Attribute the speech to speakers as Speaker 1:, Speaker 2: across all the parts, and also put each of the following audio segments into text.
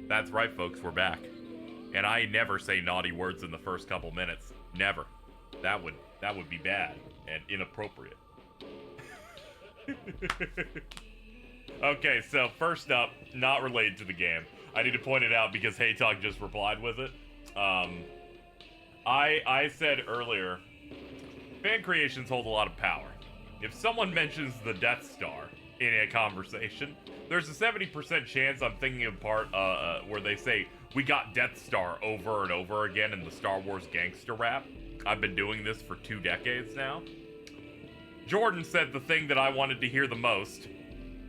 Speaker 1: That's right, folks, we're back. And I never say naughty words in the first couple minutes. Never. That would be bad and inappropriate. Okay, so first up, not related to the game. I need to point it out because Haytalk just replied with it. I said earlier, fan creations hold a lot of power. If someone mentions the Death Star in a conversation, there's a 70% chance I'm thinking of part where they say, we got Death Star over and over again in the Star Wars gangster rap. I've been doing this for 2 decades now. Jordan said the thing that I wanted to hear the most,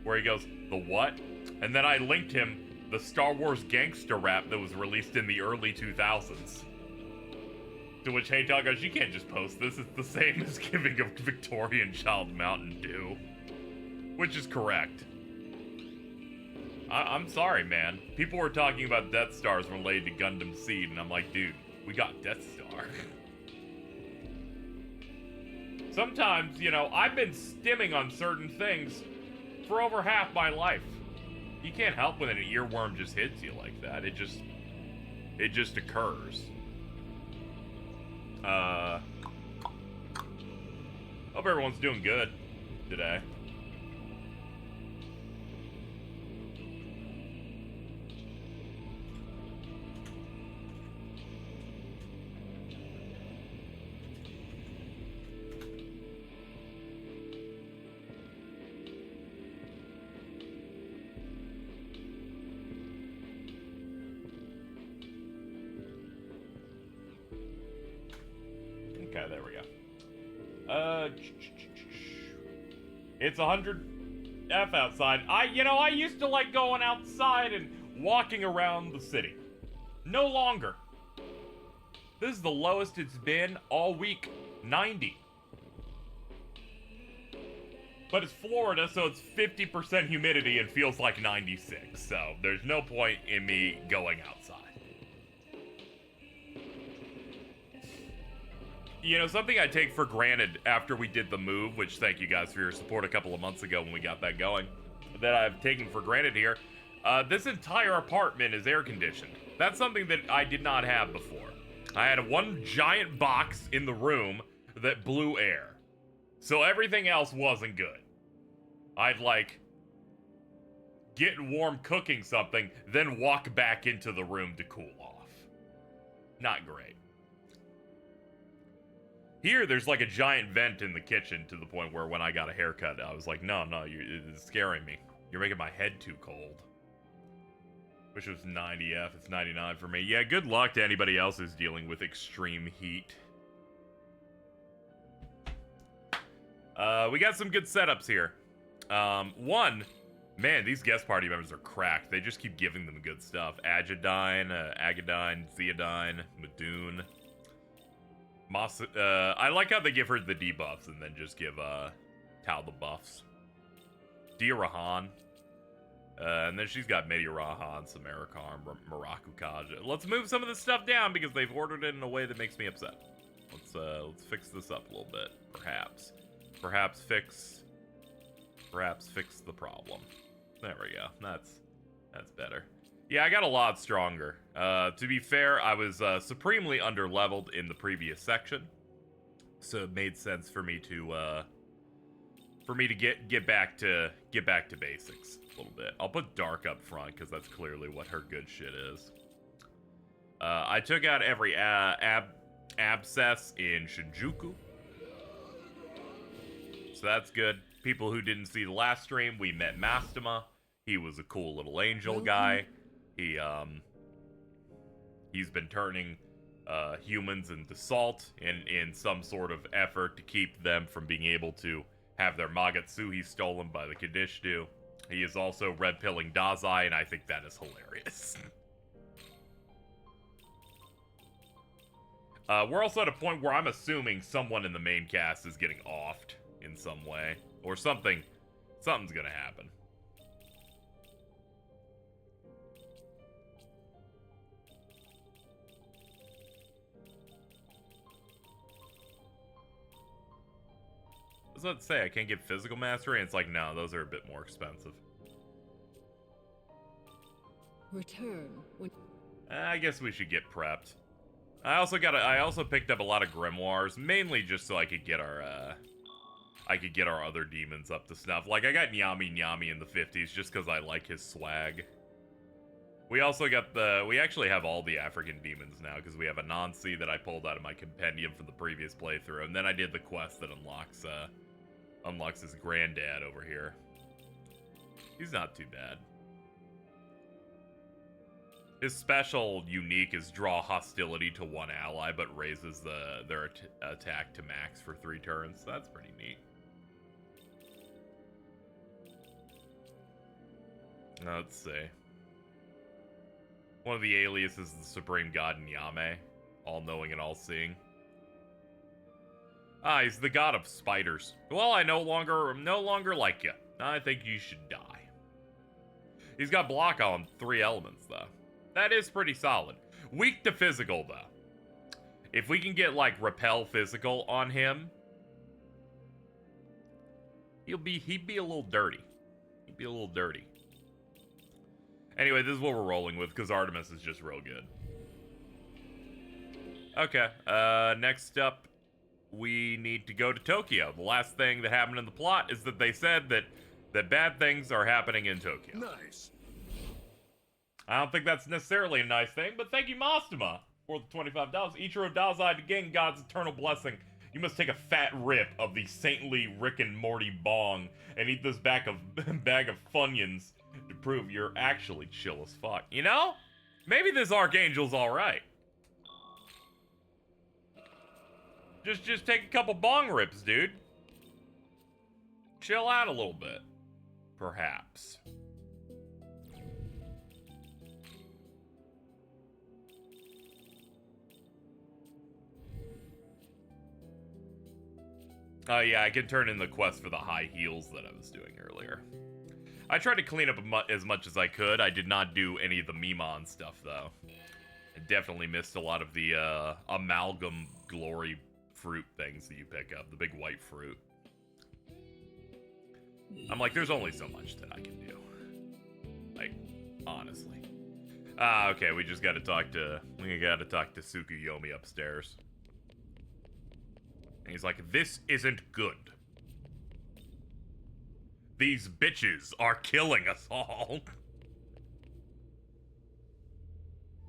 Speaker 1: where he goes, the what? And then I linked him the Star Wars gangster rap that was released in the early 2000s. To which Haytal goes, you can't just post this, it's the same as giving a Victorian child Mountain Dew. Which is correct. I'm sorry, man. People were talking about Death Stars related to Gundam Seed, and I'm like, dude, we got Death Star. Sometimes, you know, I've been stimming on certain things for over half my life. You can't help when an earworm just hits you like that. It just occurs. Hope everyone's doing good today. Okay, there we go. It's 100 F outside. I used to like going outside and walking around the city. No longer. This is the lowest it's been all week. 90. But it's Florida, so it's 50% humidity and feels like 96. So there's no point in me going outside. You know, something I take for granted after we did the move, which thank you guys for your support a couple of months ago when we got that going, that I've taken for granted here, this entire apartment is air conditioned. That's something that I did not have before. I had one giant box in the room that blew air. So everything else wasn't good. I'd like get warm cooking something, then walk back into the room to cool off. Not great. Here, there's like a giant vent in the kitchen to the point where when I got a haircut, I was like, no, it's scaring me. You're making my head too cold. Wish it was 90 F, it's 99 for me. Yeah, good luck to anybody else who's dealing with extreme heat. We got some good setups here. One, man, these guest party members are cracked. They just keep giving them good stuff. Agadine, Zeodine, Madoon. I like how they give her the debuffs and then just give Tal the buffs. Dirahan. And then she's got Meteorahan, Samarikar, Marakukaja. Let's move some of this stuff down because they've ordered it in a way that makes me upset. Let's fix this up a little bit, perhaps. Perhaps fix the problem. There we go. That's better. Yeah, I got a lot stronger. To be fair, I was supremely underleveled in the previous section, so it made sense for me to get back to basics a little bit. I'll put Dark up front because that's clearly what her good shit is. I took out every abscess in Shinjuku, so that's good. People who didn't see the last stream, we met Mastema. He was a cool little angel guy. He's been turning humans into salt in some sort of effort to keep them from being able to have their Magatsuhi stolen by the Kadishtu. He is also red-pilling Dazai, and I think that is hilarious. We're also at a point where I'm assuming someone in the main cast is getting offed in some way. Or something's gonna happen. I was about to say, I can't get physical mastery, and it's like, no, those are a bit more expensive.
Speaker 2: Return when...
Speaker 1: I guess we should get prepped. I also picked up a lot of grimoires, mainly just so I could get our other demons up to snuff. Like, I got Nyami in the 50s just because I like his swag. We also got we actually have all the African demons now, because we have Anansi that I pulled out of my compendium from the previous playthrough, and then I did the quest that unlocks his granddad over here. He's not too bad. His special unique is draw hostility to one ally, but raises their attack to max for 3 turns. So that's pretty neat. Let's see. One of the aliases is the Supreme God Nyame, all-knowing and all-seeing. Ah, he's the god of spiders. Well, I no longer like you. I think you should die. He's got block on 3 elements, though. That is pretty solid. Weak to physical, though. If we can get, like, repel physical on him, he'd be a little dirty. He'd be a little dirty. Anyway, this is what we're rolling with, because Artemis is just real good. Okay, next up, we need to go to Tokyo. The last thing that happened in the plot is that they said that bad things are happening in Tokyo.
Speaker 3: Nice.
Speaker 1: I don't think that's necessarily a nice thing, but thank you, Mastema, for the $25. Ichiro Dazai to gain God's eternal blessing. You must take a fat rip of the saintly Rick and Morty bong and eat this bag of Funyuns to prove you're actually chill as fuck. You know? Maybe this Archangel's alright. Just take a couple bong rips, dude. Chill out a little bit. Perhaps. Yeah, I can turn in the quest for the high heels that I was doing earlier. I tried to clean up as much as I could. I did not do any of the Mimon stuff, though. I definitely missed a lot of the amalgam glory fruit things that you pick up. The big white fruit. I'm like, there's only so much that I can do. Like, honestly. Okay, we gotta talk to Tsukuyomi upstairs. And he's like, this isn't good. These bitches are killing us all.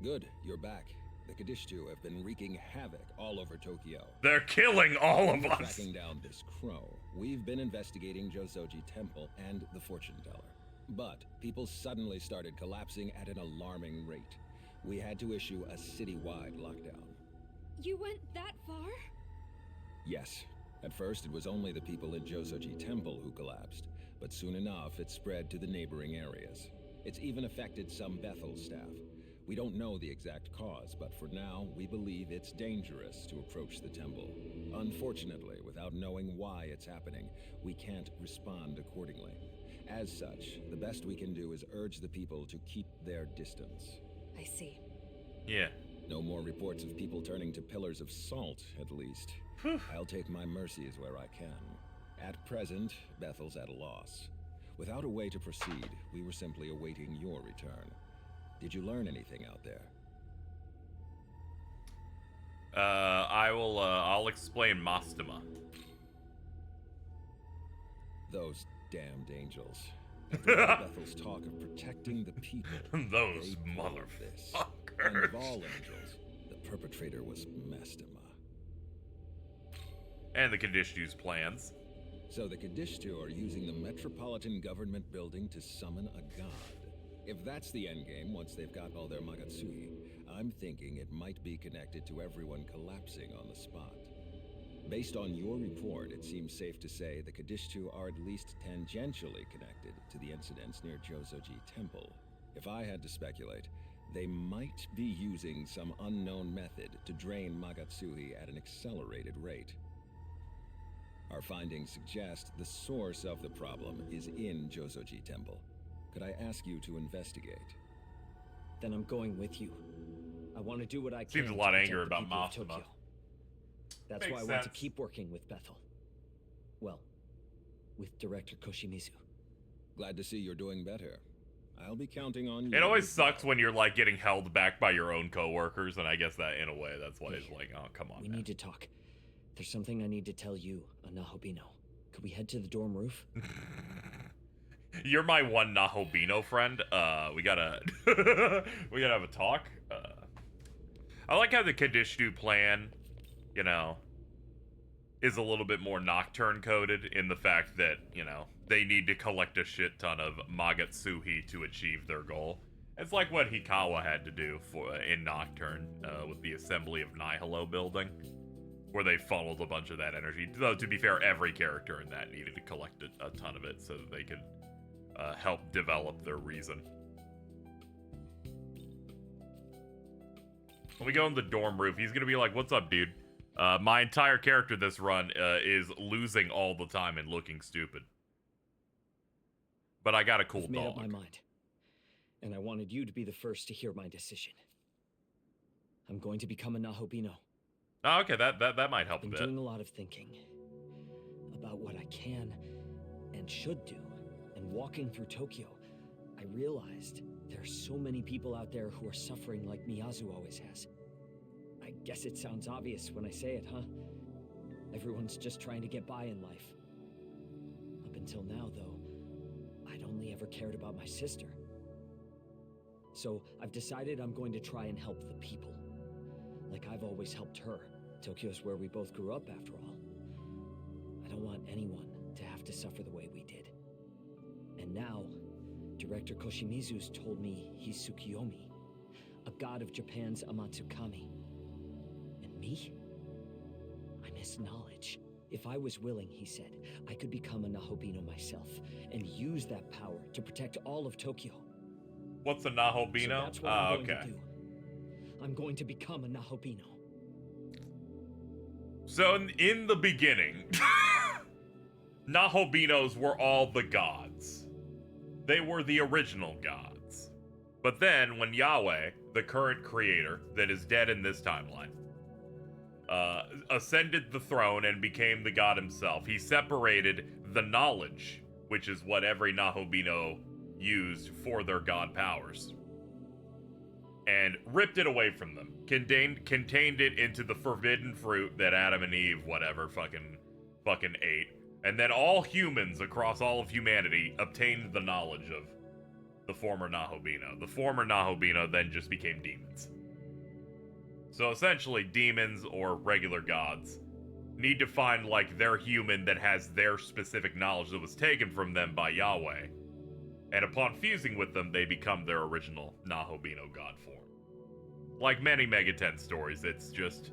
Speaker 4: Good, you're back. The Kadishtu have been wreaking havoc all over Tokyo.
Speaker 1: They're killing all of us.
Speaker 4: Tracking down this crow, we've been investigating Jozoji Temple and the fortune teller. But people suddenly started collapsing at an alarming rate. We had to issue a citywide lockdown.
Speaker 2: You went that far?
Speaker 4: Yes. At first, it was only the people in Jozoji Temple who collapsed, but soon enough, it spread to the neighboring areas. It's even affected some Bethel staff. We don't know the exact cause, but for now, we believe it's dangerous to approach the temple. Unfortunately, without knowing why it's happening, we can't respond accordingly. As such, the best we can do is urge the people to keep their distance.
Speaker 2: I see.
Speaker 1: Yeah.
Speaker 4: No more reports of people turning to pillars of salt, at least. I'll take my mercies where I can. At present, Bethel's at a loss. Without a way to proceed, we were simply awaiting your return. Did you learn anything out there?
Speaker 1: I'll explain Mastema.
Speaker 4: Those damned angels. After Bethel's talk of protecting the people,
Speaker 1: Those
Speaker 4: they
Speaker 1: motherfuckers.
Speaker 4: And of all angels, the perpetrator was Mastema.
Speaker 1: And the Kadishtu's plans.
Speaker 4: So the Kadishtu are using the Metropolitan Government building to summon a god. If that's the endgame once they've got all their Magatsui, I'm thinking it might be connected to everyone collapsing on the spot. Based on your report, it seems safe to say the Kadishtu are at least tangentially connected to the incidents near Jozoji Temple. If I had to speculate, they might be using some unknown method to drain Magatsui at an accelerated rate. Our findings suggest the source of the problem is in Jozoji Temple. Could I ask you to investigate?
Speaker 5: Then I'm going with you. I want to do what I can.
Speaker 1: Seems a lot
Speaker 5: to
Speaker 1: angry
Speaker 5: protect the
Speaker 1: about
Speaker 5: people of
Speaker 1: Mastema.
Speaker 5: Tokyo. That's
Speaker 1: Makes
Speaker 5: why I want to
Speaker 1: sense.
Speaker 5: keep working with Bethel. Well, with Director Koshimizu.
Speaker 4: Glad to see you're doing better. I'll be counting on you.
Speaker 1: It always
Speaker 4: as
Speaker 1: sucks
Speaker 4: well.
Speaker 1: when you're like getting held back by your own coworkers, and I guess that in a way that's why he's like, oh, come on,
Speaker 5: We
Speaker 1: man.
Speaker 5: need to talk. There's something I need to tell you, Anahobino. Could we head to the dorm roof?
Speaker 1: You're my one Nahobino friend. We gotta we gotta have a talk. I like how the Kadishtu plan, you know, is a little bit more nocturne coded in the fact that, you know, they need to collect a shit ton of Magatsuhi to achieve their goal. It's like what Hikawa had to do for in Nocturne with the Assembly of Nihilo building, where they funneled a bunch of that energy. Though, to be fair, every character in that needed to collect a ton of it so that they could help develop their reason. When we go in the dorm roof, he's gonna be like, what's up, dude? My entire character this run is losing all the time and looking stupid. But I got a cool
Speaker 5: I've made
Speaker 1: dog.
Speaker 5: up my mind. And I wanted you to be the first to hear my decision. I'm going to become a Nahobino.
Speaker 1: Oh, okay, that might help a
Speaker 5: I've been
Speaker 1: bit.
Speaker 5: doing a lot of thinking about what I can and should do. And walking through Tokyo, I realized there are so many people out there who are suffering like Miyazu always has. I guess it sounds obvious when I say it, huh? Everyone's just trying to get by in life. Up until now, though, I'd only ever cared about my sister. So I've decided I'm going to try and help the people. Like I've always helped her. Tokyo's where we both grew up, after all. I don't want anyone to have to suffer the way we did. And now, Director Koshimizu's told me he's Tsukuyomi, a god of Japan's Amatsukami. And me? I'm his knowledge. If I was willing, he said, I could become a Nahobino myself and use that power to protect all of Tokyo.
Speaker 1: What's a
Speaker 5: So
Speaker 1: Nahobino?
Speaker 5: that's what I'm going
Speaker 1: Okay.
Speaker 5: to do. I'm going to become a Nahobino.
Speaker 1: So in the beginning, Nahobinos were all the gods. They were the original gods. But then when Yahweh, the current creator that is dead in this timeline, ascended the throne and became the god himself, he separated the knowledge, which is what every Nahobino used for their god powers, and ripped it away from them, contained it into the forbidden fruit that Adam and Eve, whatever, fucking ate. And then all humans across all of humanity obtained the knowledge of the former Nahobino. The former Nahobino then just became demons. So essentially, demons or regular gods need to find, like, their human that has their specific knowledge that was taken from them by Yahweh. And upon fusing with them, they become their original Nahobino god form. Like many Megaten stories, it's just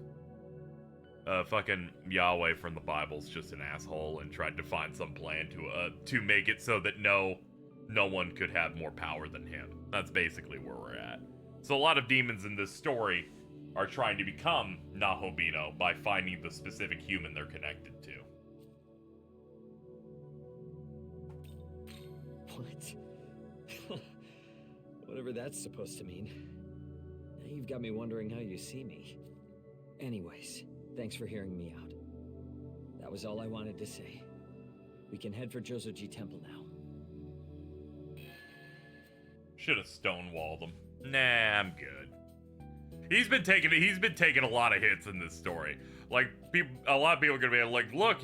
Speaker 1: fucking Yahweh from the Bible's just an asshole and tried to find some plan to make it so that no one could have more power than him. That's basically where we're at. So a lot of demons in this story are trying to become Nahobino by finding the specific human they're connected to.
Speaker 5: What? Whatever that's supposed to mean. Now you've got me wondering how you see me. Anyways, thanks for hearing me out. That was all I wanted to say. We can head for Jozoji Temple now.
Speaker 1: Should have stonewalled him. Nah, I'm good. He's been taking a lot of hits in this story. Like, a lot of people are gonna be like, look,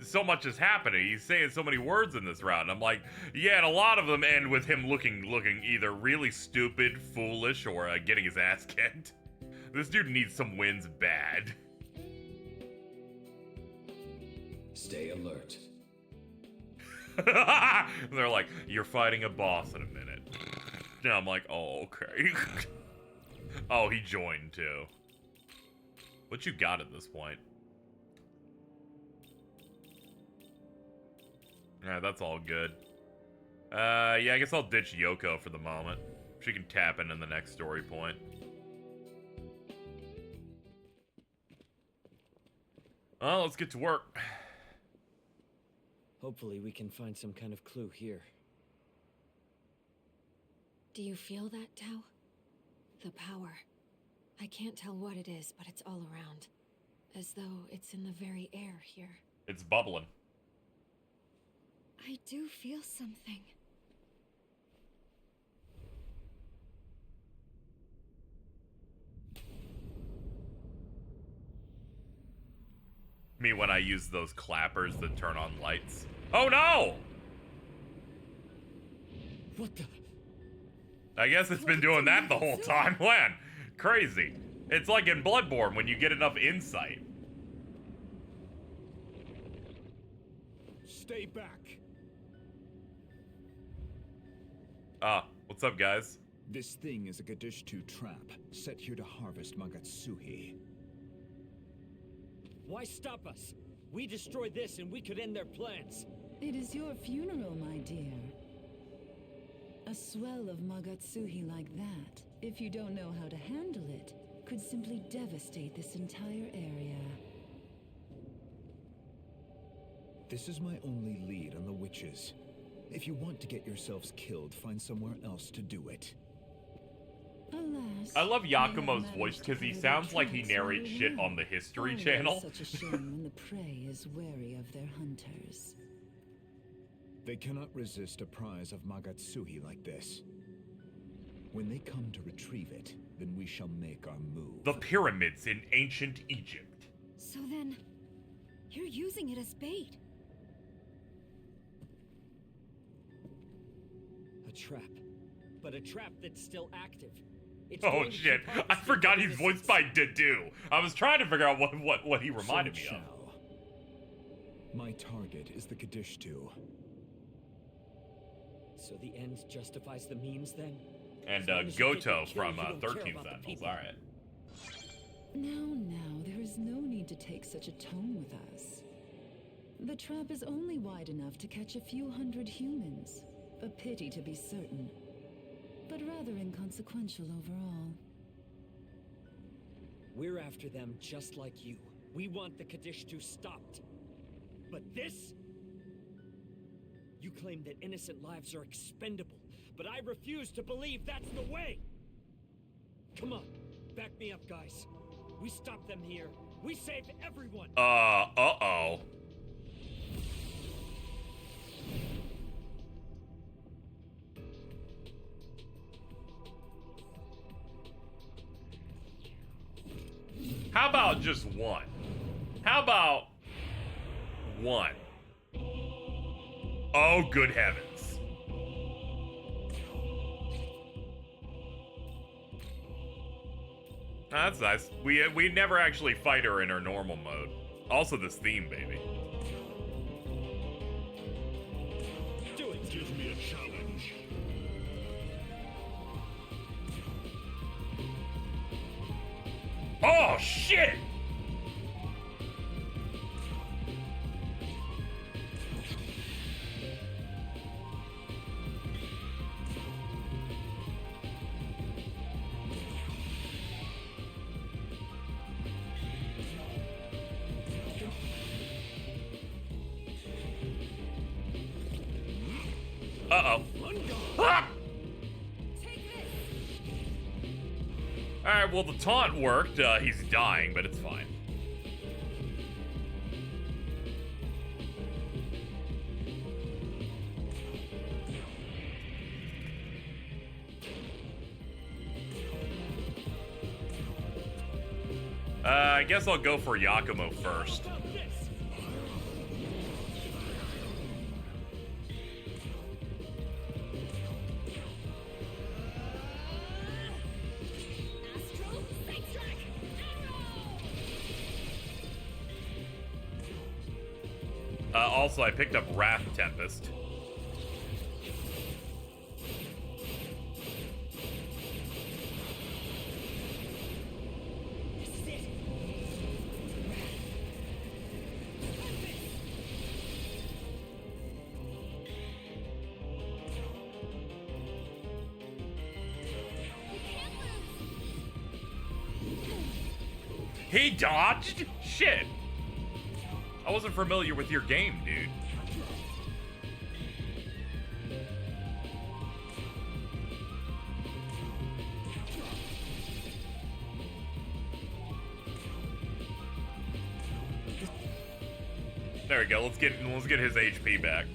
Speaker 1: so much is happening. He's saying so many words in this round. And I'm like, yeah, and a lot of them end with him looking either really stupid, foolish, or getting his ass kicked. This dude needs some wins bad.
Speaker 4: Stay alert.
Speaker 1: And they're like, you're fighting a boss in a minute. And I'm like, oh, okay. Oh, he joined too. What you got at this point? Yeah, that's all good. Yeah, I guess I'll ditch Yoko for the moment. She can tap in the next story point. Well, let's get to work.
Speaker 5: Hopefully we can find some kind of clue here.
Speaker 2: Do you feel that, Tao? The power. I can't tell what it is, but it's all around. As though it's in the very air here.
Speaker 1: It's bubbling.
Speaker 2: I do feel something.
Speaker 1: me when I use those clappers that turn on lights. Oh no!
Speaker 5: What the?
Speaker 1: I guess it's been doing that the whole time. Man, crazy. It's like in Bloodborne when you get enough insight.
Speaker 4: Stay back.
Speaker 1: What's up, guys?
Speaker 4: This thing is a Gadishtu trap, set here to harvest Magatsuhi.
Speaker 5: Why stop us? We destroy this and we could end their plans.
Speaker 3: It is your funeral, my dear. A swell of Magatsuhi like that, if you don't know how to handle it, could simply devastate this entire area.
Speaker 4: This is my only lead on the witches. If you want to get yourselves killed, find somewhere else to do it.
Speaker 3: Alas,
Speaker 1: I love
Speaker 3: we have
Speaker 1: Yakumo's
Speaker 3: managed
Speaker 1: voice
Speaker 3: to
Speaker 1: because he
Speaker 3: cover
Speaker 1: sounds
Speaker 3: their
Speaker 1: like he
Speaker 3: tracks
Speaker 1: narrates
Speaker 3: very
Speaker 1: shit
Speaker 3: well.
Speaker 1: on the History
Speaker 3: Always
Speaker 1: Channel.
Speaker 3: Such a shame when the prey is wary of their hunters.
Speaker 4: They cannot resist a prize of Magatsuhi like this. When they come to retrieve it, then we shall make our move.
Speaker 1: The pyramids in ancient Egypt.
Speaker 2: So then, you're using it as bait.
Speaker 5: A trap. But a trap that's still active. It's
Speaker 1: Oh
Speaker 5: going to
Speaker 1: shit!
Speaker 5: keep
Speaker 1: I
Speaker 5: harvesting
Speaker 1: forgot he's
Speaker 5: innocents.
Speaker 1: voiced by Dedu. I was trying to figure out what he reminded
Speaker 4: So
Speaker 1: me
Speaker 4: it
Speaker 1: of.
Speaker 4: shall. My target is the Gadishtu.
Speaker 5: So the end justifies the means then?
Speaker 1: And
Speaker 5: As long as you get
Speaker 1: Goto
Speaker 5: the kill,
Speaker 1: from
Speaker 5: you don't care
Speaker 1: 13
Speaker 5: about the
Speaker 1: Sentinels.
Speaker 5: people.
Speaker 1: Alright.
Speaker 3: Now, there is no need to take such a tone with us. The trap is only wide enough to catch a few hundred humans. A pity to be certain, but rather inconsequential overall.
Speaker 5: We're after them just like you. We want the Kadishtu stopped. But this? You claim that innocent lives are expendable, but I refuse to believe that's the way! Come on, back me up, guys. We stop them here. We save everyone!
Speaker 1: Uh-oh. How about just one? How about one? Oh, good heavens. That's nice. We never actually fight her in her normal mode. Also this theme, baby.
Speaker 5: Do it! Give me a challenge.
Speaker 1: Oh, shit! Uh-oh. Ah! Alright, well, the taunt worked. He's dying, but it's fine. I guess I'll go for Yakumo first. Also, I picked up Wrath Tempest. He dodged? Shit. I wasn't familiar with your game, dude. There we go. Let's get his HP back.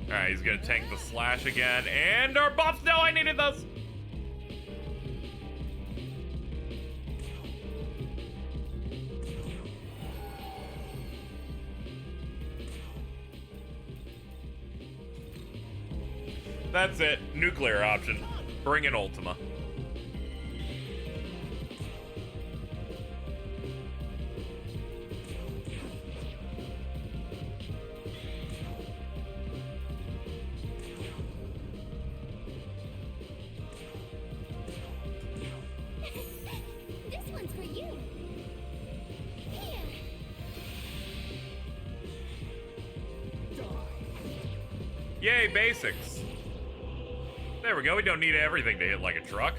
Speaker 1: All right, he's gonna tank the slash again, and our buffs. No, I needed those. That's it. Nuclear option. Bring in Ultima.
Speaker 2: This one's for you. Here.
Speaker 1: Yay, basics. There we go. We don't need everything to hit like a truck.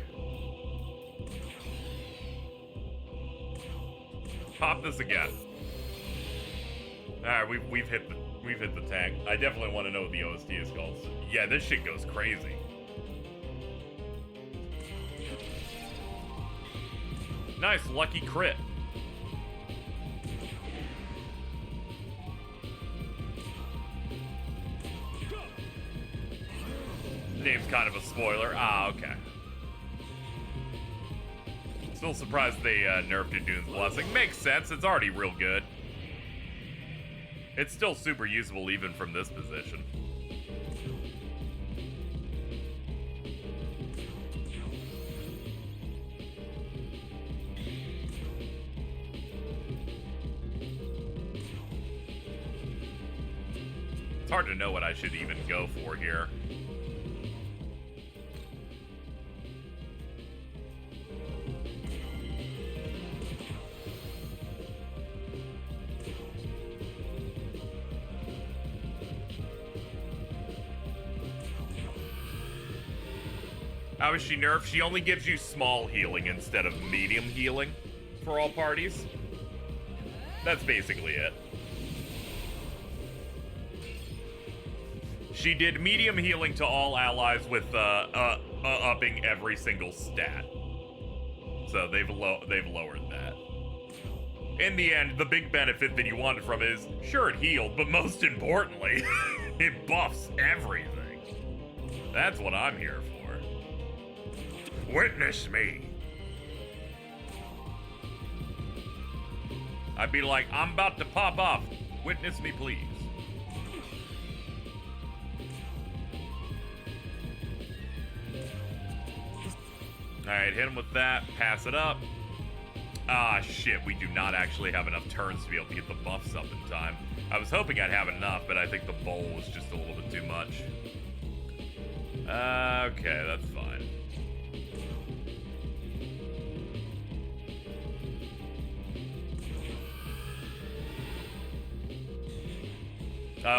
Speaker 1: Pop this again. All right, we've hit the tank. I definitely want to know what the OST is called. Yeah, this shit goes crazy. Nice, lucky crit. Name's kind of a spoiler. Ah, okay. Still surprised they nerfed Idune's Blessing. Makes sense, it's already real good. It's still super usable even from this position. It's hard to know what I should even go for here. How is she nerfed? She only gives you small healing instead of medium healing for all parties. That's basically it. She did medium healing to all allies with upping every single stat. So they've lowered that. In the end, the big benefit that you wanted from it is, sure, it healed, but most importantly, it buffs everything. That's what I'm here for. Witness me. I'd be like, I'm about to pop off. Witness me, please. Alright, hit him with that. Pass it up. Ah, shit. We do not actually have enough turns to be able to get the buffs up in time. I was hoping I'd have enough, but I think the bowl was just a little bit too much. Okay, that's fine.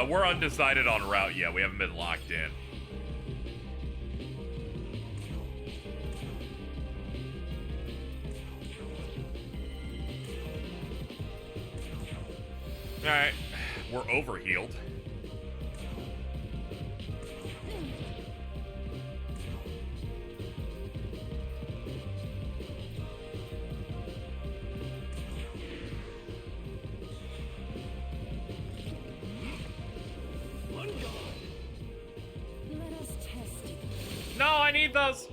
Speaker 1: We're undecided on route yet. We haven't been locked in. Alright. We're overhealed. No, I need those.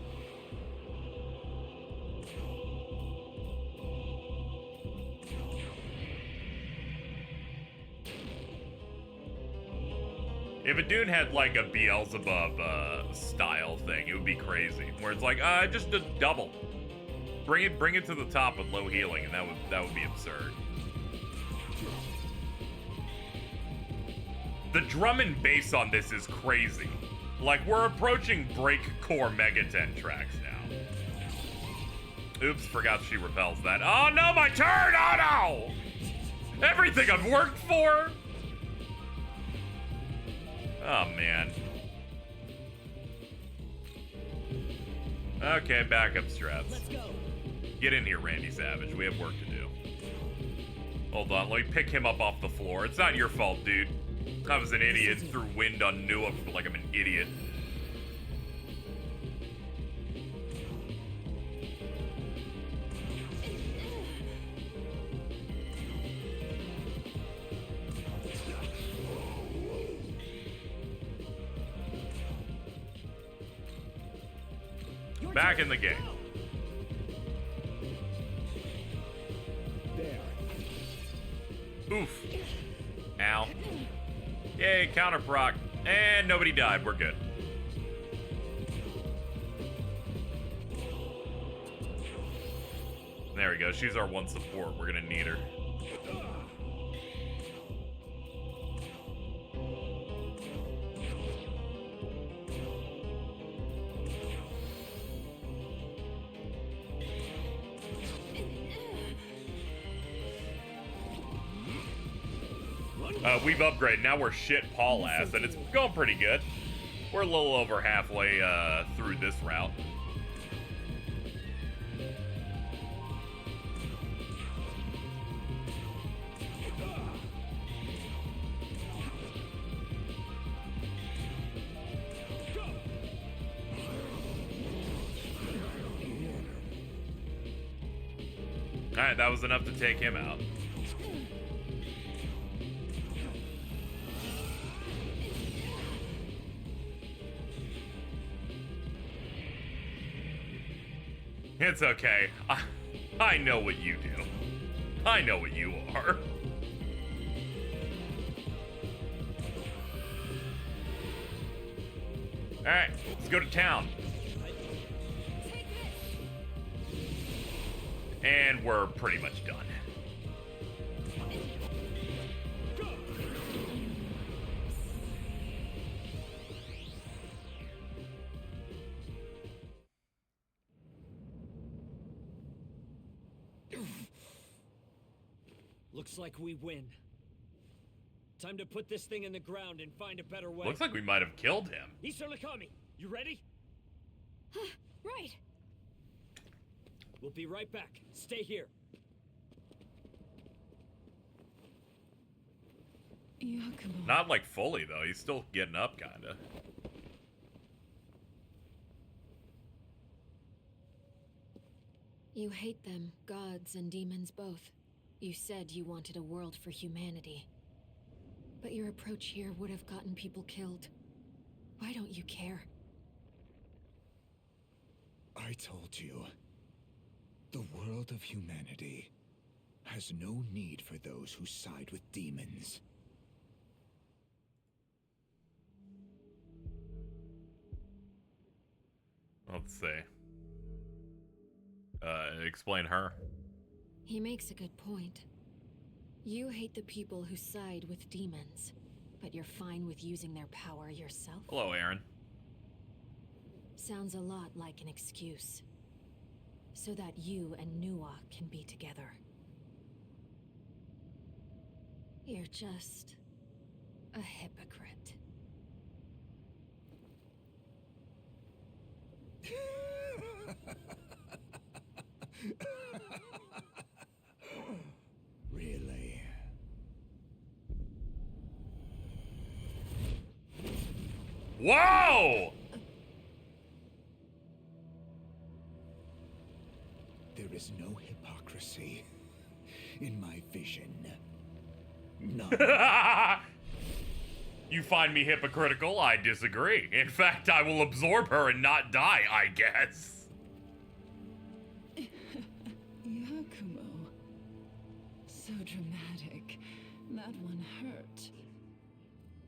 Speaker 1: If a dude had like a Beelzebub style thing, it would be crazy. Where it's like, just a double. Bring it to the top with low healing, and that would be absurd. The drum and bass on this is crazy. Like, we're approaching break core Megaten tracks now. Oops, forgot she repels that. Oh no, my turn! Oh no! Everything I've worked for! Oh man. Okay, backup strats.
Speaker 5: Let's go.
Speaker 1: Get in here, Randy Savage. We have work to do. Hold on, let me pick him up off the floor. It's not your fault, dude. I was an idiot, threw wind on Nua like I'm an idiot. Back in the game. Oof. Ow. Yay, counter proc. And nobody died. We're good. There we go. She's our one support. We're gonna need her. We've upgraded. Now we're shit Paul ass, and it's going pretty good. We're a little over halfway through this route. Alright, that was enough to take him out. It's okay. I know what you do. I know what you are. Alright, let's go to town. And we're pretty much done.
Speaker 5: Looks like we win. Time to put this thing in the ground and find a better way.
Speaker 1: Looks like we might have killed him.
Speaker 5: Mikami, you ready?
Speaker 2: Right.
Speaker 5: We'll be right back. Stay here.
Speaker 3: Yakumo.
Speaker 1: Not like fully though. He's still getting up, kinda.
Speaker 2: You hate them, gods and demons both. You said you wanted a world for humanity. But your approach here would have gotten people killed. Why don't you care?
Speaker 6: I told you. The world of humanity has no need for those who side with demons.
Speaker 1: Let's see. Explain her.
Speaker 2: He makes a good point. You hate the people who side with demons, but you're fine with using their power yourself?
Speaker 1: Hello, Aaron.
Speaker 2: Sounds a lot like an excuse. So that you and Nuwa can be together. You're just a hypocrite.
Speaker 6: Really?
Speaker 1: Whoa!
Speaker 6: There is no hypocrisy in my vision. None.
Speaker 1: You find me hypocritical? I disagree. In fact, I will absorb her and not die, I guess.
Speaker 3: Yakumo. So dramatic. That one hurt.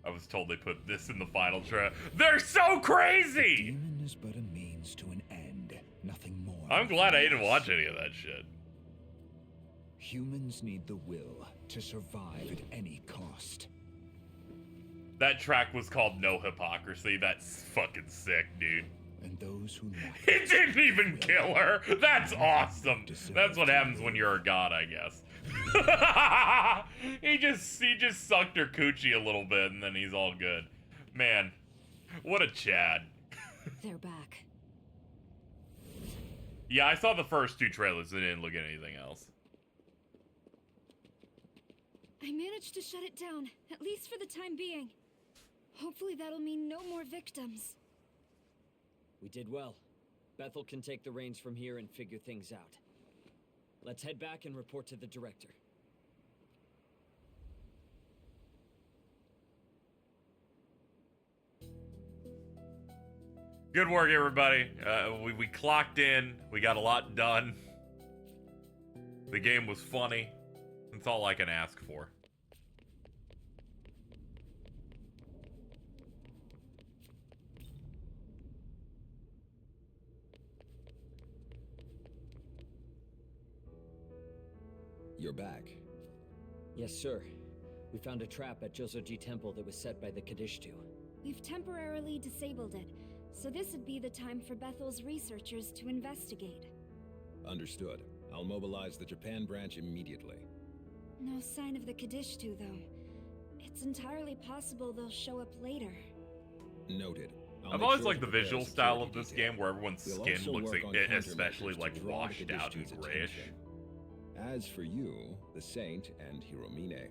Speaker 1: I was told they put this in the final trailer. They're so crazy!
Speaker 6: Demon is but a means to an end, nothing more.
Speaker 1: I'm glad I didn't watch any of that shit.
Speaker 6: Humans need the will to survive at any cost.
Speaker 1: That track was called No Hypocrisy. That's fucking sick, dude.
Speaker 6: And those who lack
Speaker 1: It didn't even kill her. That's awesome. That's what happens when you're a god, I guess. he just sucked her coochie a little bit and then he's all good. Man, what a Chad.
Speaker 2: They're back.
Speaker 1: Yeah, I saw the first two trailers and didn't look at anything else.
Speaker 7: I managed to shut it down, at least for the time being. Hopefully that'll mean no more victims.
Speaker 5: We did well. Bethel can take the reins from here and figure things out. Let's head back and report to the director.
Speaker 1: Good work, everybody. We clocked in. We got a lot done. The game was funny. That's all I can ask for.
Speaker 4: You're back.
Speaker 5: Yes, sir. We found a trap at Jozoji Temple that was set by the Kadishtu.
Speaker 7: We've temporarily disabled it, so this would be the time for Bethel's researchers to investigate.
Speaker 4: Understood. I'll mobilize the Japan branch immediately.
Speaker 7: No sign of the Kadishtu, though. It's entirely possible they'll show up later.
Speaker 4: Noted.
Speaker 1: I've always liked the visual style of this game, where everyone's skin looks like, especially like washed out and grayish.
Speaker 4: As for you, the Saint, and Hiromine,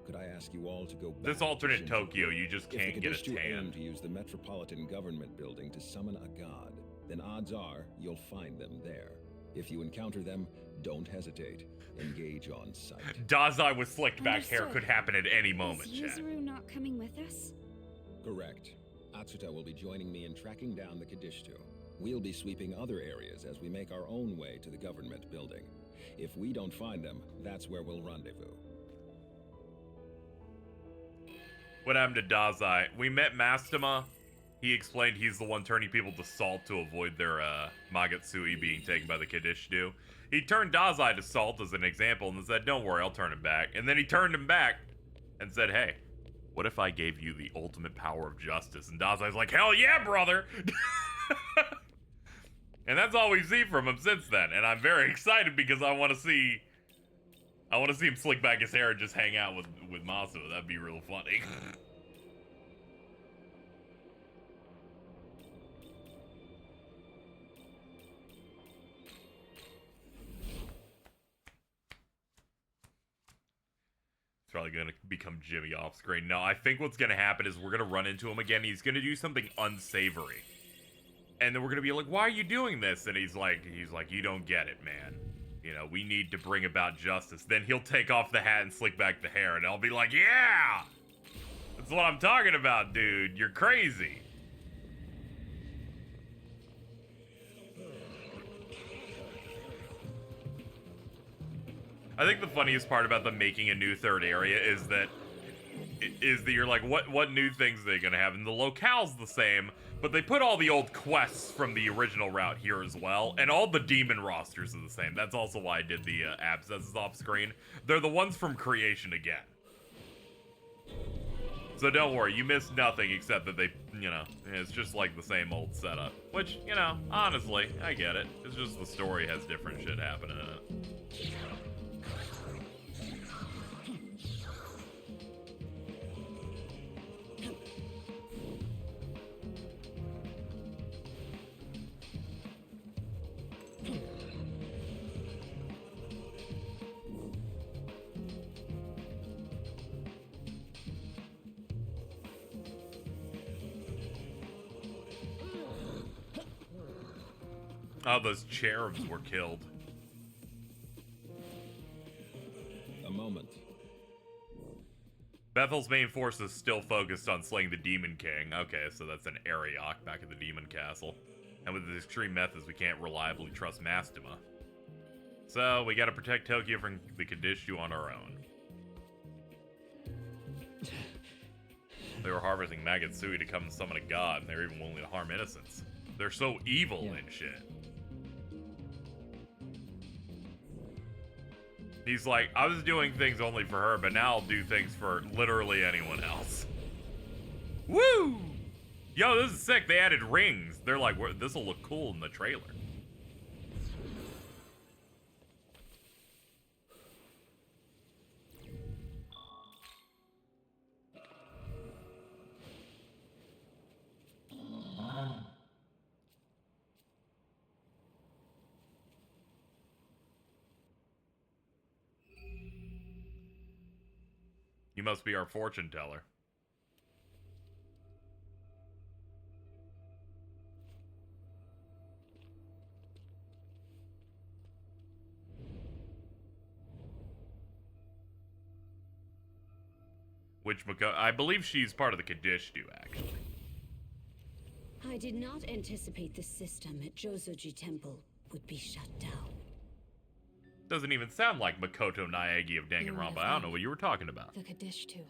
Speaker 4: could I ask you all to go back
Speaker 1: This
Speaker 4: to
Speaker 1: alternate
Speaker 4: Shin?
Speaker 1: Tokyo, you just can't get a
Speaker 4: If the Kadishtu aim
Speaker 1: tan.
Speaker 4: to use the Metropolitan Government Building to summon a god, then odds are you'll find them there. If you encounter them, don't hesitate. Engage on sight.
Speaker 1: Dazai with slicked back hair
Speaker 7: Understood.
Speaker 1: could happen at any moment,
Speaker 7: Is
Speaker 1: chat.
Speaker 7: Yuzuru not coming with us?
Speaker 4: Correct. Atsuta will be joining me in tracking down the Kadishtu. We'll be sweeping other areas as we make our own way to the government building. If we don't find them, that's where we'll rendezvous.
Speaker 1: What happened to Dazai? We met Mastema. He explained he's the one turning people to salt to avoid their Magatsui being taken by the Kadishtu. He turned Dazai to salt as an example and said, don't worry, I'll turn him back. And then he turned him back and said, hey, what if I gave you the ultimate power of justice? And Dazai's like, hell yeah, brother! And that's all we've seen from him since then. And I'm very excited because I want to see him slick back his hair and just hang out with Masu. That'd be real funny. Probably gonna become Jimmy off screen. No, I think what's gonna happen is we're gonna run into him again. He's gonna do something unsavory, and then we're gonna be like, "Why are you doing this?" And he's like, "You don't get it, man. You know, we need to bring about justice." Then he'll take off the hat and slick back the hair, and I'll be like, "Yeah, that's what I'm talking about, dude. You're crazy." I think the funniest part about them making a new third area is that you're like, what new things are they gonna have? And the locale's the same, but they put all the old quests from the original route here as well, and all the demon rosters are the same. That's also why I did the abscesses off screen. They're the ones from Creation again. So don't worry, you missed nothing except that they, you know, it's just like the same old setup. Which, you know, honestly, I get it. It's just the story has different shit happening in it. Oh, those cherubs were killed.
Speaker 4: A moment.
Speaker 1: Bethel's main force is still focused on slaying the Demon King. Okay, so that's an Ariok back at the Demon Castle. And with the extreme methods, we can't reliably trust Mastema. So, we gotta protect Tokyo from the Kadishtu on our own. They were harvesting Magatsui to come and summon a god, and they're even willing to harm innocents. They're so evil and shit. He's like, I was doing things only for her, but now I'll do things for literally anyone else. Woo! Yo, this is sick. They added rings. They're like, this will look cool in the trailer. You must be our fortune teller. Which I believe she's part of the Kadishtu, actually.
Speaker 8: I did not anticipate the system at Jozoji Temple would be shut down.
Speaker 1: Doesn't even sound like Makoto Naegi of Danganronpa. I don't know what you were talking about.
Speaker 2: The Kadishtu.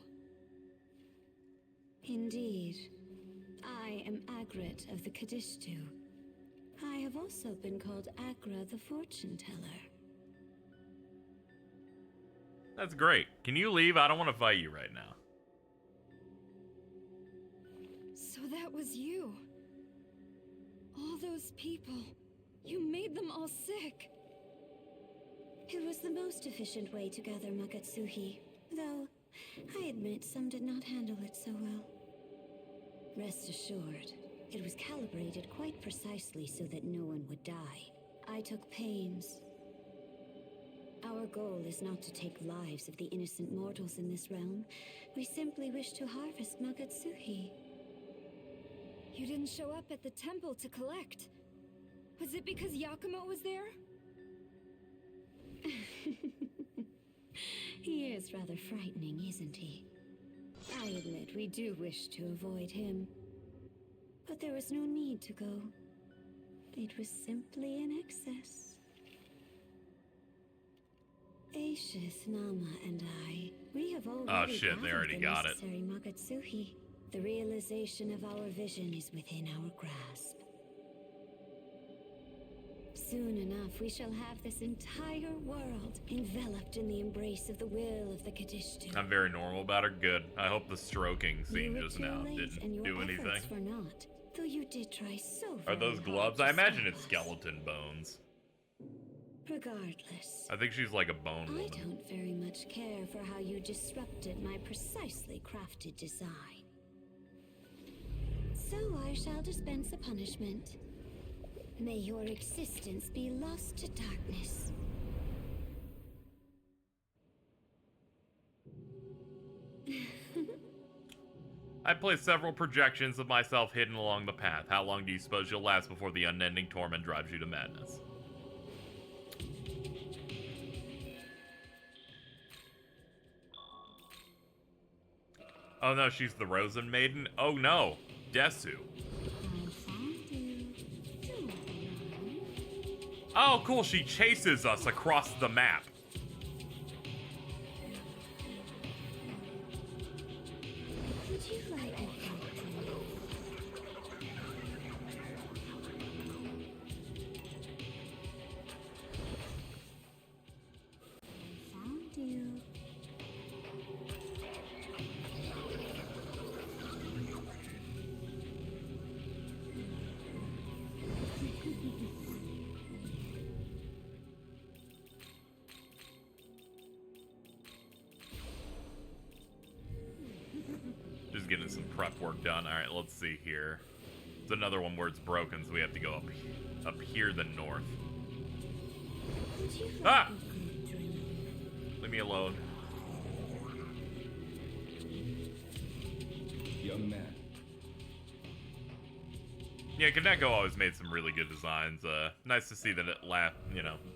Speaker 8: Indeed. I am Agrat of the Kadishtu. I have also been called Agrat the Fortune Teller.
Speaker 1: That's great. Can you leave? I don't want to fight you right now.
Speaker 7: So that was you. All those people. You made them all sick.
Speaker 8: It was the most efficient way to gather Magatsuhi, though I admit some did not handle it so well. Rest assured, it was calibrated quite precisely so that no one would die. I took pains. Our goal is not to take lives of the innocent mortals in this realm. We simply wish to harvest Magatsuhi.
Speaker 7: You didn't show up at the temple to collect. Was it because Yakumo was there?
Speaker 8: He is rather frightening, isn't he? I admit we do wish to avoid him. But there was no need to go. It was simply an excess. Aishith, Nama, and I, we have already
Speaker 1: shit, they already got it.
Speaker 8: the necessary Magatsuhi. The realization of our vision is within our grasp. Soon enough, we shall have this entire world enveloped in the embrace of the will of the Kadishtu.
Speaker 1: I'm very normal about her. Good. I hope the stroking scene just now didn't do
Speaker 8: efforts
Speaker 1: anything.
Speaker 8: for naught, though you did try so
Speaker 1: Are
Speaker 8: very
Speaker 1: those
Speaker 8: hard
Speaker 1: gloves?
Speaker 8: to
Speaker 1: I imagine
Speaker 8: stop
Speaker 1: it's
Speaker 8: us.
Speaker 1: skeleton bones.
Speaker 8: Regardless,
Speaker 1: I think she's like a bone
Speaker 8: I
Speaker 1: woman.
Speaker 8: don't very much care for how you disrupted my precisely crafted design. So I shall dispense a punishment. May your existence be lost to darkness.
Speaker 1: I placed several projections of myself hidden along the path. How long do you suppose you'll last before the unending torment drives you to madness? Oh no, she's the Rosen Maiden? Oh no, Desu. Oh cool, she chases us across the map.
Speaker 8: Would you like a found you.
Speaker 1: Just getting some prep work done. Alright, let's see here. It's another one where it's broken, so we have to go up here the north.
Speaker 8: Would you like
Speaker 1: Ah!
Speaker 8: a good drink?
Speaker 1: Leave me alone.
Speaker 6: Young man,
Speaker 1: Yeah, Kaneko always made some really good designs. Nice to see that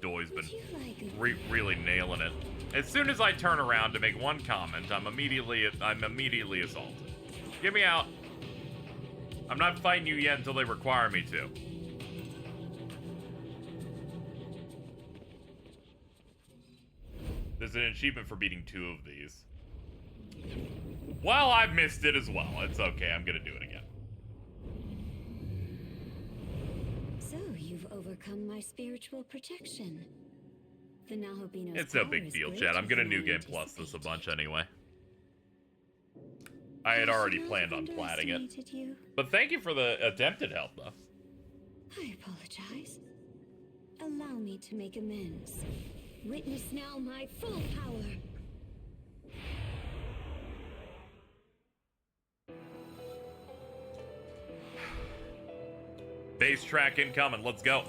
Speaker 1: Doi's been
Speaker 8: Would you like a
Speaker 1: really nailing it. As soon as I turn around to make one comment, I'm immediately assaulted. Get me out. I'm not fighting you yet until they require me to. There's an achievement for beating 2 of these. Well, I've missed it as well. It's okay. I'm gonna do it again.
Speaker 8: So you've overcome my spiritual protection. The Nahobino's
Speaker 1: It's no
Speaker 8: power
Speaker 1: big
Speaker 8: is
Speaker 1: deal,
Speaker 8: greater
Speaker 1: Chad. I'm gonna
Speaker 8: than
Speaker 1: New
Speaker 8: I
Speaker 1: Game Plus this a
Speaker 8: anticipated.
Speaker 1: bunch anyway. I had already
Speaker 8: should
Speaker 1: planned
Speaker 8: not
Speaker 1: on
Speaker 8: have
Speaker 1: platting it.
Speaker 8: underestimated you.
Speaker 1: But thank you for the attempted help, though.
Speaker 8: I apologize. Allow me to make amends. Witness now my full power.
Speaker 1: Bass track incoming. Let's go.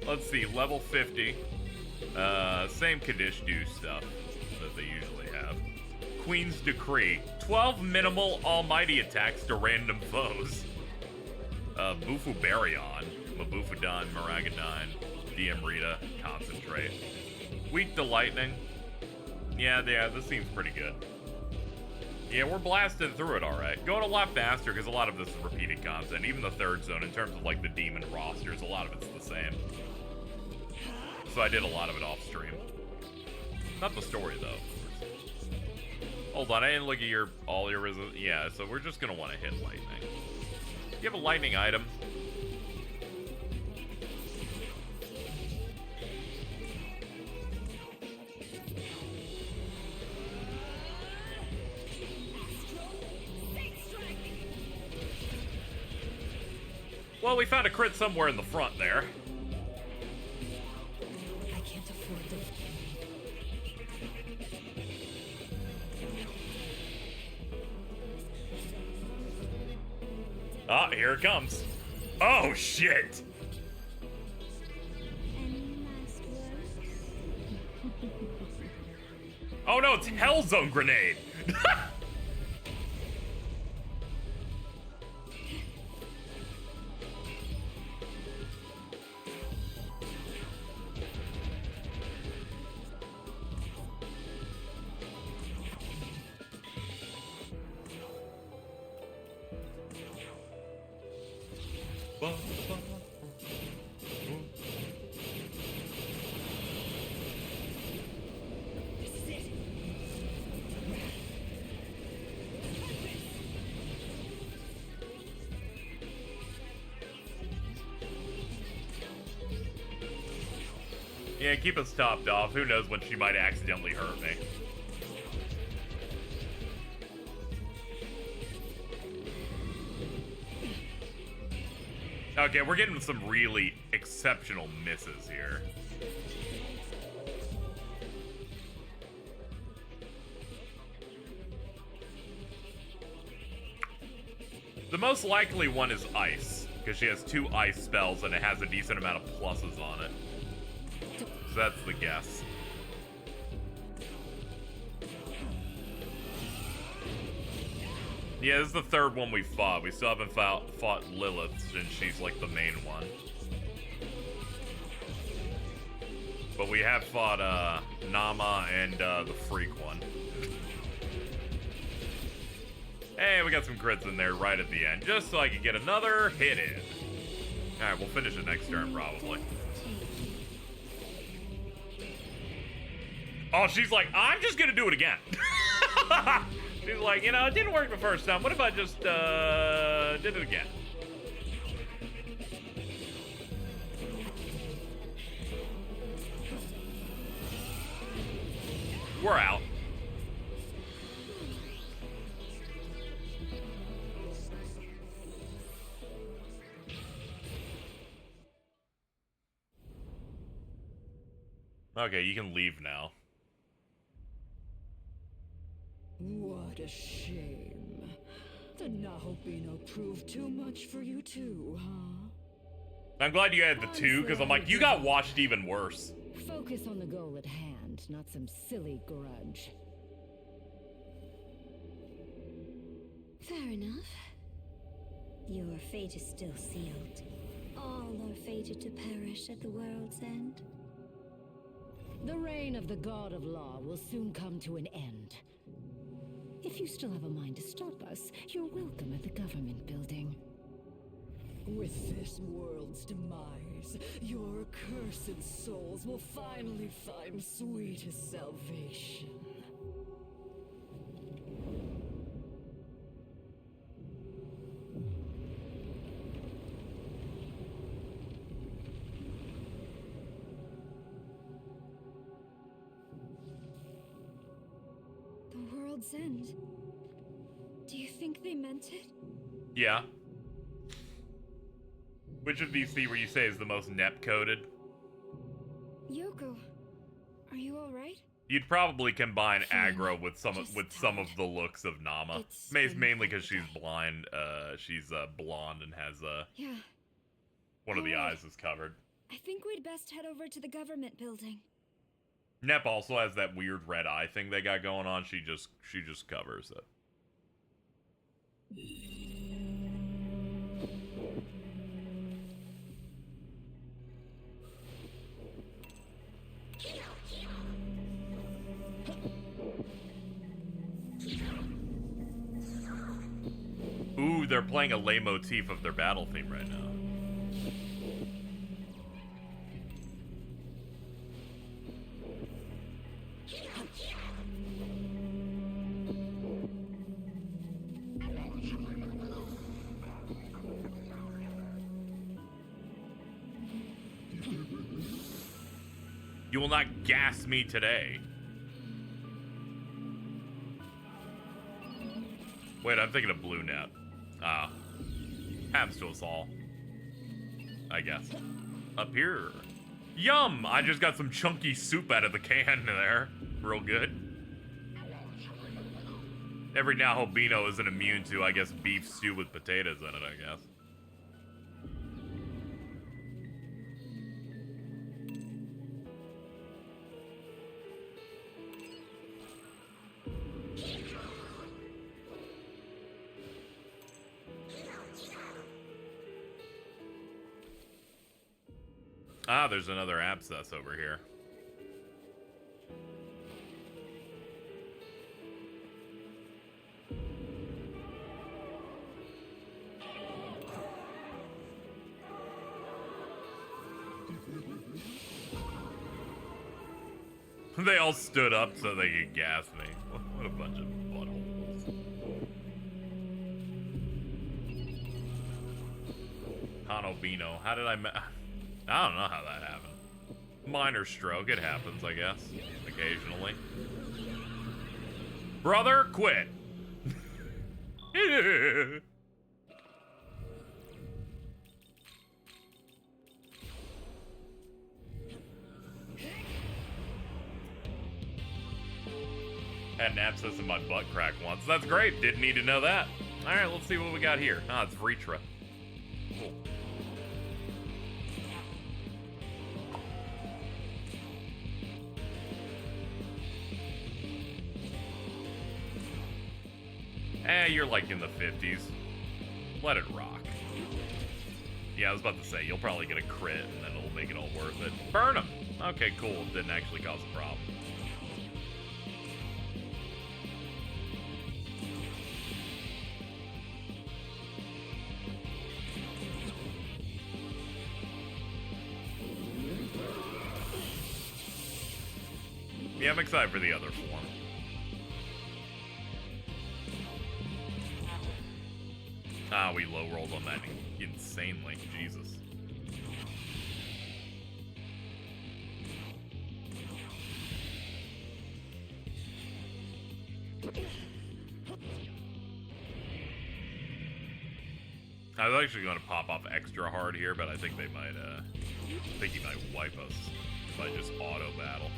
Speaker 1: Let's see, level 50. Same Kadishtu stuff that they usually have. Queen's Decree. 12 minimal almighty attacks to random foes. Bufu Baryon, Mabufudan, Maragadon, DM Rita, Concentrate. Weak to lightning. Yeah, this seems pretty good. Yeah, we're blasting through it alright. Going a lot faster because a lot of this is repeated content. Even the third zone, in terms of like the demon rosters, a lot of it's the same. So I did a lot of it off stream. Not the story though. Hold on, I didn't look at all your results. Yeah, so we're just gonna want to hit lightning. Do you have a lightning item? Well, we found a crit somewhere in the front there.
Speaker 3: I can't afford to.
Speaker 1: Ah, here it comes. Oh, shit!
Speaker 8: Any last words?
Speaker 1: Oh no, it's Hellzone Grenade! Yeah, keep us topped off. Who knows when she might accidentally hurt me. Okay, we're getting some really exceptional misses here. The most likely one is ice, because she has 2 ice spells and it has a decent amount of pluses on it. So that's the guess. Yeah, this is the third one we fought. We still haven't fought Lilith, and she's like the main one. But we have fought Nama and the freak one. Hey, we got some crits in there right at the end, just so I can get another hit in. Alright, we'll finish it next turn, probably. Oh, she's like, I'm just gonna do it again. She's like, you know, it didn't work the first time. What if I just did it again? We're out. Okay, you can leave now.
Speaker 3: What a shame. The Nahobino proved too much for you too, huh?
Speaker 1: I'm glad you had the 2, because I'm like, you got watched even worse.
Speaker 3: Focus on the goal at hand, not some silly grudge.
Speaker 8: Fair enough. Your fate is still sealed. All are fated to perish at the world's end.
Speaker 3: The reign of the God of Law will soon come to an end. If you still have a mind to stop us, you're welcome at the government building. With this world's demise, your accursed souls will finally find sweetest salvation.
Speaker 7: The world's end. Do you think they meant it?
Speaker 1: Yeah. Which of these three would you say is the most NEP-coded?
Speaker 7: Yoko, are you alright?
Speaker 1: You'd probably combine
Speaker 2: Fine.
Speaker 1: Agrat with some of the looks of Nama.
Speaker 2: It's
Speaker 1: Mainly
Speaker 2: been
Speaker 1: because she's
Speaker 2: a day.
Speaker 1: blind. She's blonde and has
Speaker 7: Yeah.
Speaker 1: one of the
Speaker 7: Alright.
Speaker 1: eyes is covered.
Speaker 7: I think we'd best head over to the government building.
Speaker 1: Nep also has that weird red eye thing they got going on. She just covers it. Ooh, they're playing a leitmotif of their battle theme right now. You will not gas me today. Wait, I'm thinking of Blue Net. Happens to us all. I guess. Up here. Yum! I just got some chunky soup out of the can there. Real good. Every now Albino isn't immune to, I guess, beef stew with potatoes in it, I guess. Ah, there's another abscess over here. They all stood up so they could gas me. What a bunch of buttholes. Hanobino. How did I don't know how that happened. Minor stroke, it happens, I guess. Occasionally. Brother, quit! Had an abscess in my butt crack once. That's great. Didn't need to know that. Alright, let's see what we got here. Ah, it's Vritra. Cool. You're like in the 50s. Let it rock. Yeah, I was about to say, you'll probably get a crit and then it'll make it all worth it. Burn him! Okay, cool. Didn't actually cause a problem. Yeah, I'm excited for the other form. Ah, we low rolled on that insanely. Jesus. I was actually going to pop off extra hard here, but I think they might, I think he might wipe us if I just auto battle.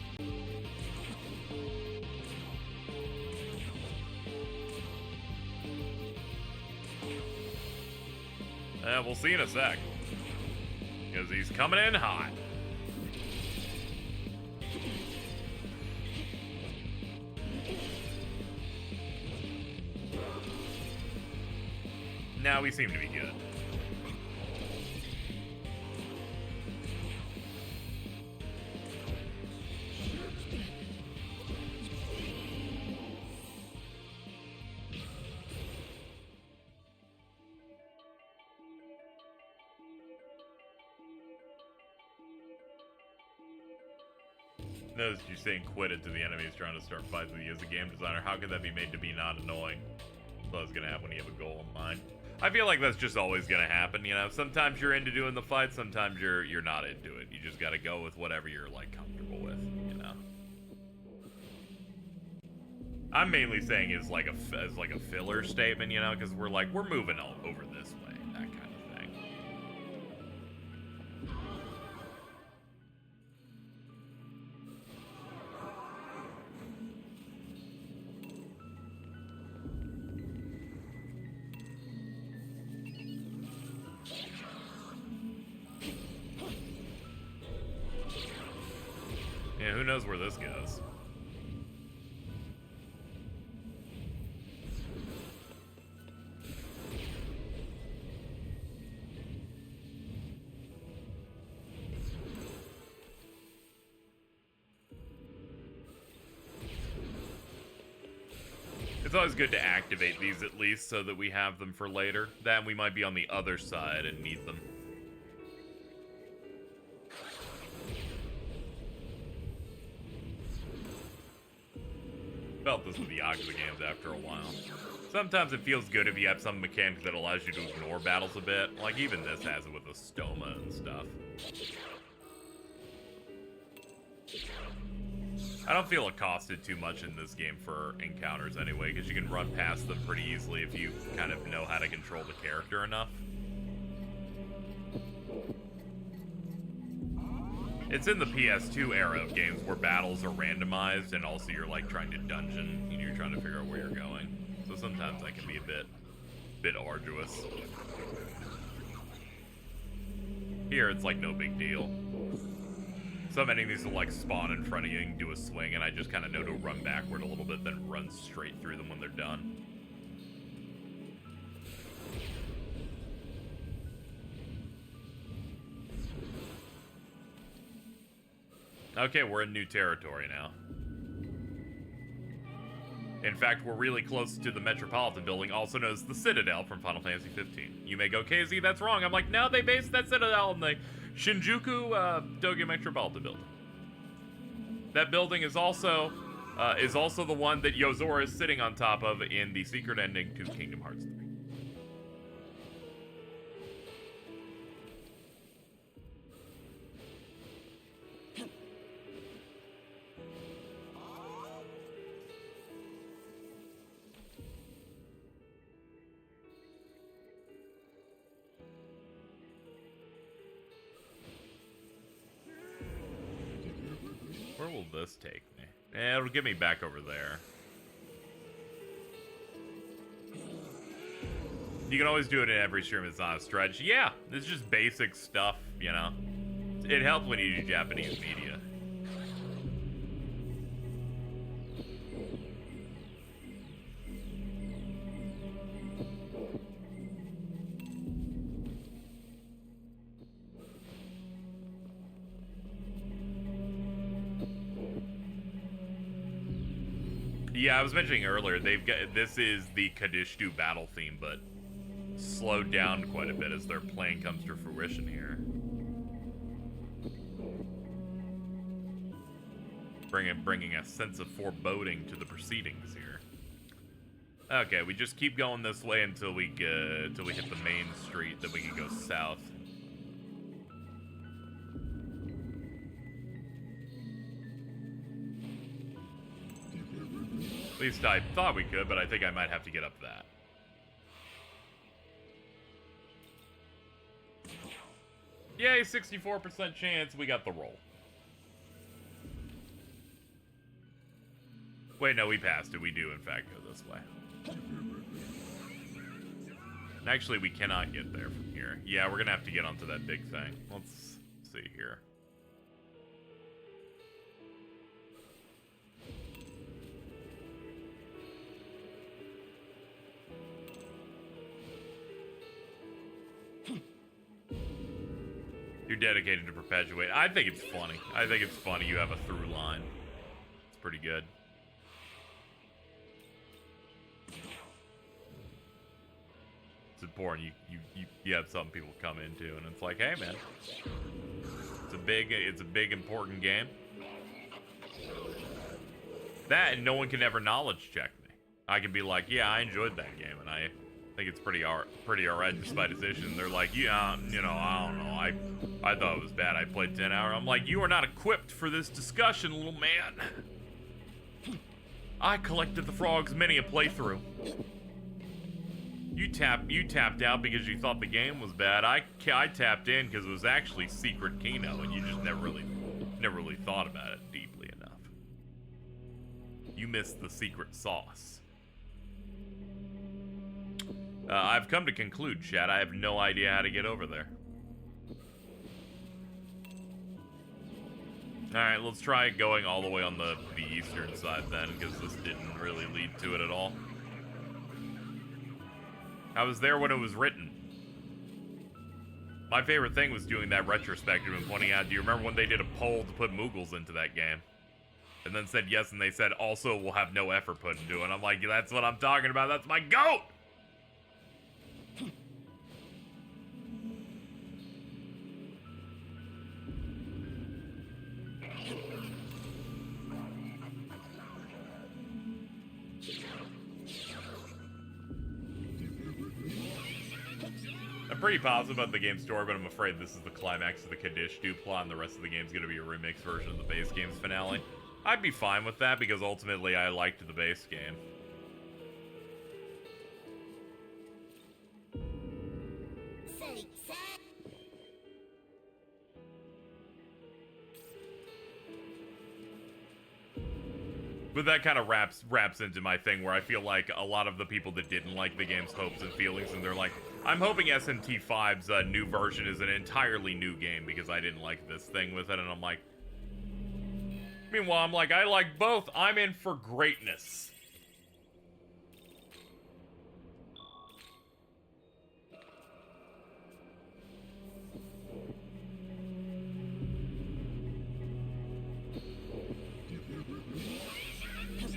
Speaker 1: We'll see in a sec. Because he's coming in hot. Now we seem to be good. Notice you saying quit it to the enemies trying to start fights with you as a game designer. How could that be made to be not annoying? That's what's gonna happen when you have a goal in mind. I feel like that's just always gonna happen, you know? Sometimes you're into doing the fight, sometimes you're not into it. You just gotta go with whatever you're, like, comfortable with, you know? I'm mainly saying as like a filler statement, you know? Because we're moving all over this way, that kind of thing. Yeah, who knows where this goes? It's It's always good to activate these at least so that we have them for later. Then we might be on the other side and need them. Felt this with the Agrat games after a while. Sometimes it feels good if you have some mechanic that allows you to ignore battles a bit. Like even this has it with the stoma and stuff. I don't feel accosted too much in this game for encounters anyway, because you can run past them pretty easily if you kind of know how to control the character enough. It's in the PS2 era of games where battles are randomized and also you're like trying to dungeon and you're trying to figure out where you're going. So sometimes that can be a bit arduous. Here it's like no big deal. Some enemies will like spawn in front of you and do a swing, and I just kind of know to run backward a little bit, then run straight through them when they're done. Okay, we're in new territory now. In fact, we're really close to the Metropolitan Building, also known as the Citadel from Final Fantasy 15. You may go, KZ, that's wrong. I'm like, no, they based that Citadel in the Shinjuku Tokyo Metropolitan Building. That building is also the one that Yuzuru is sitting on top of in the secret ending to Kingdom Hearts 3. Where will this take me? It'll get me back over there. You can always do it in every stream. It's not a stretch. Yeah, it's just basic stuff, you know? It helps when you do Japanese media. Yeah, I was mentioning earlier, this is the Kadishtu battle theme, but slowed down quite a bit as their plan comes to fruition here. Bringing a sense of foreboding to the proceedings here. Okay, we just keep going this way until we hit the main street, then we can go south. At least I thought we could, but I think I might have to get up that. Yay, 64% chance we got the roll. Wait, no, we passed it. We do, in fact, go this way. Actually, we cannot get there from here. Yeah, we're gonna have to get onto that big thing. Let's see here. You're dedicated to perpetuate. I think it's funny. I think it's funny you have a through line. It's pretty good. It's important you have something people come into, and it's like, hey man, it's a big important game. That, and no one can ever knowledge check me. I can be like, yeah, I enjoyed that game, and I think it's pretty alright despite its issues. And they're like, yeah, you know, I don't know. I thought it was bad. I played 10 hours. I'm like, you are not equipped for this discussion, little man. I collected the frogs many a playthrough. You tapped out because you thought the game was bad. I tapped in because it was actually secret Kino, and you just never really thought about it deeply enough. You missed the secret sauce. I've come to conclude, chat, I have no idea how to get over there. Alright, let's try going all the way on the eastern side then, because this didn't really lead to it at all. I was there when it was written. My favorite thing was doing that retrospective and pointing out, do you remember when they did a poll to put Mughals into that game? And then said yes, and they said also we'll have no effort put into it. And I'm like, that's what I'm talking about. That's my goat! I'm pretty positive about the game's story, but I'm afraid this is the climax of the Kadishtu plot, and the rest of the game's gonna be a remix version of the base game's finale. I'd be fine with that, because ultimately I liked the base game. But that kind of wraps into my thing where I feel like a lot of the people that didn't like the game's hopes and feelings, and they're like, I'm hoping SMT5's new version is an entirely new game because I didn't like this thing with it, and I'm like... Meanwhile, I'm like, I like both. I'm in for greatness.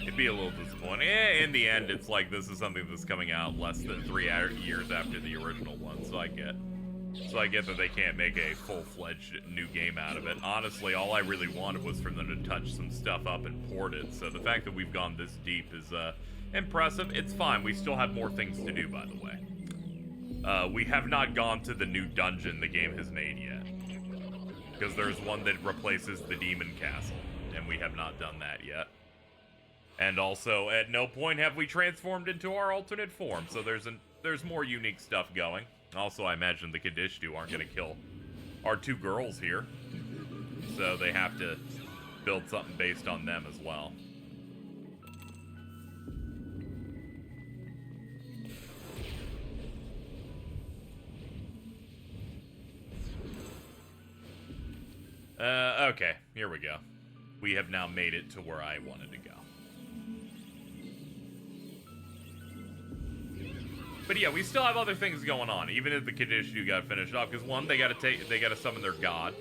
Speaker 1: It'd be a little disappointing. In the end, it's like this is something that's coming out less than 3 years after the original one, so I get that they can't make a full-fledged new game out of it. Honestly, all I really wanted was for them to touch some stuff up and port it, so the fact that we've gone this deep is impressive. It's fine. We still have more things to do, by the way. We have not gone to the new dungeon the game has made yet, because there's one that replaces the demon castle, and we have not done that yet. And also, at no point have we transformed into our alternate form, so there's more unique stuff going. Also, I imagine the Kadishtu aren't going to kill our 2 girls here, so they have to build something based on them as well. Okay, here we go. We have now made it to where I wanted to go. But yeah, we still have other things going on, even if the Kadishtu got finished off. Because one, they gotta summon their god.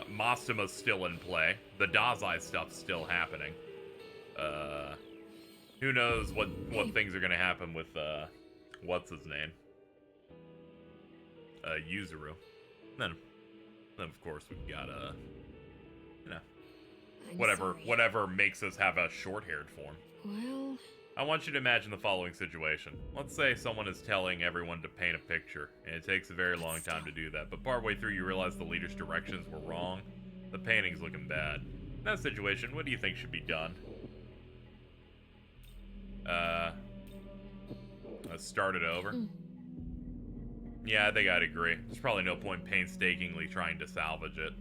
Speaker 1: Mastima's still in play. The Dazai stuff's still happening. Who knows what things are gonna happen with what's his name? Yuzuru. Then of course we've got you know, whatever makes us have a short-haired form.
Speaker 2: Well...
Speaker 1: I want you to imagine the following situation. Let's say someone is telling everyone to paint a picture, and it takes a very long time to do that, but partway through you realize the leader's directions were wrong. The painting's looking bad. In that situation, what do you think should be done? Let's start it over. Yeah, I think I'd agree. There's probably no point painstakingly trying to salvage it.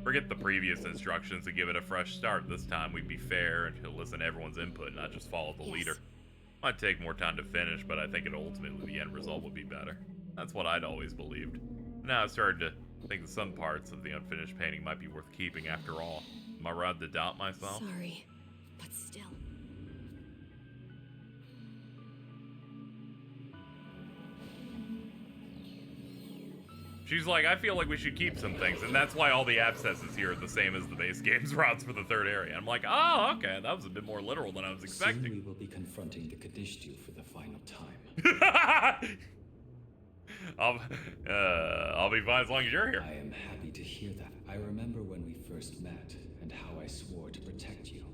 Speaker 1: Forget the previous instructions and give it a fresh start. This time we'd be fair and listen to everyone's input, not just follow the leader. Might take more time to finish, but I think ultimately the end result would be better. That's what I'd always believed. Now I've started to think that some parts of the unfinished painting might be worth keeping after all. Am I right to doubt myself?
Speaker 2: Sorry, but still.
Speaker 1: She's like, I feel like we should keep some things, and that's why all the abscesses here are the same as the base game's routes for the 3rd area. I'm like, oh, okay, that was a bit more literal than I was expecting.
Speaker 9: Soon we will be confronting the Kadishtu for the final time.
Speaker 1: I'll be fine as long as you're here.
Speaker 9: I am happy to hear that. I remember when we first met, and how I swore to protect you.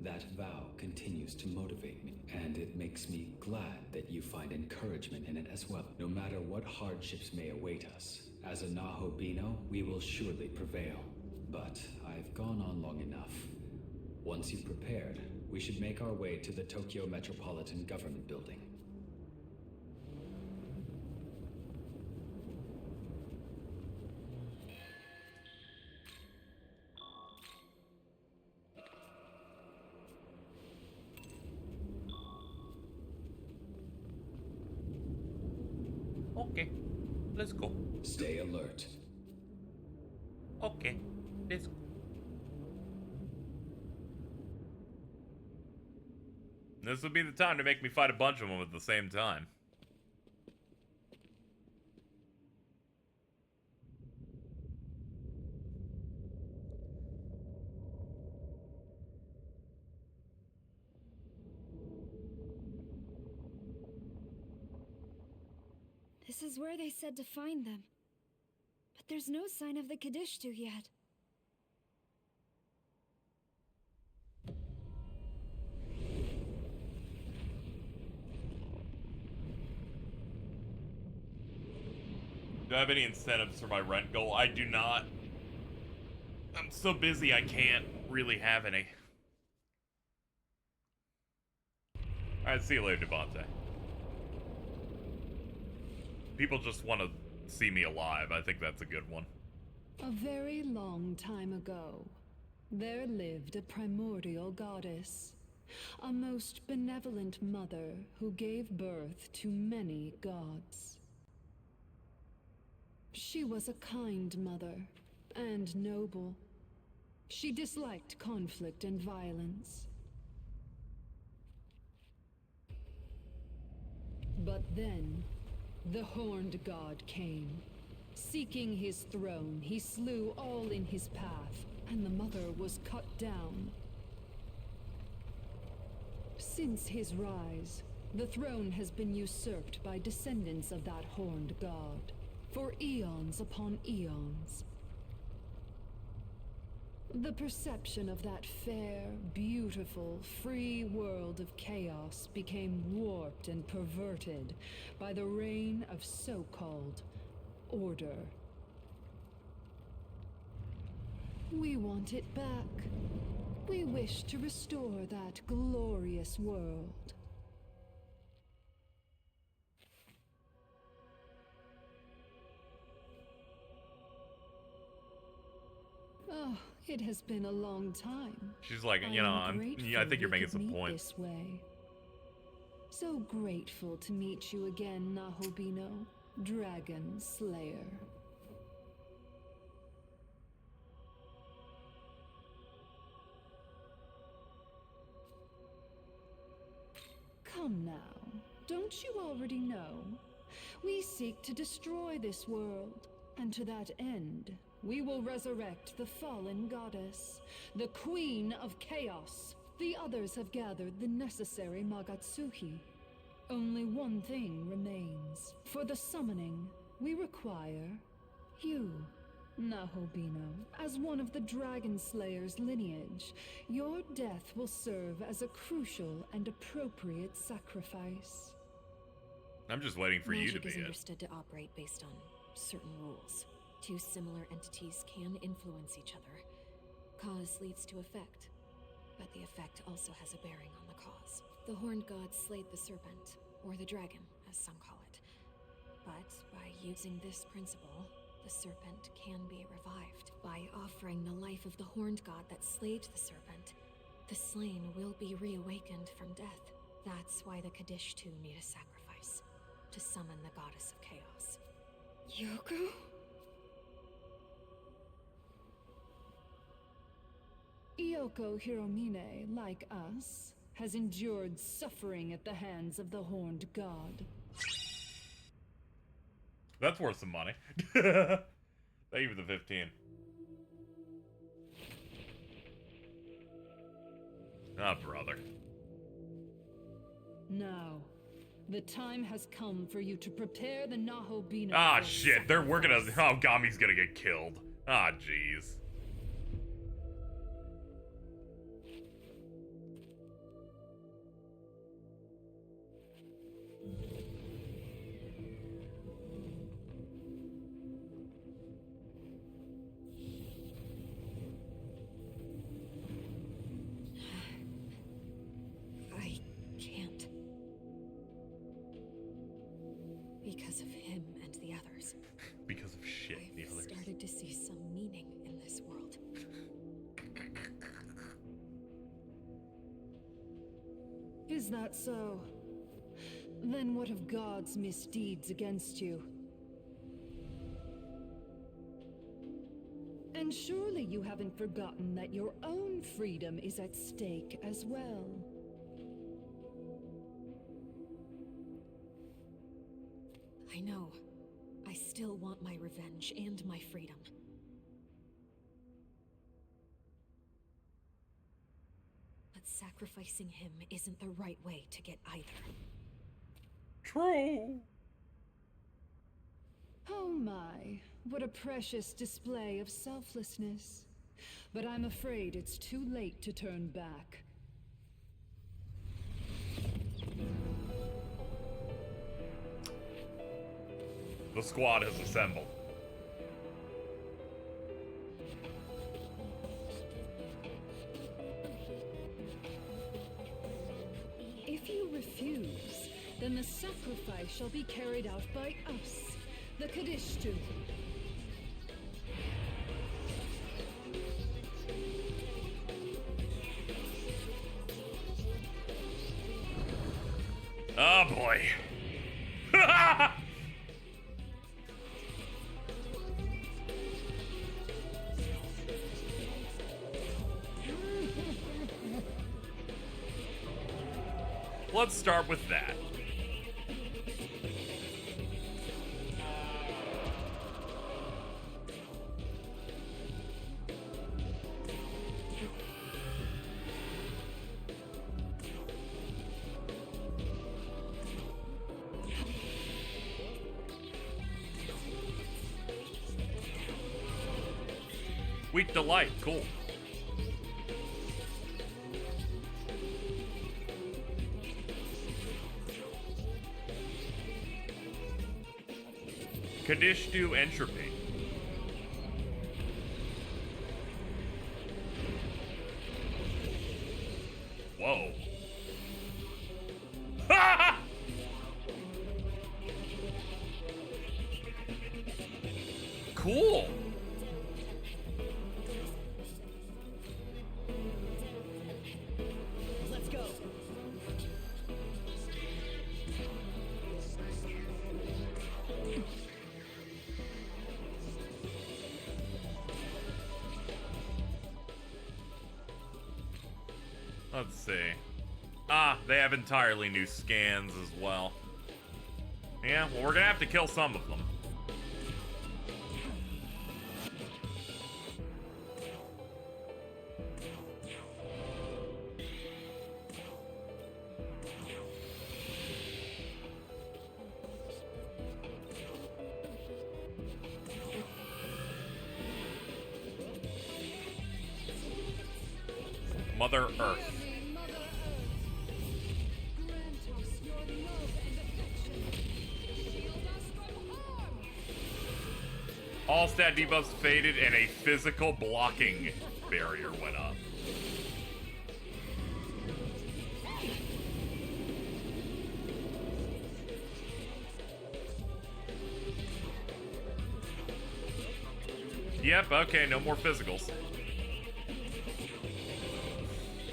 Speaker 9: That vow continues to motivate me, and it makes me glad that you find encouragement in it as well. No matter what hardships may await us, as a Nahobino, we will surely prevail. But I've gone on long enough. Once you've prepared, we should make our way to the Tokyo Metropolitan Government Building.
Speaker 1: Okay, let's go.
Speaker 9: Stay alert.
Speaker 1: Okay, let's go. This would be the time to make me fight a bunch of them at the same time.
Speaker 7: is where they said to find them. But there's no sign of the Kadishtu yet.
Speaker 1: Do I have any incentives for my rent goal? I do not. I'm so busy I can't really have any. Alright, see you later, Devontae. People just want to see me alive. I think that's a good one.
Speaker 3: A very long time ago, there lived a primordial goddess, a most benevolent mother who gave birth to many gods. She was a kind mother and noble. She disliked conflict and violence. But then, the Horned God came. Seeking his throne, he slew all in his path, and the mother was cut down. Since his rise, the throne has been usurped by descendants of that Horned God, for eons upon eons. The perception of that fair, beautiful, free world of chaos became warped and perverted by the reign of so-called order. We want it back. We wish to restore that glorious world. Oh, it has been a long time.
Speaker 1: She's like, you know, I think you're making some points.
Speaker 3: This way. So grateful to meet you again, Nahobino, Dragon Slayer. Come now, don't you already know? We seek to destroy this world, and to that end, we will resurrect the fallen goddess, the Queen of Chaos. The others have gathered the necessary Magatsuhi. Only one thing remains. For the summoning, we require you, Nahobino. As one of the Dragon Slayer's lineage, your death will serve as a crucial and appropriate sacrifice.
Speaker 1: I'm just waiting for you to be
Speaker 2: Magic is
Speaker 1: it.
Speaker 2: understood to operate based on certain rules. Two similar entities can influence each other. Cause leads to effect, but the effect also has a bearing on the cause. The Horned God slayed the serpent, or the dragon, as some call it. But by using this principle, the serpent can be revived. By offering the life of the Horned God that slayed the serpent, the slain will be reawakened from death. That's why the Kadishtu need a sacrifice, to summon the goddess of chaos.
Speaker 7: Yoko?
Speaker 3: Yoko Hiromine, like us, has endured suffering at the hands of the Horned God.
Speaker 1: That's worth some money. Thank you for the 15. Ah, brother.
Speaker 3: Now, the time has come for you to prepare the Nahobino.
Speaker 1: Ah,
Speaker 3: for
Speaker 1: shit. We're gonna. Oh, Gami's gonna get killed. Ah, jeez.
Speaker 2: I can't. Because of him and the others.
Speaker 1: Because of shit, the
Speaker 2: I've
Speaker 1: others.
Speaker 2: started to see some meaning in this world.
Speaker 3: Is that so? Then what of God's misdeeds against you? And surely you haven't forgotten that your own freedom is at stake as well.
Speaker 2: I know. I still want my revenge and my freedom. But sacrificing him isn't the right way to get either.
Speaker 1: True.
Speaker 3: Oh my, what a precious display of selflessness. But I'm afraid it's too late to turn back.
Speaker 1: The squad has assembled.
Speaker 3: If you refuse, then the sacrifice shall be carried out by us, the Kadishtu.
Speaker 1: Oh boy. Let's start with that. Weak Delight, cool. Kadishtu Entropy. Whoa. Cool.
Speaker 3: Let's go.
Speaker 1: Let's see. Ah, they have entirely new scans as well. Yeah, well, we're gonna have to kill some of them. Mother Earth. All stat debuffs faded and a physical blocking barrier went up. Yep, okay, no more physicals.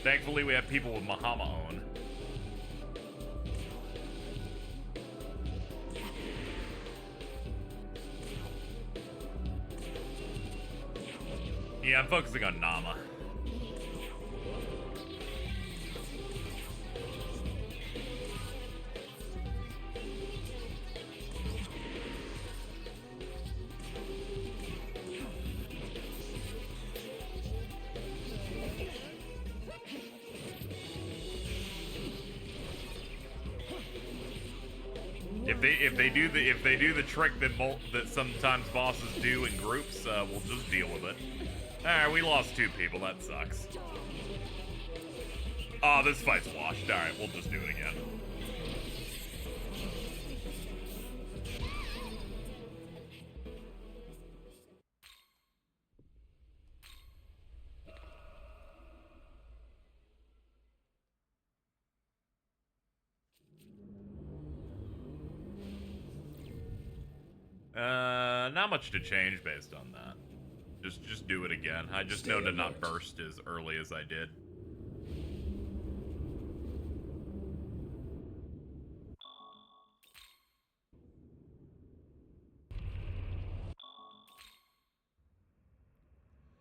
Speaker 1: Thankfully, we have people with Mahama on. Yeah, I'm focusing on Nama. If they do the trick that sometimes bosses do in groups, we'll just deal with it. Alright, we lost 2 people, that sucks. Oh, this fight's washed. Alright, we'll just do it again. Not much to change based on that. Just do it again. I just know to not burst as early as I did.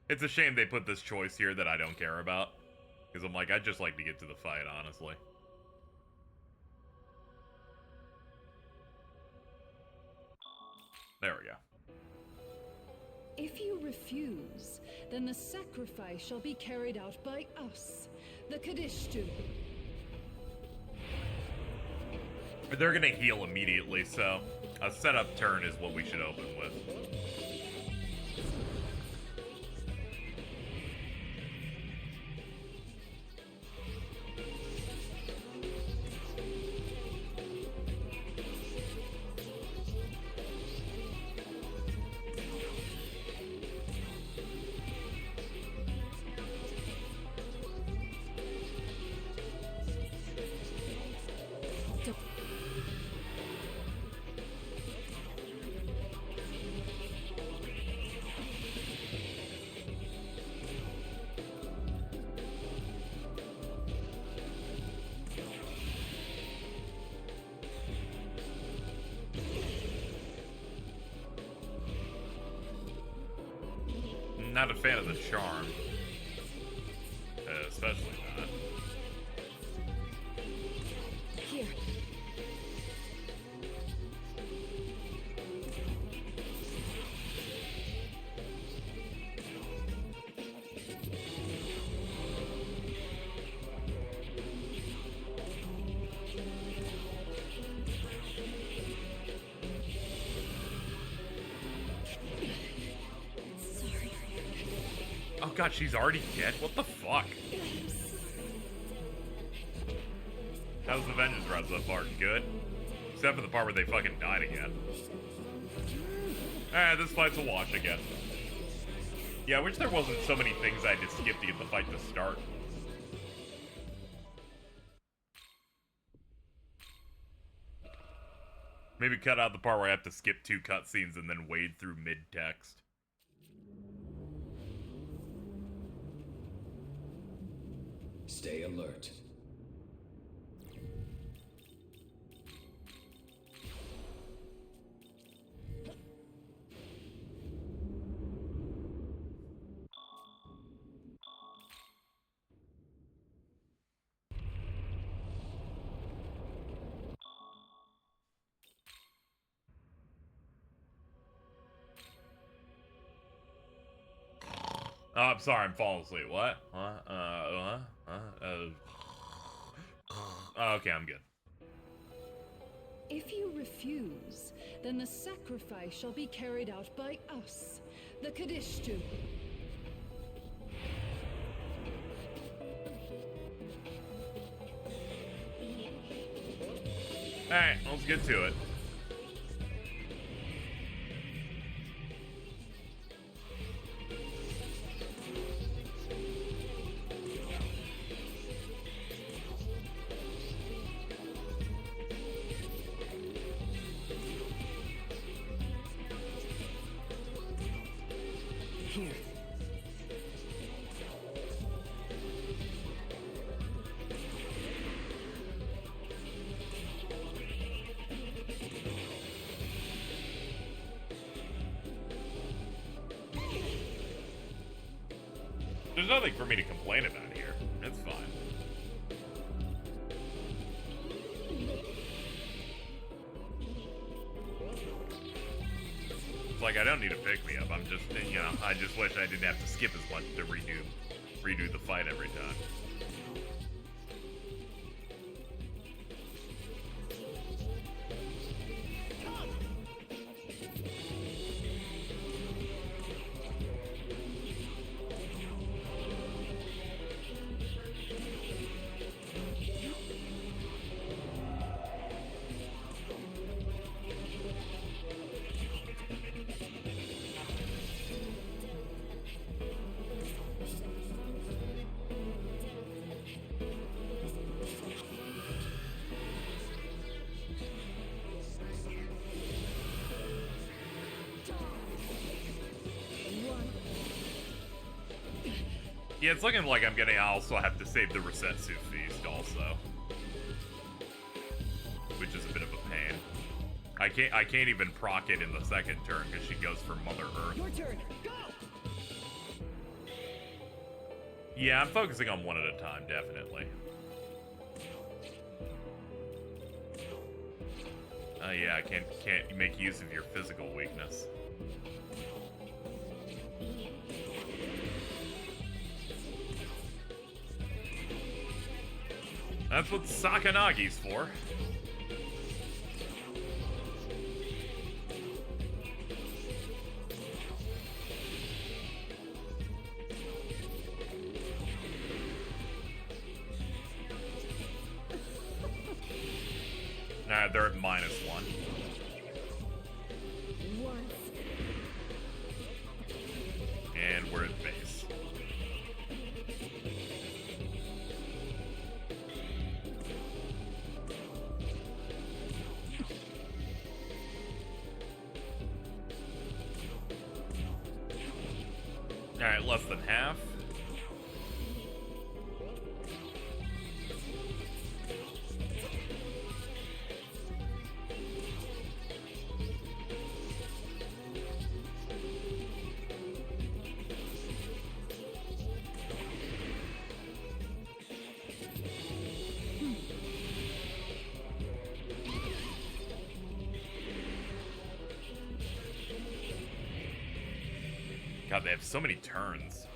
Speaker 1: It's a shame they put this choice here that I don't care about. Because I'm like, I'd just like to get to the fight, honestly. There we go.
Speaker 3: If you refuse, then the sacrifice shall be carried out by us, the Kadishtu.
Speaker 1: They're gonna heal immediately, so A setup turn is what we should open with. Not a fan of the charm. Especially not.
Speaker 2: Here.
Speaker 1: Oh god, she's already dead? What the fuck? How's the Vengeance run so far? Good? Except for the part where they fucking died again. Alright, this fight's a wash again. Yeah, I wish there wasn't so many things I had to skip to get the fight to start. Maybe cut out the part where I have to skip 2 cutscenes and then wade through mid-text.
Speaker 9: Stay alert.
Speaker 1: Oh, I'm sorry, I'm falling asleep. What? Okay, I'm good.
Speaker 3: If you refuse, then the sacrifice shall be carried out by us, the Kadishtu.
Speaker 1: Alright, let's get to it.
Speaker 3: Here.
Speaker 1: There's nothing for me to complain about here. It's fine. It's like I don't need a pick-me-up. I'm just, you know, I just wish I didn't have to skip as much to redo the fight every time. Yeah, it's looking like I'm gonna also have to save the Resetsu Feast also. Which is a bit of a pain. I can't even proc it in the second turn because she goes for Mother Earth.
Speaker 3: Your turn. Go.
Speaker 1: Yeah, I'm focusing on one at a time, definitely. Yeah, I can't make use of your physical weakness. That's what Sakanagi's for. Alright, they're at -1. And we're at base. Alright, less than half. God, they have so many turns.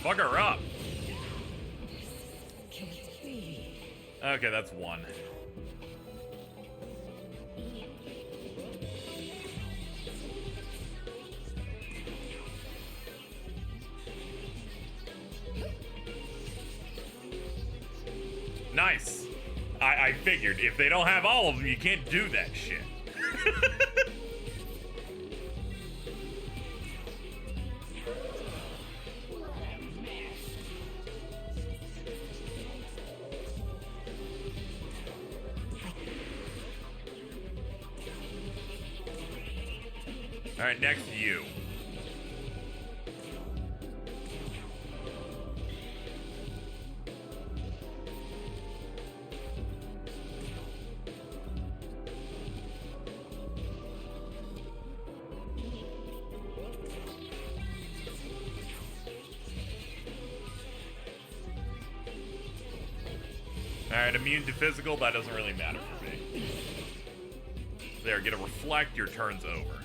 Speaker 1: Fuck her up. Okay, that's one. Nice. I figured if they don't have all of them, you can't do that shit. Alright, next you. Alright, immune to physical, that doesn't really matter for me. There, get a reflect, your turn's over.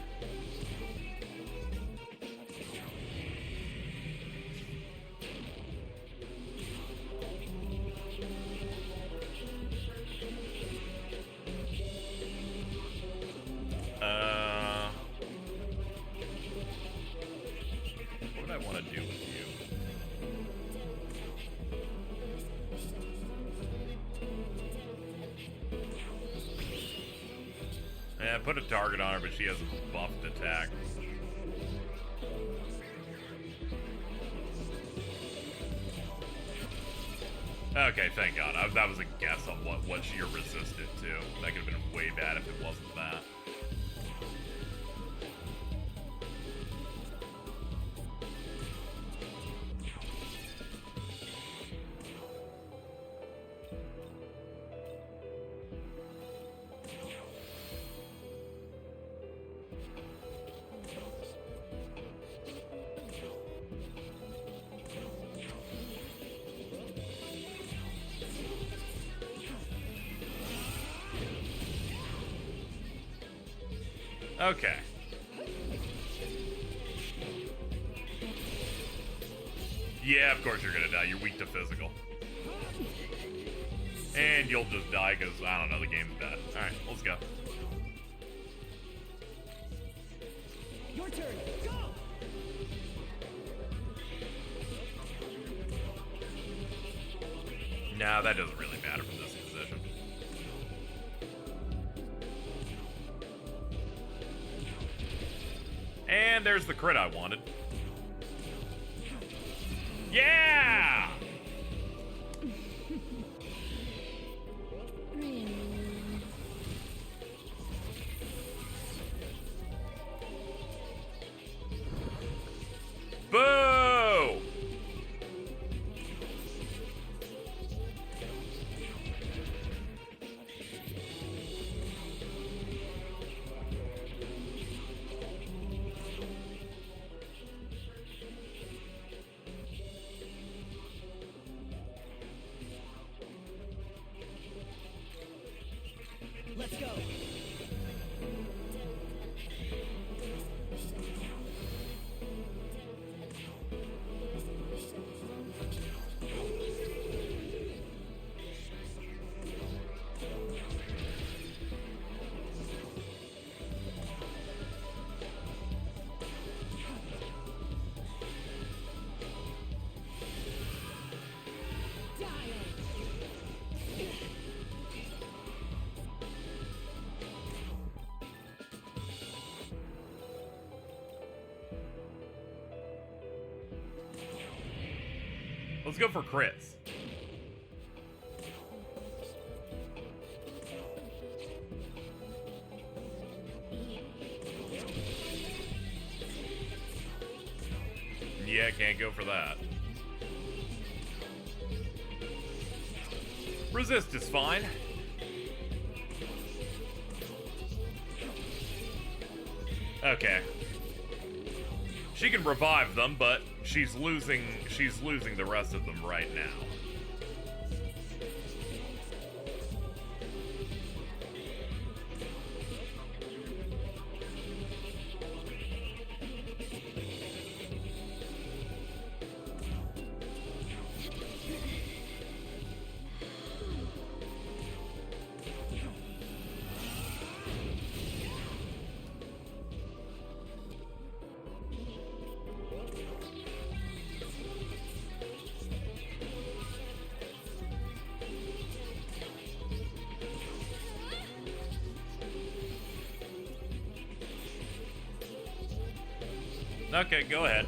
Speaker 1: What would I want to do with you? Yeah, put a target on her, but she has a buffed attack. Okay, thank God. That was a guess on what you're resistant to. That could have been way bad if it wasn't that. Okay. Yeah, of course you're gonna die. You're weak to physical. And you'll just die because, I don't know, the game's bad. Alright, let's go.
Speaker 5: Your turn, go!
Speaker 1: Nah, that doesn't really matter from this position. And there's the crit I wanted. Yeah! Boo!
Speaker 5: Let's go.
Speaker 1: Let's go for crits. Yeah, can't go for that. Resist is fine. Okay. She can revive them, but she's losing the rest of them right now. Okay, go ahead.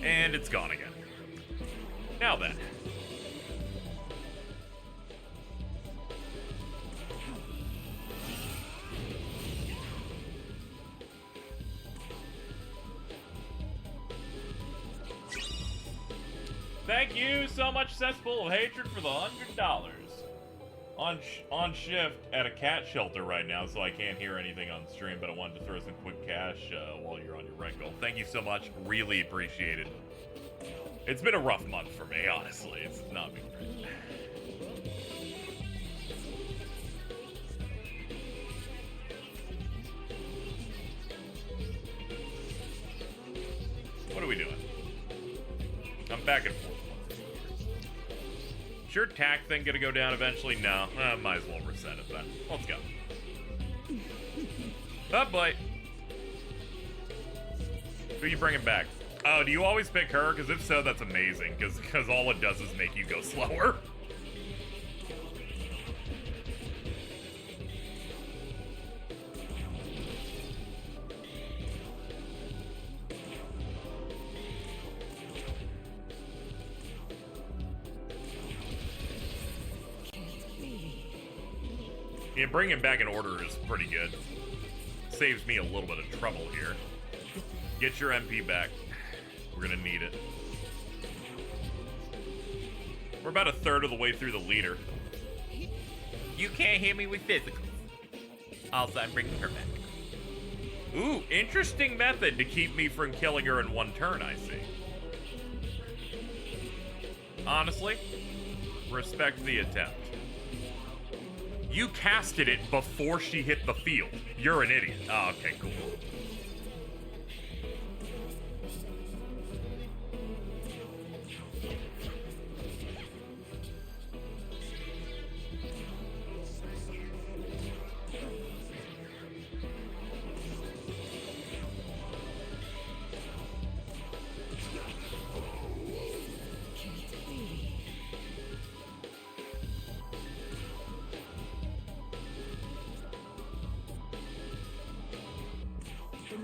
Speaker 1: And it's gone again. Now then. Thank you so much, Cesspool of Hatred, for the $100. On shift at a cat shelter right now, so I can't hear anything on stream, but I wanted to throw some quick cash while you're on your rank goal. Thank you so much. Really appreciate it. It's been a rough month for me, honestly. It's not been great. What are we doing? I'm back and forth. Sure, tack thing gonna go down eventually? No, might as well reset it then. Let's go. Oh boy. Who are you bringing back? Oh, do you always pick her? Because if so, that's amazing. Because all it does is make you go slower. Yeah, bringing him back in order is pretty good. Saves me a little bit of trouble here. Get your MP back. We're gonna need it. We're about a third of the way through the leader. You can't hit me with physicals. Also, I'm bringing her back. Ooh, interesting method to keep me from killing her in one turn, I see. Honestly, respect the attempt. You casted it before she hit the field. You're an idiot. Oh, okay, cool.
Speaker 3: The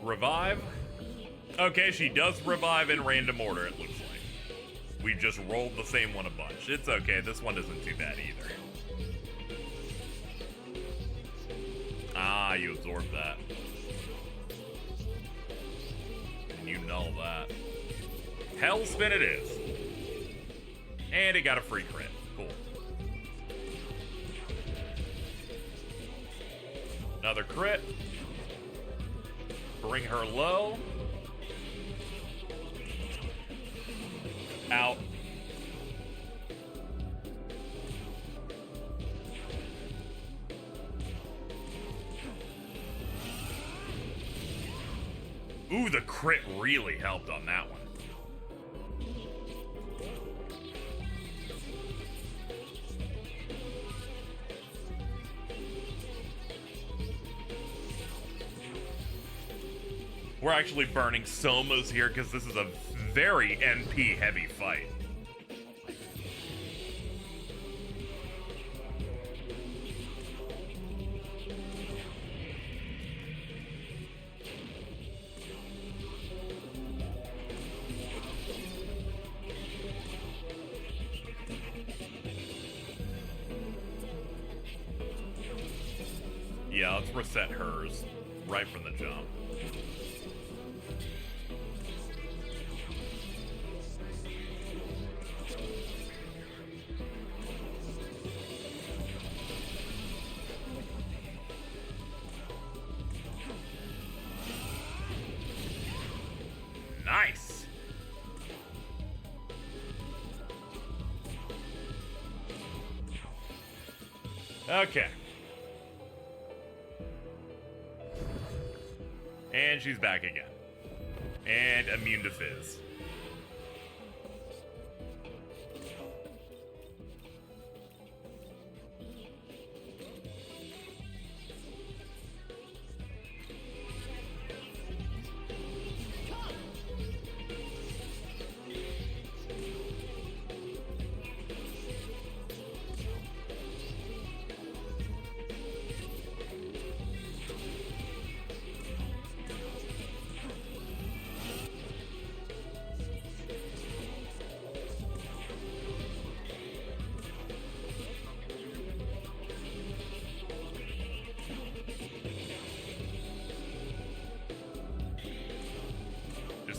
Speaker 1: Revive? Okay, she does revive in random order, it looks like. We just rolled the same one a bunch. It's okay, this one isn't too bad either. Ah, you absorbed that. And you null that. Hellspin it is. And it got a free crit. Cool. Another crit. Bring her low. Out. Ooh, the crit really helped on that one. We're actually burning Somas here because this is a very NP heavy fight. Yeah, let's reset hers right from the jump. Nice. Okay. And she's back again. And immune to fizz.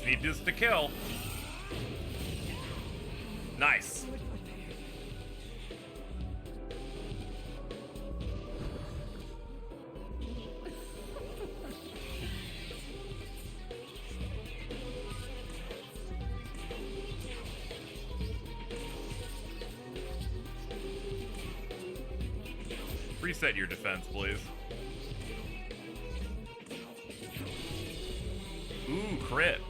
Speaker 1: Need this to kill. Nice. Reset your defense, please. Ooh, crit.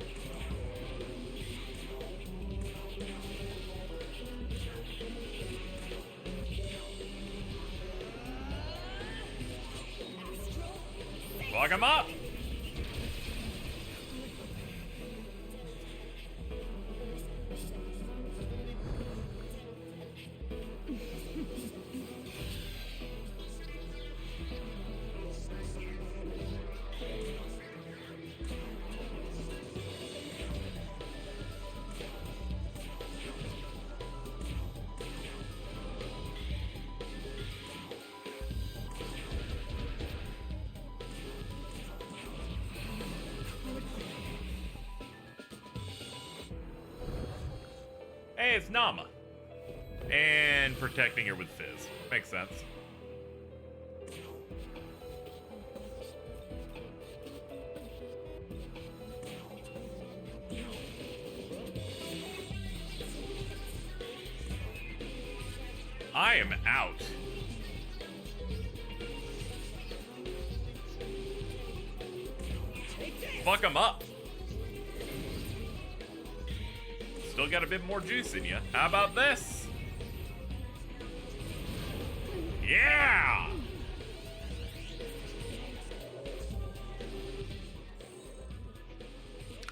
Speaker 1: Fuck him up! Hey, it's Nama. And protecting her with fizz. Makes sense. I am out. Fuck him up. Still got a bit more juice in you. How about this? Yeah!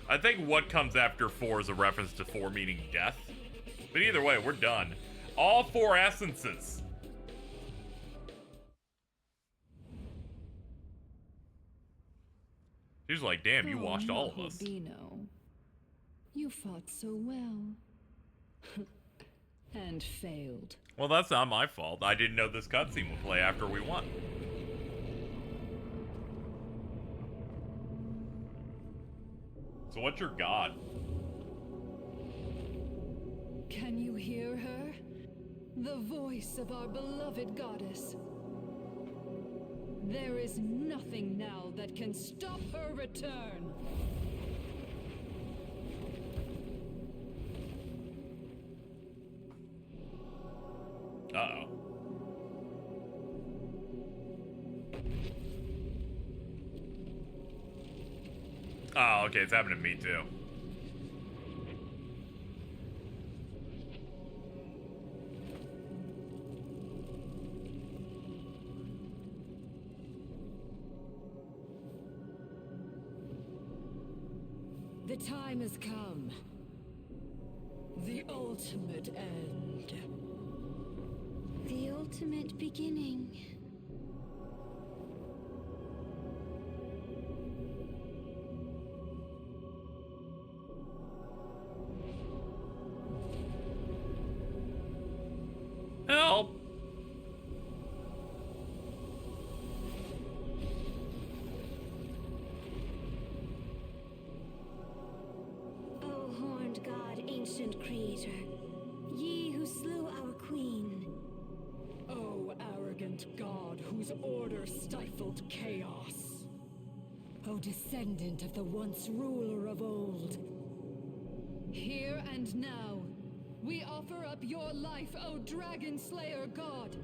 Speaker 1: I think what comes after 4 is a reference to 4 meaning death. But either way, we're done. All 4 essences. She's like, damn, you washed all of us.
Speaker 3: Mahobino, you fought so well. And failed.
Speaker 1: Well, that's not my fault. I didn't know this cutscene would play after we won. So what's your god?
Speaker 3: Can you hear her? The voice of our beloved goddess. There is nothing now that can stop her return.
Speaker 1: Uh-oh. Oh, okay, it's happening to me too.
Speaker 3: The time has come. The ultimate end.
Speaker 8: The ultimate beginning.
Speaker 1: Help!
Speaker 8: O horned god, ancient creator, ye who slew our queen.
Speaker 3: O arrogant god whose order stifled chaos. O descendant of the once ruler of old. Here and now, we offer up your life, O Dragon Slayer God.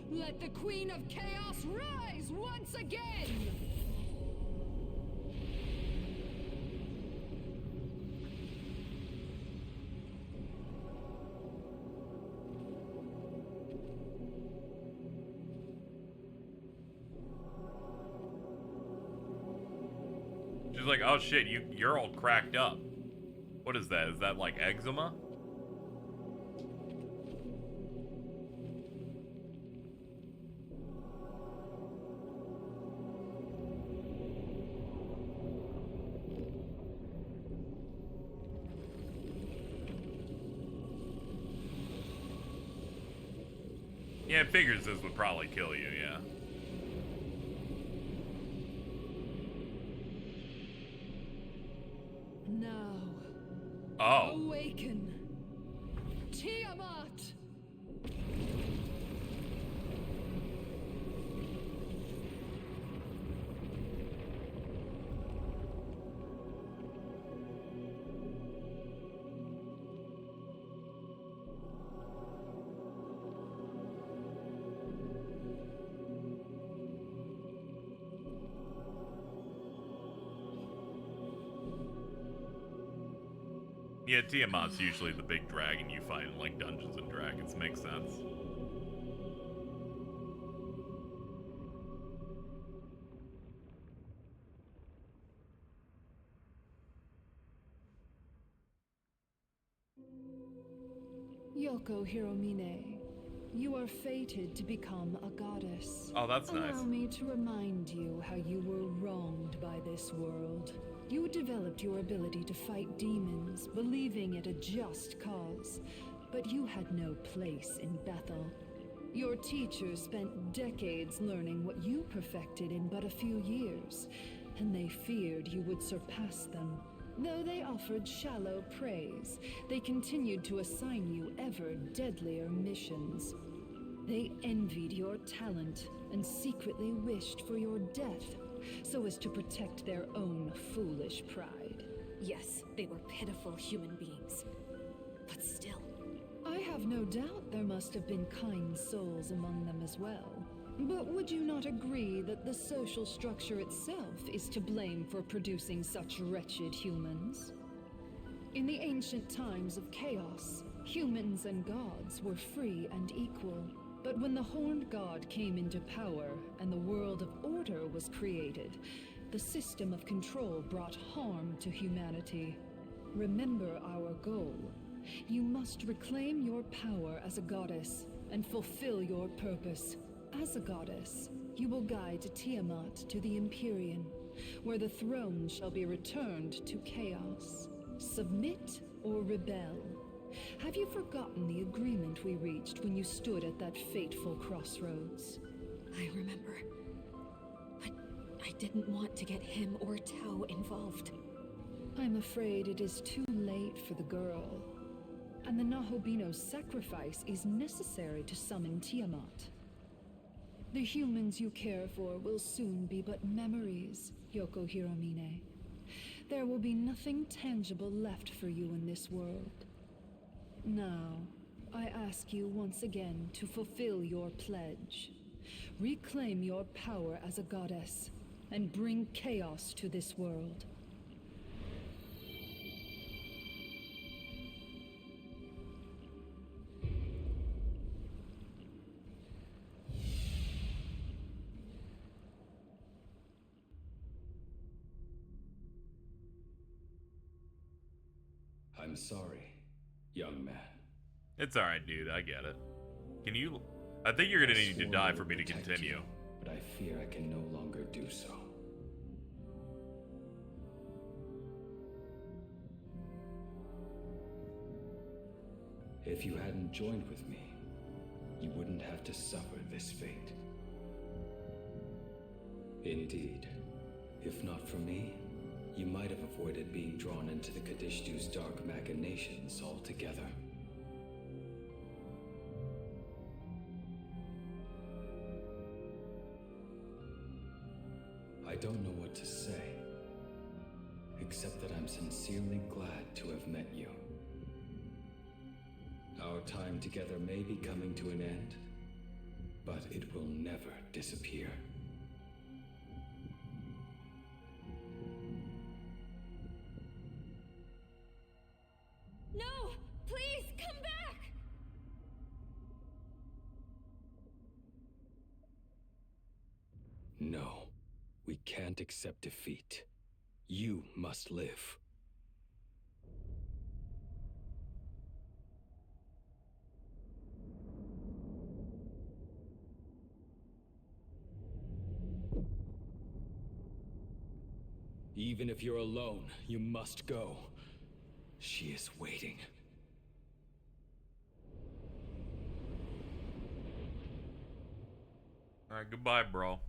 Speaker 3: Let the Queen of Chaos rise once again!
Speaker 1: She's like, oh shit, you're all cracked up. What is that? Is that like eczema? Yeah, it figures this would probably kill you, yeah.
Speaker 3: Now,
Speaker 1: Oh.
Speaker 3: awaken, Tiamat!
Speaker 1: Yeah, Tiamat's usually the big dragon you fight in like Dungeons and Dragons. Makes sense.
Speaker 3: Yoko Hiromine, you are fated to become a goddess.
Speaker 1: Oh, that's nice.
Speaker 3: Allow me to remind you how you were wronged by this world. You developed your ability to fight demons, believing it a just cause, but you had no place in Bethel. Your teachers spent decades learning what you perfected in but a few years, and they feared you would surpass them. Though they offered shallow praise, they continued to assign you ever deadlier missions. They envied your talent and secretly wished for your death, so as to protect their own foolish pride.
Speaker 2: Yes, they were pitiful human beings. But still.
Speaker 3: I have no doubt there must have been kind souls among them as well. But would you not agree that the social structure itself is to blame for producing such wretched humans? In the ancient times of chaos, humans and gods were free and equal. But when the Horned God came into power and the world of order was created, the system of control brought harm to humanity. Remember our goal. You must reclaim your power as a goddess and fulfill your purpose. As a goddess, you will guide Tiamat to the Imperium, where the throne shall be returned to chaos. Submit or rebel. Have you forgotten the agreement we reached when you stood at that fateful crossroads?
Speaker 2: I remember. I didn't want to get him or Tao involved.
Speaker 3: I'm afraid it is too late for the girl. And the Nahobino's sacrifice is necessary to summon Tiamat. The humans you care for will soon be but memories, Yoko Hiromine. There will be nothing tangible left for you in this world. Now, I ask you once again to fulfill your pledge. Reclaim your power as a goddess, and bring chaos to this world.
Speaker 9: I'm sorry, young man.
Speaker 1: It's alright, dude. I get it. Can you... I think you're gonna need to die for me to continue.
Speaker 9: You, but I fear I can no longer do so. If you hadn't joined with me, you wouldn't have to suffer this fate. Indeed, if not for me, you might have avoided being drawn into the Kadishtu's dark machinations altogether. I don't know what to say, except that I'm sincerely glad to have met you. Our time together may be coming to an end, but it will never disappear.
Speaker 7: No! Please, come back!
Speaker 9: No, we can't accept defeat. You must live. Even if you're alone, you must go. She is waiting.
Speaker 1: Alright, goodbye, bro.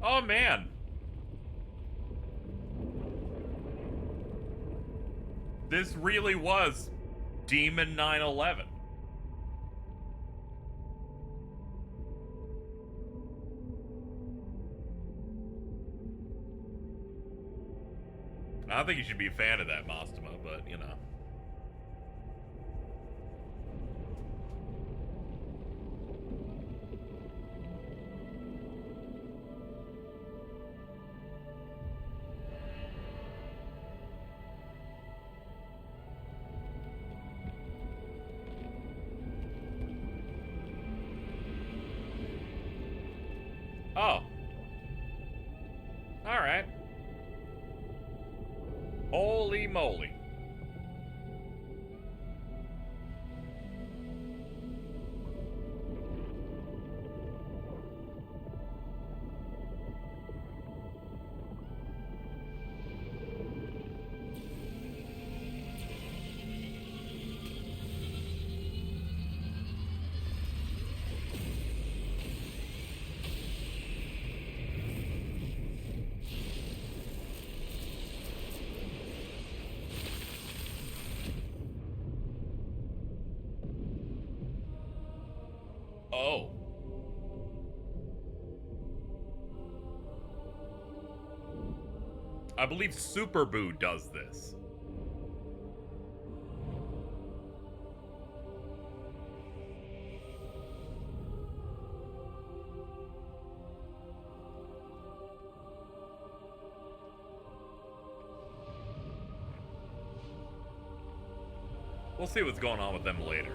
Speaker 1: Oh, man. This really was Demon 9/11. I don't think you should be a fan of that, Mastema, but, you know. Oh. Alright. Holy moly. Oh. I believe Super Boo does this. we'll see what's going on with them later.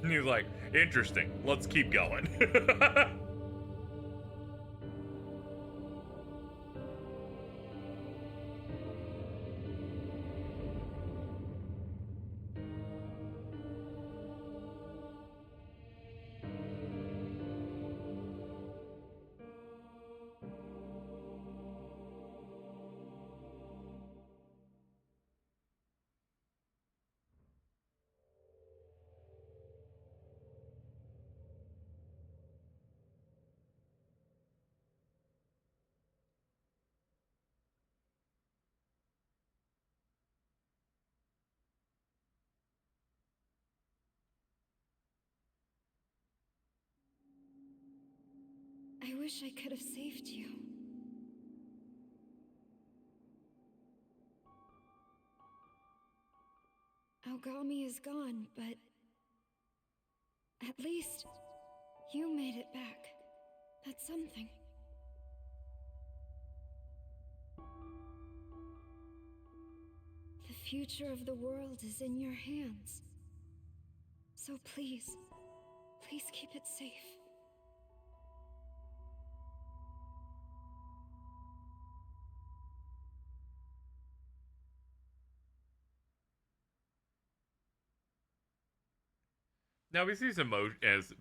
Speaker 1: And he's like, interesting. Let's keep going.
Speaker 7: I wish I could have saved you. Aogami is gone, but at least you made it back. That's something. The future of the world is in your hands. So please, please keep it safe.
Speaker 1: Now we see some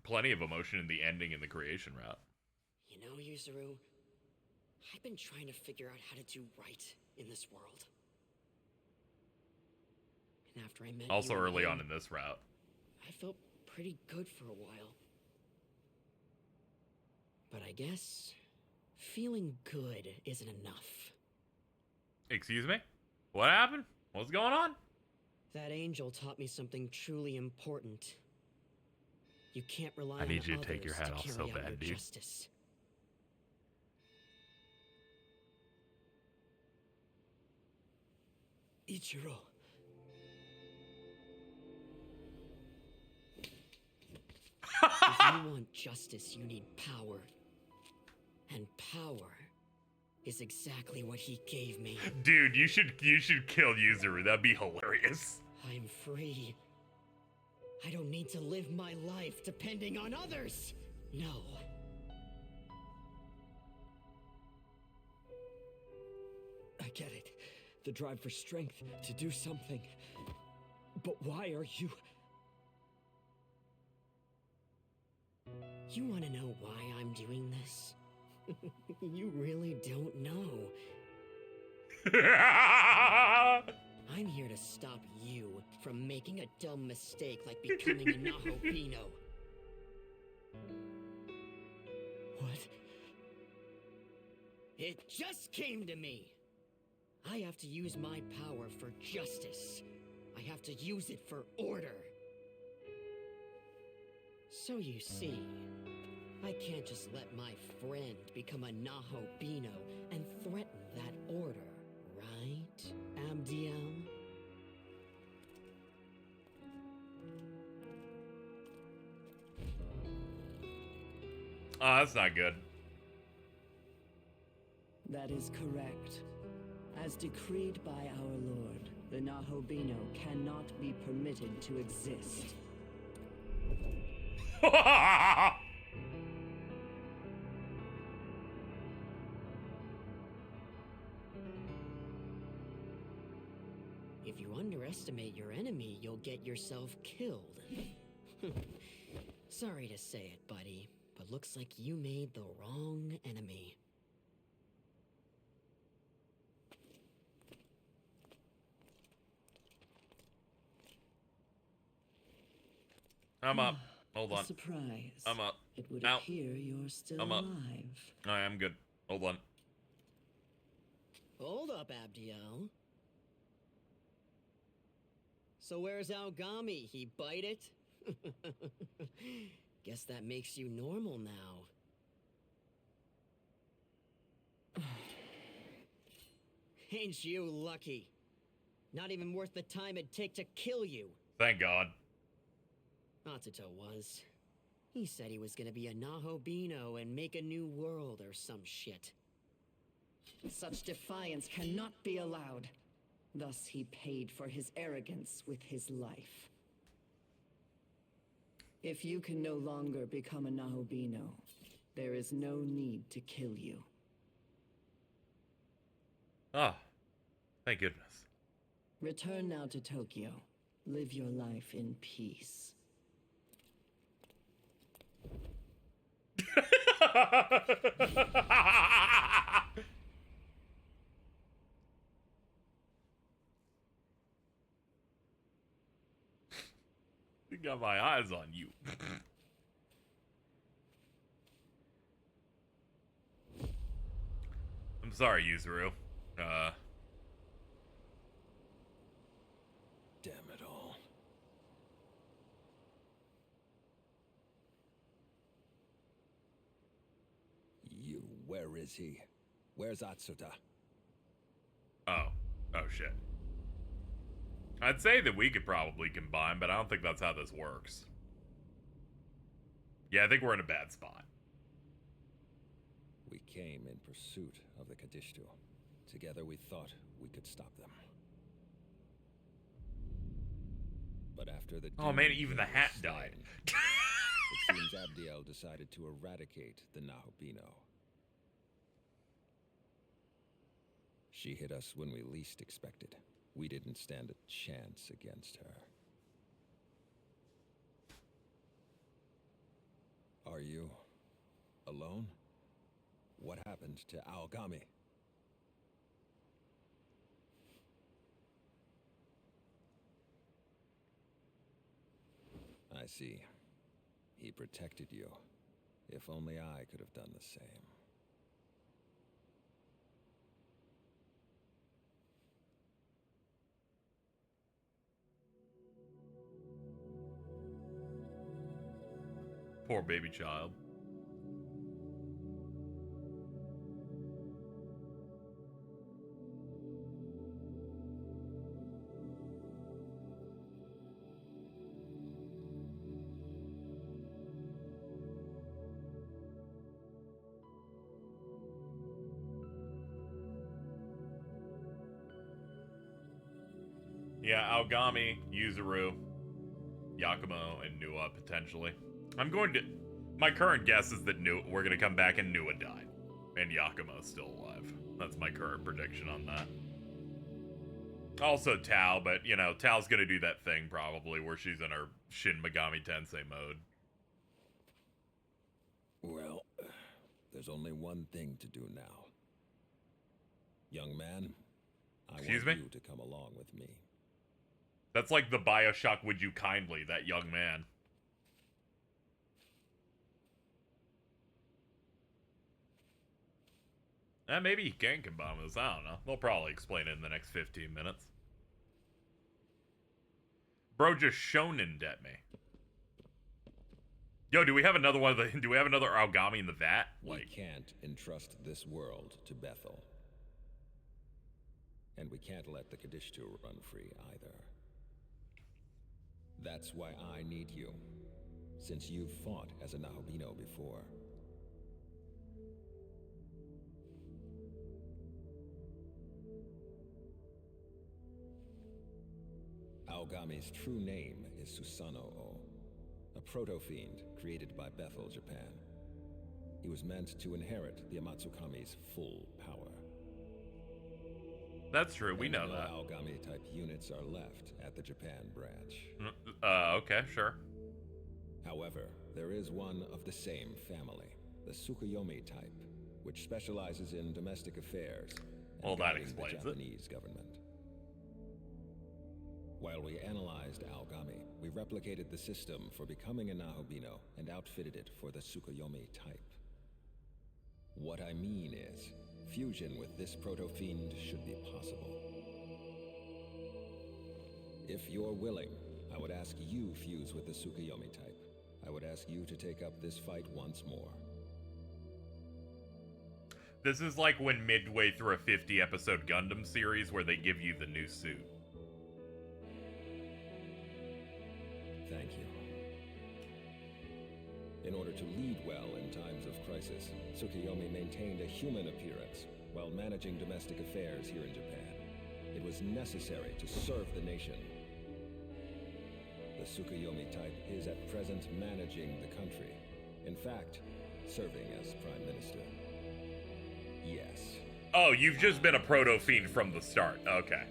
Speaker 1: plenty of emotion in the ending and the creation route.
Speaker 5: You know, Yuzuru, I've been trying to figure out how to do right in this world. And after I met
Speaker 1: Also
Speaker 5: you
Speaker 1: early
Speaker 5: again,
Speaker 1: on in this route.
Speaker 5: I felt pretty good for a while. But I guess feeling good isn't enough.
Speaker 1: Excuse me? What happened? What's going on?
Speaker 5: That angel taught me something truly important. You can't rely
Speaker 1: I need
Speaker 5: on
Speaker 1: you to take your
Speaker 5: others
Speaker 1: hat off
Speaker 5: carry
Speaker 1: so
Speaker 5: out
Speaker 1: bad,
Speaker 5: your
Speaker 1: dude.
Speaker 5: justice. Ichiro. If you want justice, you need power. And power is exactly what he gave me.
Speaker 1: Dude, you should kill Yuzuru. That'd be hilarious.
Speaker 5: I'm free. I don't need to live my life depending on others. No. I get it. The drive for strength to do something. But why are you... You want to know why I'm doing this? You really don't know. I'm here to stop you from making a dumb mistake like becoming a Nahobino. What? It just came to me! I have to use my power for justice. I have to use it for order. So you see, I can't just let my friend become a Nahobino and threaten that order, right, Abdiel?
Speaker 1: Oh, that's not good.
Speaker 3: That is correct. As decreed by our lord, the Nahobino cannot be permitted to exist.
Speaker 5: If you underestimate your enemy, you'll get yourself killed. Sorry to say it, buddy, but looks like you made the wrong enemy.
Speaker 1: I'm up. Hold on.
Speaker 3: Surprise.
Speaker 1: I'm up.
Speaker 3: It would
Speaker 1: Ow.
Speaker 3: appear you're still
Speaker 1: I'm up.
Speaker 3: alive.
Speaker 1: I am good. Hold on.
Speaker 5: Hold up, Abdiel. So where's Aogami? He bite it? Guess that makes you normal now. Ain't you lucky? Not even worth the time it'd take to kill you.
Speaker 1: Thank God.
Speaker 5: Atsuto was.
Speaker 10: He said he was gonna be a Nahobino and make a new world or some shit.
Speaker 3: Such defiance cannot be allowed. Thus he paid for his arrogance with his life. If you can no longer become a Nahobino, there is no need to kill you.
Speaker 1: Ah, thank goodness.
Speaker 3: Return now to Tokyo. Live your life in peace.
Speaker 1: I got my eyes on you. I'm sorry, Yuzuru.
Speaker 4: Damn it all. Where is he? Where's Atsuta?
Speaker 1: Oh shit. I'd say that we could probably combine, but I don't think that's how this works. Yeah, I think we're in a bad spot.
Speaker 4: We came in pursuit of the Kadishtu. Together we thought we could stop them. But after the
Speaker 1: Oh man, even the hat died.
Speaker 4: It seems Abdiel decided to eradicate the Nahobino. She hit us when we least expected. We didn't stand a chance against her. Are you alone? What happened to Aogami? I see. He protected you. If only I could have done the same.
Speaker 1: Poor baby child. Yeah, Aogami, Yuzuru, Yakumo, and Nua potentially. My current guess is that we're gonna come back and Nua died. And Yakumo's still alive. That's my current prediction on that. Also Tao, but you know, Tao's gonna do that thing probably where she's in her Shin Megami Tensei mode.
Speaker 4: Well, there's only one thing to do now. Young man, I want you to come along with me.
Speaker 1: That's like the Bioshock Would You Kindly, that young man. Maybe he can combine with us, I don't know. They'll probably explain it in the next 15 minutes. Bro just shonen at me. Yo, do we have another one of the, do we have another Aogami in the vat?
Speaker 4: We can't entrust this world to Bethel. And we can't let the Kadishtu run free either. That's why I need you, since you've fought as a Nahobino before. Aogami's true name is Susanoo, a proto-fiend created by Bethel, Japan. He was meant to inherit the Amatsukami's full power.
Speaker 1: That's true, we know
Speaker 4: no
Speaker 1: that.
Speaker 4: Aogami-type units are left at the Japan branch.
Speaker 1: Okay, sure.
Speaker 4: However, there is one of the same family, the Tsukuyomi type, which specializes in domestic affairs and
Speaker 1: that
Speaker 4: guiding
Speaker 1: explains
Speaker 4: the Japanese government. While we analyzed Aogami, we replicated the system for becoming a Nahobino and outfitted it for the Tsukuyomi type. What I mean is, fusion with this proto-fiend should be possible. If you're willing, I would ask you fuse with the Tsukuyomi type. I would ask you to take up this fight once more.
Speaker 1: This is like when midway through a 50-episode Gundam series where they give you the new suit.
Speaker 4: Thank you. In order to lead well in times of crisis, Tsukuyomi maintained a human appearance while managing domestic affairs here in Japan. It was necessary to serve the nation. The Tsukuyomi type is at present managing the country. In fact, serving as Prime Minister. Yes.
Speaker 1: Oh, you've just been a proto-fiend from the start. Okay.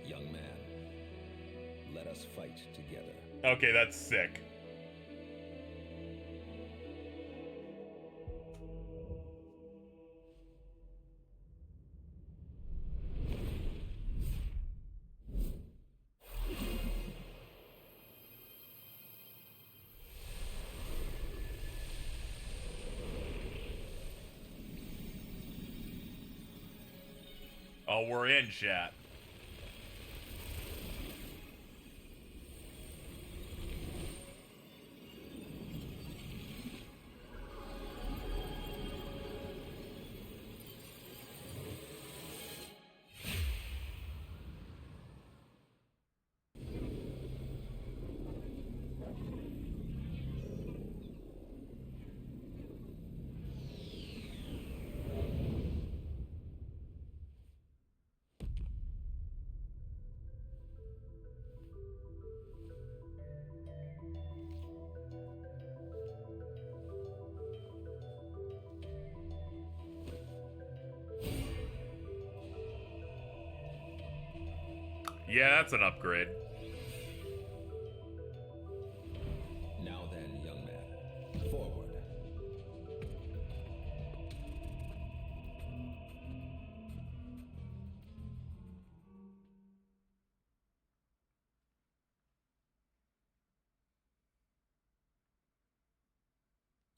Speaker 4: Young man, let us fight together.
Speaker 1: Okay, that's sick. Oh, we're in, chat. Yeah, that's an upgrade.
Speaker 4: Now then, young man, forward.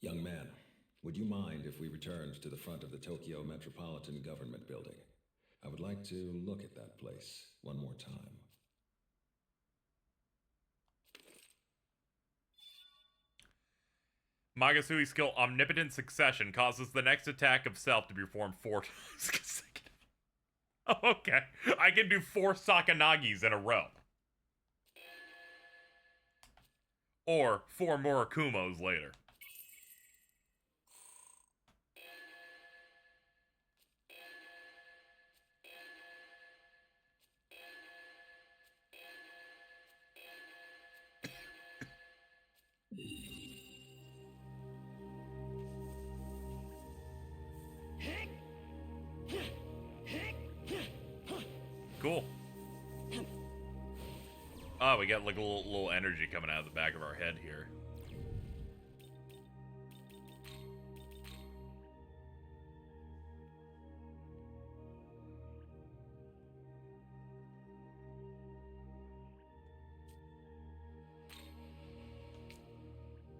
Speaker 4: Young man, would you mind if we returned to the front of the Tokyo Metropolitan Government Building? I would like to look at that place one more time.
Speaker 1: Magasui's skill Omnipotent Succession causes the next attack of self to be performed 4 times consecutive. Oh, okay. I can do 4 Sakanagis in a row. Or 4 Murakumos later. Cool. Oh, we got like a little energy coming out of the back of our head here.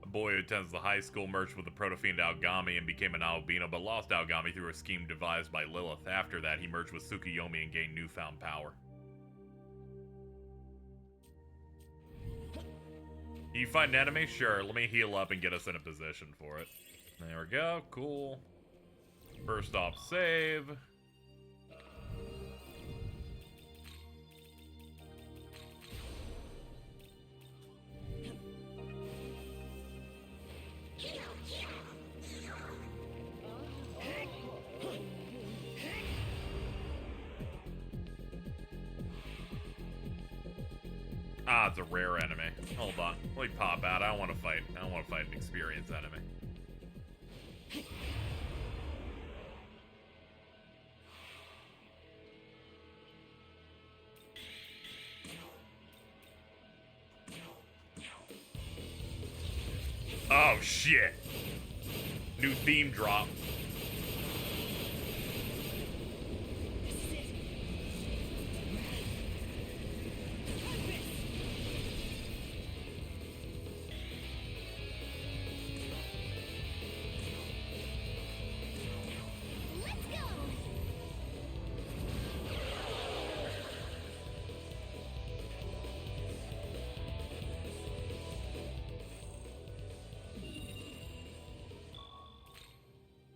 Speaker 1: A boy who attends the high school merged with the proto-fiend Aogami and became an albino, but lost Aogami through a scheme devised by Lilith. After that, he merged with Tsukuyomi and gained newfound power. You find an enemy? Sure, let me heal up and get us in a position for it. There we go, cool. First off, save. Ah, it's a rare enemy. Hold on. Let me pop out. I don't want to fight. I don't want to fight an experienced enemy. Oh, shit. New theme drop.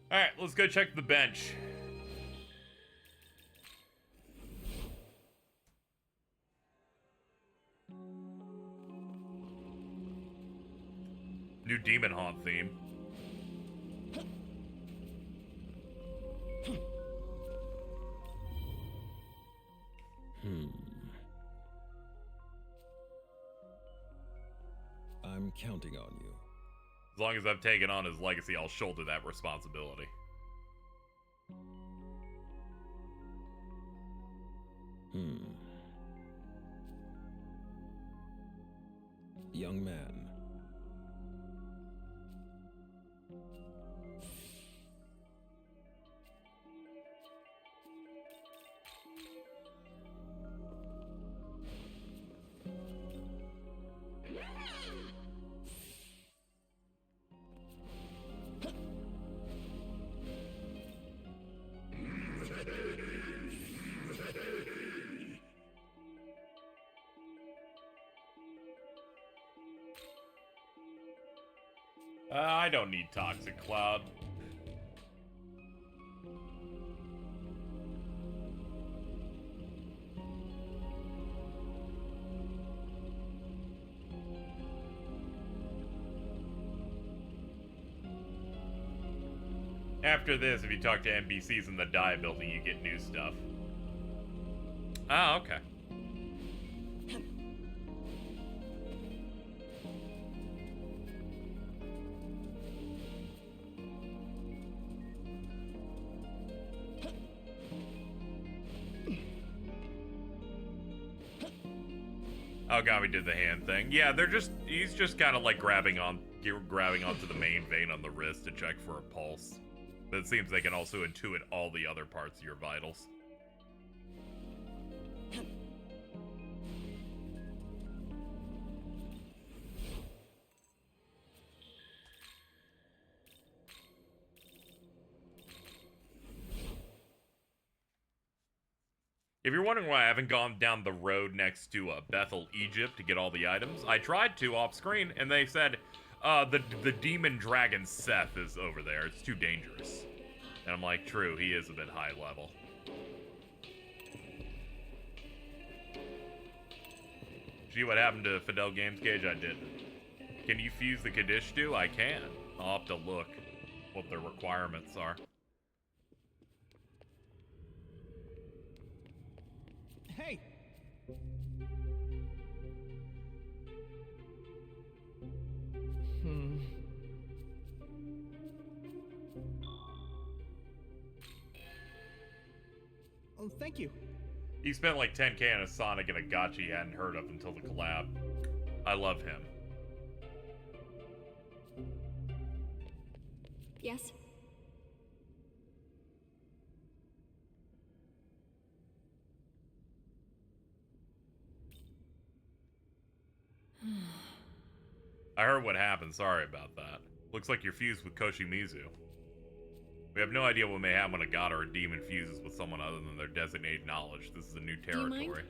Speaker 1: Alright, let's go check the bench. New Demon Haunt theme.
Speaker 4: I'm counting on you.
Speaker 1: As long as I've taken on his legacy, I'll shoulder that responsibility.
Speaker 4: Young man.
Speaker 1: I don't need Toxic Cloud. After this, if you talk to NPCs in the Dia building, you get new stuff. Ah, okay. Ogami did the hand thing. Yeah, he's just kind of like grabbing onto the main vein on the wrist to check for a pulse. But it seems they can also intuit all the other parts of your vitals. If you're wondering why I haven't gone down the road next to Bethel, Egypt to get all the items, I tried to off screen and they said, the demon dragon Seth is over there. It's too dangerous. And I'm like, true, he is a bit high level. See what happened to Fidel Games Cage? I didn't. Can you fuse the Kadishtu? I can. I'll have to look what the requirements are.
Speaker 6: Hey! Oh, thank you.
Speaker 1: He spent like 10k on a Sonic and a gacha he hadn't heard of until the collab. I love him.
Speaker 2: Yes?
Speaker 1: I heard what happened. Sorry about that. Looks like you're fused with Koshimizu. We have no idea what may happen when a god or a demon fuses with someone other than their designated knowledge. This is a new territory.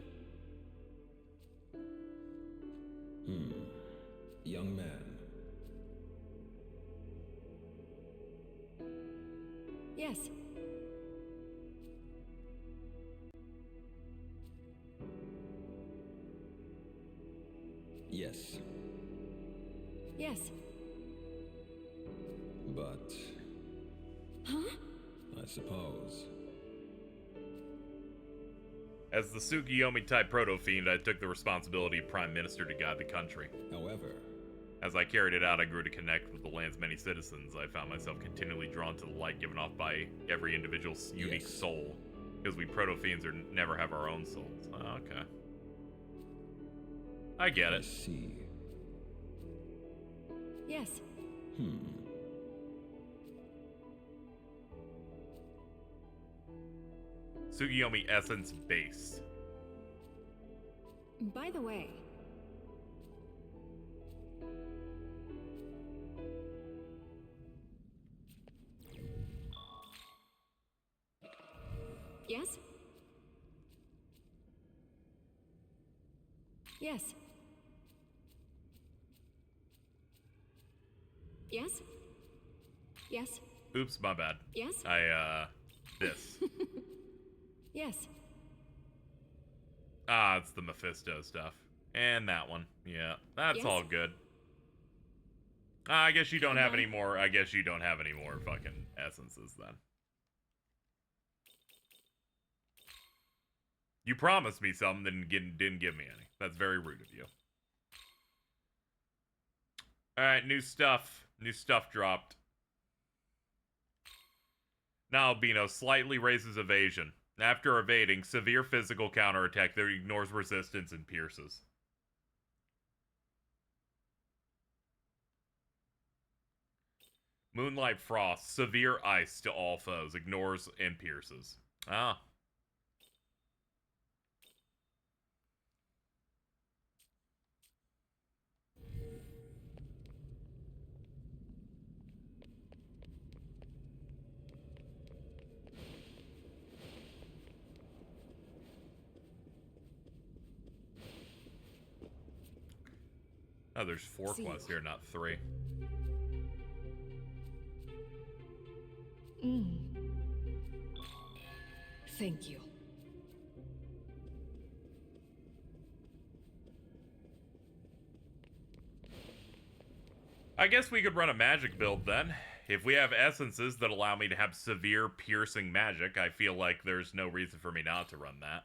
Speaker 4: Young man.
Speaker 2: Yes.
Speaker 4: Yes.
Speaker 2: Yes.
Speaker 4: But...
Speaker 2: Huh?
Speaker 4: I suppose.
Speaker 1: As the Tsukuyomi-type proto-fiend, I took the responsibility of Prime Minister to guide the country.
Speaker 4: However...
Speaker 1: As I carried it out, I grew to connect with the land's many citizens. I found myself continually drawn to the light given off by every individual's unique soul. Because we proto-fiends never have our own souls. Oh, okay. I get it.
Speaker 4: I see.
Speaker 2: Yes.
Speaker 1: Tsukuyomi Essence Base.
Speaker 2: By the way... Yes? Yes. Yes? Yes?
Speaker 1: Oops, my bad.
Speaker 2: Yes?
Speaker 1: This.
Speaker 2: Yes.
Speaker 1: Ah, it's the Mephisto stuff. And that one. Yeah, that's
Speaker 2: Yes?
Speaker 1: all good. I guess you don't have any more. I guess you don't have any more fucking essences then. You promised me some, then didn't give me any. That's very rude of you. Alright, new stuff. New stuff dropped. Now, Albino slightly raises evasion. After evading, severe physical counterattack that ignores resistance and pierces. Moonlight Frost, severe ice to all foes, ignores and pierces. Ah. Oh, there's 4 quests here, not 3.
Speaker 2: Thank you.
Speaker 1: I guess we could run a magic build then. If we have essences that allow me to have severe piercing magic, I feel like there's no reason for me not to run that.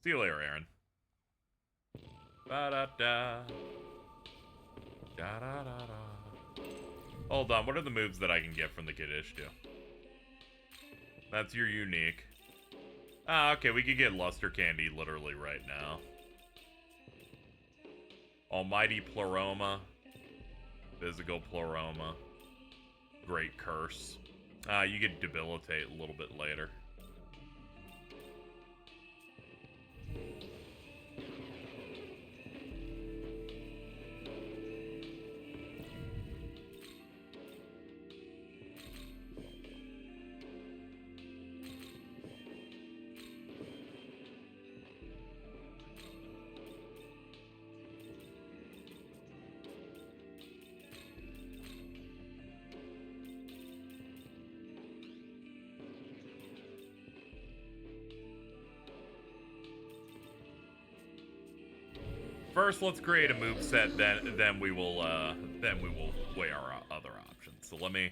Speaker 1: See you later, Aaron. Ba-da-da. Da-da-da-da. Hold on, what are the moves that I can get from the Kadishtu? That's your unique. Ah, okay, we could get Luster Candy literally right now. Almighty Pleroma. Physical Pleroma. Great Curse. You get Debilitate a little bit later. First, let's create a moveset, then we will weigh our other options. So let me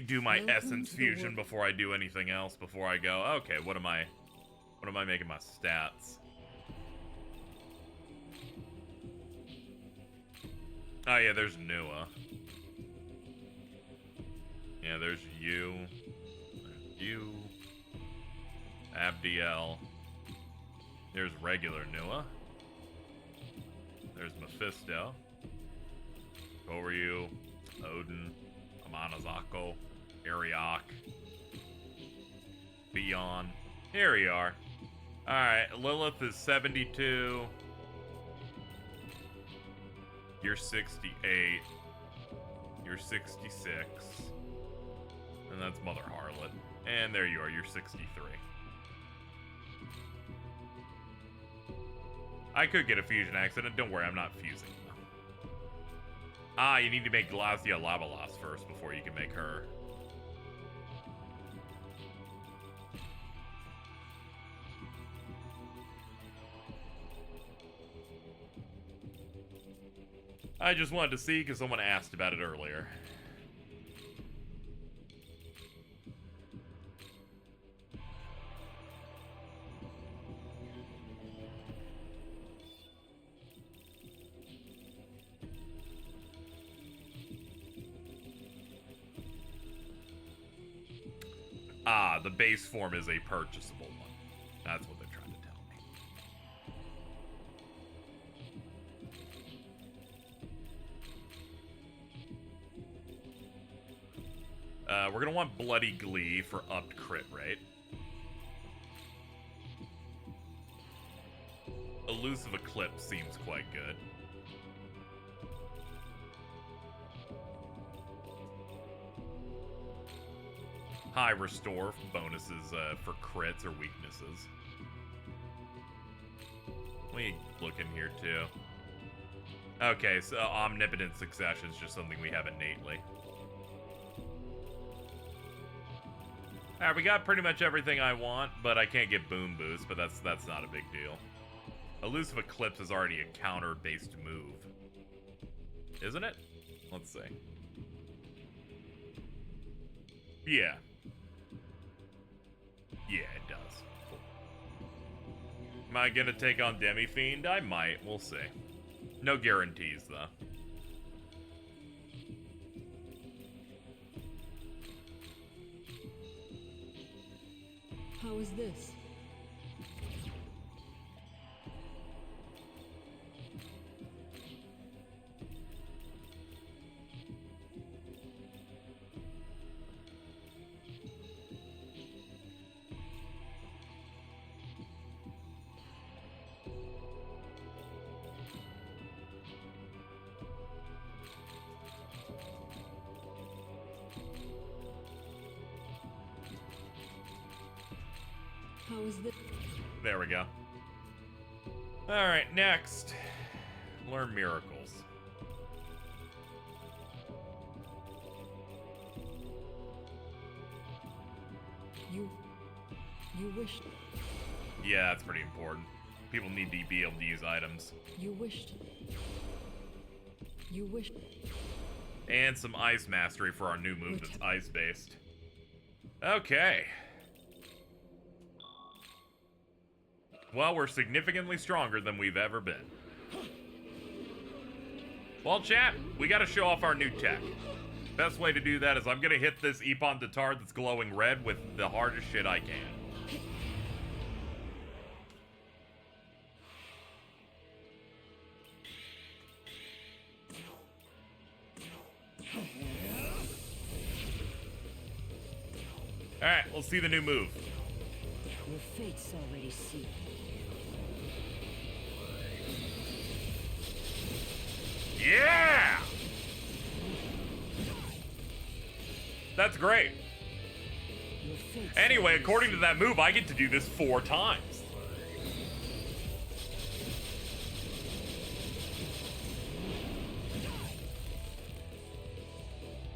Speaker 1: do my essence fusion before I do anything else. Before I go, okay, what am I making my stats? Oh yeah, there's Nua. Yeah, there's you, Abdiel. There's regular Nua. There's Mephisto. Koryu, Odin, Amanazako, Ariok, Beyond. Here we are. Alright, Lilith is 72. You're 68. You're 66. And that's Mother Harlot. And there you are, you're 63. I could get a fusion accident. Don't worry, I'm not fusing. Ah, you need to make Glacia Lavalas first before you can make her. I just wanted to see because someone asked about it earlier. Ah, the base form is a purchasable one. That's what they're trying to tell me. We're gonna want Bloody Glee for upped crit rate. Elusive Eclipse seems quite good. High Restore bonuses for crits or weaknesses. Let me look in here too. Okay, so omnipotent succession is just something we have innately. Alright, we got pretty much everything I want, but I can't get boom boost, but that's not a big deal. Elusive Eclipse is already a counter-based move. Isn't it? Let's see. Yeah. Yeah, it does. Cool. Am I gonna take on Demi-Fiend? I might. We'll see. No guarantees, though.
Speaker 3: How is this? How is this?
Speaker 1: There we go. Alright, next. Learn miracles.
Speaker 3: You wished.
Speaker 1: Yeah, that's pretty important. People need to be able to use items.
Speaker 3: You wished. You wished.
Speaker 1: And some ice mastery for our new move that's ice-based. Okay. Well, we're significantly stronger than we've ever been. Well, chat, we gotta show off our new tech. Best way to do that is I'm gonna hit this Ippon Tatard that's glowing red with the hardest shit I can. Alright, let's see the new move.
Speaker 10: Your fate's already sealed.
Speaker 1: Yeah! That's great. Anyway, according to that move, I get to do this 4 times.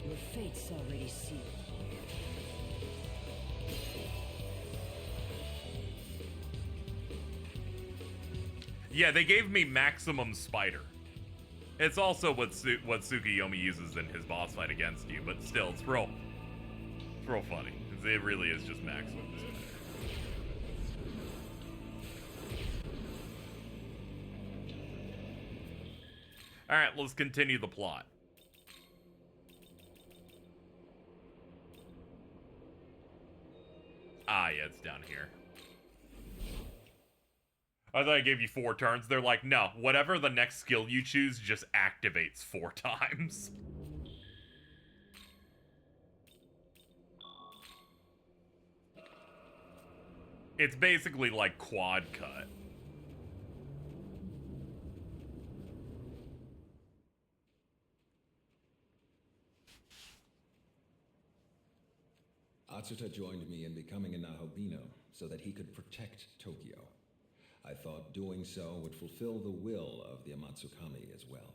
Speaker 10: Your fate's already sealed.
Speaker 1: Yeah, they gave me maximum spider. It's also what Tsukuyomi uses in his boss fight against you, but still, it's real funny. It really is just maximum spider. Alright, let's continue the plot. Ah, yeah, it's down here. I thought I gave you 4 turns. They're like, no, whatever the next skill you choose just activates 4 times. It's basically like quad cut.
Speaker 4: Atsuta joined me in becoming a Nahobino so that he could protect Tokyo. I thought doing so would fulfill the will of the Amatsukami as well.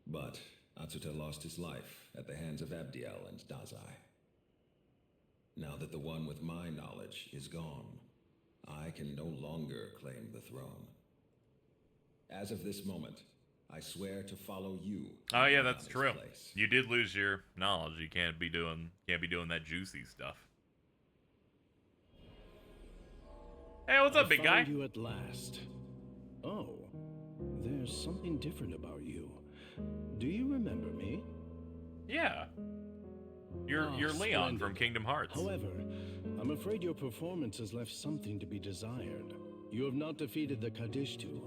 Speaker 4: But Atsuta lost his life at the hands of Abdiel and Dazai. Now that the one with my knowledge is gone, I can no longer claim the throne. As of this moment, I swear to follow you.
Speaker 1: Oh yeah, that's true. You did lose your knowledge. You can't be doing that juicy stuff. Hey, what's up, big guy?
Speaker 11: I found you at last. Oh, there's something different about you. Do you remember me?
Speaker 1: Yeah. You're Leon from Kingdom Hearts.
Speaker 11: However, I'm afraid your performance has left something to be desired. You have not defeated the Kadishtu,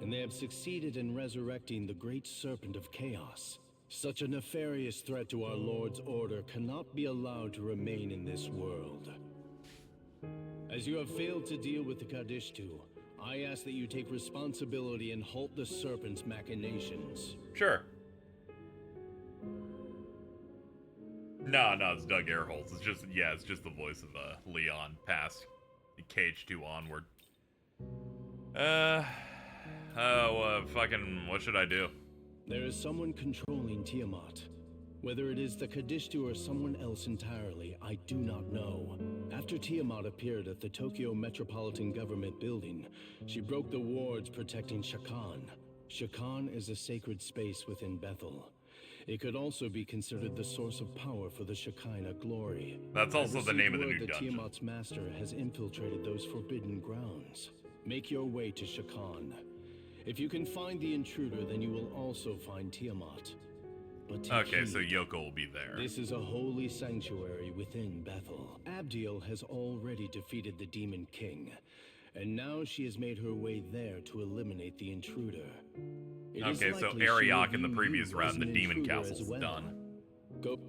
Speaker 11: and they have succeeded in resurrecting the Great Serpent of Chaos. Such a nefarious threat to our Lord's order cannot be allowed to remain in this world. As you have failed to deal with the Kadishtu, I ask that you take responsibility and halt the Serpent's machinations.
Speaker 1: Sure. No, it's Doug Airholes. It's just the voice of Leon past KH2 onward. Fucking, what should I do?
Speaker 11: There is someone controlling Tiamat. Whether it is the Kadishtu or someone else entirely, I do not know. After Tiamat appeared at the Tokyo Metropolitan Government building, she broke the wards protecting Shakan. Shakan is a sacred space within Bethel. It could also be considered the source of power for the Shekinah glory.
Speaker 1: That's also the name of the new
Speaker 11: that
Speaker 1: dungeon.
Speaker 11: Tiamat's master has infiltrated those forbidden grounds. Make your way to Shakan. If you can find the intruder, then you will also find Tiamat. But
Speaker 1: okay, so Yoko will be there.
Speaker 11: This is a holy sanctuary within Bethel. Abdiel has already defeated the Demon King, and now she has made her way there to eliminate the intruder.
Speaker 1: Okay, so Ariok in the previous round, the Demon Castle's done.
Speaker 11: Go.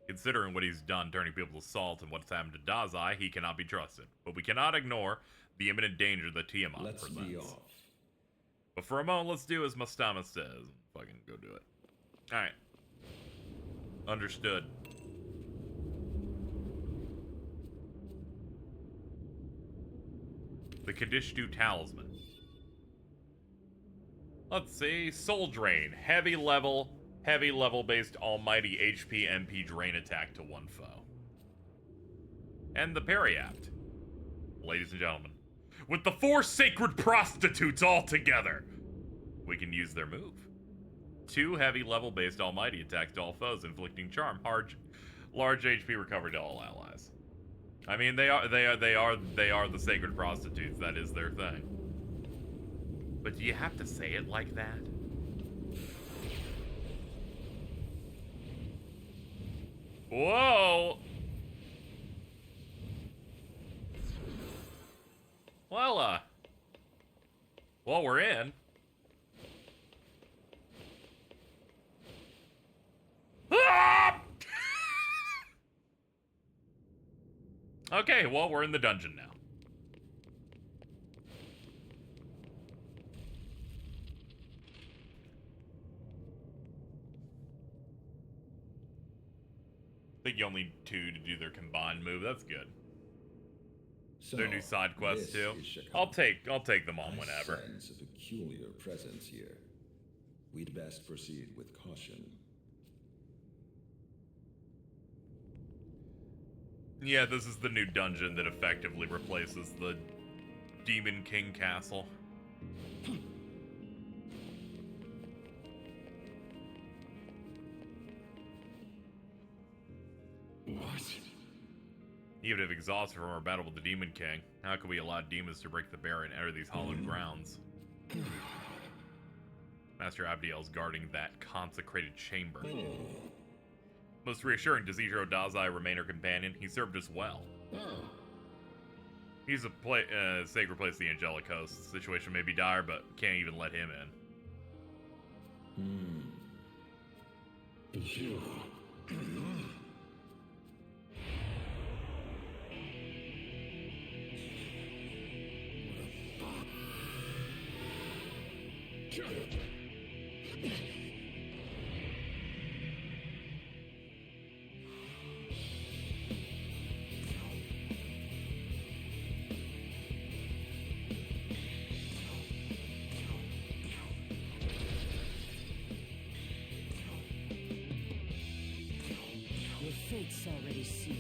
Speaker 1: Considering what he's done, turning people to salt, and what's happened to Dazai, he cannot be trusted. But we cannot ignore the imminent danger that Tiamat presents.
Speaker 4: Let's be off.
Speaker 1: But for a moment, let's do as Mastama says. Fucking go do it. Alright. Understood. The Kadishtu Talisman. Let's see. Soul Drain. Heavy level based almighty HP MP drain attack to one foe. And the Periapt. Ladies and gentlemen. With the 4 sacred prostitutes all together, we can use their move. 2 heavy level based almighty attacks to all foes, inflicting charm, large HP recovery to all allies. I mean, they are the sacred prostitutes. That is their thing. But do you have to say it like that? Whoa! Well, we're in. Ah! Okay, well, we're in the dungeon now. I think you only need 2 to do their combined move. That's good.
Speaker 4: So,
Speaker 1: their new side quests too. I'll take them on whenever.
Speaker 4: I sense a peculiar presence here. We'd best proceed with caution.
Speaker 1: Yeah, this is the new dungeon that effectively replaces the Demon King Castle.
Speaker 6: What?
Speaker 1: Even if exhausted from our battle with the Demon King, how could we allow demons to break the barrier and enter these hallowed grounds? Master Abdiel's guarding that consecrated chamber. Most reassuring, does Ichiro Dazai remain her companion? He served us well. He's a sacred place, the Angelic Host. The situation may be dire, but can't even let him in.
Speaker 6: You.
Speaker 10: Your fate's already sealed.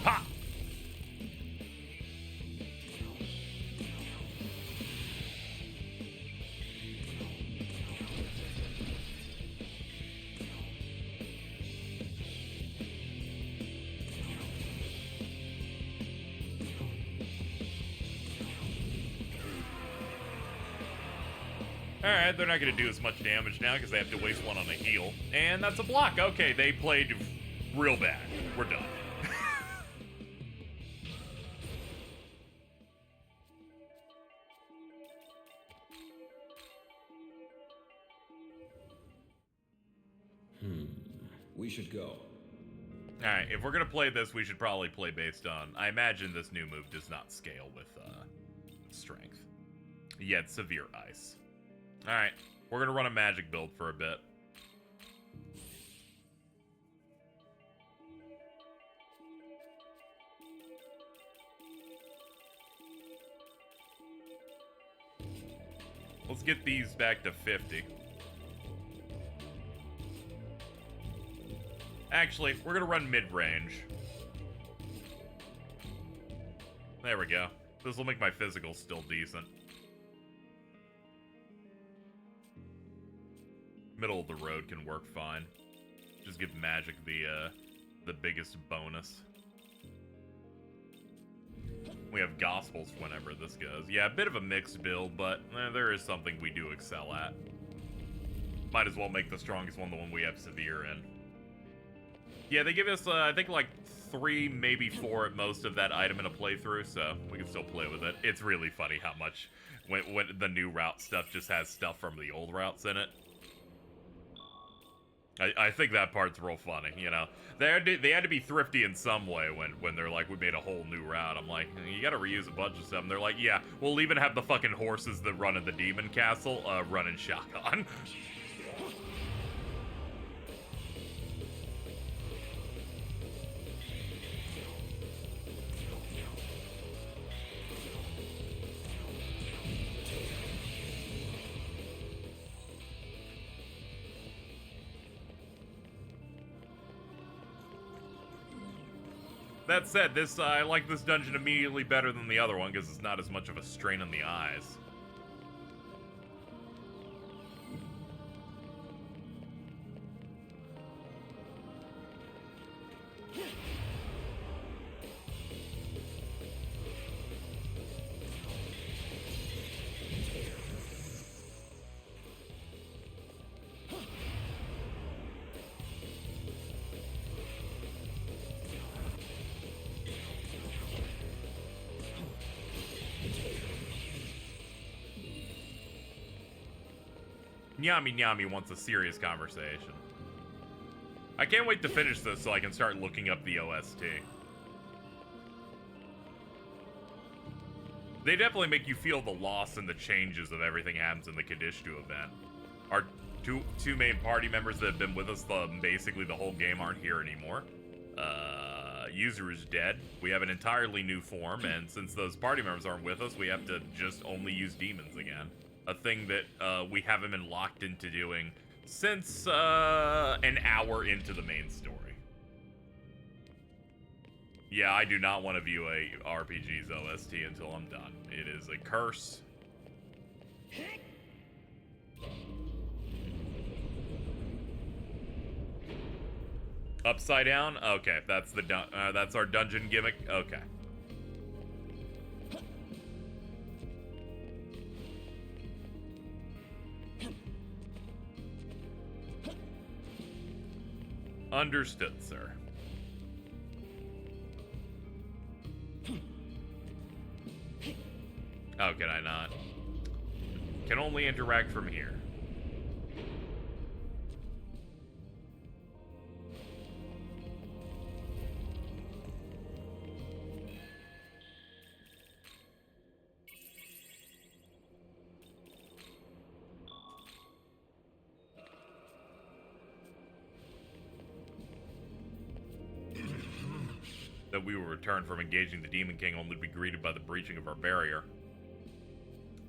Speaker 1: Ha! Alright, they're not going to do as much damage now because they have to waste one on a heal. And that's a block. Okay, they played real bad. We're done.
Speaker 4: We should go.
Speaker 1: Alright, if we're going to play this, we should probably play based on... I imagine this new move does not scale with strength. Yet severe ice. Alright, we're going to run a magic build for a bit. Let's get these back to 50. Actually, we're gonna run mid-range. There we go. This will make my physical still decent. Middle of the road can work fine. Just give magic the biggest bonus. We have gospels whenever this goes. Yeah, a bit of a mixed build, but there is something we do excel at. Might as well make the strongest one the one we have severe in. Yeah, they give us, I think, like 3, maybe 4 at most of that item in a playthrough, so we can still play with it. It's really funny how much, when the new route stuff just has stuff from the old routes in it. I think that part's real funny, you know. They had to be thrifty in some way when they're like, we made a whole new route. I'm like, you gotta reuse a bunch of stuff. And they're like, yeah, we'll even have the fucking horses that run in the demon castle running shotgun. That said, I like this dungeon immediately better than the other one because it's not as much of a strain on the eyes. Nyami Nyami wants a serious conversation. I can't wait to finish this so I can start looking up the OST. They definitely make you feel the loss and the changes of everything happens in the Kadishtu event. Our two main party members that have been with us basically the whole game aren't here anymore. Yuzuru's dead. We have an entirely new form, and since those party members aren't with us, we have to just only use demons again. A thing that we haven't been locked into doing since an hour into the main story. Yeah, I do not want to view a RPG's OST until I'm done. It is a curse. Upside down? Okay, that's that's our dungeon gimmick. Okay. Understood, sir. Oh, can I not? Can only interact from here. That we will return from engaging the Demon King only to be greeted by the breaching of our barrier.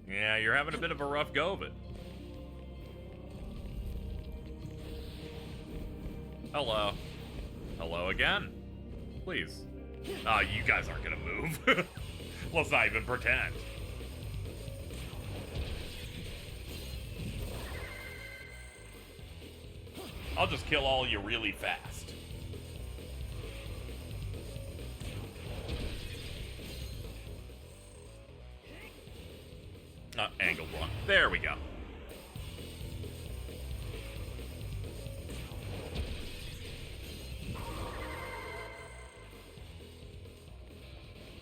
Speaker 1: Yeah, you're having a bit of a rough go of it. Hello. Hello again. Please. You guys aren't gonna move. Let's not even pretend. I'll just kill all of you really fast. Angle block. There we go.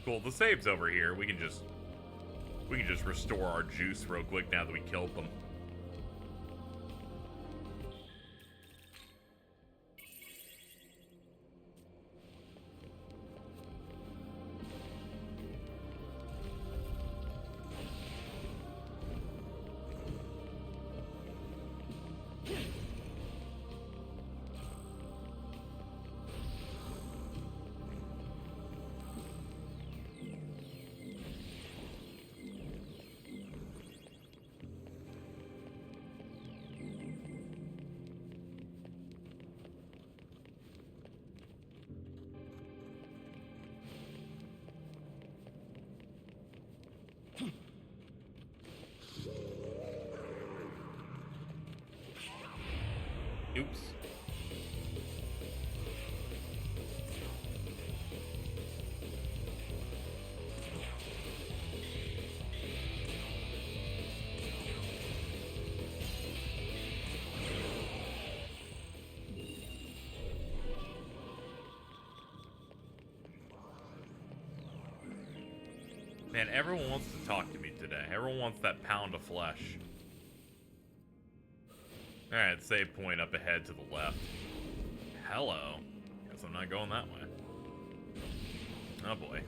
Speaker 1: Cool, the save's over here. We can just restore our juice real quick now that we killed them. Oops. Man, everyone wants to talk to me today. Everyone wants that pound of flesh. Alright, save point up ahead to the left. Hello. Guess I'm not going that way. Oh boy.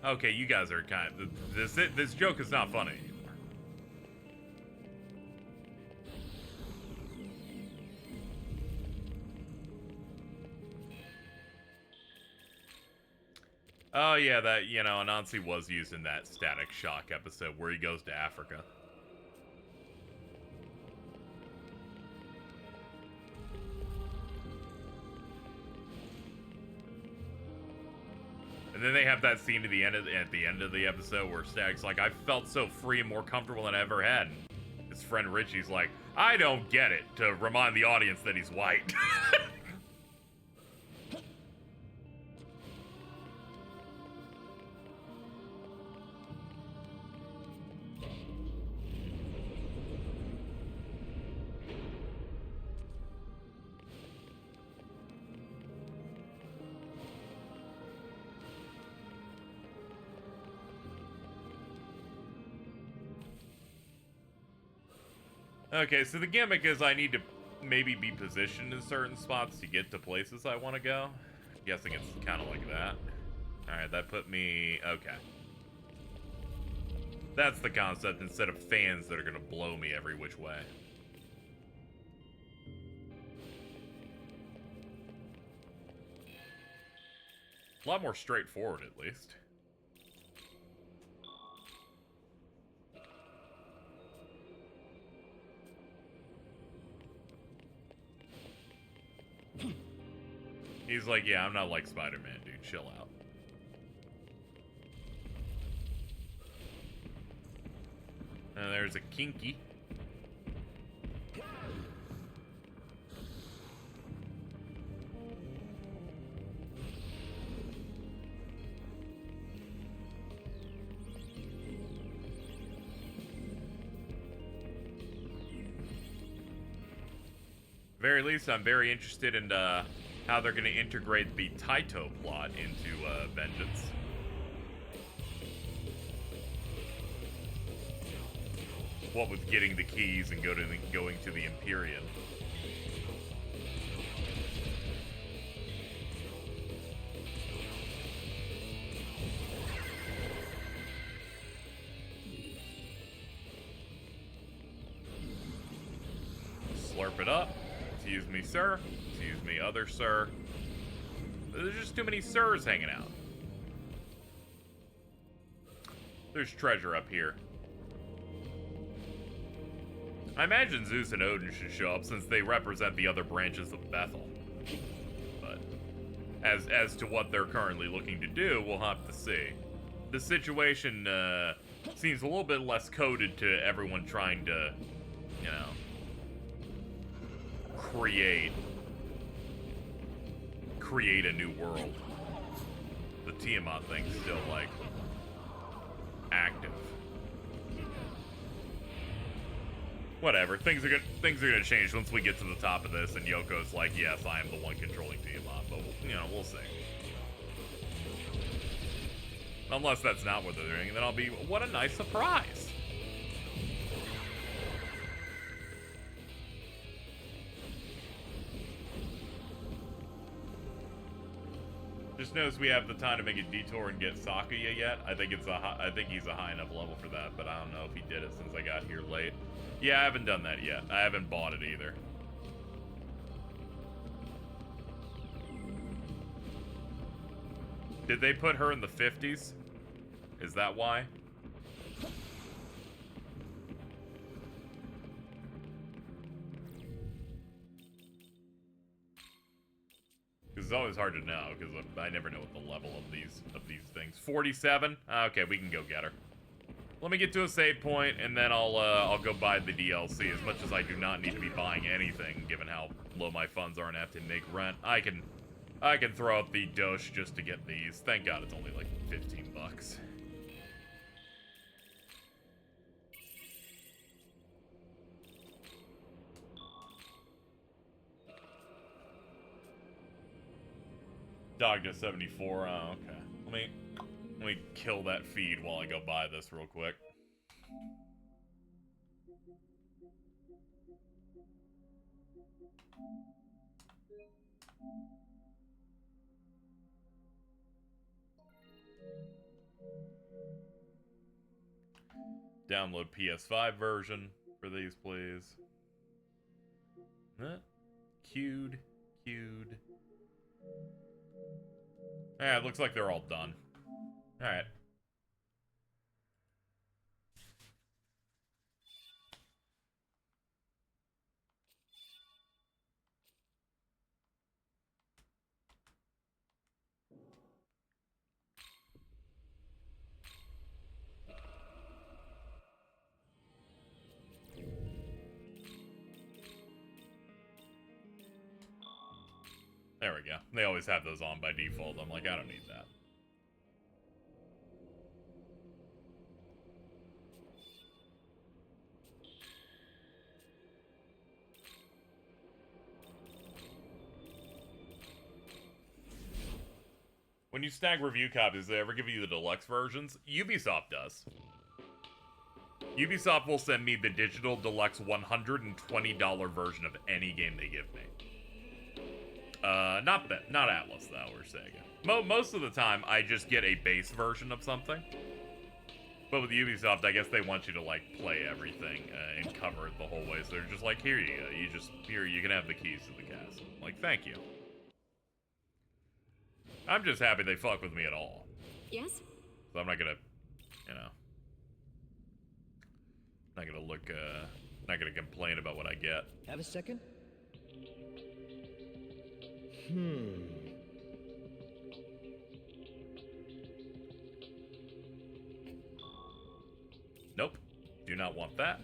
Speaker 1: Okay, you guys are kind of... This joke is not funny anymore. Oh yeah, that, you know, Anansi was used in that Static Shock episode where he goes to Africa. And then they have that scene at the end of the episode where Stag's like, I felt so free and more comfortable than I ever had. And his friend Richie's like, I don't get it, to remind the audience that he's white. Okay, so the gimmick is I need to maybe be positioned in certain spots to get to places I want to go. I'm guessing it's kind of like that. Alright, that put me... Okay. That's the concept, instead of fans that are going to blow me every which way. A lot more straightforward, at least. He's like, yeah, I'm not like Spider-Man, dude. Chill out. And there's a Kinky. Very least, I'm very interested in how they're going to integrate the Taito plot into Vengeance. What with getting the keys and going to the Imperium. Slurp it up. Excuse me, sir. Excuse me, other sir. There's just too many sirs hanging out. There's treasure up here. I imagine Zeus and Odin should show up since they represent the other branches of Bethel. But as to what they're currently looking to do, we'll have to see. The situation seems a little bit less coded to everyone trying to, you know, create a new world. The Tiamat thing's still, like, active. Whatever, things are gonna change once we get to the top of this, and Yoko's like, yes, I am the one controlling Tiamat, but, you know, we'll see. Unless that's not what they're doing, then I'll be, what a nice surprise! Just notice we have the time to make a detour and get Sakuya yet. I think he's a high enough level for that, but I don't know if he did it since I got here late. Yeah, I haven't done that yet. I haven't bought it either. Did they put her in the 50s? Is that why? Because it's always hard to know, because I never know what the level of these things. 47? Okay, we can go get her. let me get to a save point, and then I'll go buy the DLC. As much as I do not need to be buying anything, given how low my funds are and have to make rent, I can throw up the dosh just to get these. Thank God it's only like 15 bucks. Dogged at 74. Oh, okay. Let me kill that feed while I go buy this real quick. Download PS5 version for these, please. Huh? Queued. Yeah, it looks like they're all done. Alright. There we go. They always have those on by default. I'm like, I don't need that. When you snag review copies, do they ever give you the deluxe versions? Ubisoft does. Ubisoft will send me the digital deluxe $120 version of any game they give me. Not Atlas though, or Sega. Most of the time, I just get a base version of something. But with Ubisoft, I guess they want you to like play everything and cover it the whole way. So they're just like, here you go. You can have the keys to the castle. Like, thank you. I'm just happy they fuck with me at all.
Speaker 2: Yes?
Speaker 1: So I'm not gonna, not gonna complain about what I get.
Speaker 5: Have a second?
Speaker 1: Nope. Do not want that.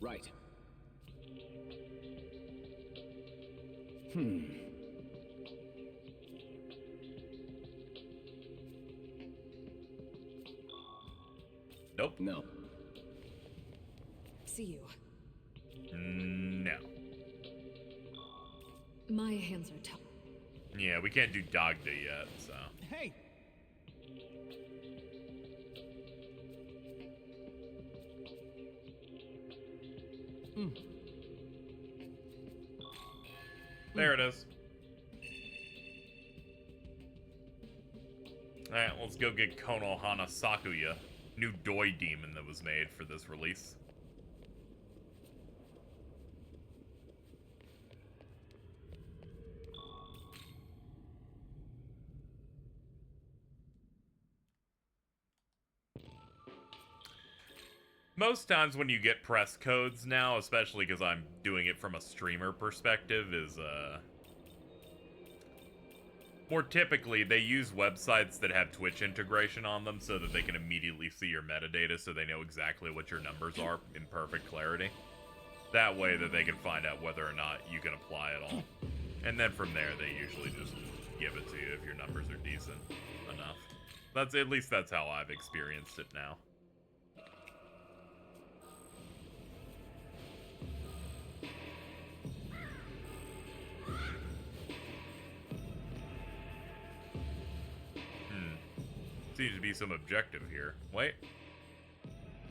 Speaker 5: Right.
Speaker 1: Nope.
Speaker 5: No.
Speaker 2: See you.
Speaker 1: No.
Speaker 2: My hands are tied.
Speaker 1: Yeah, we can't do Dog Day yet, so.
Speaker 6: Hey!
Speaker 1: There it is. Alright, let's go get Konohana Sakuya, new Doi demon that was made for this release. Most times when you get press codes now, especially because I'm doing it from a streamer perspective, is, more typically, they use websites that have Twitch integration on them so that they can immediately see your metadata so they know exactly what your numbers are in perfect clarity. That way that they can find out whether or not you can apply at all. And then from there, they usually just give it to you if your numbers are decent enough. At least that's how I've experienced it now. Seems to be some objective here. Wait.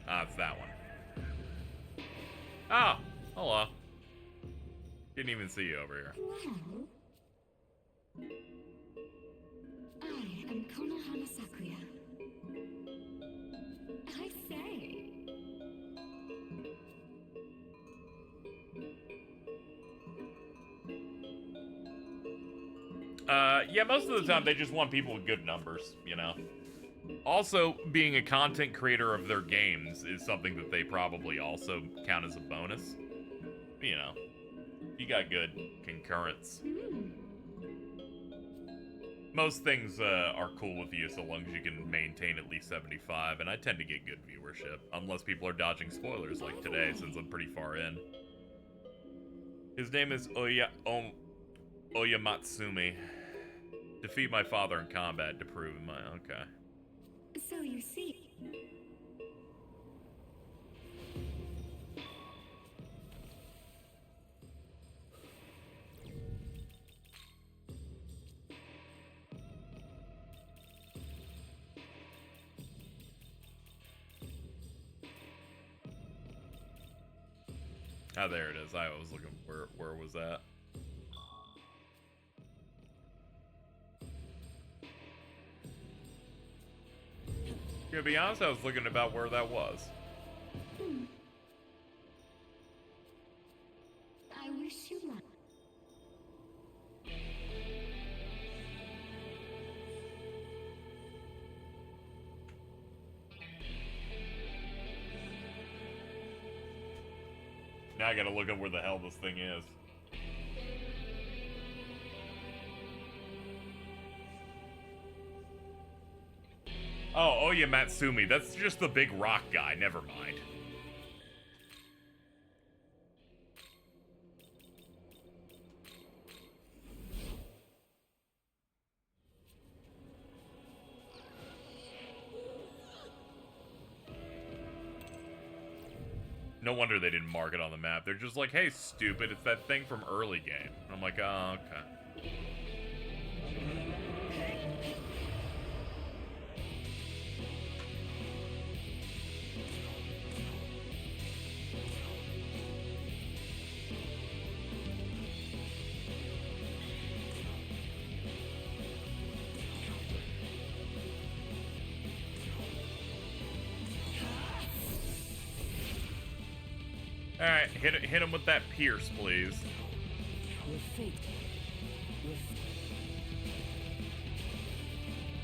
Speaker 1: Ah, it's that one. Ah! Hello. Didn't even see you over here.
Speaker 8: Well, I am Konohana Sakuya. I say.
Speaker 1: Yeah, most of the time they just want people with good numbers, you know? Also, being a content creator of their games is something that they probably also count as a bonus. You know, you got good concurrence. Most things are cool with you so long as you can maintain at least 75, and I tend to get good viewership, unless people are dodging spoilers like today, since I'm pretty far in. His name is Oyamatsumi. Defeat my father in combat to prove my... Okay.
Speaker 8: So you see...
Speaker 1: Ah, there it is. I was looking where was that? To be honest, I was looking about where that was.
Speaker 8: I wish you luck.
Speaker 1: Now I gotta look up where the hell this thing is. Oh, Oyamatsumi. That's just the big rock guy. Never mind. No wonder they didn't mark it on the map. They're just like, hey, stupid, it's that thing from early game. And I'm like, oh, okay. Alright, hit him with that pierce, please.
Speaker 3: With fate.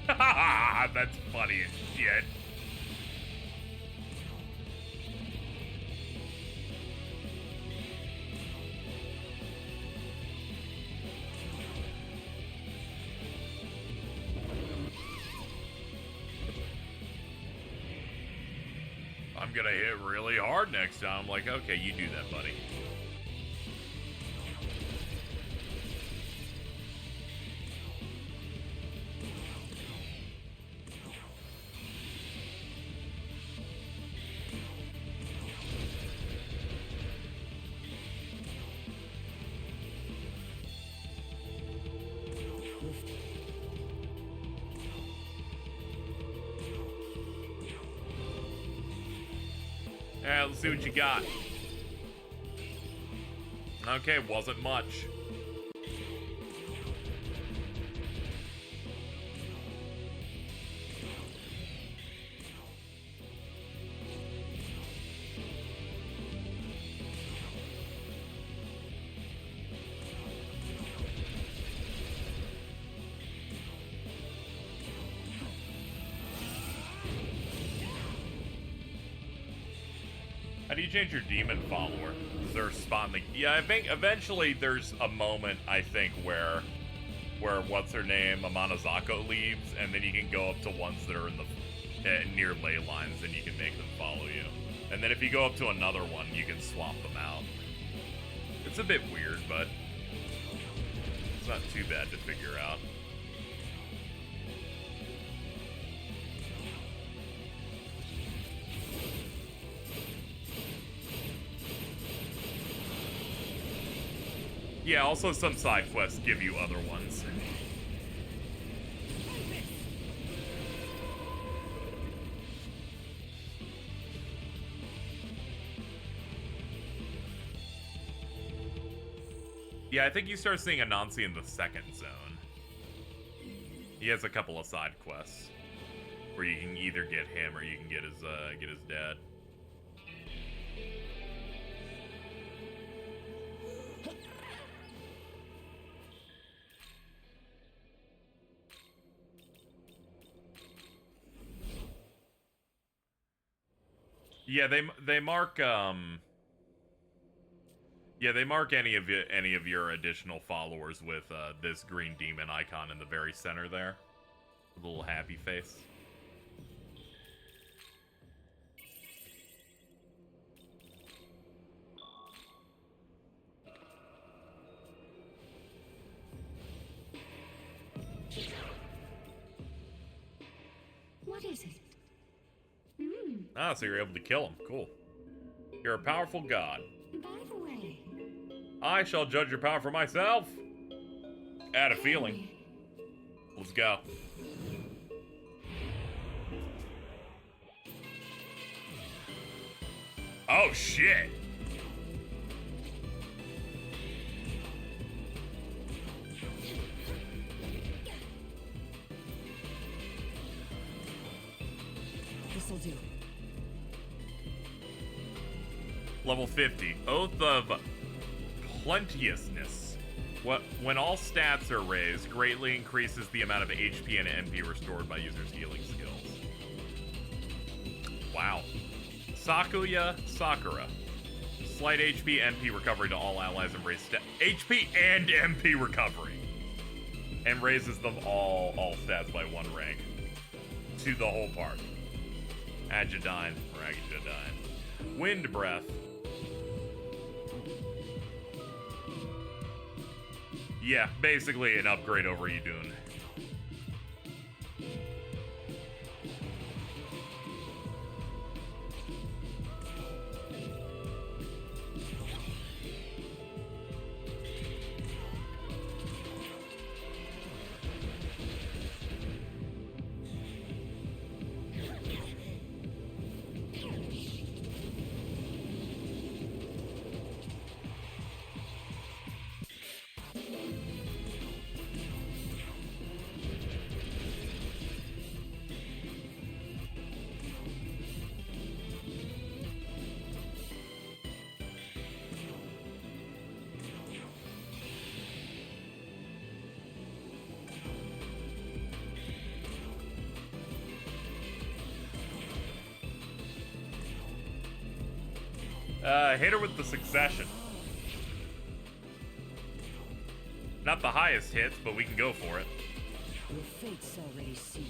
Speaker 1: That's funny as shit. I'm gonna hit really hard next time. I'm like, okay, you do that, buddy. Alright, let's see what you got. Okay, wasn't much. How do you change your demon follower? Is there a spot in the... Yeah, I think eventually there's a moment, I think, where what's her name, Amanazako leaves, and then you can go up to ones that are in the near ley lines, and you can make them follow you. And then if you go up to another one, you can swap them out. It's a bit weird, but it's not too bad to figure out. Yeah, also some side quests give you other ones. Yeah, I think you start seeing Anansi in the second zone. He has a couple of side quests where you can either get him or you can get his dad. Yeah, they mark Yeah, they mark any of your additional followers with this green demon icon in the very center there. A little happy face.
Speaker 8: What is it?
Speaker 1: Ah, so you're able to kill him. Cool. You're a powerful god.
Speaker 8: By the way,
Speaker 1: I shall judge your power for myself. I had a feeling. Let's go. Oh, shit.
Speaker 3: This'll do.
Speaker 1: Level 50. Oath of Plenteousness. When all stats are raised, greatly increases the amount of HP and MP restored by users' healing skills. Wow. Sakura. Slight HP, MP recovery to all allies and raise HP and MP recovery. And raises them all stats by 1 rank. To the whole party. Agidine. Wind Breath. Yeah, basically an upgrade over Idun. Hit her with the succession. Not the highest hits, but we can go for it.
Speaker 10: Your fate's already sealed.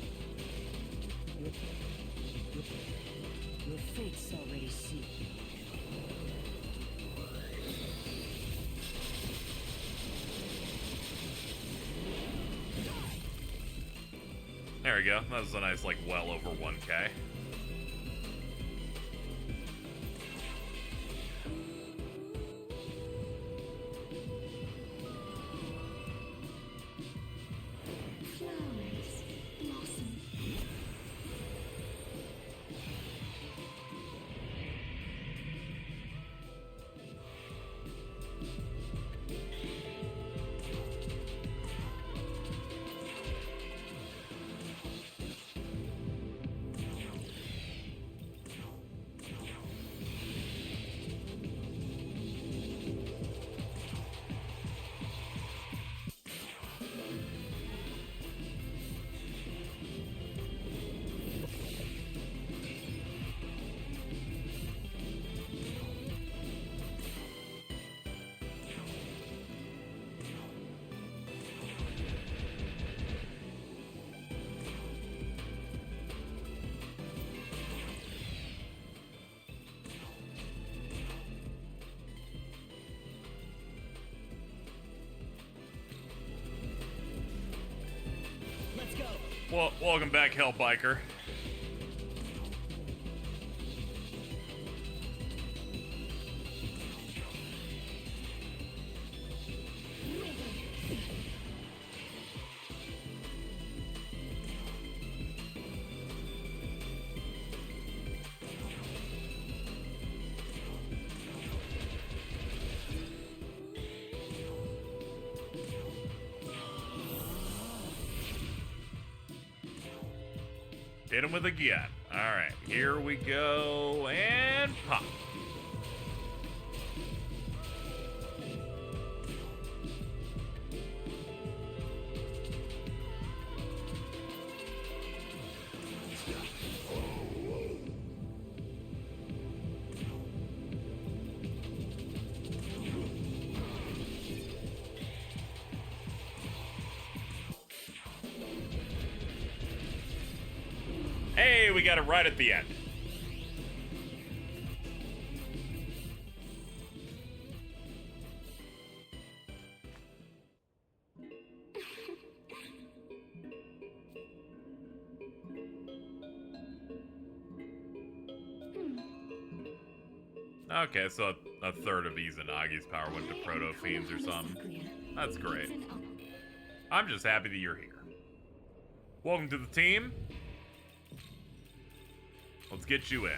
Speaker 10: Your fate's already sealed.
Speaker 1: There we go. That was a nice, like, well over 1K. Well, welcome back, Hellbiker. Hit him with a Gyat. Alright, here we go, and pop. Hey, we got it right at the end. Okay, so a third of Izanagi's power went to Proto-Fiends or something. That's great. I'm just happy that you're here. Welcome to the team. Let's get you in.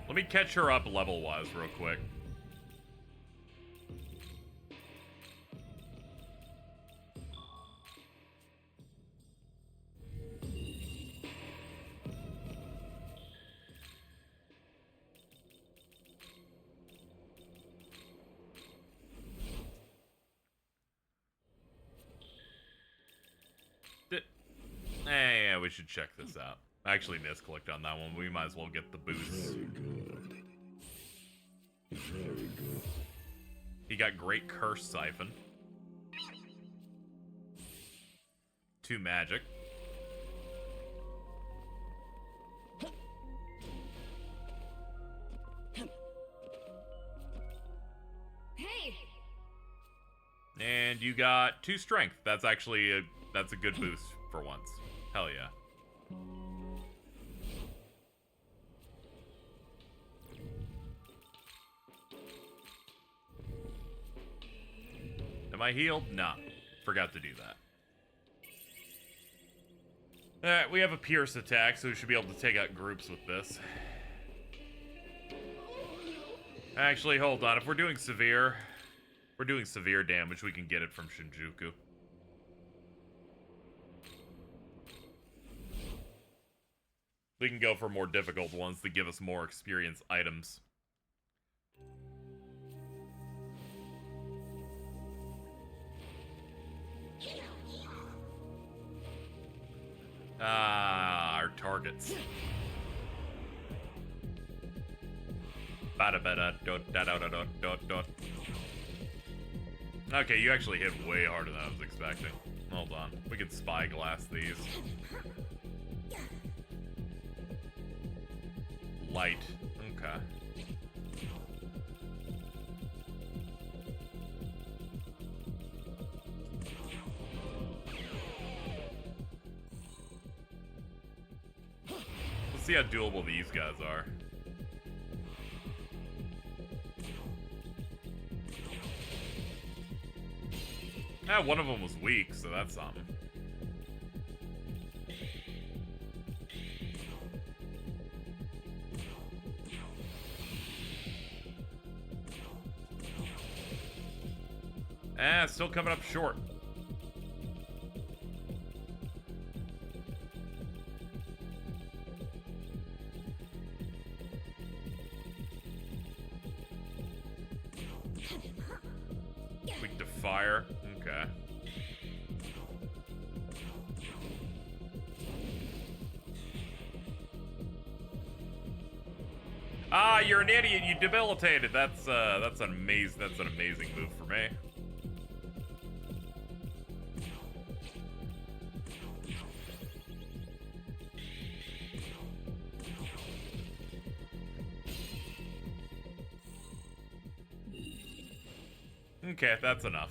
Speaker 1: Let me catch her up level-wise real quick. Yeah, we should check this out. I actually misclicked on that one. We might as well get the boost.
Speaker 6: Very good. Very good.
Speaker 1: He got Great Curse Siphon. 2 magic.
Speaker 7: Hey!
Speaker 1: And you got 2 strength. That's actually that's a good boost for once. Hell yeah. Am I healed? Nah. Forgot to do that. Alright, we have a pierce attack, so we should be able to take out groups with this. Actually, hold on. If we're doing severe damage, we can get it from Shinjuku. We can go for more difficult ones to give us more experience items. Ah, our targets. Okay, you actually hit way harder than I was expecting. Hold on. We can spyglass these. Light. Okay. Let's see how doable these guys are. Ah, one of them was weak, so that's something. Ah, still coming up short. Weak to fire. Okay. Ah, you're an idiot. You debilitated. That's an amazing move for me. Okay, that's enough.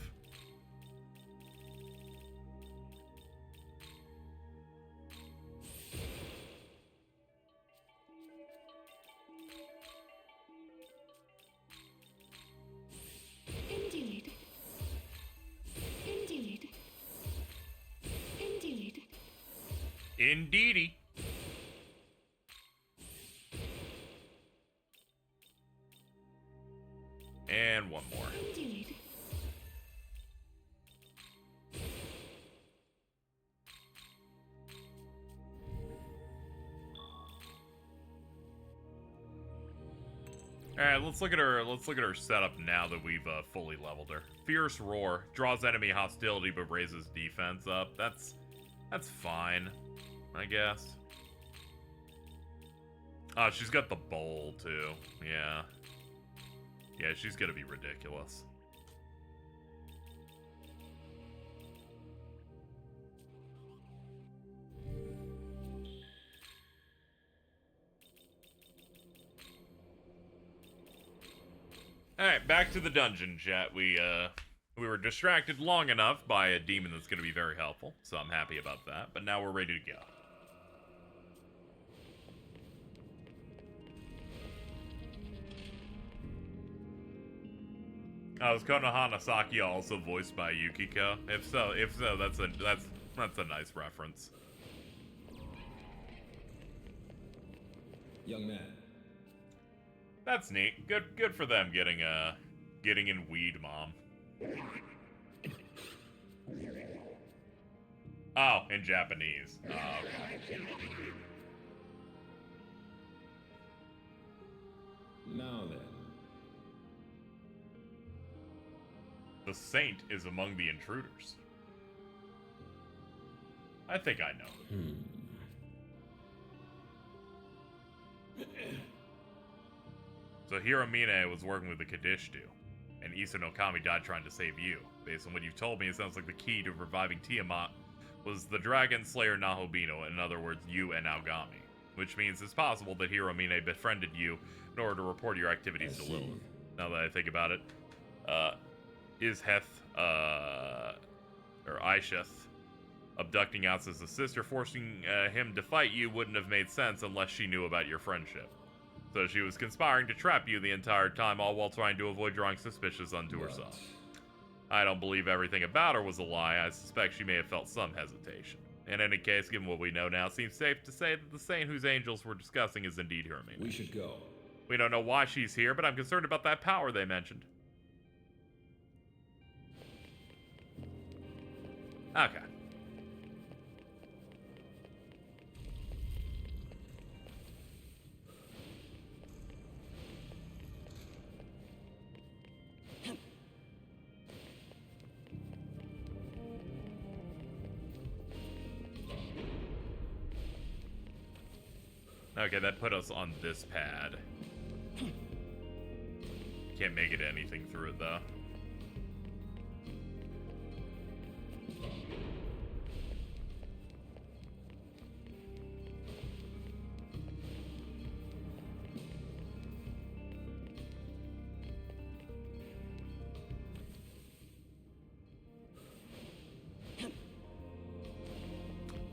Speaker 7: Indeed. Indeed. Indeed.
Speaker 1: Indeedy. And one more.
Speaker 7: Indeed.
Speaker 1: All right, let's look at her setup now that we've fully leveled her. Fierce Roar draws enemy hostility but raises defense up. That's fine, I guess. Oh, she's got the bowl too. Yeah. Yeah, she's gonna be ridiculous. Alright, back to the dungeon, chat. We were distracted long enough by a demon that's going to be very helpful, so I'm happy about that. But now we're ready to go. Was Konoha Nasaki also voiced by Yukiko? If so, that's a nice reference.
Speaker 4: Young man.
Speaker 1: That's neat. Good for them getting in weed, mom. Oh, in Japanese. Oh, okay.
Speaker 4: Now then.
Speaker 1: The saint is among the intruders. I think I know. So Hiramine was working with the Kadishtu, and Issa no Kami died trying to save you. Based on what you've told me, it sounds like the key to reviving Tiamat was the Dragon Slayer Nahobino, in other words, you and Aogami. Which means it's possible that Hiramine befriended you in order to report your activities to Lilith. Now that I think about it, Isheth abducting Atsu's sister, forcing him to fight you wouldn't have made sense unless she knew about your friendship. So she was conspiring to trap you the entire time, all while trying to avoid drawing suspicious unto herself. I don't believe everything about her was a lie. I suspect she may have felt some hesitation. In any case, given what we know now, it seems safe to say that the saint whose angels we're discussing is indeed Hiramine.
Speaker 4: We should go.
Speaker 1: We don't know why she's here, but I'm concerned about that power they mentioned. Okay. Okay, that put us on this pad. Can't make it anything through it, though.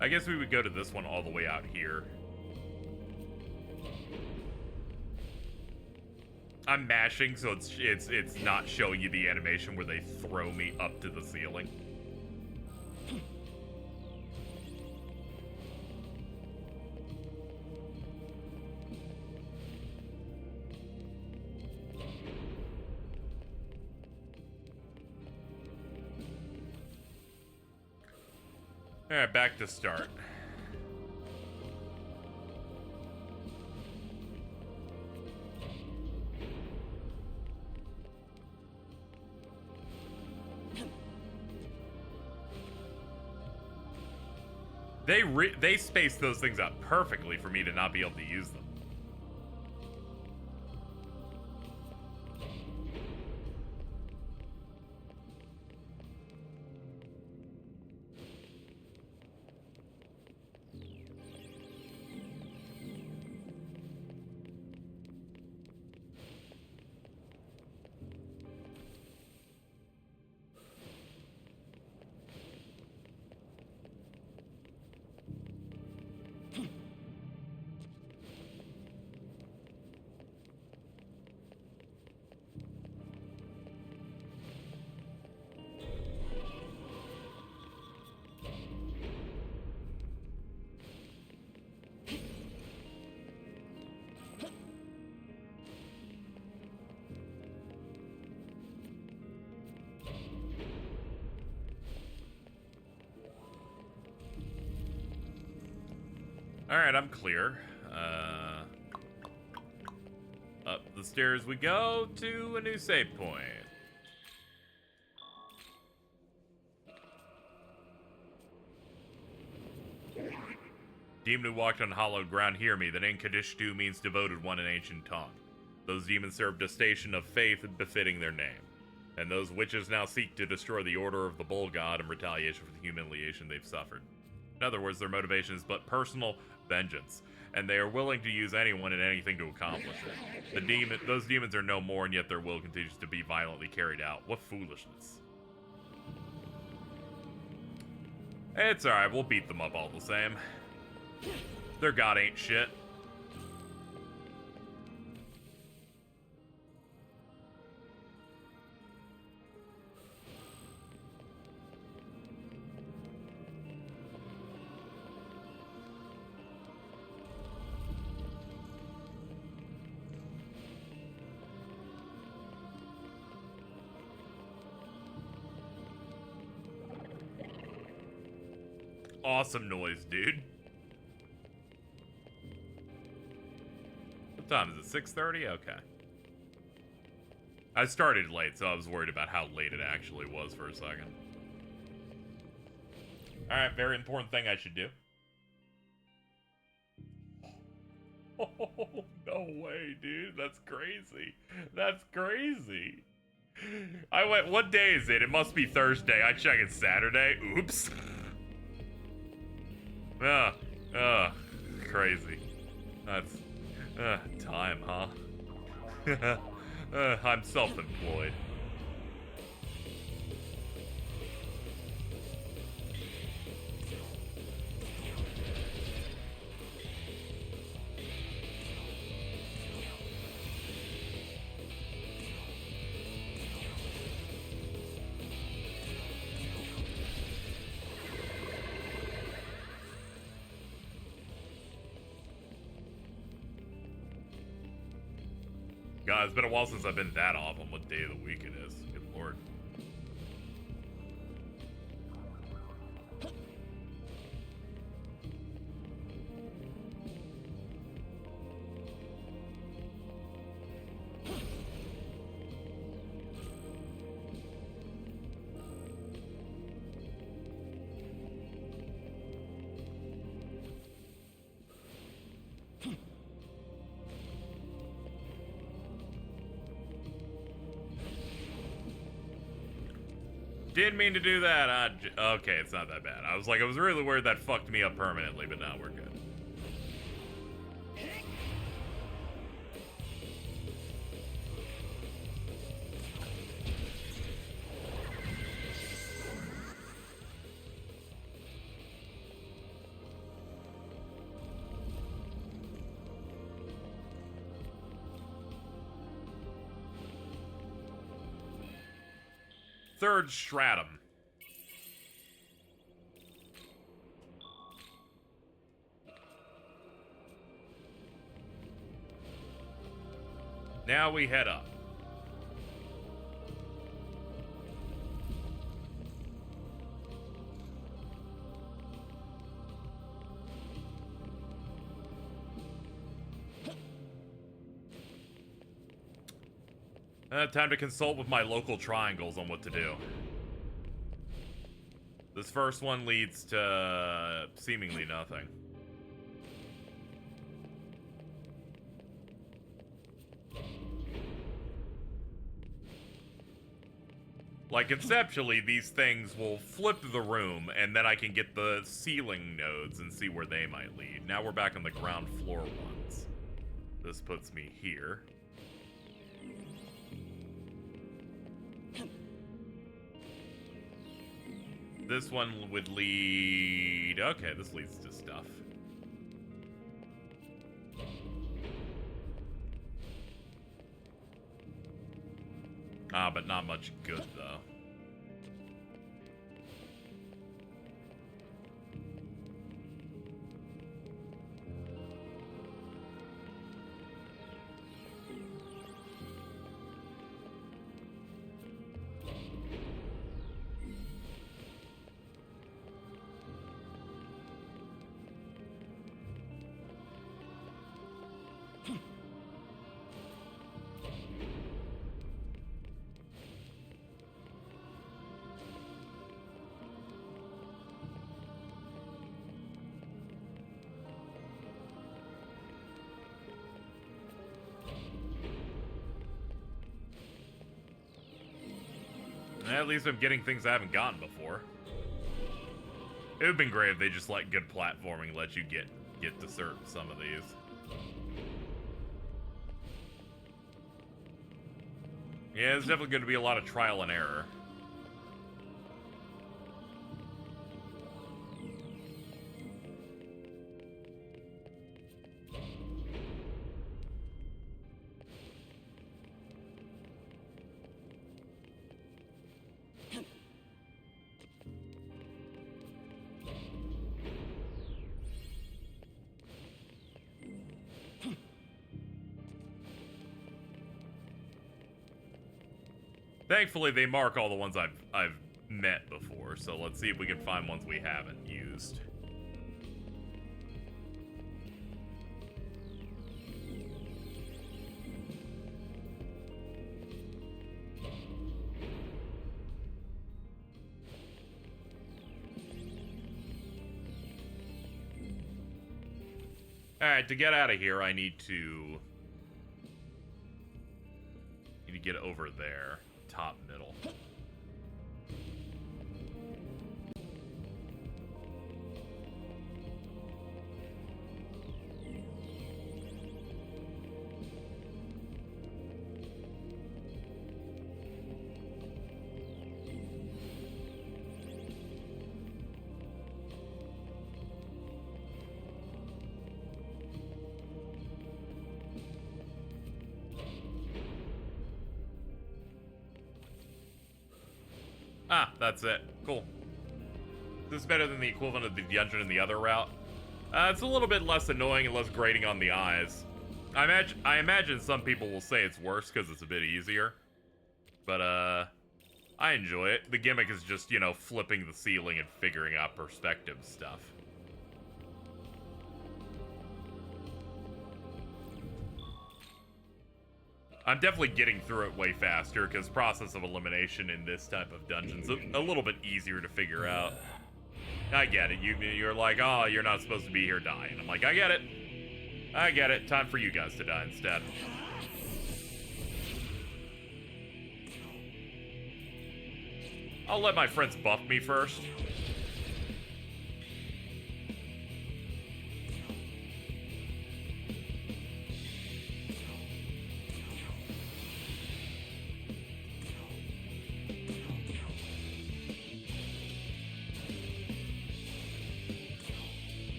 Speaker 1: I guess we would go to this one all the way out here. I'm mashing, so it's not showing you the animation where they throw me up to the ceiling. Alright, back to start. They space those things out perfectly for me to not be able to use them. Alright, I'm clear. Up the stairs we go to a new save point. Demon who walked on hallowed ground, hear me. The name Kadishtu means devoted one in ancient tongue. Those demons served a station of faith befitting their name. And those witches now seek to destroy the order of the Bull God in retaliation for the humiliation they've suffered. In other words, their motivation is but personal vengeance. and they are willing to use anyone and anything to accomplish it. Those demons are no more, and yet their will continues to be violently carried out. What foolishness. It's alright, we'll beat them up all the same. Their god ain't shit. Awesome noise, dude. What time is it? 6:30? Okay. I started late, so I was worried about how late it actually was for a second. Alright, very important thing I should do. Oh, no way, dude. That's crazy. That's crazy. I went, what day is it? It must be Thursday. I check it's Saturday. Oops. Crazy. That's, time, huh? I'm self-employed. God, it's been a while since I've been that off on what day of the week it is. Good lord. Didn't mean to do that. Okay, it's not that bad. I was like, I was really worried that fucked me up permanently, but now we're good. Third stratum. Now we head up. Time to consult with my local triangles on what to do. This first one leads to seemingly nothing. Like, conceptually, these things will flip the room, and then I can get the ceiling nodes and see where they might lead. Now we're back on the ground floor ones. This puts me here. This one would lead... Okay, this leads to stuff. But not much good, though. At least I'm getting things I haven't gotten before. It would have been great if they just let good platforming let you get get to some of these. Yeah, there's definitely going to be a lot of trial and error. Thankfully, they mark all the ones I've met before, so let's see if we can find ones we haven't used. Alright, to get out of here, I need to get over there. Top middle. Ah, that's it. Cool. This is better than the equivalent of the dungeon in the other route. It's a little bit less annoying and less grating on the eyes. I imagine some people will say it's worse because it's a bit easier. But, I enjoy it. The gimmick is just, you know, flipping the ceiling and figuring out perspective stuff. I'm definitely getting through it way faster, because process of elimination in this type of dungeon's a little bit easier to figure out. I get it. You're like, oh, you're not supposed to be here dying. I'm like, I get it. I get it. Time for you guys to die instead. I'll let my friends buff me first.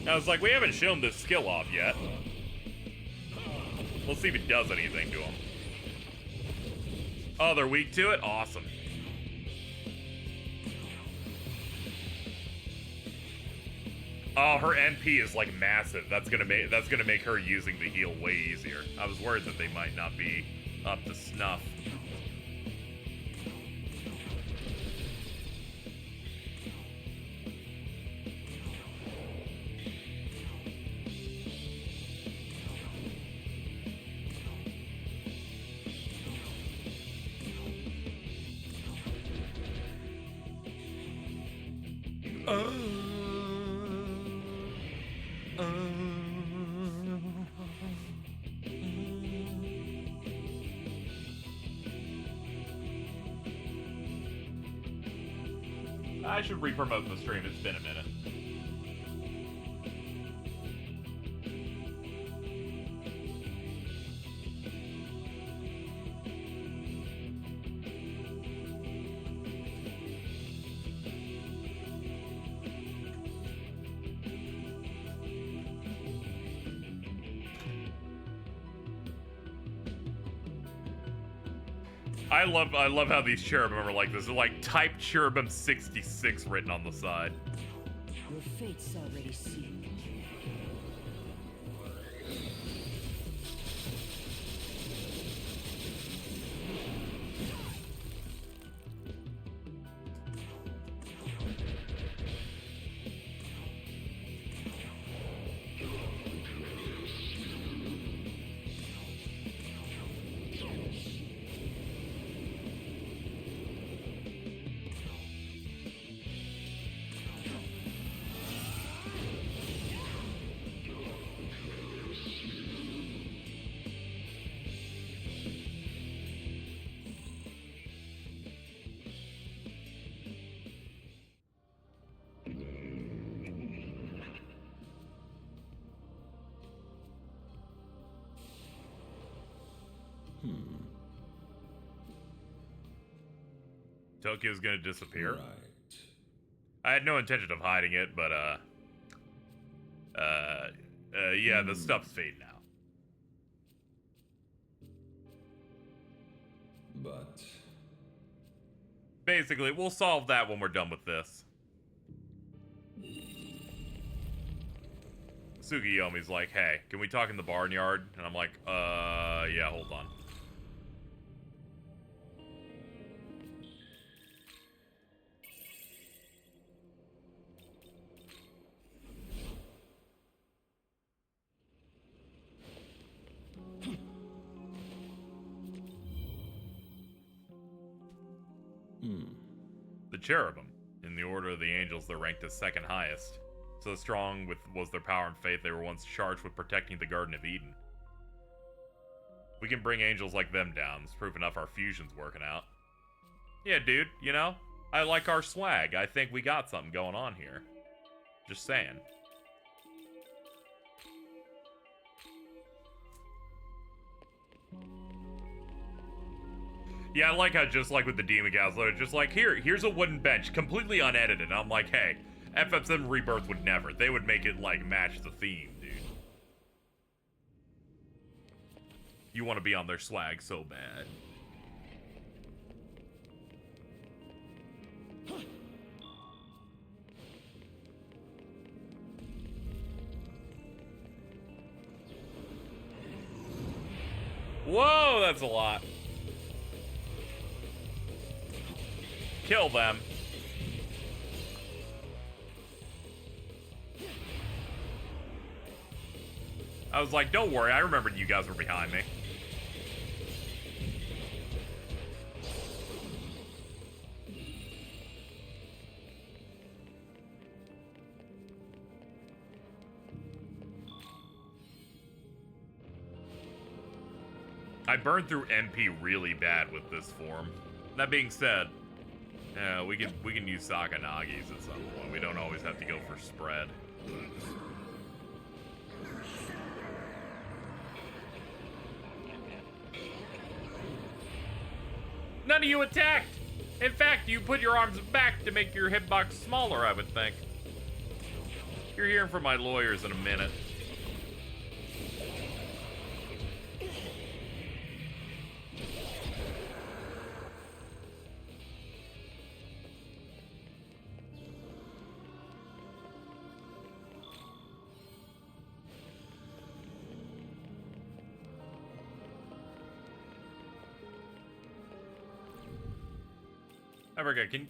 Speaker 1: I was like, we haven't shown this skill off yet. Let's see if it does anything to them. Oh, they're weak to it? Awesome. Oh, her NP is like massive. That's gonna make her using the heal way easier. I was worried that they might not be up to snuff. I should re-promote the stream. It's been a minute. I love how these cherubim are like this. They're like type cherubim 66 written on the side.
Speaker 10: Your fate's already sealed.
Speaker 1: Tokyo's gonna disappear?
Speaker 4: Right.
Speaker 1: I had no intention of hiding it, but, yeah, the stuff's fading out.
Speaker 4: But...
Speaker 1: Basically, we'll solve that when we're done with this. Tsukuyomi's like, hey, can we talk in the barnyard? And I'm like, yeah, hold on. The cherubim, in the order of the angels, they're ranked as second highest. So strong was their power and faith, they were once charged with protecting the Garden of Eden. We can bring angels like them down. It's proof enough our fusion's working out. Yeah, dude, you know, I like our swag. I think we got something going on here. Just saying. Yeah, I like how just like with the Demon Gals, they're just like, here's a wooden bench, completely unedited. And I'm like, hey, FF7 Rebirth would never. They would make it, like, match the theme, dude. You want to be on their swag so bad. Whoa, that's a lot. Kill them. I was like, don't worry, I remembered you guys were behind me. I burned through MP really bad with this form. That being said, we can use Sakanagi's at some point. We don't always have to go for spread. None of you attacked! In fact, you put your arms back to make your hitbox smaller, I would think. You're hearing from my lawyers in a minute.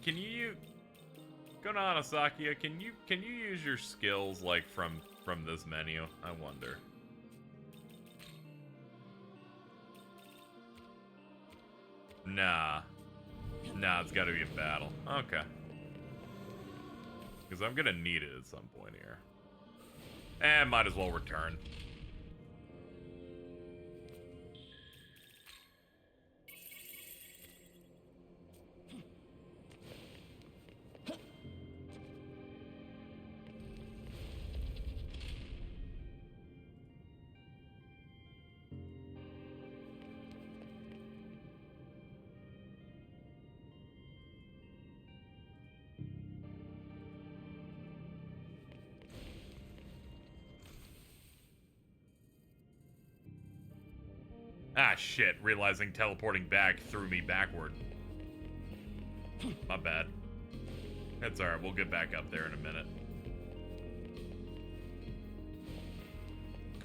Speaker 1: Can you go to Anasakia? Can you use your skills like from this menu? I wonder. Nah, it's got to be in battle. Okay, because I'm gonna need it at some point here, and might as well return. Ah, shit. Realizing teleporting back threw me backward. My bad. That's alright. We'll get back up there in a minute.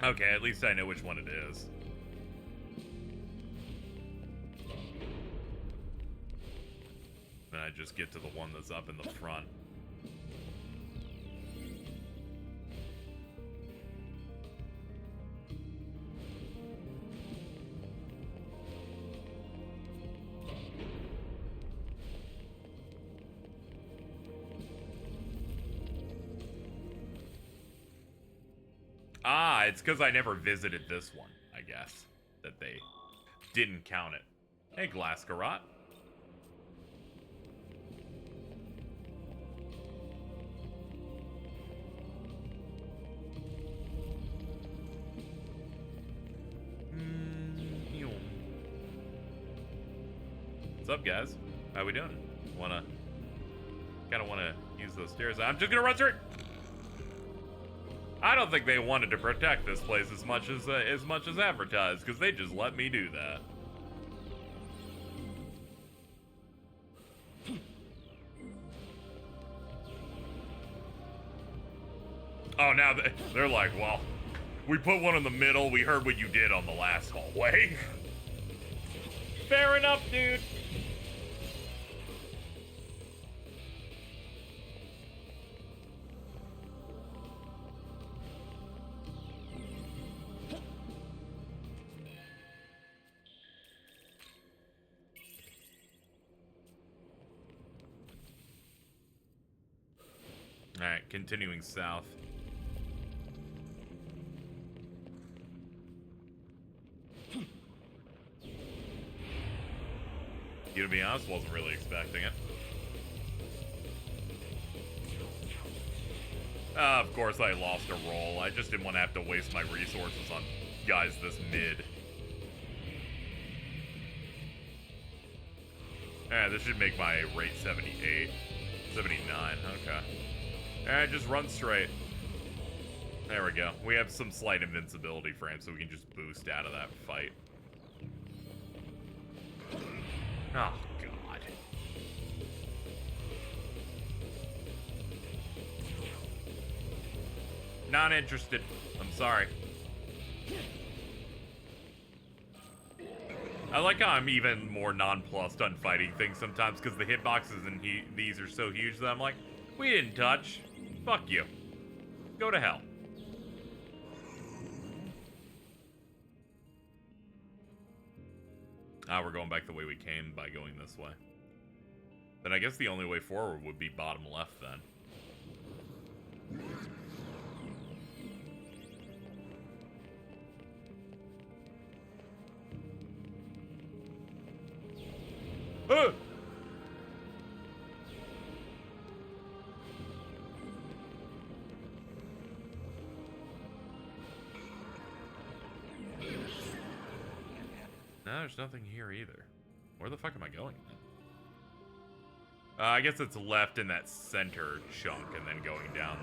Speaker 1: Okay, at least I know which one it is. Then I just get to the one that's up in the front. Ah, it's because I never visited this one, I guess, that they didn't count it. Hey, Glasgarot. What's up, guys? How we doing? Kind of wanna use those stairs. I'm just gonna run through it. I don't think they wanted to protect this place as much as advertised, because they just let me do that. Oh, now they're like, well, we put one in the middle. We heard what you did on the last hallway. Fair enough, dude. Alright, continuing south. To be honest, wasn't really expecting it. Of course I lost a roll. I just didn't want to have to waste my resources on guys this mid. This should make my rate 78. 79, okay. Alright, just run straight. There we go. We have some slight invincibility frame, so we can just boost out of that fight. Oh, God. Not interested. I'm sorry. I like how I'm even more nonplussed on fighting things sometimes, because the hitboxes in these are so huge that I'm like, we didn't touch. Fuck you. Go to hell. We're going back the way we came by going this way. Then I guess the only way forward would be bottom left then. Ah! No, there's nothing here either. Where the fuck am I going then? I guess it's left in that center chunk and then going down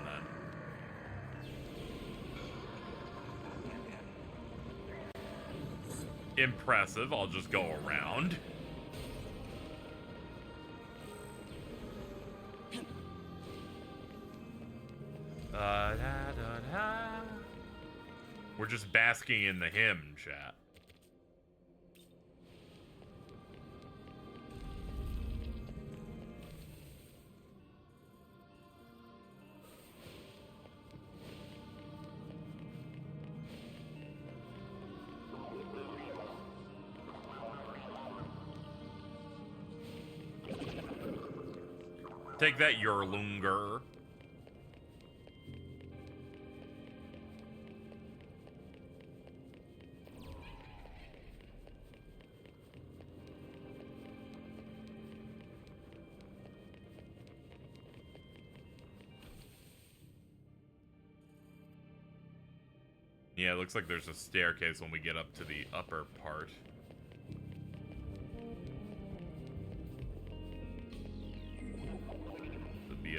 Speaker 1: then. Impressive. I'll just go around. We're just basking in the hymn, chat. Take that, Yerlunger. Yeah, it looks like there's a staircase when we get up to the upper part.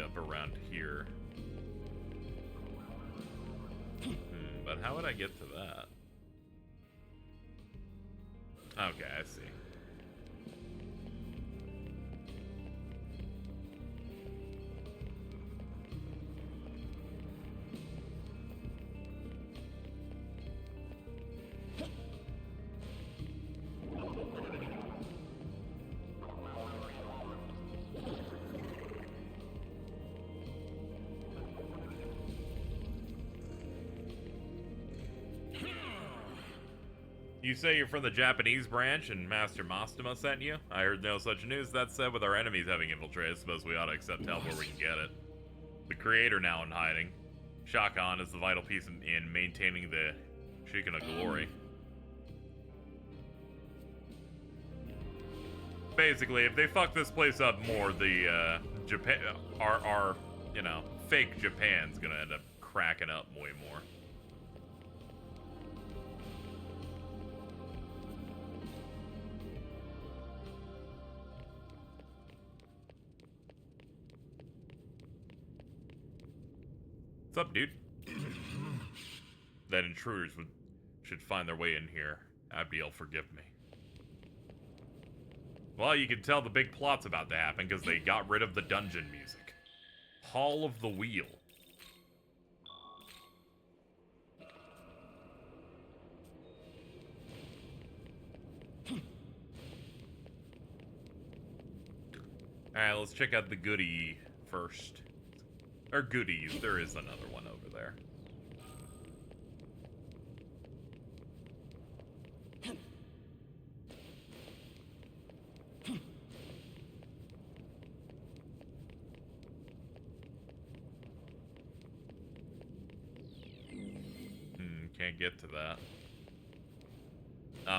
Speaker 1: Up around here. But how would I get to that? Okay, I see. You say you're from the Japanese branch and Master Mastema sent you? I heard no such news. That said, with our enemies having infiltrated, I suppose we ought to accept help where we can get it. The Creator now in hiding. Shakan is the vital piece in maintaining the Shikana glory. Basically, if they fuck this place up more, the Japan, our you know, fake Japan's gonna end up cracking up way more. What's up, dude? That intruders should find their way in here. Abdiel, forgive me. Well, you can tell the big plot's about to happen because they got rid of the dungeon music. Hall of the Wheel. Alright, let's check out the goodie first. Or goodies, there is another one over there. Can't get to that.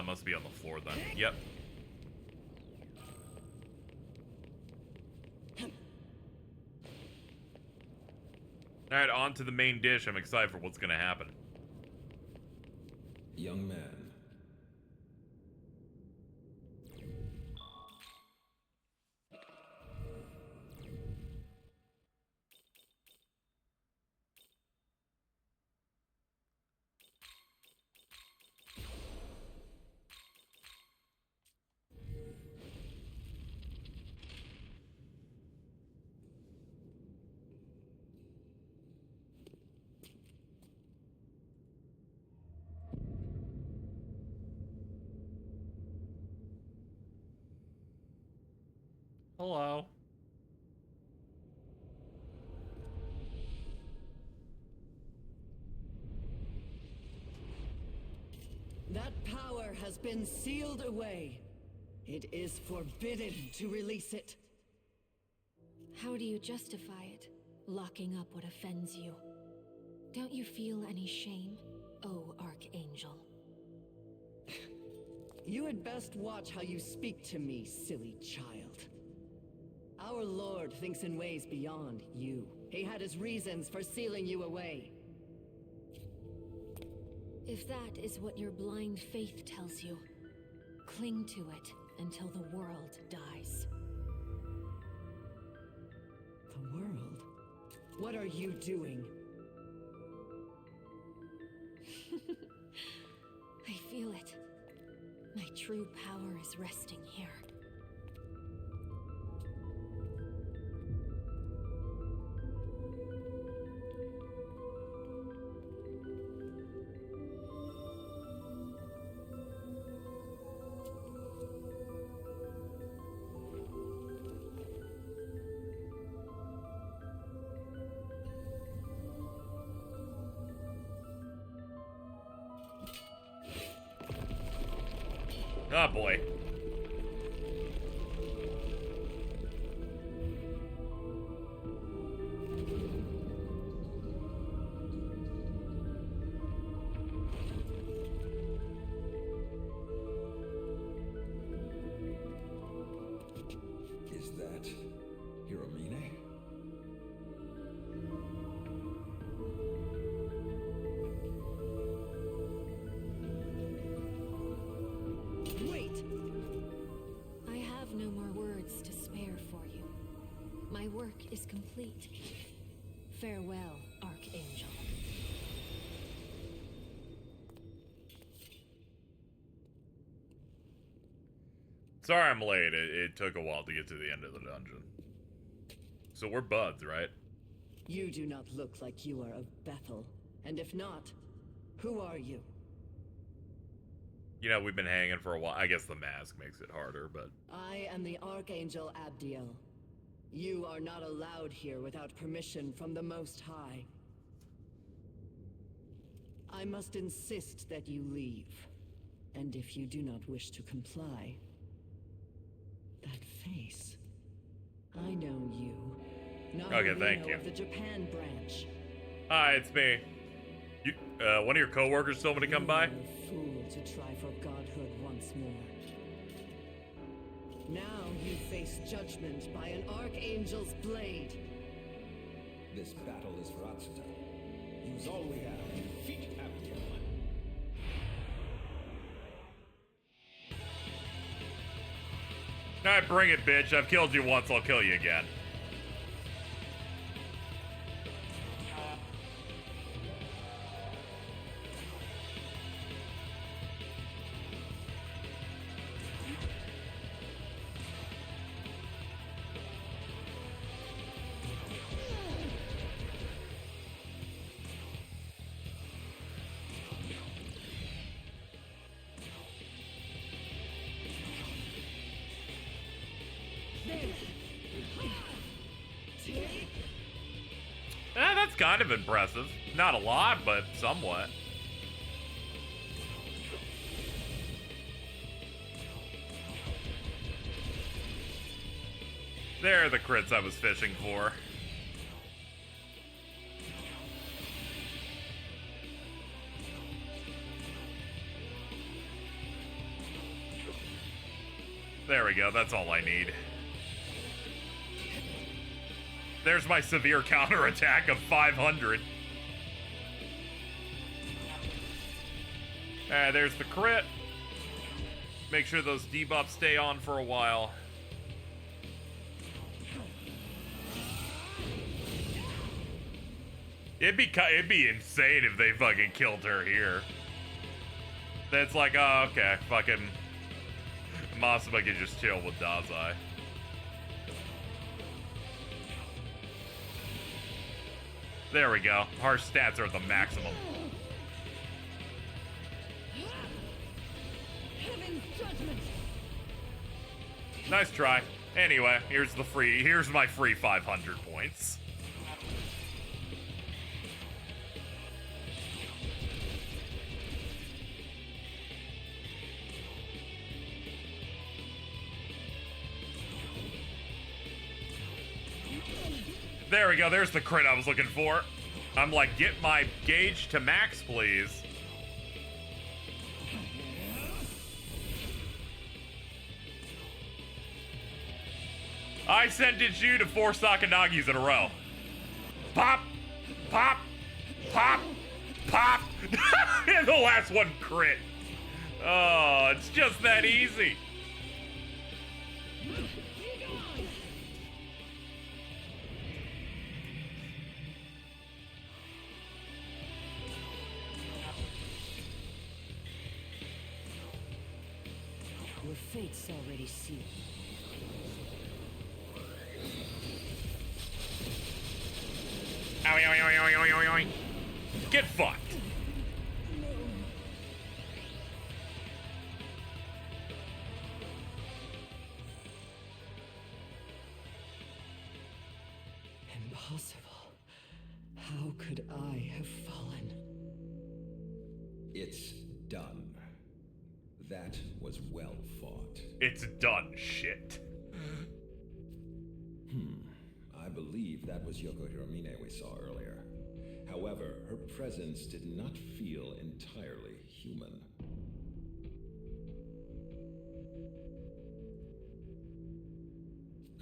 Speaker 1: Must be on the floor then. Yep. Alright, on to the main dish. I'm excited for what's gonna happen.
Speaker 4: Young man.
Speaker 1: Hello.
Speaker 3: That power has been sealed away. It is forbidden to release it.
Speaker 2: How do you justify it? Locking up what offends you? Don't you feel any shame, oh Archangel?
Speaker 3: You had best watch how you speak to me, silly child. Our Lord thinks in ways beyond you. He had his reasons for sealing you away.
Speaker 2: If that is what your blind faith tells you, cling to it until the world dies.
Speaker 3: The world? What are you doing?
Speaker 2: I feel it. My true power is resting here.
Speaker 1: Oh boy.
Speaker 4: Is that Hiromine?
Speaker 2: Wait! I have no more words to spare for you. My work is complete. Farewell, Archangel.
Speaker 1: Sorry I'm late. It took a while to get to the end of the dungeon. So we're buds, right?
Speaker 3: You do not look like you are of Bethel. And if not, who are you?
Speaker 1: You know, we've been hanging for a while. I guess the mask makes it harder, but...
Speaker 3: I am the Archangel Abdiel. You are not allowed here without permission from the Most High. I must insist that you leave. And if you do not wish to comply... That face... I know you.
Speaker 1: Okay, thank you.
Speaker 3: Of the Japan branch.
Speaker 1: Hi, it's me. You, one of your coworkers told me to come by?
Speaker 3: You are a fool to try for godhood once more. Now you face judgment by an Archangel's blade.
Speaker 4: This battle is for Atsuta. Use all we have to defeat Abdiel.
Speaker 1: Alright, bring it, bitch. I've killed you once, I'll kill you again. That's kind of impressive. Not a lot, but somewhat. There are the crits I was fishing for. There we go, that's all I need. There's my severe counterattack of 500. There's the crit. Make sure those debuffs stay on for a while. It'd be insane if they fucking killed her here. That's like, oh, okay, fucking Masuma can just chill with Dazai. There we go. Our stats are at the maximum. Nice try. Anyway, here's my free 500 points. There we go, there's the crit I was looking for. I'm like, get my gauge to max, please. I sentenced you to 4 Sakanagis in a row. Pop, pop, pop, pop. And the last one crit. Oh, it's just that easy.
Speaker 10: Your fate's already sealed.
Speaker 1: Owie, owie, owie, owie, owie, owie, owie. Get fucked.
Speaker 5: Impossible. How could I have fallen?
Speaker 4: It's done. That was well fought.
Speaker 1: It's done, shit.
Speaker 4: I believe that was Yoko Hiromine we saw earlier. However, her presence did not feel entirely human.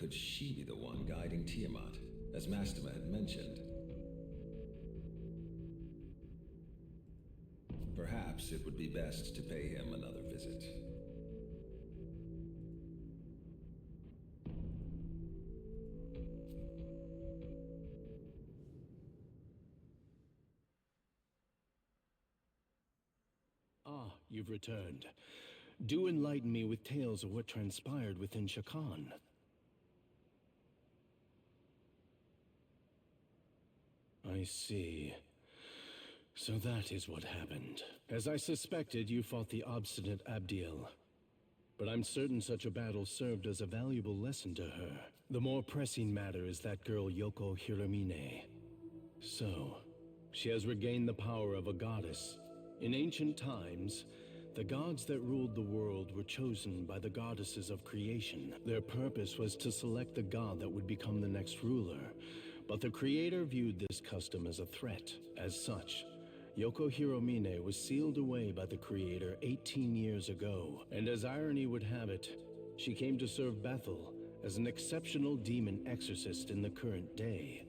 Speaker 4: Could she be the one guiding Tiamat, as Mastema had mentioned? Perhaps it would be best to pay him another visit.
Speaker 11: Ah, you've returned. Do enlighten me with tales of what transpired within Shakan. I see. So that is what happened. As I suspected, you fought the obstinate Abdiel. But I'm certain such a battle served as a valuable lesson to her. The more pressing matter is that girl Yoko Hiromine. So, she has regained the power of a goddess. In ancient times, the gods that ruled the world were chosen by the goddesses of creation. Their purpose was to select the god that would become the next ruler. But the creator viewed this custom as a threat. As such, Yoko Hiromine was sealed away by the creator 18 years ago. And as irony would have it, she came to serve Bethel as an exceptional demon exorcist in the current day.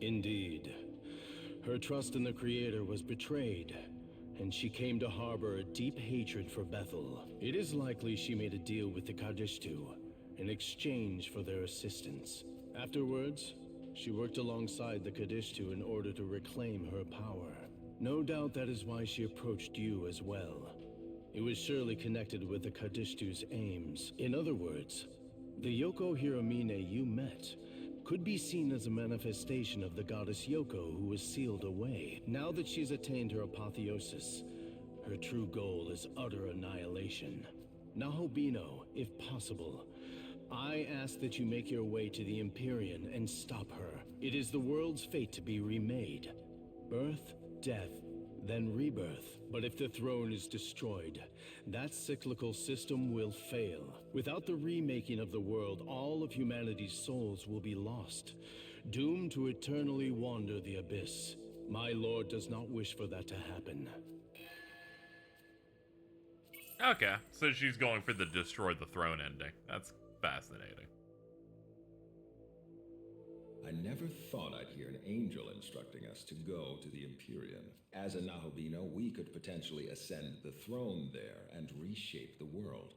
Speaker 11: Indeed. Her trust in the Creator was betrayed, and she came to harbor a deep hatred for Bethel. It is likely she made a deal with the Kadishtu in exchange for their assistance. Afterwards, she worked alongside the Kadishtu in order to reclaim her power. No doubt that is why she approached you as well. It was surely connected with the Kadishtu's aims. In other words, the Yoko Hiromine you met could be seen as a manifestation of the goddess Yoko who was sealed away. Now that she's attained her apotheosis, her true goal is utter annihilation. Nahobino, if possible, I ask that you make your way to the Imperium and stop her. It is the world's fate to be remade. Birth, death, then rebirth. But if the throne is destroyed, that cyclical system will fail. Without the remaking of the world, all of humanity's souls will be lost, doomed to eternally wander the abyss. My lord does not wish for that to happen.
Speaker 1: Okay, so she's going for the destroy the throne ending. That's fascinating.
Speaker 4: I never thought I'd hear an angel instructing us to go to the Imperium. As a Nahobino, we could potentially ascend the throne there and reshape the world.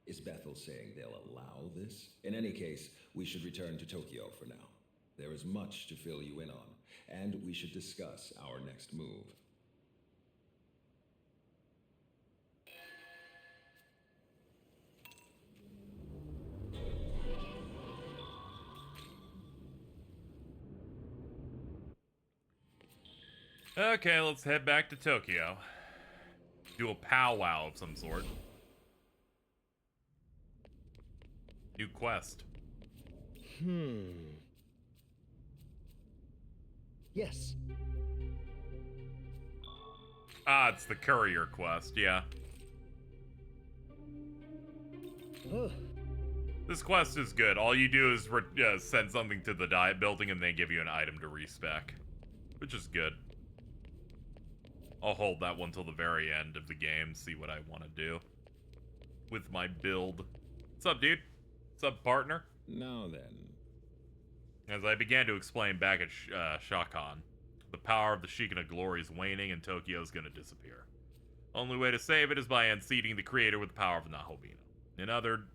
Speaker 4: Is Bethel saying they'll allow this? In any case, we should return to Tokyo for now. There is much to fill you in on, and we should discuss our next move.
Speaker 1: Okay, let's head back to Tokyo. Do a powwow of some sort. New quest.
Speaker 5: Yes.
Speaker 1: Ah, it's the courier quest, yeah.
Speaker 5: Ugh.
Speaker 1: This quest is good. All you do is send something to the diet building and they give you an item to respec, which is good. I'll hold that one till the very end of the game, see what I want to do with my build. What's up, dude? What's up, partner?
Speaker 4: Now then.
Speaker 1: As I began to explain back at Shakan, the power of the Shekinah glory is waning and Tokyo is going to disappear. Only way to save it is by unseating the creator with the power of Nahobino.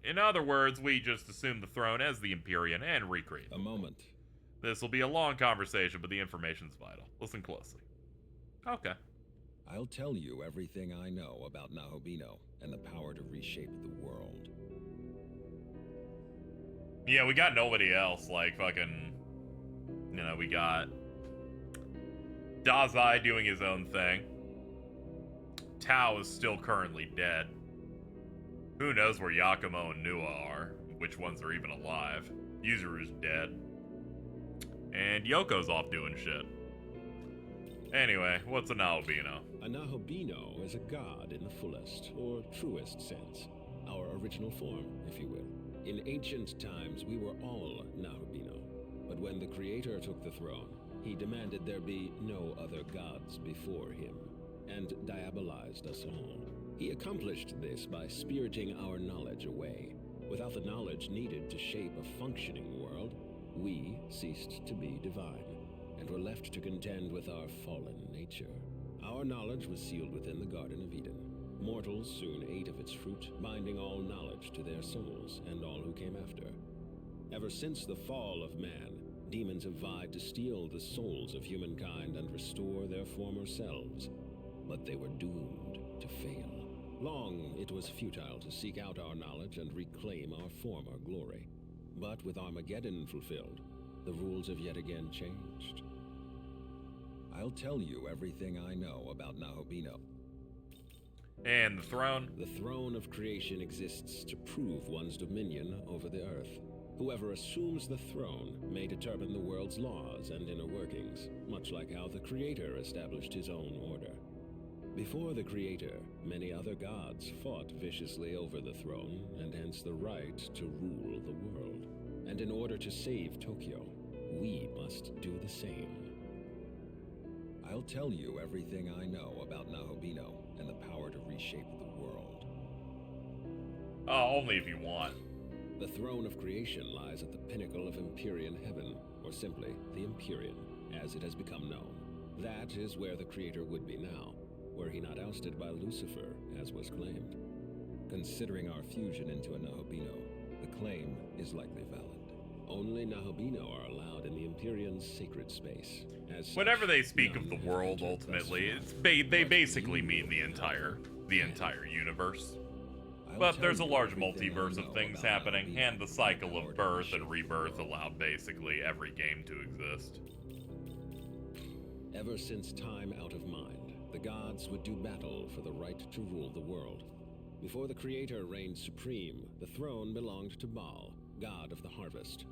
Speaker 1: In other words, we just assume the throne as the Imperium and recreate.
Speaker 4: A moment.
Speaker 1: This will be a long conversation, but the information's vital. Listen closely. Okay.
Speaker 4: I'll tell you everything I know about Nahobino and the power to reshape the world.
Speaker 1: Yeah, we got nobody else, like fucking, you know, we got Dazai doing his own thing. Tao is still currently dead. Who knows where Yakumo and Nua are, which ones are even alive. Yuzuru's dead. And Yoko's off doing shit. Anyway, what's a Nahobino?
Speaker 4: A Nahobino is a god in the fullest, or truest sense. Our original form, if you will. In ancient times, we were all Nahobino. But when the Creator took the throne, he demanded there be no other gods before him, and diabolized us all. He accomplished this by spiriting our knowledge away. Without the knowledge needed to shape a functioning world, we ceased to be divine, and were left to contend with our fallen nature. Our knowledge was sealed within the Garden of Eden. Mortals soon ate of its fruit, binding all knowledge to their souls, and all who came after. Ever since the fall of man, demons have vied to steal the souls of humankind and restore their former selves. But they were doomed to fail. Long it was futile to seek out our knowledge and reclaim our former glory. But with Armageddon fulfilled, the rules have yet again changed. I'll tell you everything I know about Nahobino.
Speaker 1: And the throne?
Speaker 4: The throne of creation exists to prove one's dominion over the earth. Whoever assumes the throne may determine the world's laws and inner workings, much like how the Creator established his own order. Before the Creator, many other gods fought viciously over the throne, and hence the right to rule the world. And in order to save Tokyo, we must do the same. I'll tell you everything I know about Nahobino and the power to reshape the world.
Speaker 1: Only if you want.
Speaker 4: The throne of creation lies at the pinnacle of Empyrean heaven, or simply the Imperium, as it has become known. That is where the Creator would be now, were he not ousted by Lucifer, as was claimed. Considering our fusion into a Nahobino, the claim is likely valid. Only Nahobino are allowed in the Imperium's sacred space.
Speaker 1: Whenever they speak of the world, ultimately, they basically mean the entire universe. But there's a large multiverse of things happening, and the cycle of birth and rebirth allowed basically every game to exist.
Speaker 4: Ever since time out of mind, the gods would do battle for the right to rule the world. Before the Creator reigned supreme, the throne belonged to Baal, god of the harvest.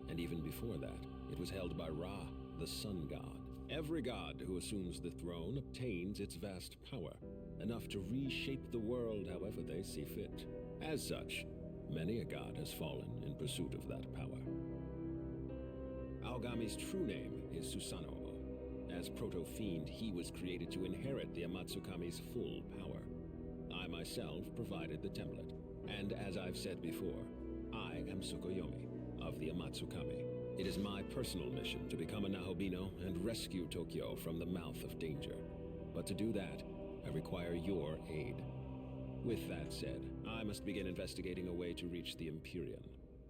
Speaker 4: And even before that, it was held by Ra, the sun god. Every god who assumes the throne obtains its vast power, enough to reshape the world however they see fit. As such, many a god has fallen in pursuit of that power. Aogami's true name is Susanoo. As proto-fiend, he was created to inherit the Amatsukami's full power. I myself provided the template, and as I've said before, I am Tsukuyomi of the Amatsukami. It is my personal mission to become a Nahobino and rescue Tokyo from the mouth of danger. But to do that, I require your aid. With that said, I must begin investigating a way to reach the Imperium.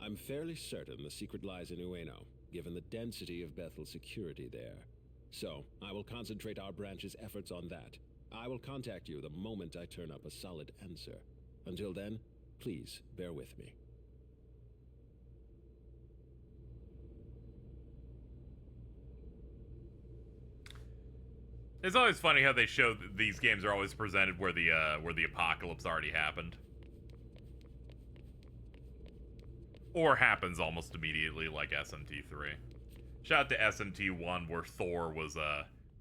Speaker 4: I'm fairly certain the secret lies in Ueno, given the density of Bethel's security there. So, I will concentrate our branch's efforts on that. I will contact you the moment I turn up a solid answer. Until then, please bear with me.
Speaker 1: It's always funny how they show these games are always presented where the apocalypse already happened. Or happens almost immediately, like SMT3. Shout out to SMT1, where Thor was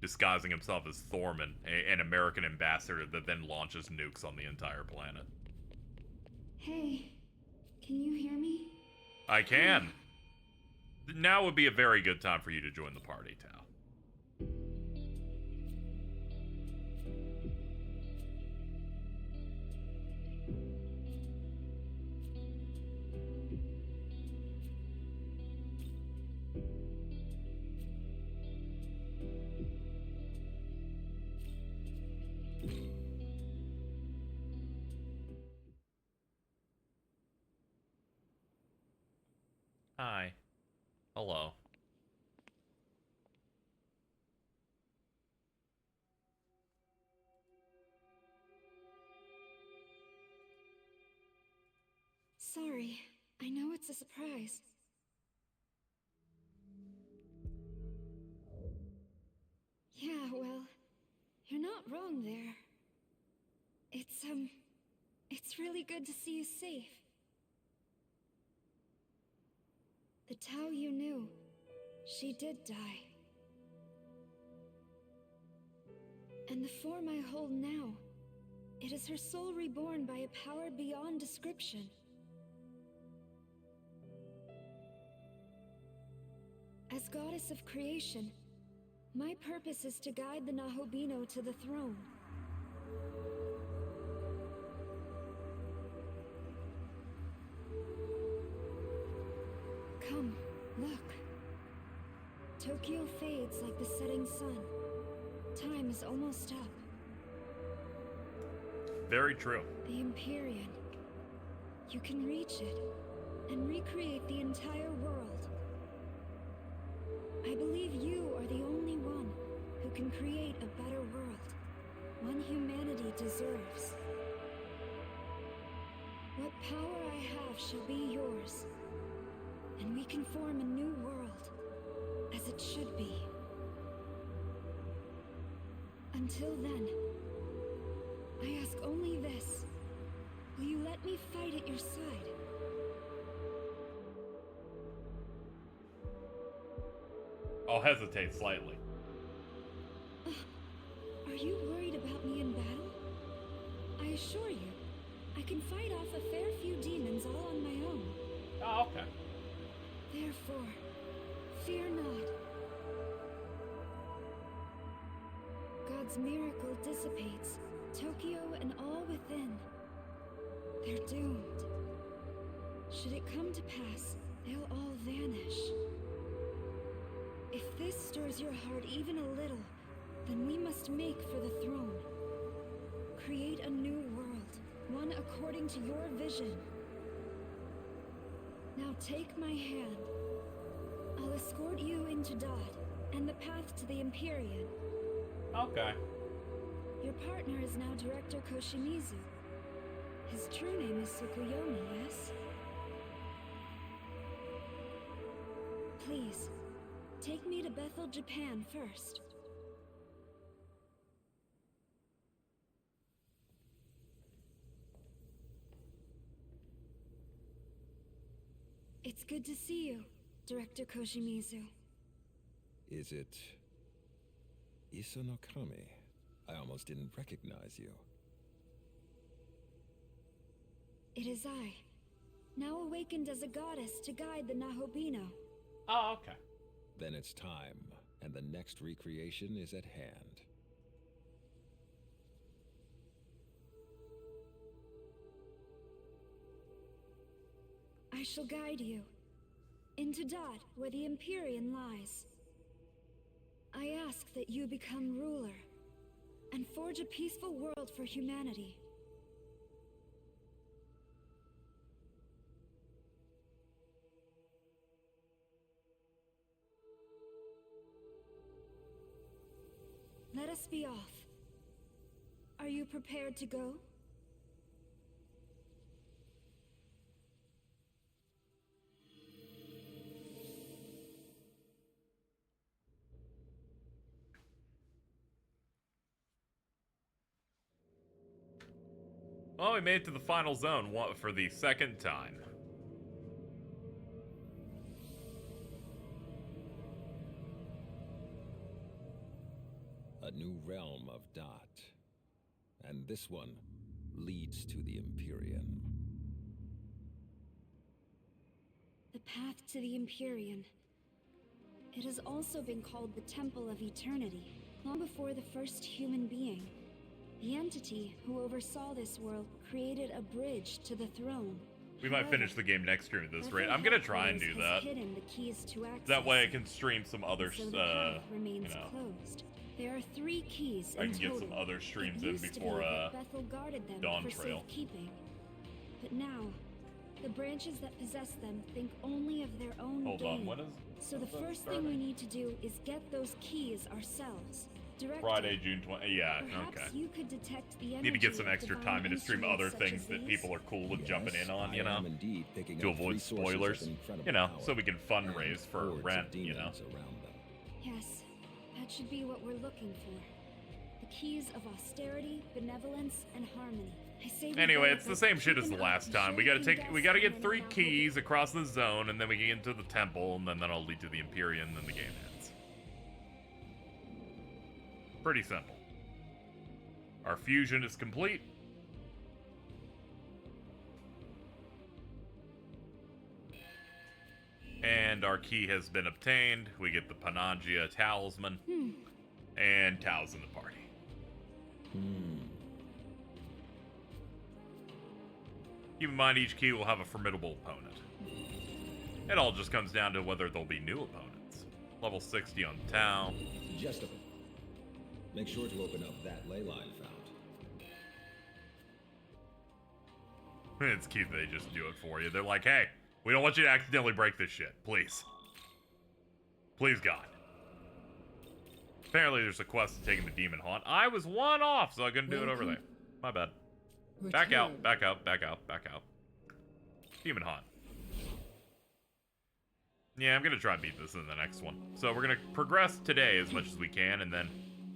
Speaker 1: disguising himself as Thorman, an American ambassador that then launches nukes on the entire planet.
Speaker 7: Hey, can you hear me?
Speaker 1: I can. Now would be a very good time for you to join the party, Tao. Hi. Hello.
Speaker 7: Sorry, I know it's a surprise. Yeah, well, you're not wrong there. It's really good to see you safe. The Tao you knew, she did die. And the form I hold now, it is her soul reborn by a power beyond description. As goddess of creation, my purpose is to guide the Nahobino to the throne. Come, look. Tokyo fades like the setting sun. Time is almost up.
Speaker 1: Very true.
Speaker 7: The Imperium. You can reach it and recreate the entire world. I believe you are the only one who can create a better world. One humanity deserves. What power I have shall be yours. And we can form a new world, as it should be. Until then, I ask only this. Will you let me fight at your side?
Speaker 1: I'll hesitate slightly.
Speaker 7: Are you worried about me in battle? I assure you, I can fight off a fair few demons all on my own.
Speaker 1: Oh, okay.
Speaker 7: Therefore, fear not. God's miracle dissipates Tokyo and all within. They're doomed. Should it come to pass, they'll all vanish. If this stirs your heart even a little, then we must make for the throne. Create a new world, one according to your vision. Now take my hand. I'll escort you into Dod, and the path to the Imperium.
Speaker 1: Okay.
Speaker 7: Your partner is now Director Koshimizu. His true name is Tsukuyomi, yes? Please, take me to Bethel, Japan first. It's good to see you, Director Koshimizu.
Speaker 4: Is it... Isanokami? I almost didn't recognize you.
Speaker 7: It is I, now awakened as a goddess to guide the Nahobino.
Speaker 1: Oh, okay.
Speaker 4: Then it's time, and the next recreation is at hand.
Speaker 7: I shall guide you into Dot, where the Imperium lies. I ask that you become ruler and forge a peaceful world for humanity. Let us be off. Are you prepared to go?
Speaker 1: Well, we made it to the final zone for the second time.
Speaker 4: A new realm of Dot. And this one leads to the Imperium.
Speaker 7: The path to the Imperium. It has also been called the Temple of Eternity. Long before the first human being, the entity who oversaw this world created a bridge to the throne.
Speaker 1: We might finish the game next stream at this rate. I'm gonna try and do that. That way I can stream some other, you know.
Speaker 7: There are 3 keys
Speaker 1: I
Speaker 7: in
Speaker 1: can get some
Speaker 7: total.
Speaker 1: other streams
Speaker 7: It
Speaker 1: in
Speaker 7: used to
Speaker 1: before
Speaker 7: be that Bethel guarded them
Speaker 1: Dawn
Speaker 7: for
Speaker 1: Trail.
Speaker 7: safekeeping. But now, the branches that possess them think only of their own
Speaker 1: Hold
Speaker 7: gain.
Speaker 1: on, what is...
Speaker 7: So the first thing we need to do is get those keys ourselves. Director,
Speaker 1: Friday, June 20... Yeah,
Speaker 7: perhaps
Speaker 1: okay.
Speaker 7: you could detect the
Speaker 1: Need to get
Speaker 7: energy
Speaker 1: some
Speaker 7: of
Speaker 1: extra
Speaker 7: divine
Speaker 1: time in to stream other
Speaker 7: instruments such
Speaker 1: things
Speaker 7: as
Speaker 1: that
Speaker 7: these.
Speaker 1: people are cool with jumping in on, you
Speaker 4: I
Speaker 1: know?
Speaker 4: am indeed picking
Speaker 1: To
Speaker 4: up
Speaker 1: avoid
Speaker 4: 3 sources
Speaker 1: spoilers.
Speaker 4: of incredible
Speaker 1: You know,
Speaker 4: power,
Speaker 1: so we can
Speaker 4: and
Speaker 1: fundraise for
Speaker 4: hordes of
Speaker 1: rent, you know?
Speaker 4: demons around them.
Speaker 7: Yes, that should be what we're looking for. The keys of austerity, benevolence, and harmony. I say we
Speaker 1: Anyway,
Speaker 7: go,
Speaker 1: it's the
Speaker 7: but
Speaker 1: same shit as
Speaker 7: keep
Speaker 1: the
Speaker 7: an eye
Speaker 1: last
Speaker 7: on
Speaker 1: time. We
Speaker 7: Shin
Speaker 1: gotta
Speaker 7: and
Speaker 1: get 3
Speaker 7: Dust
Speaker 1: keys across the zone, and then we get into the temple, and then that'll lead to the Imperium, and then the game ends. Pretty simple. Our fusion is complete. And our key has been obtained. We get the Panagea Talisman. And Tao's in the party. Keep in mind, each key will have a formidable opponent. It all just comes down to whether there'll be new opponents. Level 60 on Tao.
Speaker 4: Just a bit. Make sure to open up that ley line found.
Speaker 1: It's cute that they just do it for you. They're like, hey, we don't want you to accidentally break this shit. Please. Please, God. Apparently there's a quest to taking the Demon Haunt. I was 1 off, so I couldn't do it over there. My bad. Back out, back out, back out, back out. Demon Haunt. Yeah, I'm gonna try and beat this in the next one. So we're gonna progress today as much as we can, and then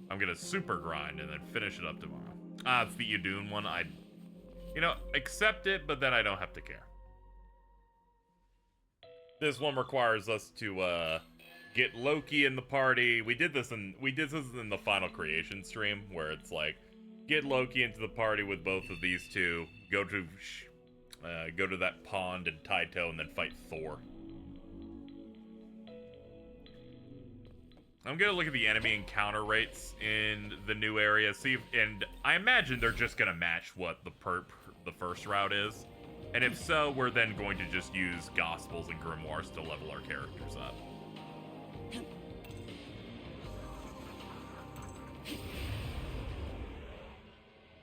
Speaker 1: I'm gonna super grind and then finish it up tomorrow. Ah, it's the Yudun one. You know, accept it, but then I don't have to care. This one requires us to get Loki in the party. We did this in the final creation stream, where it's like, get Loki into the party with both of these two, go to that pond in Taito, and then fight Thor. I'm gonna look at the enemy encounter rates in the new area, and I imagine they're just gonna match what the first route is. And if so, we're then going to just use Gospels and Grimoires to level our characters up.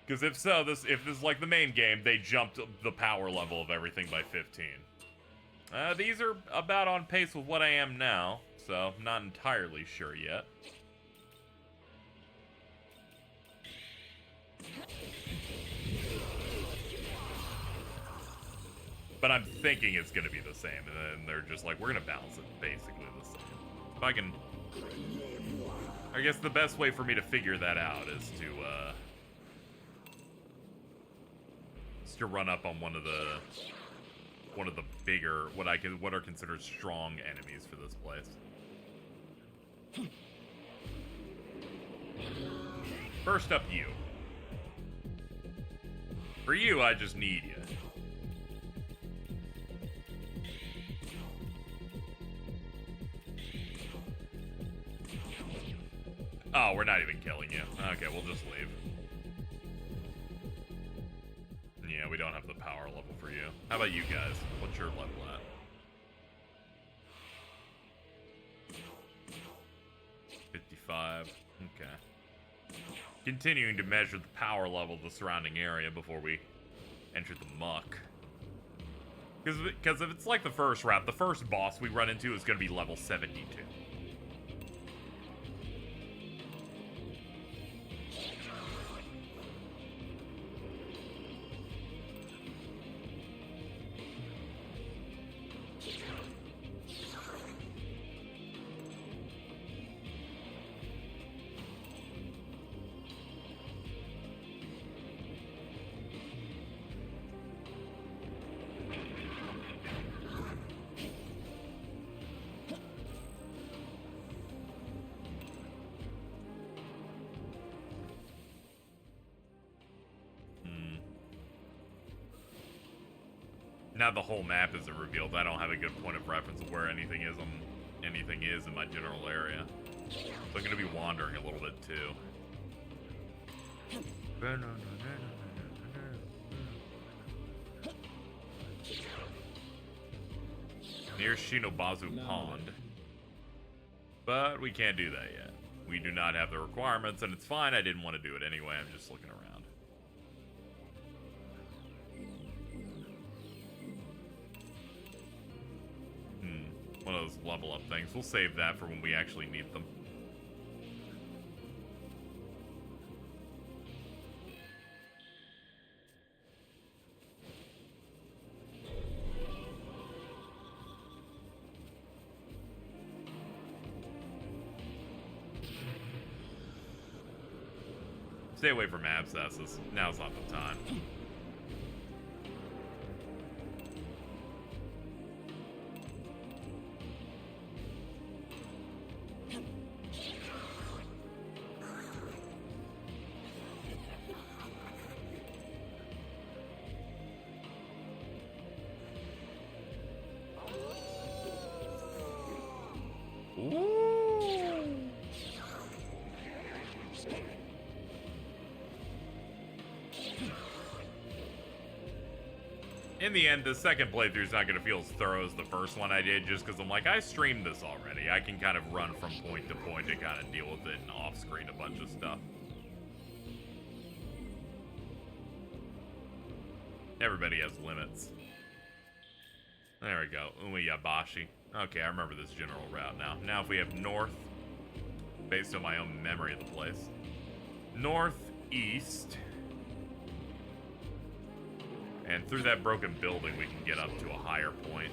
Speaker 1: Because if so, if this is like the main game, they jumped the power level of everything by 15. These are about on pace with what I am now, so I'm not entirely sure yet. But I'm thinking it's going to be the same, and then they're just like, we're going to balance it basically the same. If I can... I guess the best way for me to figure that out is to run up on one of the one of the bigger, what are considered strong enemies for this place. First up, you. For you, I just need you. Oh, we're not even killing you. Okay, we'll just leave. Yeah, we don't have the power level for you. How about you guys? What's your level at? $55. Okay. Continuing to measure the power level of the surrounding area before we enter the muck. Because if it's like the first route, the first boss we run into is going to be level 72. Now the whole map isn't revealed. I don't have a good point of reference of where anything is in my general area. So I'm gonna be wandering a little bit too. Near Shinobazu Pond. But we can't do that yet. We do not have the requirements, and it's fine. I didn't want to do it anyway. I'm just looking around. One of those level up things. We'll save that for when we actually need them. Stay away from abscesses. Now's not the time. In the end, the second playthrough is not going to feel as thorough as the first one I did, just because I'm like, I streamed this already. I can kind of run from point to point and kind of deal with it and off-screen a bunch of stuff. Everybody has limits. There we go. Umayabashi. Okay, I remember this general route now. Now if we have north, based on my own memory of the place. Northeast. And through that broken building, we can get up to a higher point.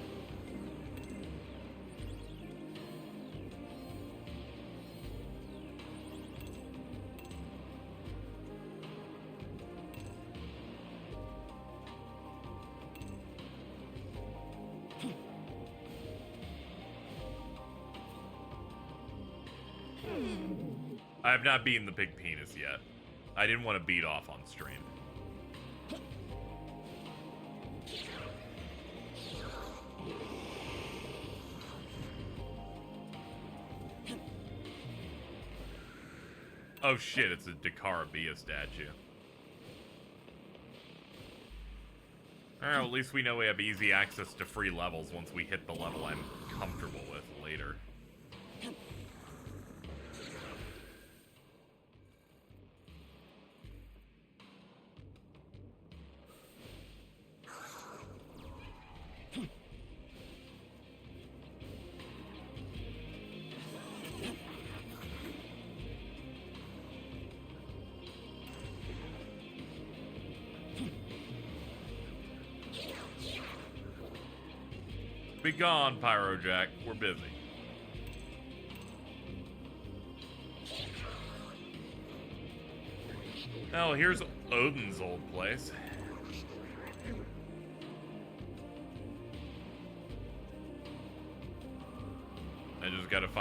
Speaker 1: I have not beaten the pig penis yet. I didn't want to beat off on stream. Oh shit, it's a Dakarabia statue. Alright, well, at least we know we have easy access to free levels once we hit the level I'm comfortable with later. Be gone, Pyrojack. We're busy. Oh, here's Odin's old place.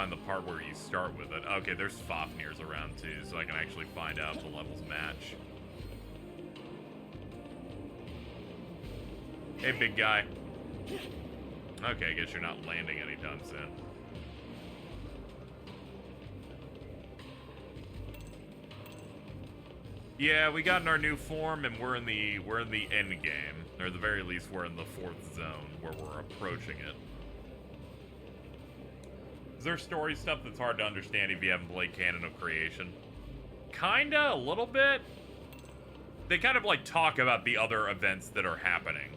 Speaker 1: find the part where you start with it. Okay, there's Fafnirs around too, so I can actually find out if the levels match. Hey, big guy. Okay, I guess you're not landing anytime soon. Yeah, we got in our new form, and we're in the end game, or at the very least, we're in the 4th zone where we're approaching it. Is there story stuff that's hard to understand if you haven't played Canon of Creation? Kinda, a little bit. They kind of like talk about the other events that are happening.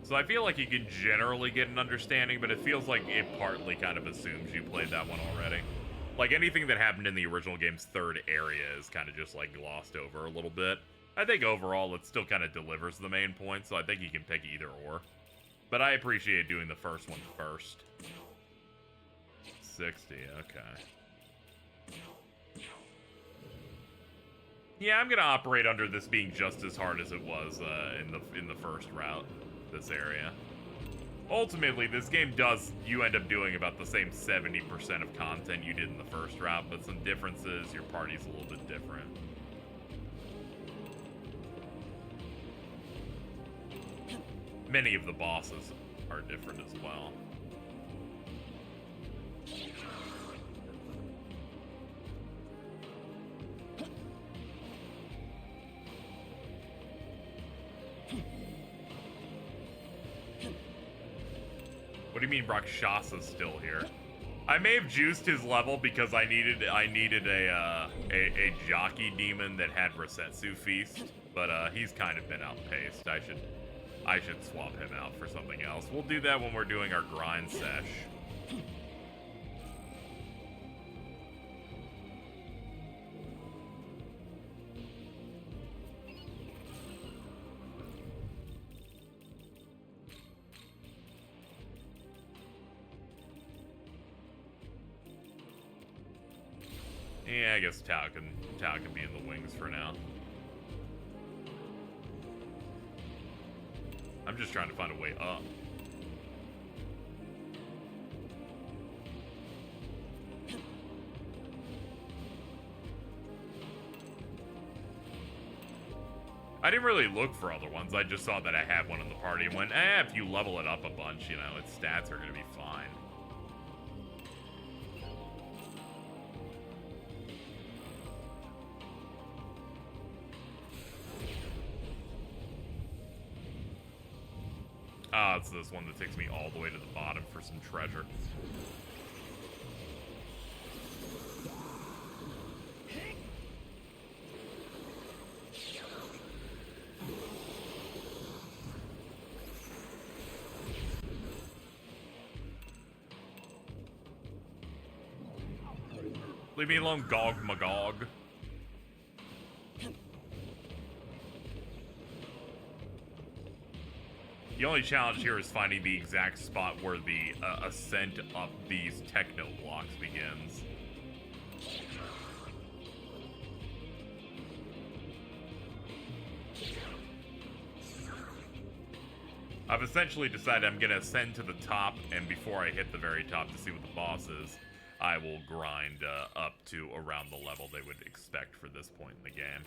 Speaker 1: So I feel like you can generally get an understanding, but it feels like it partly kind of assumes you played that one already. Like, anything that happened in the original game's 3rd area is kind of just, like, glossed over a little bit. I think overall it still kind of delivers the main point, so I think you can pick either or. But I appreciate doing the first one first. 60, okay. Yeah, I'm gonna operate under this being just as hard as it was in the first route, this area. Ultimately, this game you end up doing about the same 70% of content you did in the first route, but some differences, your party's a little bit different. Many of the bosses are different as well. What do you mean Rakshasa's still here? I may have juiced his level because I needed a jockey demon that had Resetsu Feast, but he's kind of been outpaced. I should swap him out for something else. We'll do that when we're doing our grind sesh. Yeah, I guess Tao can be in the wings for now. I'm just trying to find a way up. I didn't really look for other ones. I just saw that I had one in the party and went, if you level it up a bunch, you know, its stats are going to be fine. Ah, it's this one that takes me all the way to the bottom for some treasure. Leave me alone, Gog Magog. The only challenge here is finding the exact spot where the ascent up these techno blocks begins. I've essentially decided I'm gonna ascend to the top, and before I hit the very top to see what the boss is, I will grind up to around the level they would expect for this point in the game.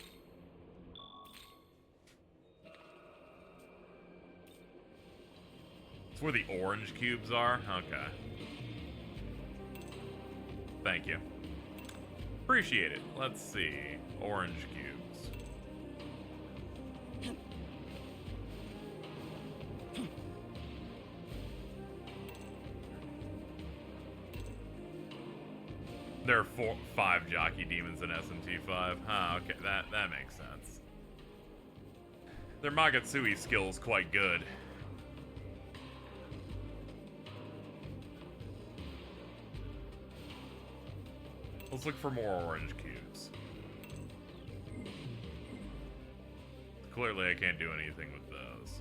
Speaker 1: It's where the orange cubes are? Okay. Thank you. Appreciate it. Let's see. Orange cubes. There are 5 jockey demons in SMT5. Huh, okay, that makes sense. Their Magatsui skill's quite good. Let's look for more orange cubes. Clearly I can't do anything with those.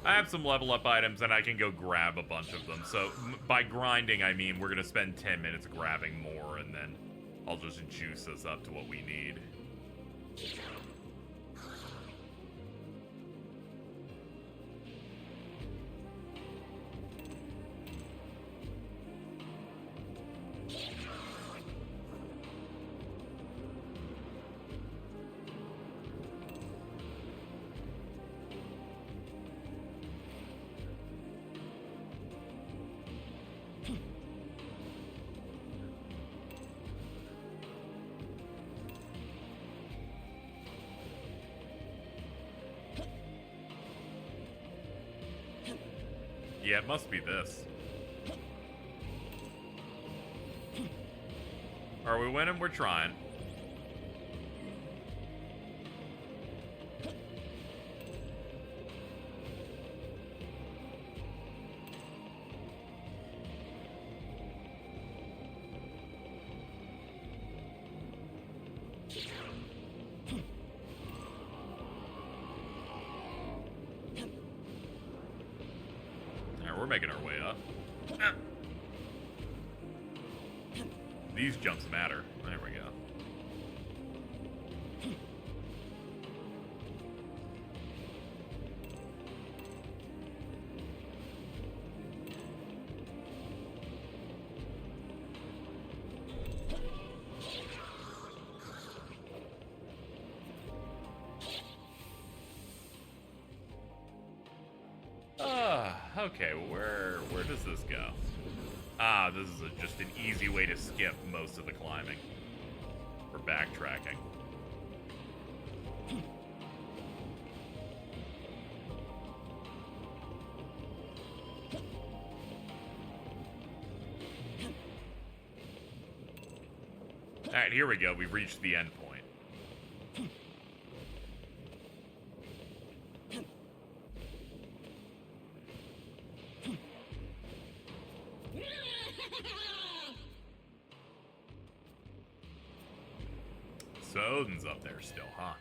Speaker 1: I have some level up items and I can go grab a bunch of them. So by grinding, I mean we're going to spend 10 minutes grabbing more and then I'll just juice us up to what we need. Yeah, it must be this. Are we winning? We're trying. We're making our way up. These jumps matter. There we go. Okay, where does this go? Ah, this is just an easy way to skip most of the climbing. For backtracking. Alright, here we go. We've reached the end point. So Odin's up there still, huh?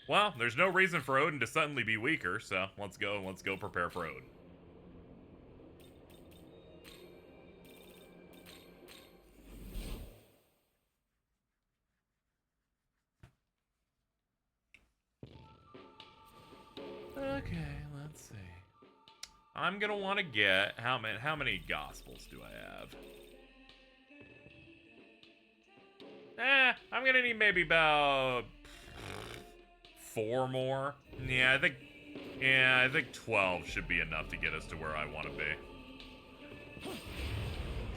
Speaker 1: Well, there's no reason for Odin to suddenly be weaker, so let's go prepare for Odin. Okay, let's see. I'm gonna want to get how many gospels do I have? I'm gonna need maybe about 4 more. Yeah, I think 12 should be enough to get us to where I want to be.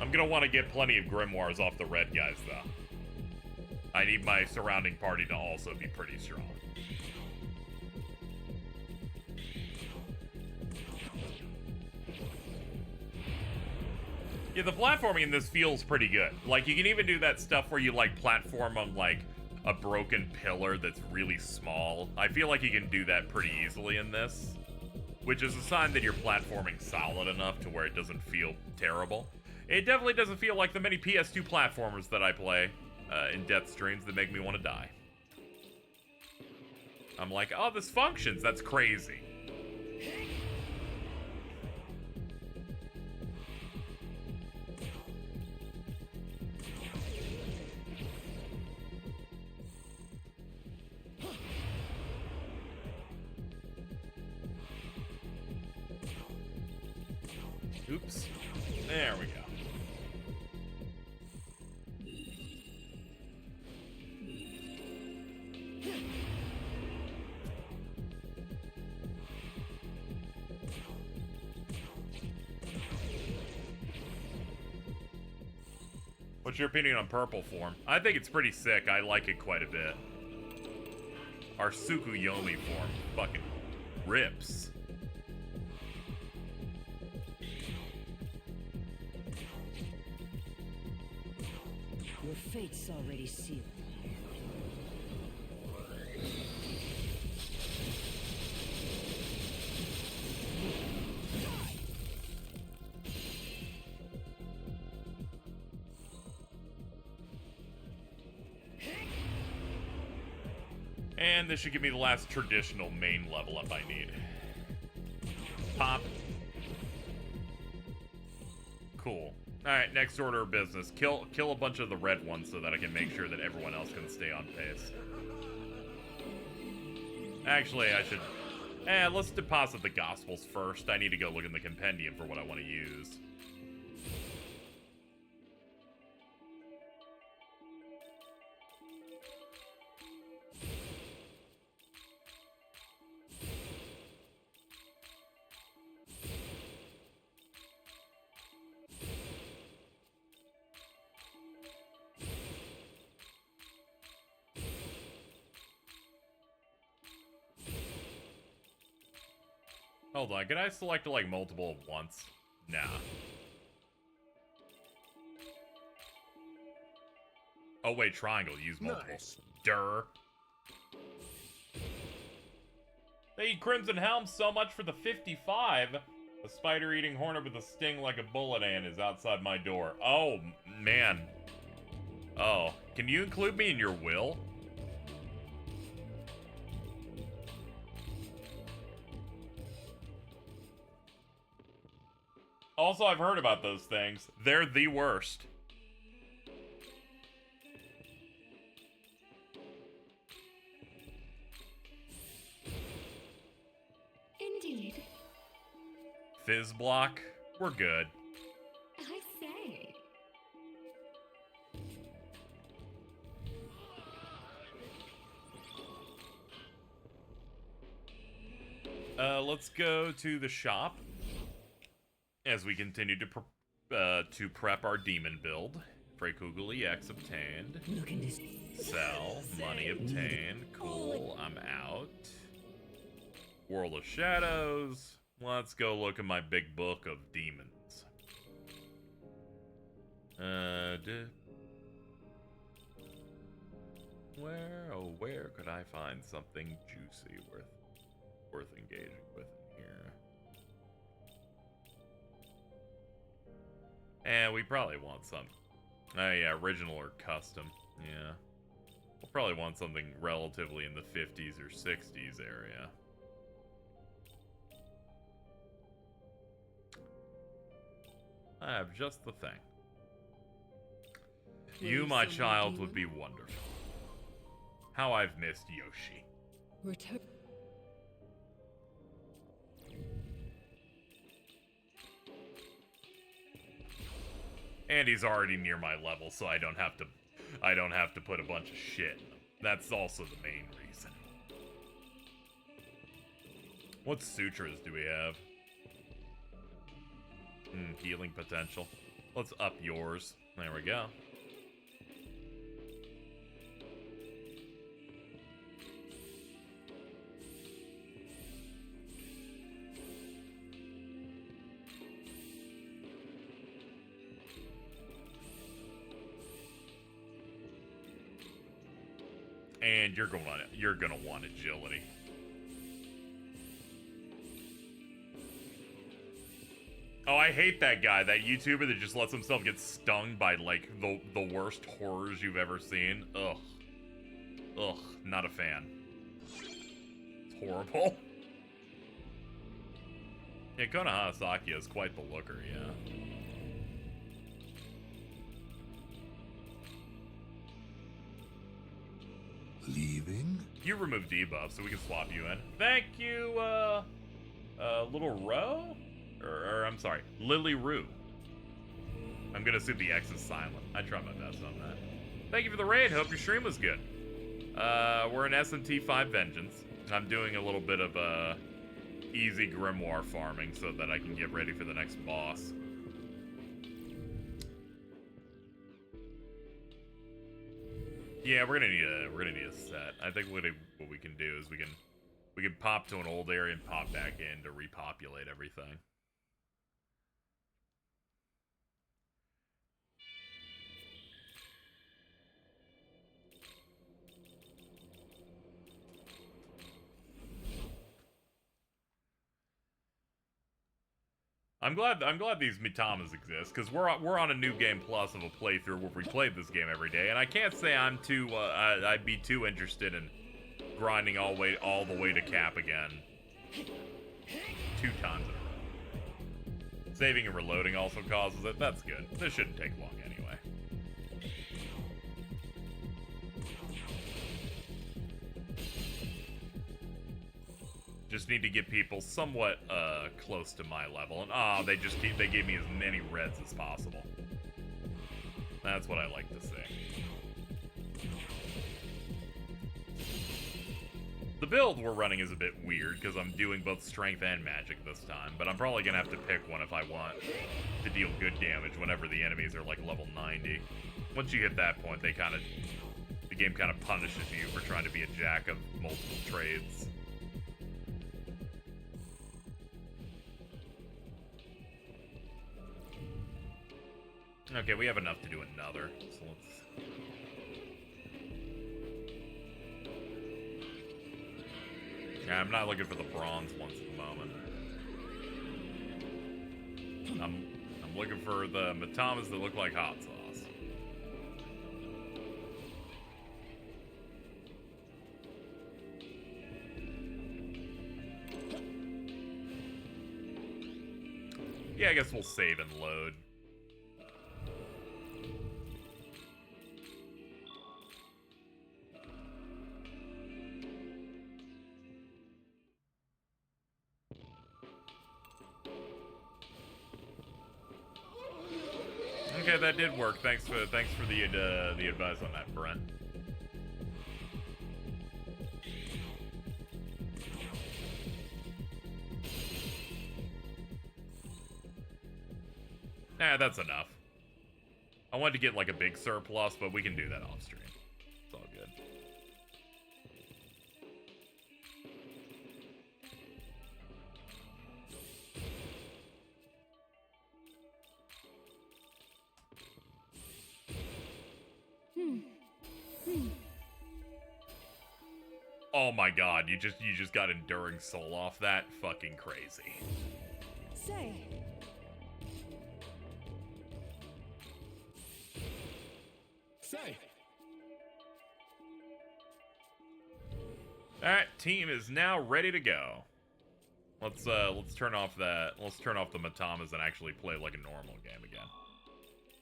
Speaker 1: I'm gonna want to get plenty of grimoires off the red guys, though. I need my surrounding party to also be pretty strong. Yeah, the platforming in this feels pretty good. Like, you can even do that stuff where you, like, platform on, like, a broken pillar that's really small. I feel like you can do that pretty easily in this, which is a sign that you're platforming solid enough to where it doesn't feel terrible. It definitely doesn't feel like the many PS2 platformers that I play in death streams that make me want to die. I'm like, oh, this functions. That's crazy. Oops. There we go. What's your opinion on purple form? I think it's pretty sick. I like it quite a bit. Our Tsukuyomi form fucking rips.
Speaker 10: Your fate's already sealed.
Speaker 1: And this should give me the last traditional main level up I need. Pop. Cool. Alright, next order of business. Kill a bunch of the red ones so that I can make sure that everyone else can stay on pace. Actually, I should... let's deposit the Gospels first. I need to go look in the compendium for what I want to use. Hold on, can I select like multiple at once? Nah. Oh wait, triangle, use multiple.
Speaker 11: Nice.
Speaker 1: Durr. They eat Crimson Helm so much for the 55. A spider-eating hornet with a sting like a bullet ant is outside my door. Oh, man. Oh, can you include me in your will? Also, I've heard about those things. They're the worst.
Speaker 2: Indeed.
Speaker 1: Fizz block, we're good.
Speaker 2: I say.
Speaker 1: Let's go to the shop as we continue to prep our demon build. Freykugel EX obtained. Sell, money obtained. Cool, I'm out. World of Shadows. Let's go look at my big book of demons. Where could I find something juicy worth engaging with in here? And we probably want some. Oh yeah, original or custom. Yeah. We'll probably want something relatively in the 50s or 60s area. I have just the thing. You, my child, would be wonderful. How I've missed Yoshi. And he's already near my level, so I don't have to put a bunch of shit in him. That's also the main reason. What sutras do we have? Healing potential. Let's up yours. There we go. And you're gonna want agility. Oh, I hate that guy, that YouTuber that just lets himself get stung by, like, the worst horrors you've ever seen. Ugh. Ugh, not a fan. It's horrible. Yeah, Konoha Asaki is quite the looker, yeah.
Speaker 6: Leaving?
Speaker 1: You removed debuff, so we can swap you in. Thank you, Little Ro? Or I'm sorry, Lily Rue. I'm gonna assume the X is silent. I tried my best on that. Thank you for the raid. Hope your stream was good. We're in SMT 5 Vengeance. I'm doing a little bit of easy grimoire farming so that I can get ready for the next boss. Yeah, we're gonna need a set. I think what we can do is we can pop to an old area and pop back in to repopulate everything. I'm glad these Mitamas exist, because we're on a new game plus of a playthrough where we played this game every day, and I can't say I'm too I'd be too interested in grinding all the way to cap again 2 times in a row. Saving and reloading also causes it. That's good. This shouldn't take long anyway. Just need to get people somewhat close to my level, and they gave me as many reds as possible. That's what I like to see. The build we're running is a bit weird because I'm doing both strength and magic this time, but I'm probably gonna have to pick one if I want to deal good damage whenever the enemies are like level 90. Once you hit that point, the game kind of punishes you for trying to be a jack of multiple trades. Okay, we have enough to do another, so let's... Yeah, I'm not looking for the bronze ones at the moment. I'm looking for the Matamas that look like hot sauce. Yeah, I guess we'll save and load. Okay, that did work. Thanks for the advice on that, Brent. Nah, that's enough. I wanted to get like a big surplus, but we can do that off stream. It's all good. Oh my god, you just got Enduring Soul off that? Fucking crazy.
Speaker 3: Say.
Speaker 1: Alright, team is now ready to go. Let's turn off that. Let's turn off the Matamas and actually play like a normal game again.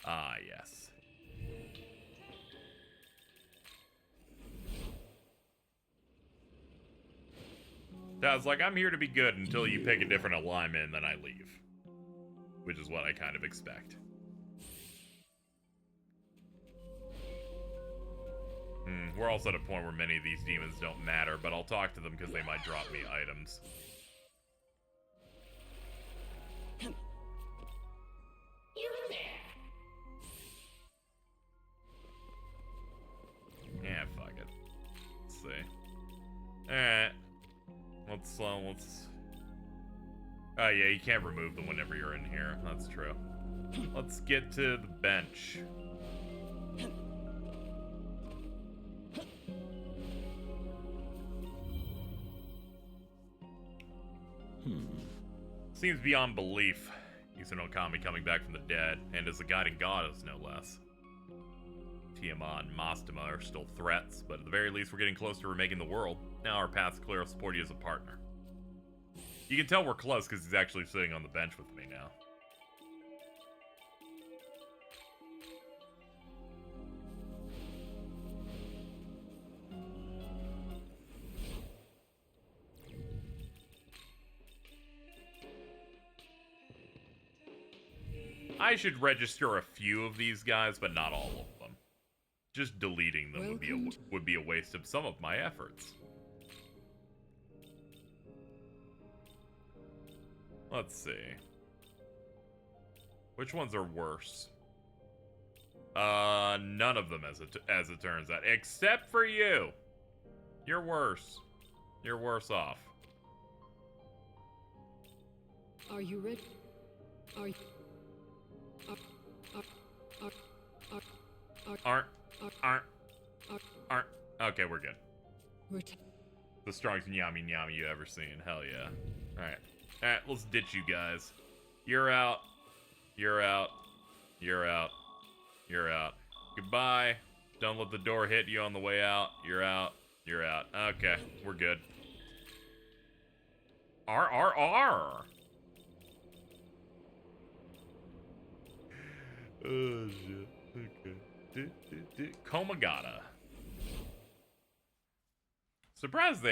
Speaker 1: Ah, yes. Dad's like, I'm here to be good until you pick a different alignment and then I leave. Which is what I kind of expect. We're also at a point where many of these demons don't matter, but I'll talk to them because they might drop me items. Yeah, fuck it. Let's see. Alright. Let's... Oh yeah, you can't remove them whenever you're in here. That's true. Let's get to the bench. Seems beyond belief. Izanokami coming back from the dead, and as a guiding goddess, no less. Tiamat and Mastema are still threats, but at the very least we're getting close to remaking the world. Now our path's clear, I'll support you as a partner. You can tell we're close because he's actually sitting on the bench with me now. I should register a few of these guys, but not all of them. Just deleting them would be a waste of some of my efforts. Let's see. Which ones are worse? None of them as it turns out, except for you. You're worse. You're worse off.
Speaker 3: Are you ready?
Speaker 1: Aren't. Okay, we're good. The strongest nyami you ever seen. Hell yeah. Alright. Alright, let's ditch you guys. You're out. You're out. You're out. You're out. Goodbye. Don't let the door hit you on the way out. You're out. You're out. Okay, we're good. R. Oh, shit. Okay. Komagata. Surprised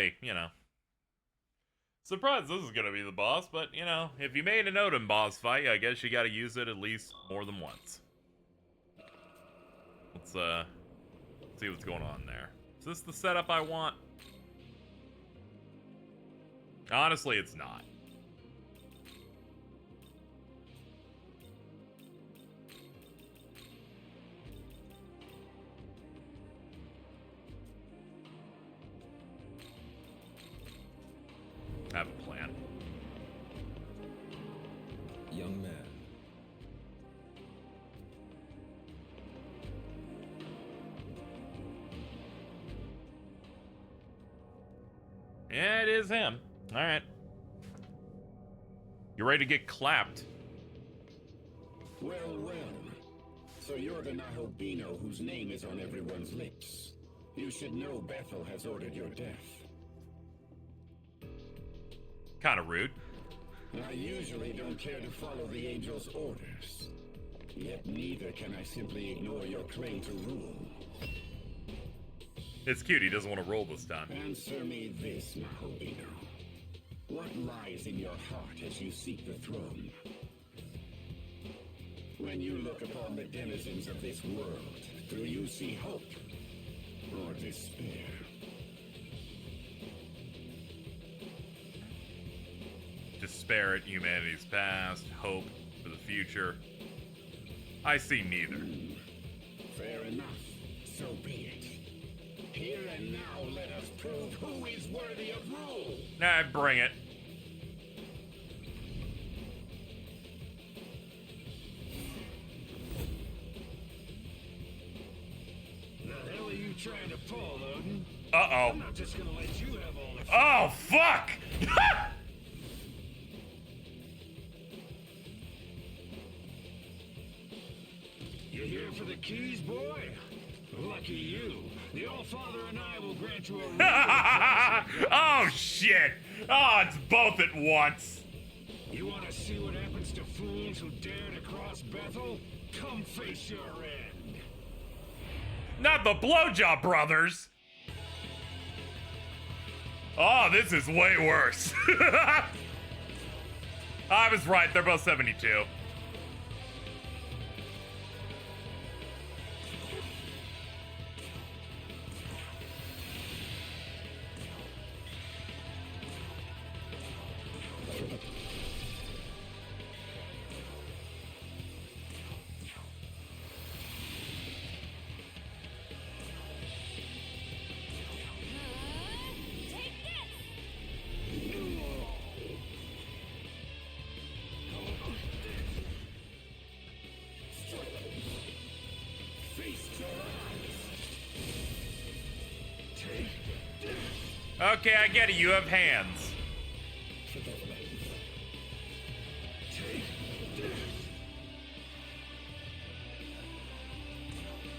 Speaker 1: surprised this is gonna be the boss, but, you know, if you made a Odin boss fight, I guess you gotta use it at least more than once. Let's see what's going on there. Is this the setup I want? Honestly, it's not. I have a plan.
Speaker 4: Young man.
Speaker 1: Yeah, it is him. All right. You ready to get clapped?
Speaker 6: Well, well. So you're the Nahobino whose name is on everyone's lips. You should know Bethel has ordered your death.
Speaker 1: Kind of rude.
Speaker 6: I usually don't care to follow the Angel's orders. Yet neither can I simply ignore your claim to rule.
Speaker 1: It's cute, he doesn't want to roll this time.
Speaker 6: Answer me this, Nahobino. What lies in your heart as you seek the throne? When you look upon the denizens of this world, do you see hope or despair?
Speaker 1: Despair at humanity's past, hope for the future. I see neither.
Speaker 6: Fair enough. So be it. Here and now, let us prove who is worthy of rule.
Speaker 1: Nah, bring it.
Speaker 6: The hell are you trying to pull, Odin?
Speaker 1: Uh-oh.
Speaker 6: I'm not just gonna let you have all the...
Speaker 1: Oh, fuck!
Speaker 6: You here for the keys, boy? Lucky you. The All-Father and I will grant you a...
Speaker 1: Oh, shit! Oh, it's both at once.
Speaker 6: You want to see what happens to fools who dare to cross Bethel? Come face your end.
Speaker 1: Not the Blowjob Brothers. Oh, this is way worse. I was right, they're both 72. Okay, I get it. You have hands.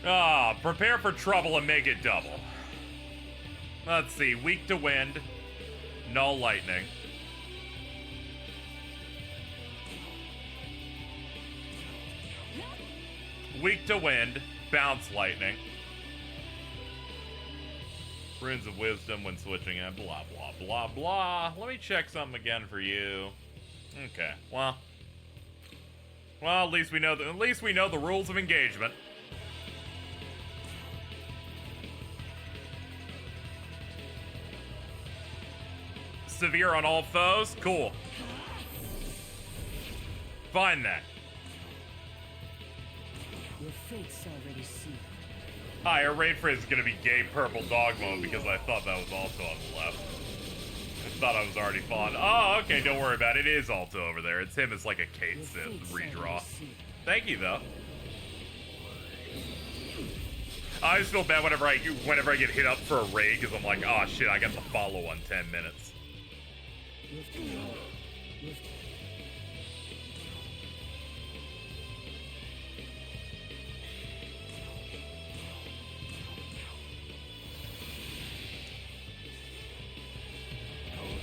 Speaker 1: Ah, prepare for trouble and make it double. Let's see. Weak to wind. Null lightning. Weak to wind. Bounce lightning. Runes of wisdom when switching and blah blah blah blah. Let me check something again for you. Okay, well, at least we know the rules of engagement. Severe on all foes, cool. Find that.
Speaker 10: Your fate's already sealed.
Speaker 1: Hi, our raid phrase is gonna be gay purple dog mode because I thought that was also on the left. I thought I was already falling. Oh, okay, don't worry about it. It is Alto over there. It's him as like a Kate Sith redraw. Thank you, though. I just feel bad whenever I get hit up for a raid because I'm like, oh shit, I got the follow on 10 minutes.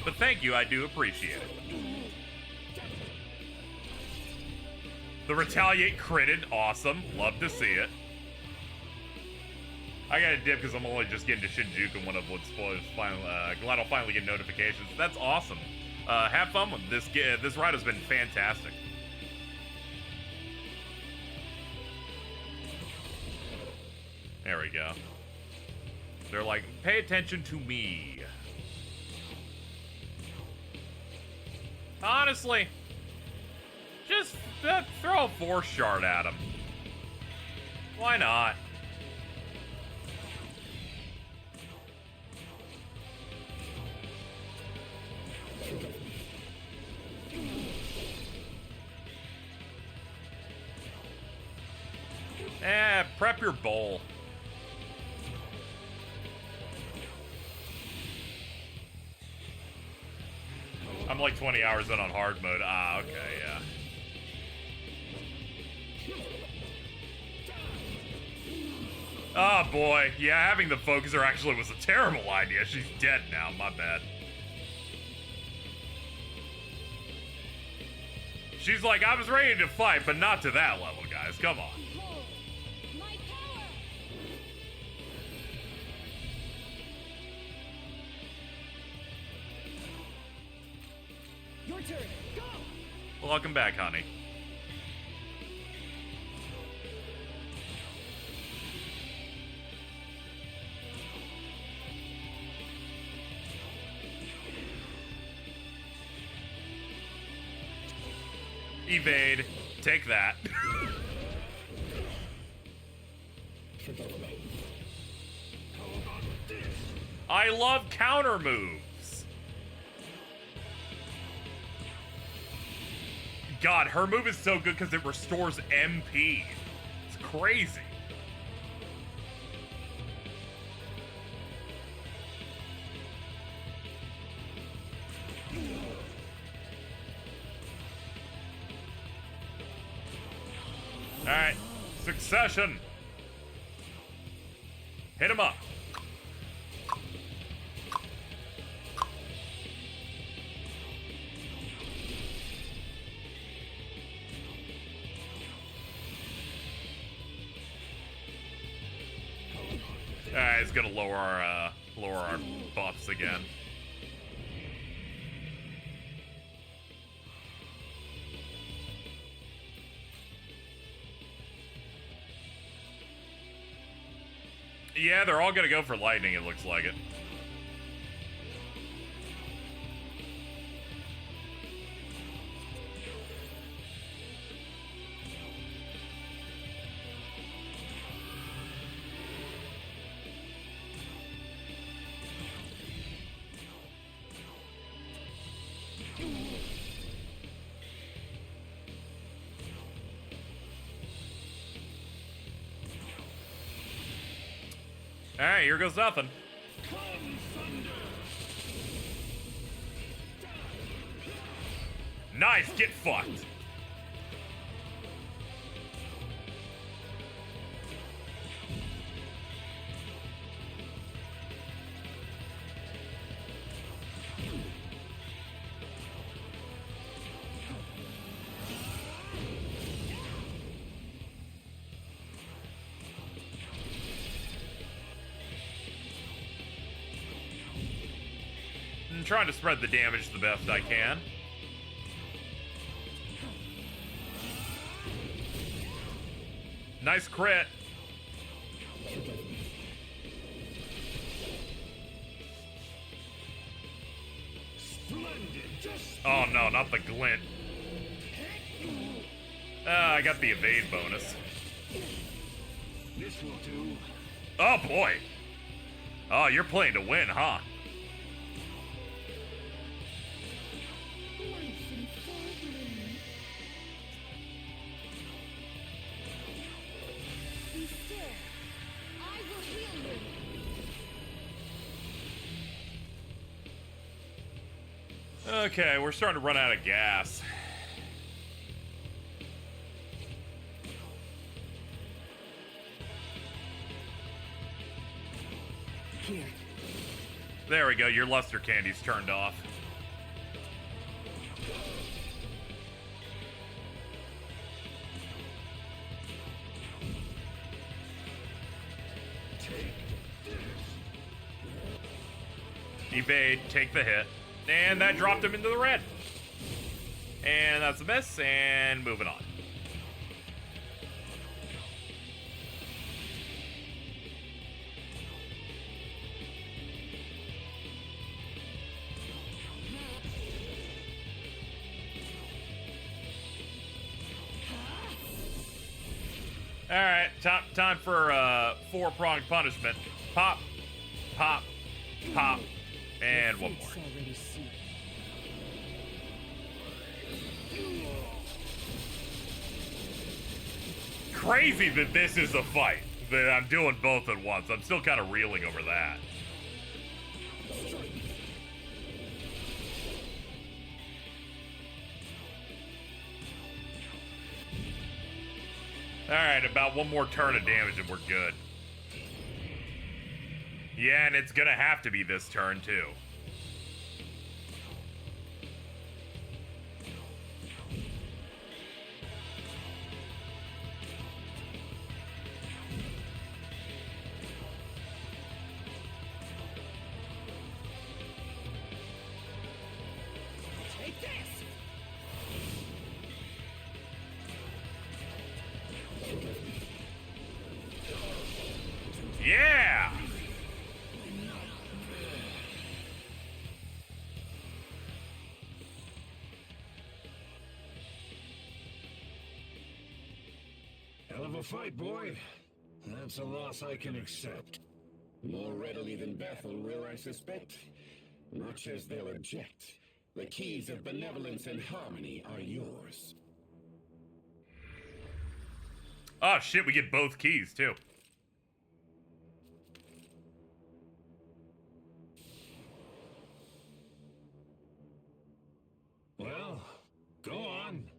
Speaker 1: But thank you, I do appreciate it. The Retaliate critted, awesome. Love to see it. I gotta dip because I'm only just getting to Shinjuku when what spoilers finally, glad I'll finally get notifications. That's awesome. Have fun with this. This ride has been fantastic. There we go. They're like, pay attention to me. Honestly, just throw a force shard at him. Why not? Prep your bowl. I'm like 20 hours in on hard mode. Ah, okay, yeah. Oh boy, yeah, having the focuser actually was a terrible idea. She's dead now, my bad. She's like, I was ready to fight, but not to that level, guys. Come on.
Speaker 7: Behold, my power!
Speaker 5: Your turn. Go.
Speaker 1: Welcome back, honey. Evade. Take that. I love counter moves. God, her move is so good because it restores MP. It's crazy. Alright, Succession. Hit him up. Alright, it's gonna lower our buffs again. Yeah, they're all gonna go for lightning, it looks like it. Alright, here goes nothing. Nice, get fucked. I'm trying to spread the damage the best I can. Nice crit. Oh no, not the glint. I got the evade bonus.
Speaker 6: This will do.
Speaker 1: Oh boy. Oh, you're playing to win, huh?
Speaker 7: Be still. I will heal you.
Speaker 1: Okay, we're starting to run out of gas.
Speaker 5: Here.
Speaker 1: There we go, your luster candy's turned off. Evade, take the hit. And that dropped him into the red. And that's a miss, and moving on. Alright, time for four-pronged punishment. Pop, pop, pop, and one more. Crazy that this is a fight, that I'm doing both at once. I'm still kind of reeling over that. Alright, about one more turn of damage and we're good. Yeah, and it's gonna have to be this turn, too.
Speaker 5: Take this!
Speaker 1: Yeah!
Speaker 6: Hell of a fight, boy. That's a loss I can accept. More readily than Bethel will, I suspect. Much as they'll object, the keys of benevolence and harmony are yours.
Speaker 1: Oh shit, we get both keys too.
Speaker 6: Well, go on.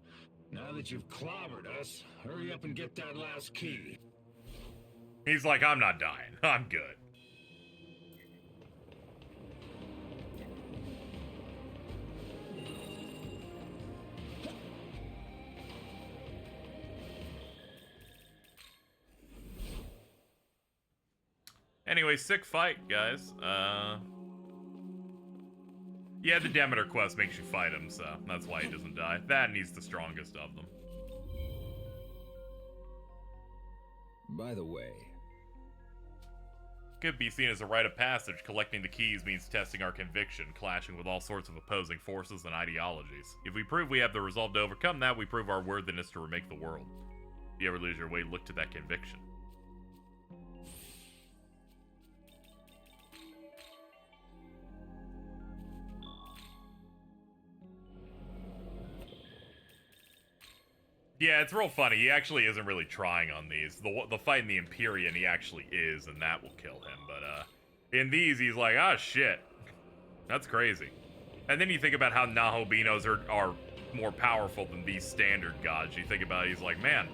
Speaker 6: Now that you've clobbered us, hurry up and get that last key.
Speaker 1: He's like, I'm not dying. I'm good. Anyway, sick fight, guys. Yeah, the Demeter quest makes you fight him, so that's why he doesn't die. That and he's the strongest of them.
Speaker 4: By the way,
Speaker 1: Could be seen as a rite of passage. Collecting the keys means testing our conviction, clashing with all sorts of opposing forces and ideologies. If we prove we have the resolve to overcome that, we prove our worthiness to remake the world. If you ever lose your way, look to that conviction. Yeah, it's real funny. He actually isn't really trying on these. The fight in the Imperium, he actually is, and that will kill him. But in these, he's like, ah, shit. That's crazy. And then you think about how Nahobinos are more powerful than these standard gods. You think about it, he's like, man,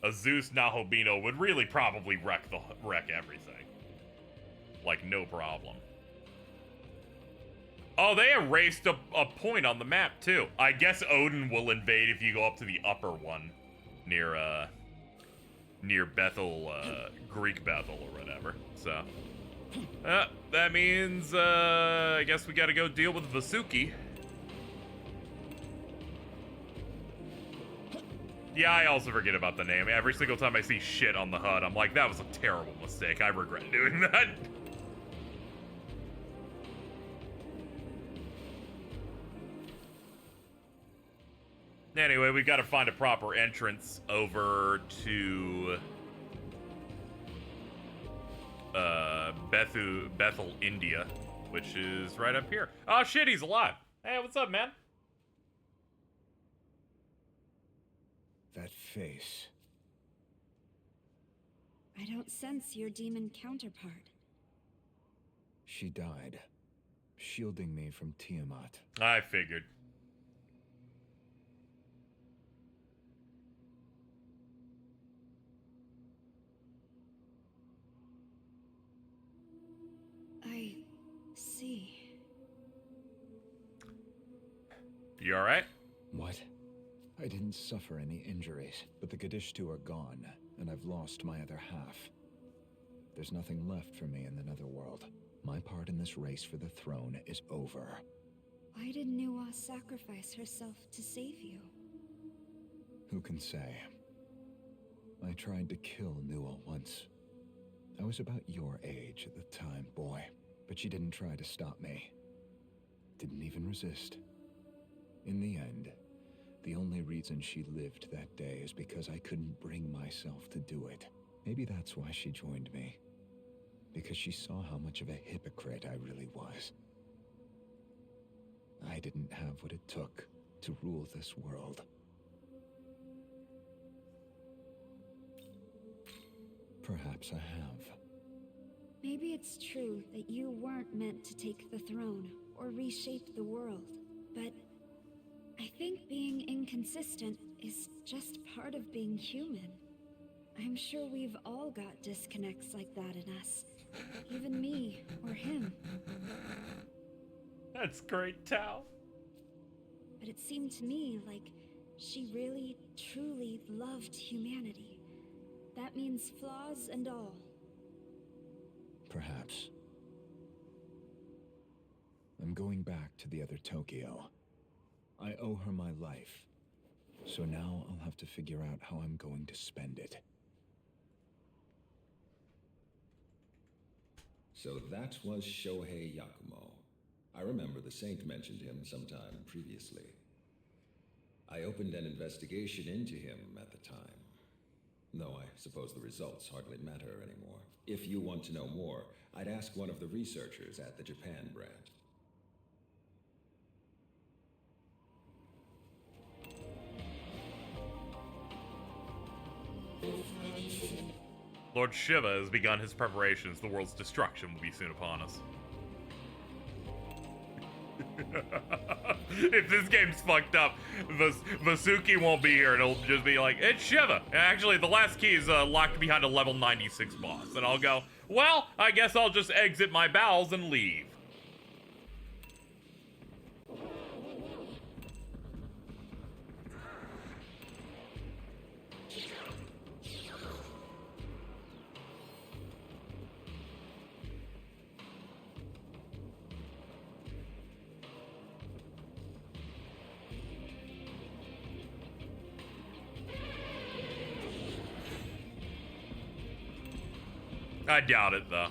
Speaker 1: a Zeus Nahobino would really probably wreck everything. Like, no problem. Oh, they erased a point on the map, too. I guess Odin will invade if you go up to the upper one. Near Bethel, Greek Bethel or whatever. So, that means, I guess we gotta go deal with Vasuki. Yeah, I also forget about the name. Every single time I see shit on the HUD, I'm like, that was a terrible mistake. I regret doing that. Anyway, we've got to find a proper entrance over to Bethel, India, which is right up here. Oh shit, he's alive. Hey, what's up, man?
Speaker 12: That face.
Speaker 7: I don't sense your demon counterpart.
Speaker 12: She died, shielding me from Tiamat.
Speaker 1: I figured.
Speaker 7: I see.
Speaker 1: You alright?
Speaker 12: What? I didn't suffer any injuries, but the Kadishtu are gone, and I've lost my other half. There's nothing left for me in the Netherworld. My part in this race for the throne is over.
Speaker 7: Why did Nuwa sacrifice herself to save you?
Speaker 12: Who can say? I tried to kill Nuwa once. I was about your age at the time, boy, but she didn't try to stop me. Didn't even resist. In the end, the only reason she lived that day is because I couldn't bring myself to do it. Maybe that's why she joined me. Because she saw how much of a hypocrite I really was. I didn't have what it took to rule this world. Perhaps I have.
Speaker 7: Maybe it's true that you weren't meant to take the throne or reshape the world, but I think being inconsistent is just part of being human. I'm sure we've all got disconnects like that in us. Even me, or him.
Speaker 1: That's great, Tao.
Speaker 7: But it seemed to me like she really, truly loved humanity. That means flaws and all.
Speaker 12: Perhaps. I'm going back to the other Tokyo. I owe her my life. So now I'll have to figure out how I'm going to spend it.
Speaker 4: So that was Shohei Yakumo. I remember the Saint mentioned him sometime previously. I opened an investigation into him at the time. Though I suppose the results hardly matter anymore. If you want to know more, I'd ask one of the researchers at the Japan branch.
Speaker 1: Lord Shiva has begun his preparations. The world's destruction will be soon upon us. If this game's fucked up, Vasuki won't be here, and it'll just be like, it's Shiva. Actually, the last key is locked behind a level 96 boss. And I'll go, well, I guess I'll just exit my bowels and leave. I doubt it, though.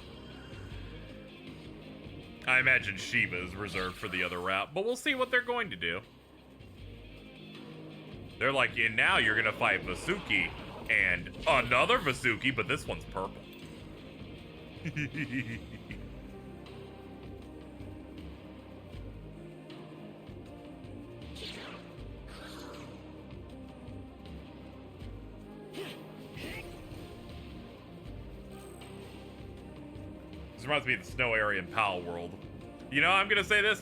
Speaker 1: I imagine Shiva is reserved for the other route, but we'll see what they're going to do. They're like, and now you're gonna fight Vasuki and another Vasuki, but this one's purple. Reminds me of the snow area in Pal World. You know, I'm gonna say this.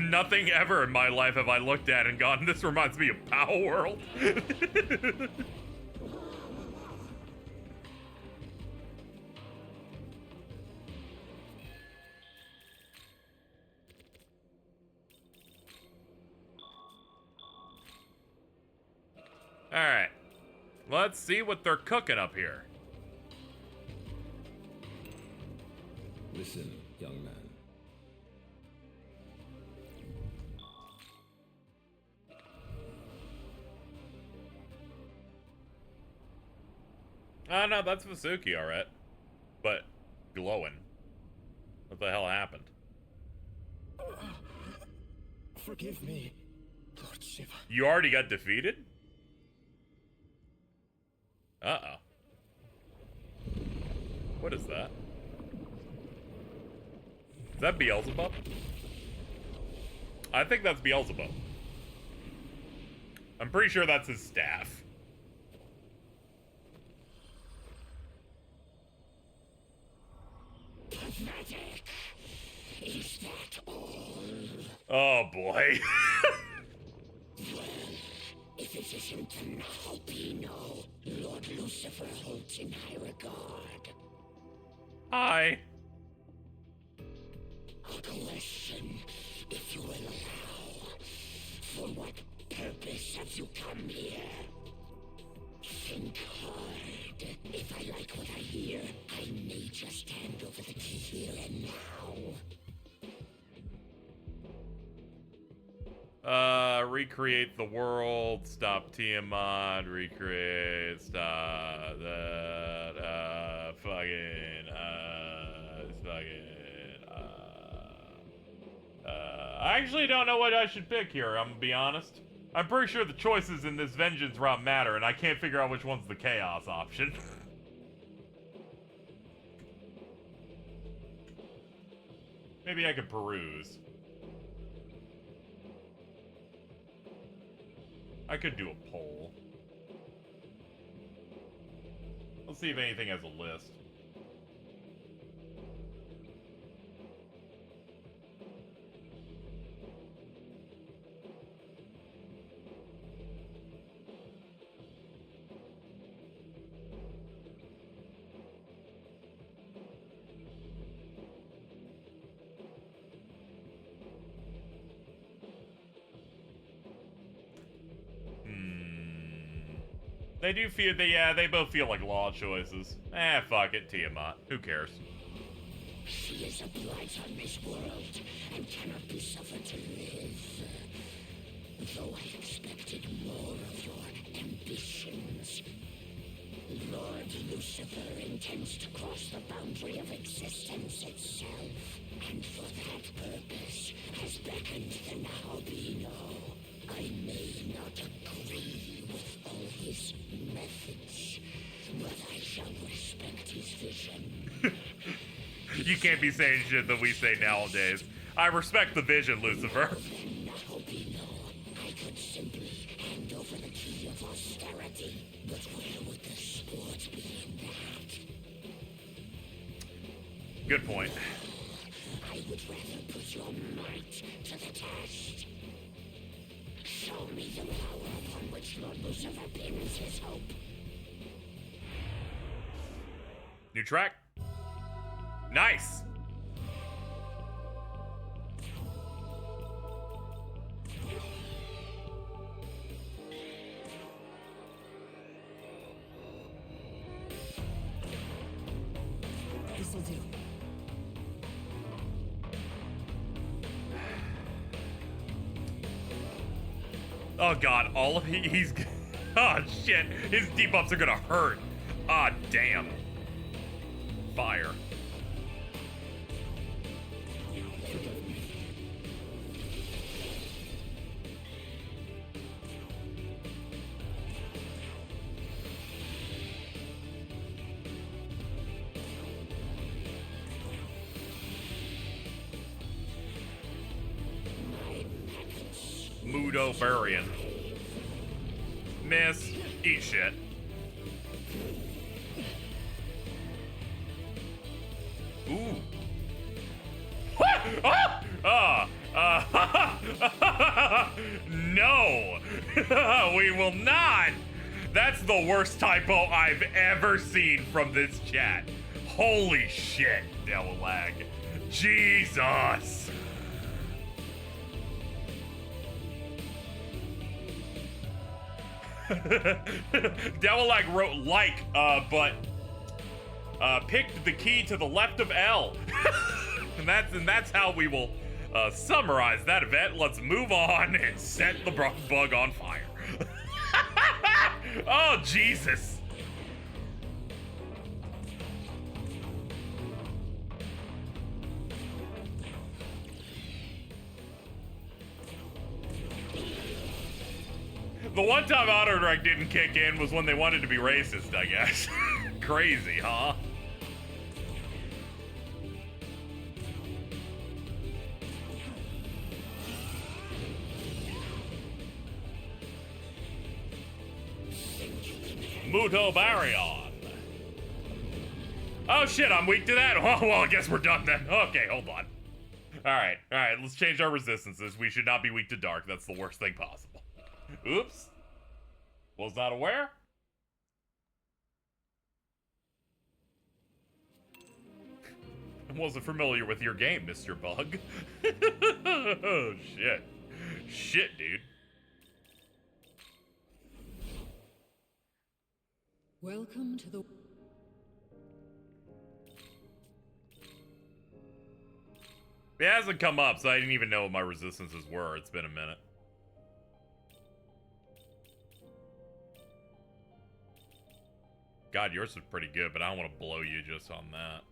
Speaker 1: Nothing ever in my life have I looked at and gone, this reminds me of Pal World. Alright. Let's see what they're cooking up here.
Speaker 4: Listen, young man.
Speaker 1: Oh, no, that's Vasuki, alright. But glowing. What the hell happened?
Speaker 6: Forgive me, Lord Shiva.
Speaker 1: You already got defeated? Uh-oh. What is that? Is that Beelzebub? I think that's Beelzebub. I'm pretty sure that's his staff.
Speaker 6: Pathetic. Is that all?
Speaker 1: Oh boy.
Speaker 6: Well, if it isn't an albino, Lord Lucifer holds in high regard.
Speaker 1: Hi.
Speaker 6: A question, if you will allow. For what purpose have you come here? Think hard. If I like what I hear, I may just hand over the key here and now.
Speaker 1: Recreate the world, stop Tiamat, recreate, stop that, I actually don't know what I should pick here, I'm gonna be honest. I'm pretty sure the choices in this Vengeance route matter, and I can't figure out which one's the Chaos option. Maybe I could peruse. I could do a poll. Let's see if anything has a list. They do feel, they both feel like law choices. Fuck it, Tiamat. Who cares?
Speaker 6: She is a blight on this world and cannot be suffered to live. Though I expected more of your ambitions. Lord Lucifer intends to cross the boundary of existence itself, and for that purpose has beckoned the Naobino. I may not agree with all his methods, but I shall respect his vision.
Speaker 1: You can't be saying shit that we say nowadays. I respect the vision, Lucifer.
Speaker 6: Naobino, I could simply hand over the key of austerity, but where would the sport be in that?
Speaker 1: Good point.
Speaker 6: I would rather put your might to the test. Show me the power upon which Lord Lucifer pins his hope.
Speaker 1: New track. Nice.
Speaker 3: This'll do.
Speaker 1: Oh god, all of he's oh shit, his debuffs are gonna hurt. Ah damn. Fire. Mudobarian. Miss. Eat shit. Ooh. No. We will not. That's the worst typo I've ever seen from this chat. Holy shit, Delalag. Jesus. Delalag wrote like, but picked the key to the left of L. and that's how we will summarize that event. Let's move on and set the bug on fire. Oh, Jesus. The one time auto direct didn't kick in was when they wanted to be racist, I guess. Crazy, huh? Mudobarian. Oh shit, I'm weak to that? Oh, well, I guess we're done then. Okay, hold on. Alright, let's change our resistances. We should not be weak to dark. That's the worst thing possible. Oops. Was not aware. I wasn't familiar with your game, Mr. Bug. Oh, shit. Shit, dude.
Speaker 3: Welcome to the...
Speaker 1: It hasn't come up, so I didn't even know what my resistances were. It's been a minute. God, yours is pretty good, but I don't want to blow you just on that.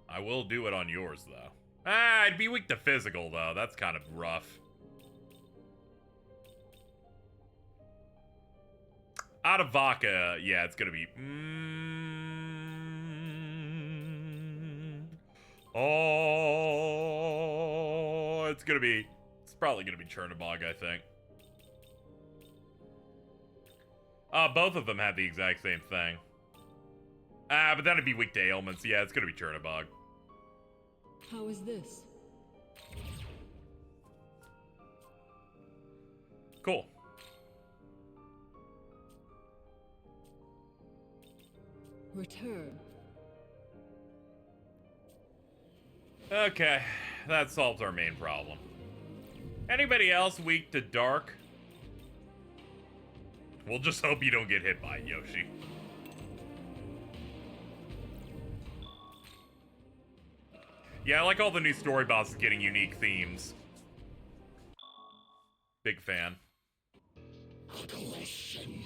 Speaker 1: I will do it on yours, though. I'd be weak to physical, though. That's kind of rough. Out of vodka, yeah, it's gonna be... Oh, it's gonna be... It's probably gonna be Chernobog, I think. Both of them have the exact same thing. But that'd be weak to ailments. Yeah, it's gonna be Chernobog.
Speaker 3: How is this?
Speaker 1: Cool.
Speaker 3: Return.
Speaker 1: Okay, that solves our main problem. Anybody else weak to dark? We'll just hope you don't get hit by it, Yoshi. Yeah, I like all the new story bosses getting unique themes. Big fan.
Speaker 6: A question,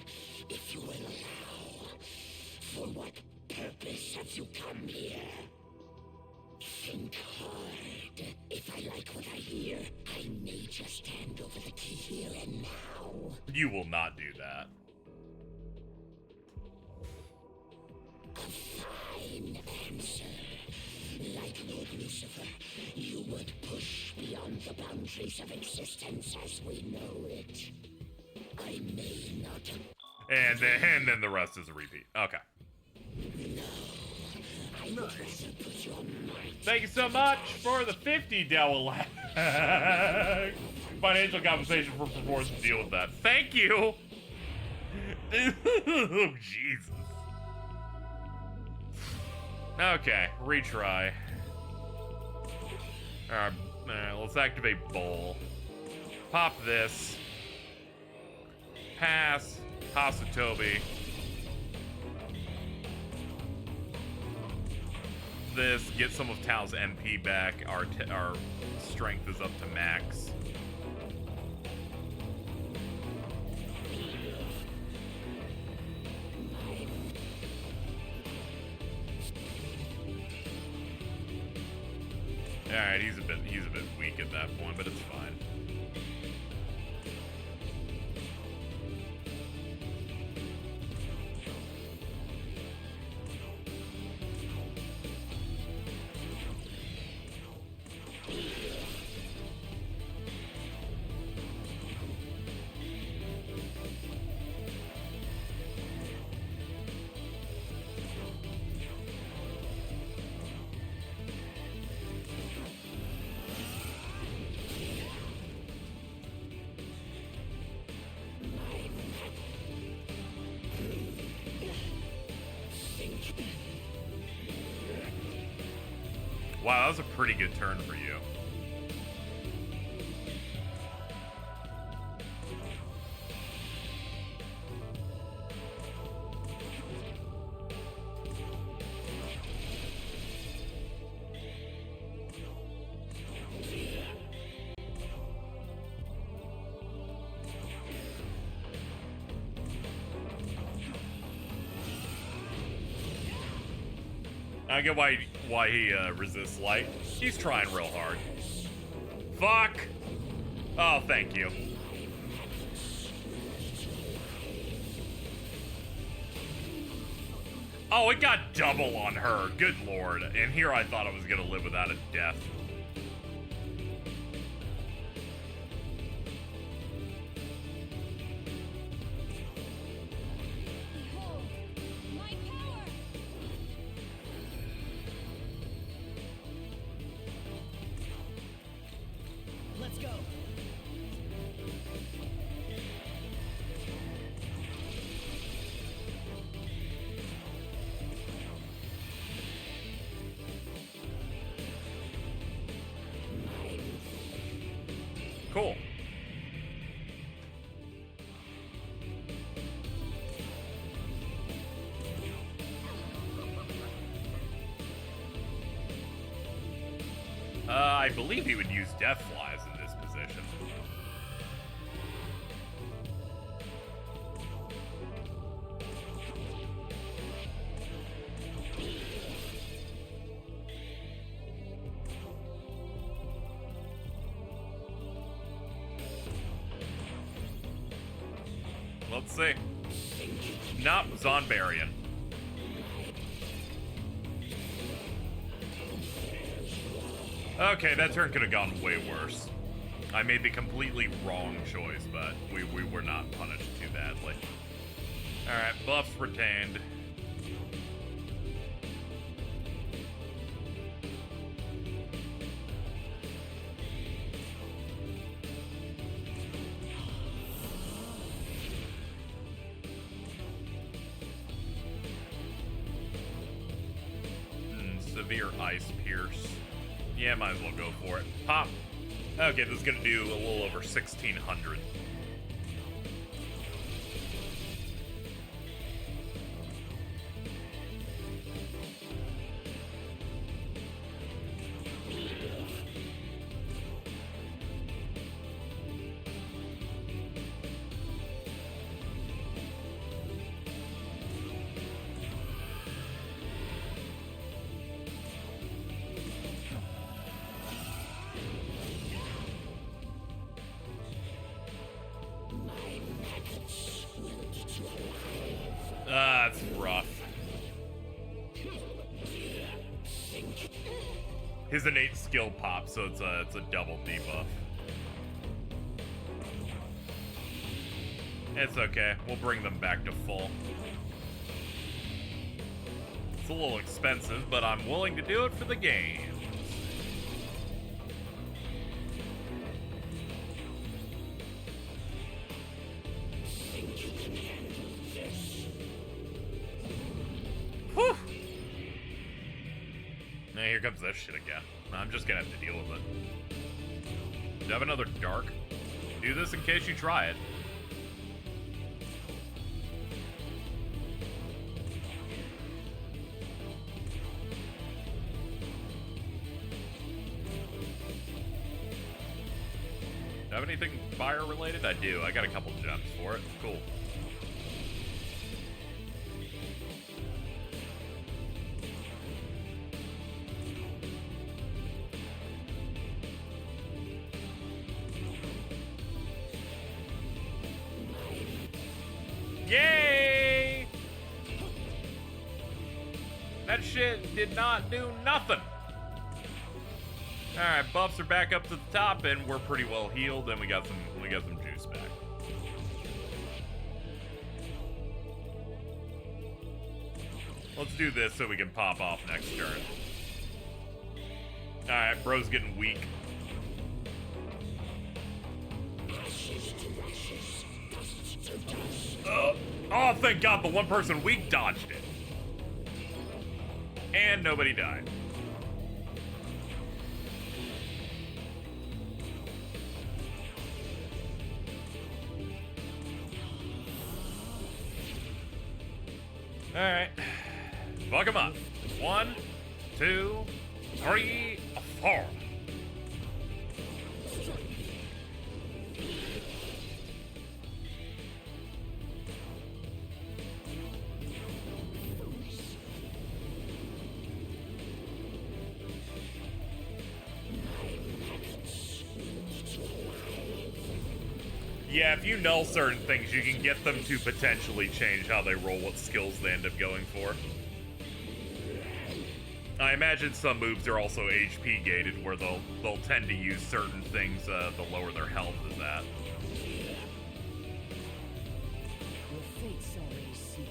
Speaker 6: if you will allow. For what purpose have you come here? Think hard. If I like what I hear, I may just hand over the key here and now.
Speaker 1: You will not do that.
Speaker 6: A fine answer. Like Lord Lucifer, you would push beyond the boundaries of existence as we know it. I may not...
Speaker 1: And then the rest is a repeat. Okay.
Speaker 6: No. I would rather put your might...
Speaker 1: Thank you so much for the 50 Dell financial compensation for performance to deal with that. Thank you! Oh, Jesus. Okay, retry. Alright, let's activate Bowl. Pop this. Pass. Hasatobi. This, get some of Tao's MP back. Our strength is up to max. Alright, he's a bit weak at that point, but it's fine. Wow, that was a pretty good turn for you. I get why he resists light. He's trying real hard. Fuck! Oh, thank you. Oh, it got double on her. Good lord. And here I thought I was gonna live without a death. Cool. I believe he would use death flies in this position. Let's see. Not Zonbarian. Okay, that turn could have gone way worse. I made the completely wrong choice, but we were not punished too badly. Alright, buffs retained. Severe ice pierce. Yeah, might as well go for it. Pop. Okay, this is gonna do a little over 1,600. That's rough. His innate skill pops, so it's a double debuff. It's okay. We'll bring them back to full. It's a little expensive, but I'm willing to do it for the game. Whew! Now here comes this shit again. I'm just gonna have to deal with it. Do you have another dark? Do this in case you try it. Do I have anything fire related? I do. I got a couple gems for it. Cool. Yay! That shit did not do nothing. Alright, buffs are back up to the top and we're pretty well healed and we got some juice back. Let's do this so we can pop off next turn. Alright, bro's getting weak. Oh, thank God, the one person weak dodged it. And nobody died. Alright. Fuck him up. 1, 2, 3, 4. Yeah, if you null certain things, you can get them to potentially change how they roll, what skills they end up going for. I imagine some moves are also HP gated, where they'll tend to use certain things the lower their health is at.
Speaker 3: Your fate's already sealed.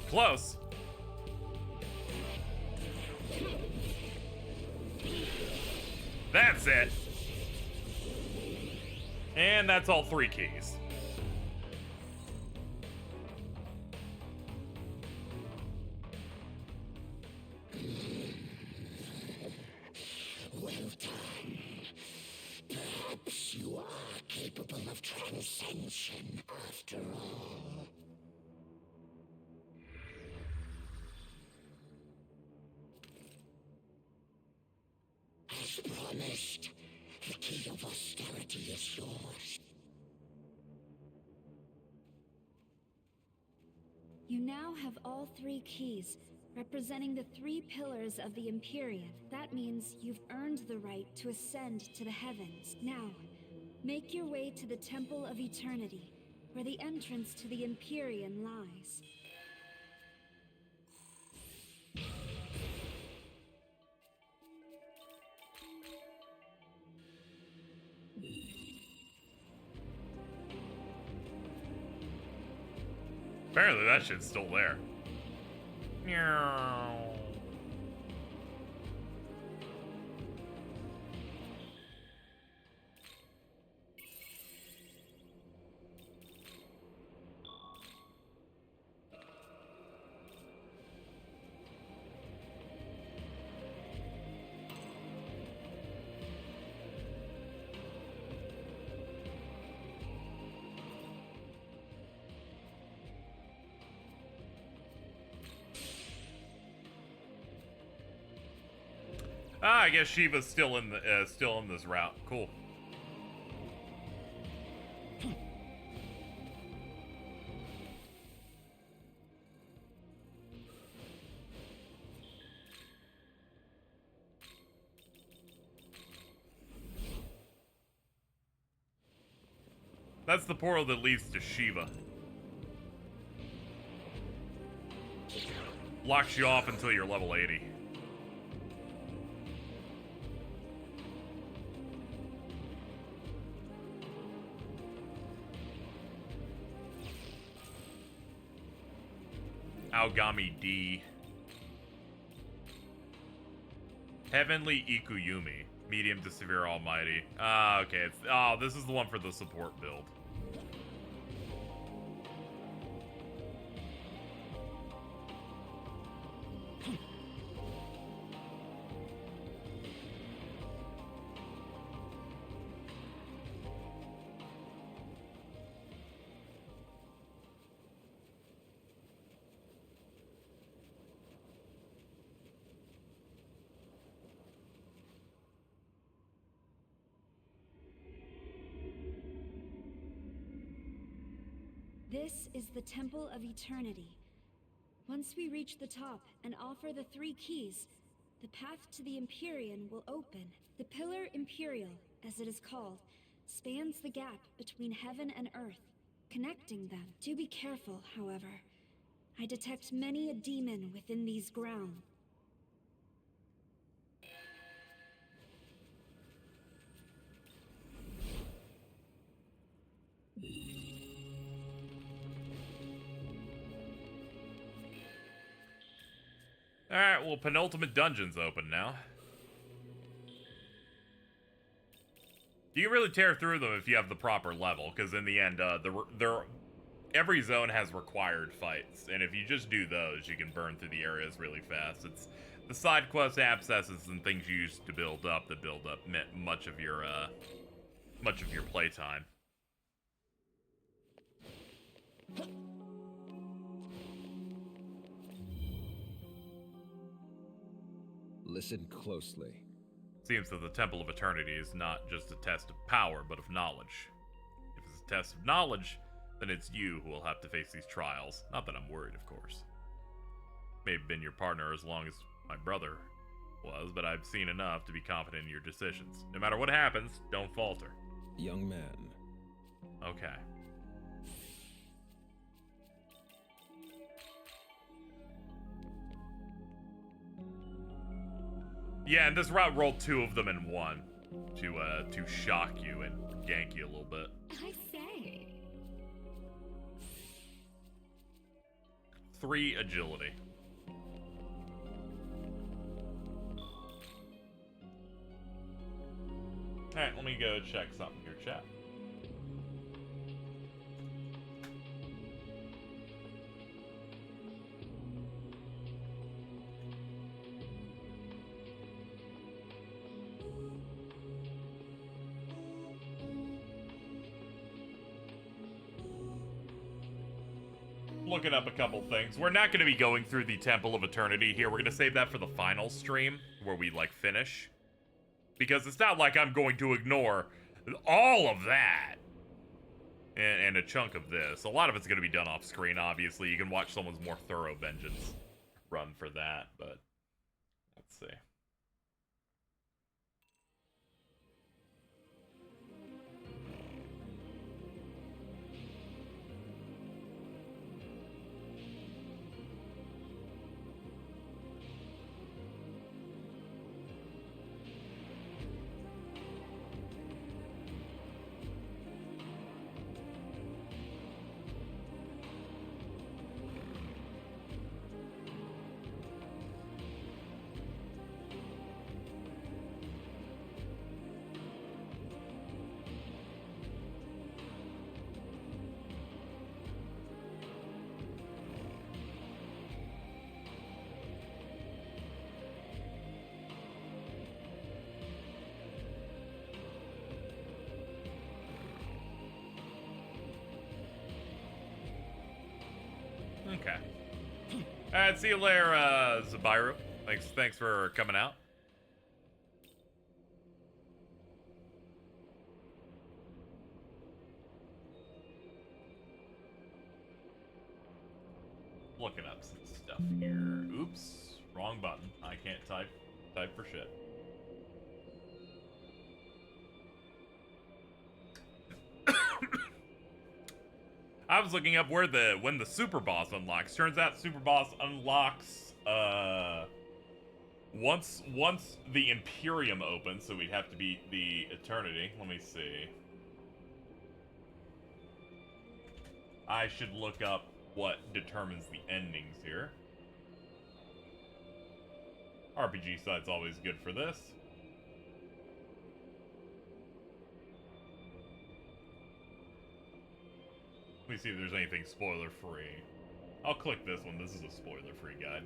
Speaker 1: Close. That's it. And that's all 3 keys.
Speaker 6: Well done. Perhaps you are capable of transcension after all. As promised, the key of austerity is yours.
Speaker 7: You now have all 3 keys, representing the 3 pillars of the Imperium. That means you've earned the right to ascend to the heavens. Now, make your way to the Temple of Eternity, where the entrance to the Imperium lies.
Speaker 1: Apparently that shit's still there. Meow. Ah, I guess Shiva's still in this route. Cool. That's the portal that leads to Shiva. Locks you off until you're level 80. Aogami D. Heavenly Ikuyumi. Medium to severe almighty. Ah, okay. This is the one for the support build.
Speaker 7: This is the Temple of Eternity. Once we reach the top and offer the 3 keys, the path to the Imperium will open. The Pillar Imperial, as it is called, spans the gap between heaven and earth, connecting them. Do be careful, however. I detect many a demon within these grounds.
Speaker 1: Alright, well, penultimate dungeon's open now. You can really tear through them if you have the proper level, because in the end, every zone has required fights, and if you just do those, you can burn through the areas really fast. It's the side quest abscesses and things you used to build up that build up much of your playtime.
Speaker 4: Listen closely.
Speaker 1: Seems that the Temple of Eternity is not just a test of power, but of knowledge. If it's a test of knowledge, then it's you who will have to face these trials. Not that I'm worried, of course. May have been your partner as long as my brother was, but I've seen enough to be confident in your decisions. No matter what happens, don't falter.
Speaker 4: Young man.
Speaker 1: Okay. Yeah, and this route rolled 2 of them in one to shock you and gank you a little bit.
Speaker 2: I say.
Speaker 1: 3 agility. Alright, let me go check something here, chat. Looking up a couple things. We're not going to be going through the Temple of Eternity here. We're going to save that for the final stream, where we, like, finish. Because it's not like I'm going to ignore all of that and a chunk of this. A lot of it's going to be done off screen, obviously. You can watch someone's more thorough Vengeance run for that, but let's see. Okay. Alright, see you later, Zabiru. Thanks for coming out. Looking up some stuff here. Oops, wrong button. I can't type for shit. I was looking up where when the super boss unlocks. Turns out super boss unlocks once the Imperium opens, so we'd have to beat the Eternity. Let me see. I should look up what determines the endings here. RPG site's always good for this. Let me see if there's anything spoiler-free. I'll click this one. This is a spoiler-free guide.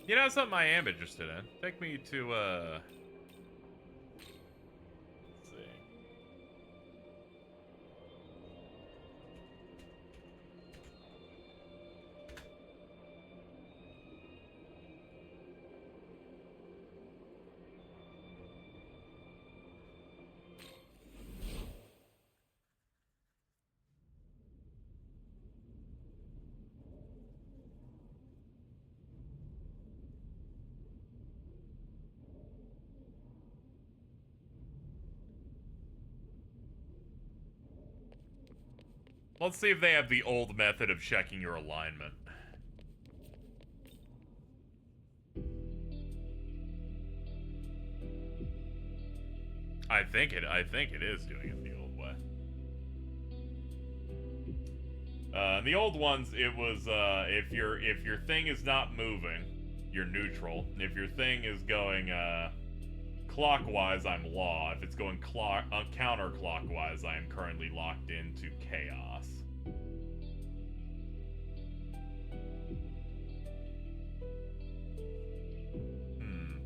Speaker 1: You know, something I am interested in. Take me to, let's see. Let's see if they have the old method of checking your alignment. I think it is doing it the old way. The old ones, it was if your thing is not moving, you're neutral. If your thing is going clockwise, I'm law. If it's going counterclockwise, I am currently locked into chaos.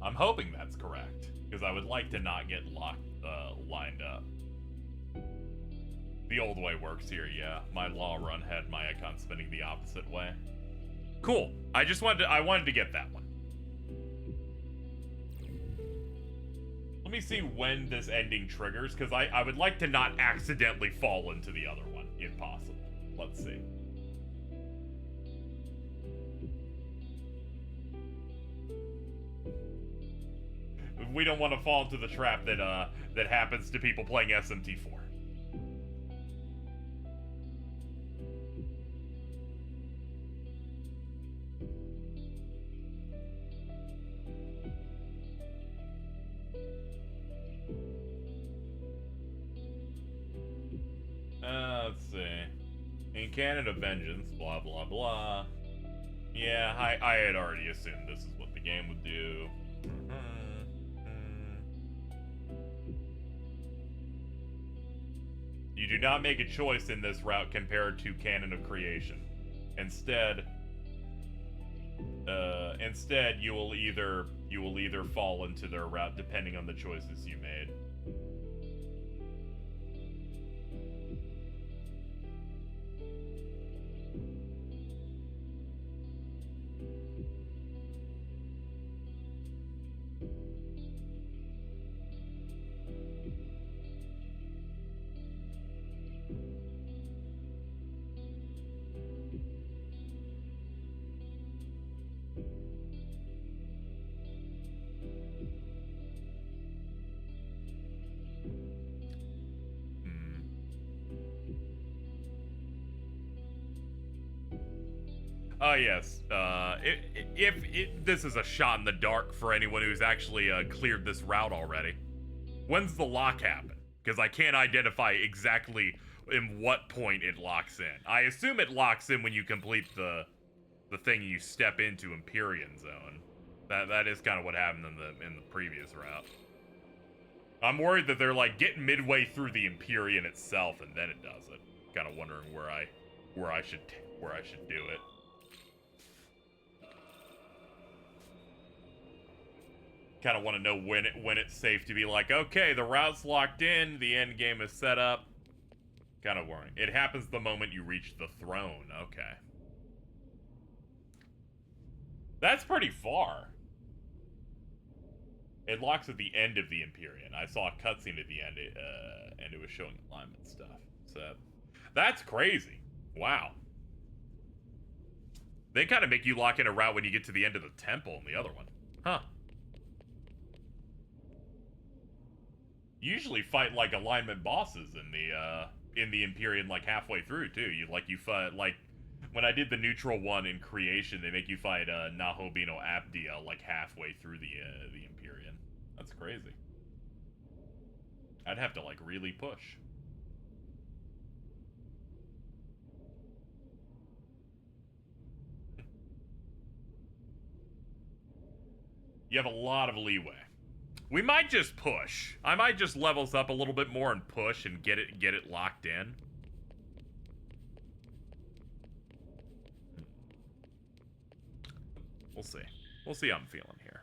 Speaker 1: I'm hoping that's correct, because I would like to not get lined up. The old way works here, yeah. My law run had my icon spinning the opposite way. Cool. I wanted to get that one. Let me see when this ending triggers, because I would like to not accidentally fall into the other one, if possible. Let's see. We don't want to fall into the trap that happens to people playing SMT4. Let's see. In Canon of Vengeance, blah blah blah. Yeah, I had already assumed this is what the game would do. You do not make a choice in this route compared to Canon of Creation. Instead, you will either fall into their route depending on the choices you made. Oh yes, if this is a shot in the dark for anyone who's actually cleared this route already. When's the lock happen? Because I can't identify exactly in what point it locks in. I assume it locks in when you complete the thing you step into Imperium Zone. That is kind of what happened in the previous route. I'm worried that they're like getting midway through the Imperium itself and then it does it. Kind of wondering where I should do it. kind of want to know when it's safe to be like, okay, the route's locked in, the end game is set up. Kind of worrying. It happens the moment you reach the throne. Okay. That's pretty far. It locks at the end of the Imperium. I saw a cutscene at the end, and it was showing alignment stuff. So, that's crazy. Wow. They kind of make you lock in a route when you get to the end of the temple in the other one. Huh. You usually fight, like, alignment bosses in the Imperium, like, halfway through, too. You fight, like, when I did the neutral one in Creation, they make you fight, Nahobino Abdia, like, halfway through the Imperium. That's crazy. I'd have to, like, really push. You have a lot of leeway. We might just push. I might just level us up a little bit more and push and get it locked in. We'll see. We'll see how I'm feeling here.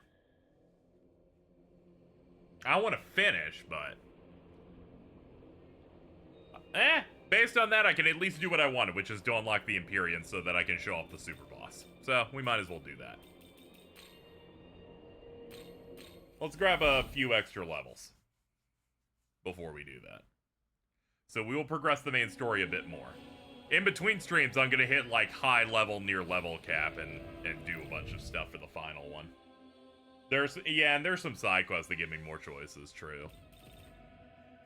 Speaker 1: I want to finish, but... based on that, I can at least do what I wanted, which is to unlock the Imperium so that I can show off the super boss. So, we might as well do that. Let's grab a few extra levels before we do that. So we will progress the main story a bit more. In between streams, I'm going to hit like high level, near level cap and do a bunch of stuff for the final one. There's some side quests that give me more choices, true.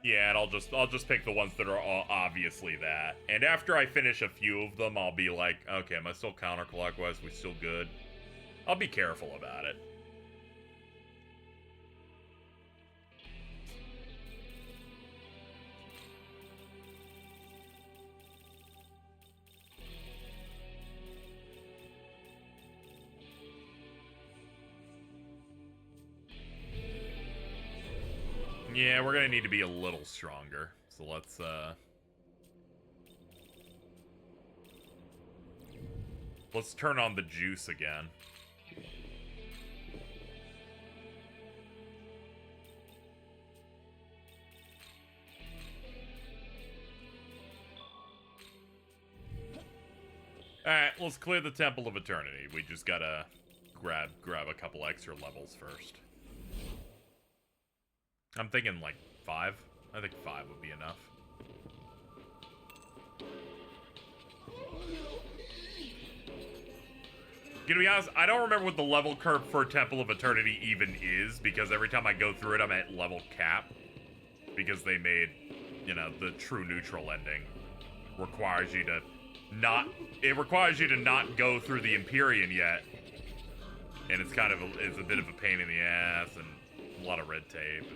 Speaker 1: Yeah, and I'll just pick the ones that are all obviously that. And after I finish a few of them, I'll be like, okay, am I still counterclockwise? We still good? I'll be careful about it. Yeah, we're gonna need to be a little stronger. So let's turn on the juice again. Alright, let's clear the Temple of Eternity. We just gotta grab a couple extra levels first. I'm thinking like 5. I think 5 would be enough. Gonna be honest, I don't remember what the level curve for Temple of Eternity even is, because every time I go through it, I'm at level cap. Because they made, you know, the true neutral ending requires you to not go through the Imperium yet. And it's kind of it's a bit of a pain in the ass and a lot of red tape.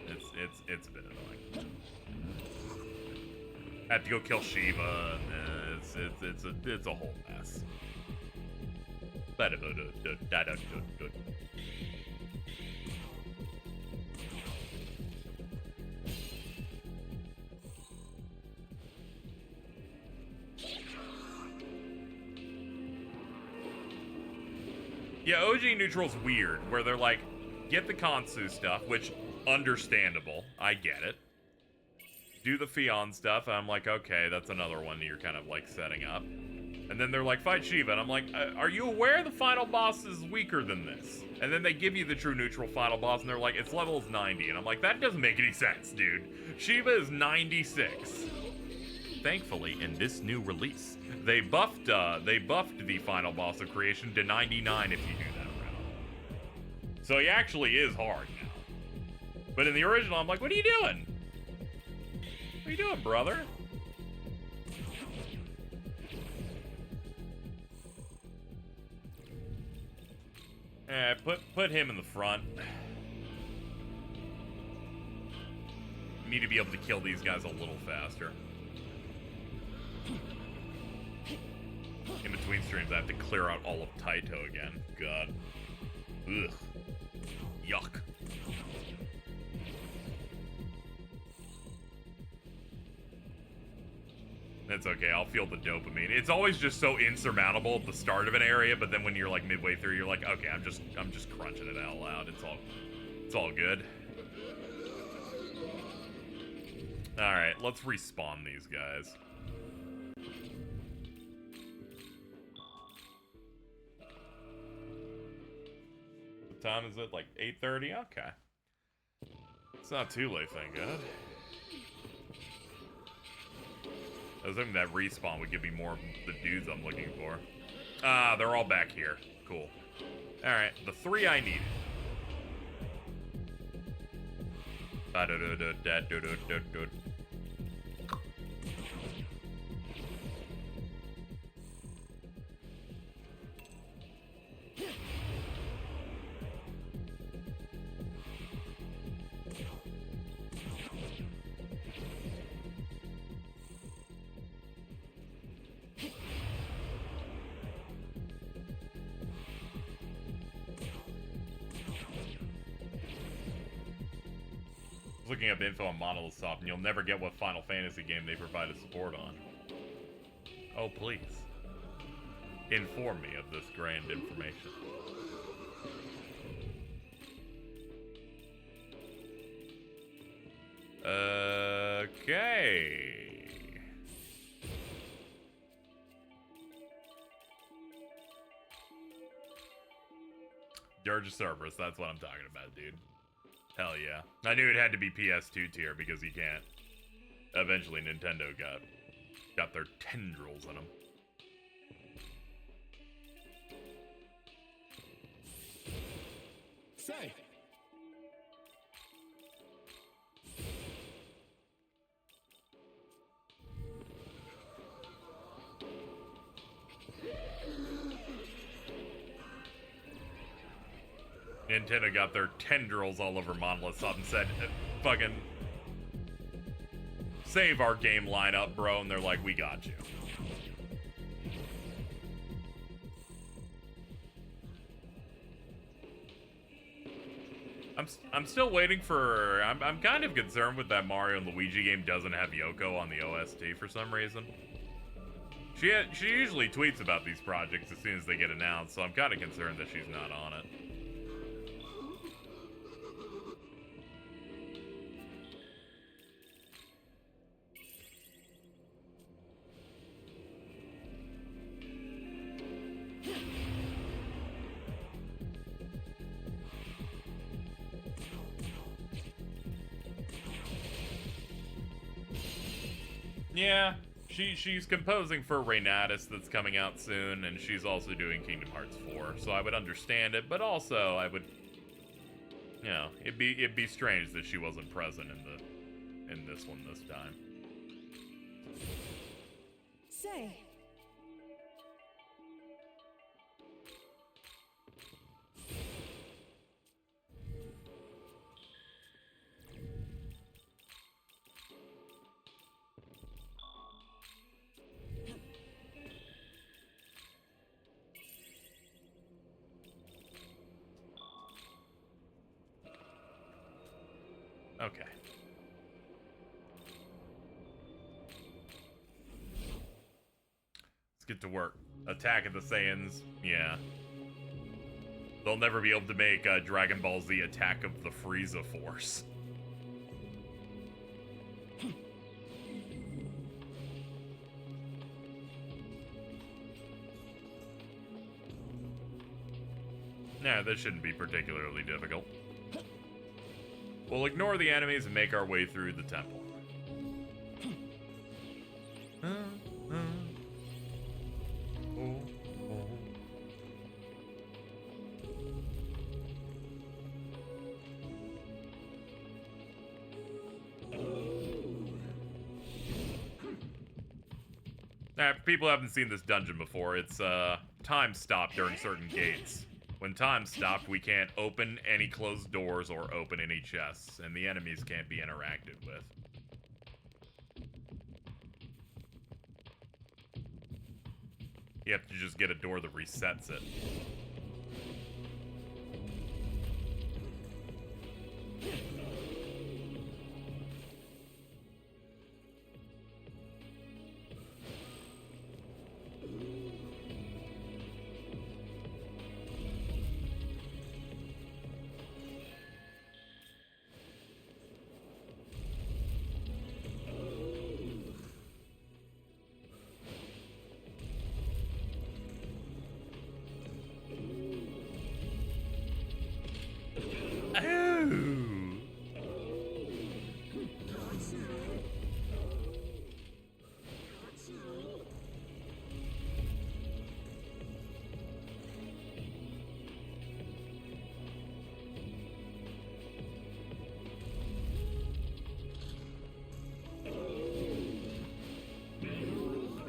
Speaker 1: And it's a bit annoying. I have to go kill Shiva, and it's a whole mess. Yeah, OG Neutral's weird, where they're like, get the Kansu stuff, which, understandable, I get it. Do the Fion stuff, and I'm like, okay, that's another one that you're kind of, like, setting up. And then they're like, fight Shiva, and I'm like, are you aware the final boss is weaker than this? And then they give you the true neutral final boss, and they're like, its level is 90, and I'm like, that doesn't make any sense, dude. Shiva is 96. Thankfully, in this new release, they buffed the final boss of creation to 99 if you do that round. So he actually is hard now. But in the original, I'm like, what are you doing? What are you doing, brother? Put him in the front. Need to be able to kill these guys a little faster. In between streams, I have to clear out all of Taito again. God. Ugh. Yuck. That's okay, I'll feel the dopamine. It's always just so insurmountable at the start of an area, but then when you're like midway through, you're like, okay, I'm just crunching it out loud. It's all It's all good. Alright, let's respawn these guys. What time is it? Like 8:30? Okay. It's not too late, thank God. I was hoping that respawn would give me more of the dudes I'm looking for. Ah, they're all back here. Cool. Alright, the 3 I needed. Looking up info on Monolith Soft, and you'll never get what Final Fantasy game they provided support on. Oh, please. Inform me of this grand information. Okay. Dirge of Cerberus, that's what I'm talking about, dude. Hell yeah. I knew it had to be PS2 tier because you can't. Eventually Nintendo got their tendrils in them.
Speaker 6: Say!
Speaker 1: Nintendo got their tendrils all over Monolith Soft and said, fucking save our game lineup, bro. And they're like, we got you. I'm still waiting for... I'm kind of concerned with that Mario and Luigi game doesn't have Yoko on the OST for some reason. She usually tweets about these projects as soon as they get announced, so I'm kind of concerned that she's not on it. Yeah, she's composing for Reynatus that's coming out soon, and she's also doing Kingdom Hearts 4, so I would understand it, but also I would, you know, it'd be strange that she wasn't present in this one this time.
Speaker 7: Say.
Speaker 1: Okay. Let's get to work. Attack of the Saiyans. Yeah. They'll never be able to make Dragon Ball Z Attack of the Frieza Force. Nah, this shouldn't be particularly difficult. We'll ignore the enemies and make our way through the temple. If people haven't seen this dungeon before, it's time stopped during certain gates. When time's stopped, we can't open any closed doors or open any chests, and the enemies can't be interacted with. You have to just get a door that resets it.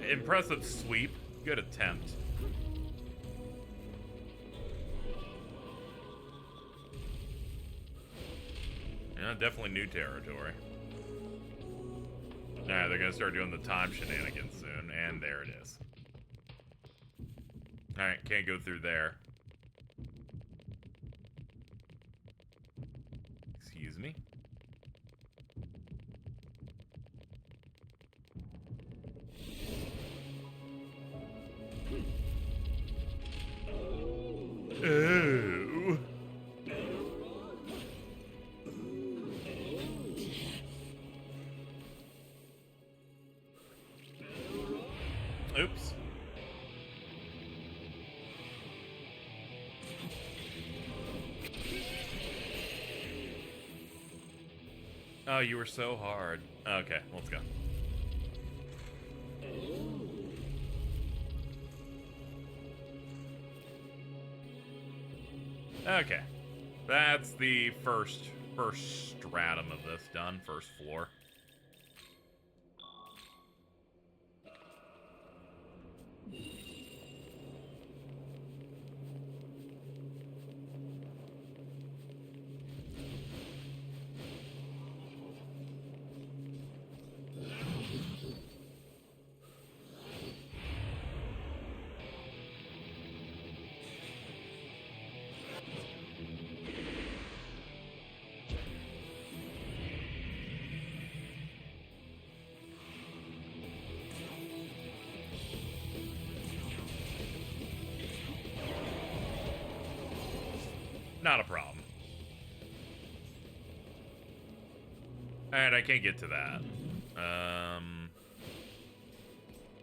Speaker 1: Impressive sweep. Good attempt. Yeah, definitely new territory. Alright, they're gonna start doing the time shenanigans soon, and there it is. Alright, can't go through there. Excuse me. Oh. Oops. Oh, you were so hard. Okay, let's go. Okay. That's the first stratum of this done, first floor. Not a problem. Alright, I can't get to that.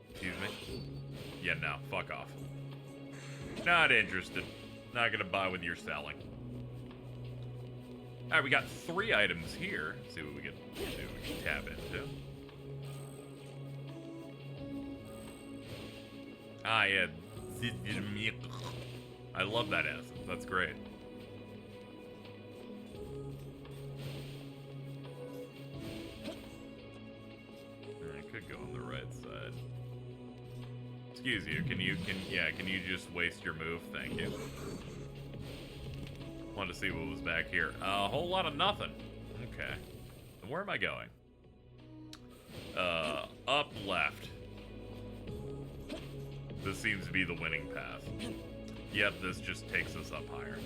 Speaker 1: Excuse me? Yeah, no, fuck off. Not interested. Not gonna buy what you're selling. Alright, we got 3 items here. Let's see what we can tap into. Ah, yeah. I love that essence. That's great. Excuse you, can you just waste your move? Thank you. Wanted to see what was back here. A whole lot of nothing. Okay. And where am I going? Up left. This seems to be the winning path. Yep, this just takes us up higher.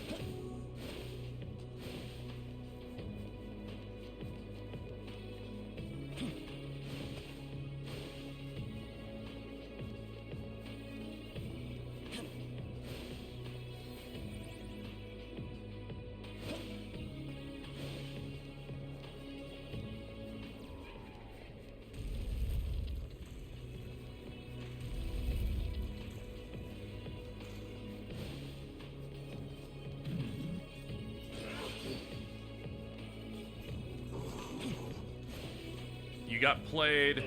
Speaker 1: You got played.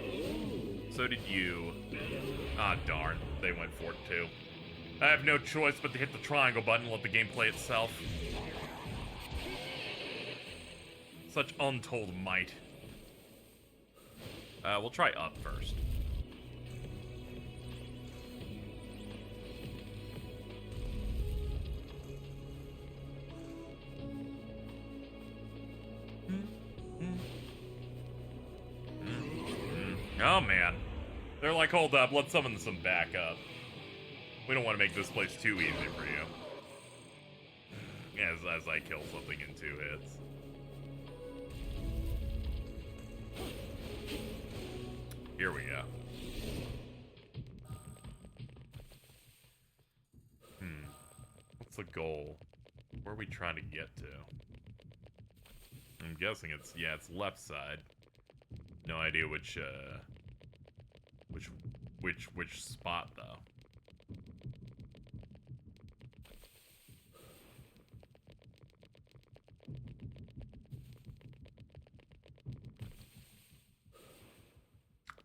Speaker 1: So did you. Ah, darn. They went for it, too. I have no choice but to hit the triangle button and let the game play itself. Such untold might. We'll try up first. Oh, man. They're like, hold up, let's summon some backup. We don't want to make this place too easy for you. As I kill something in 2 hits. Here we go. What's the goal? Where are we trying to get to? I'm guessing it's left side. No idea which spot though.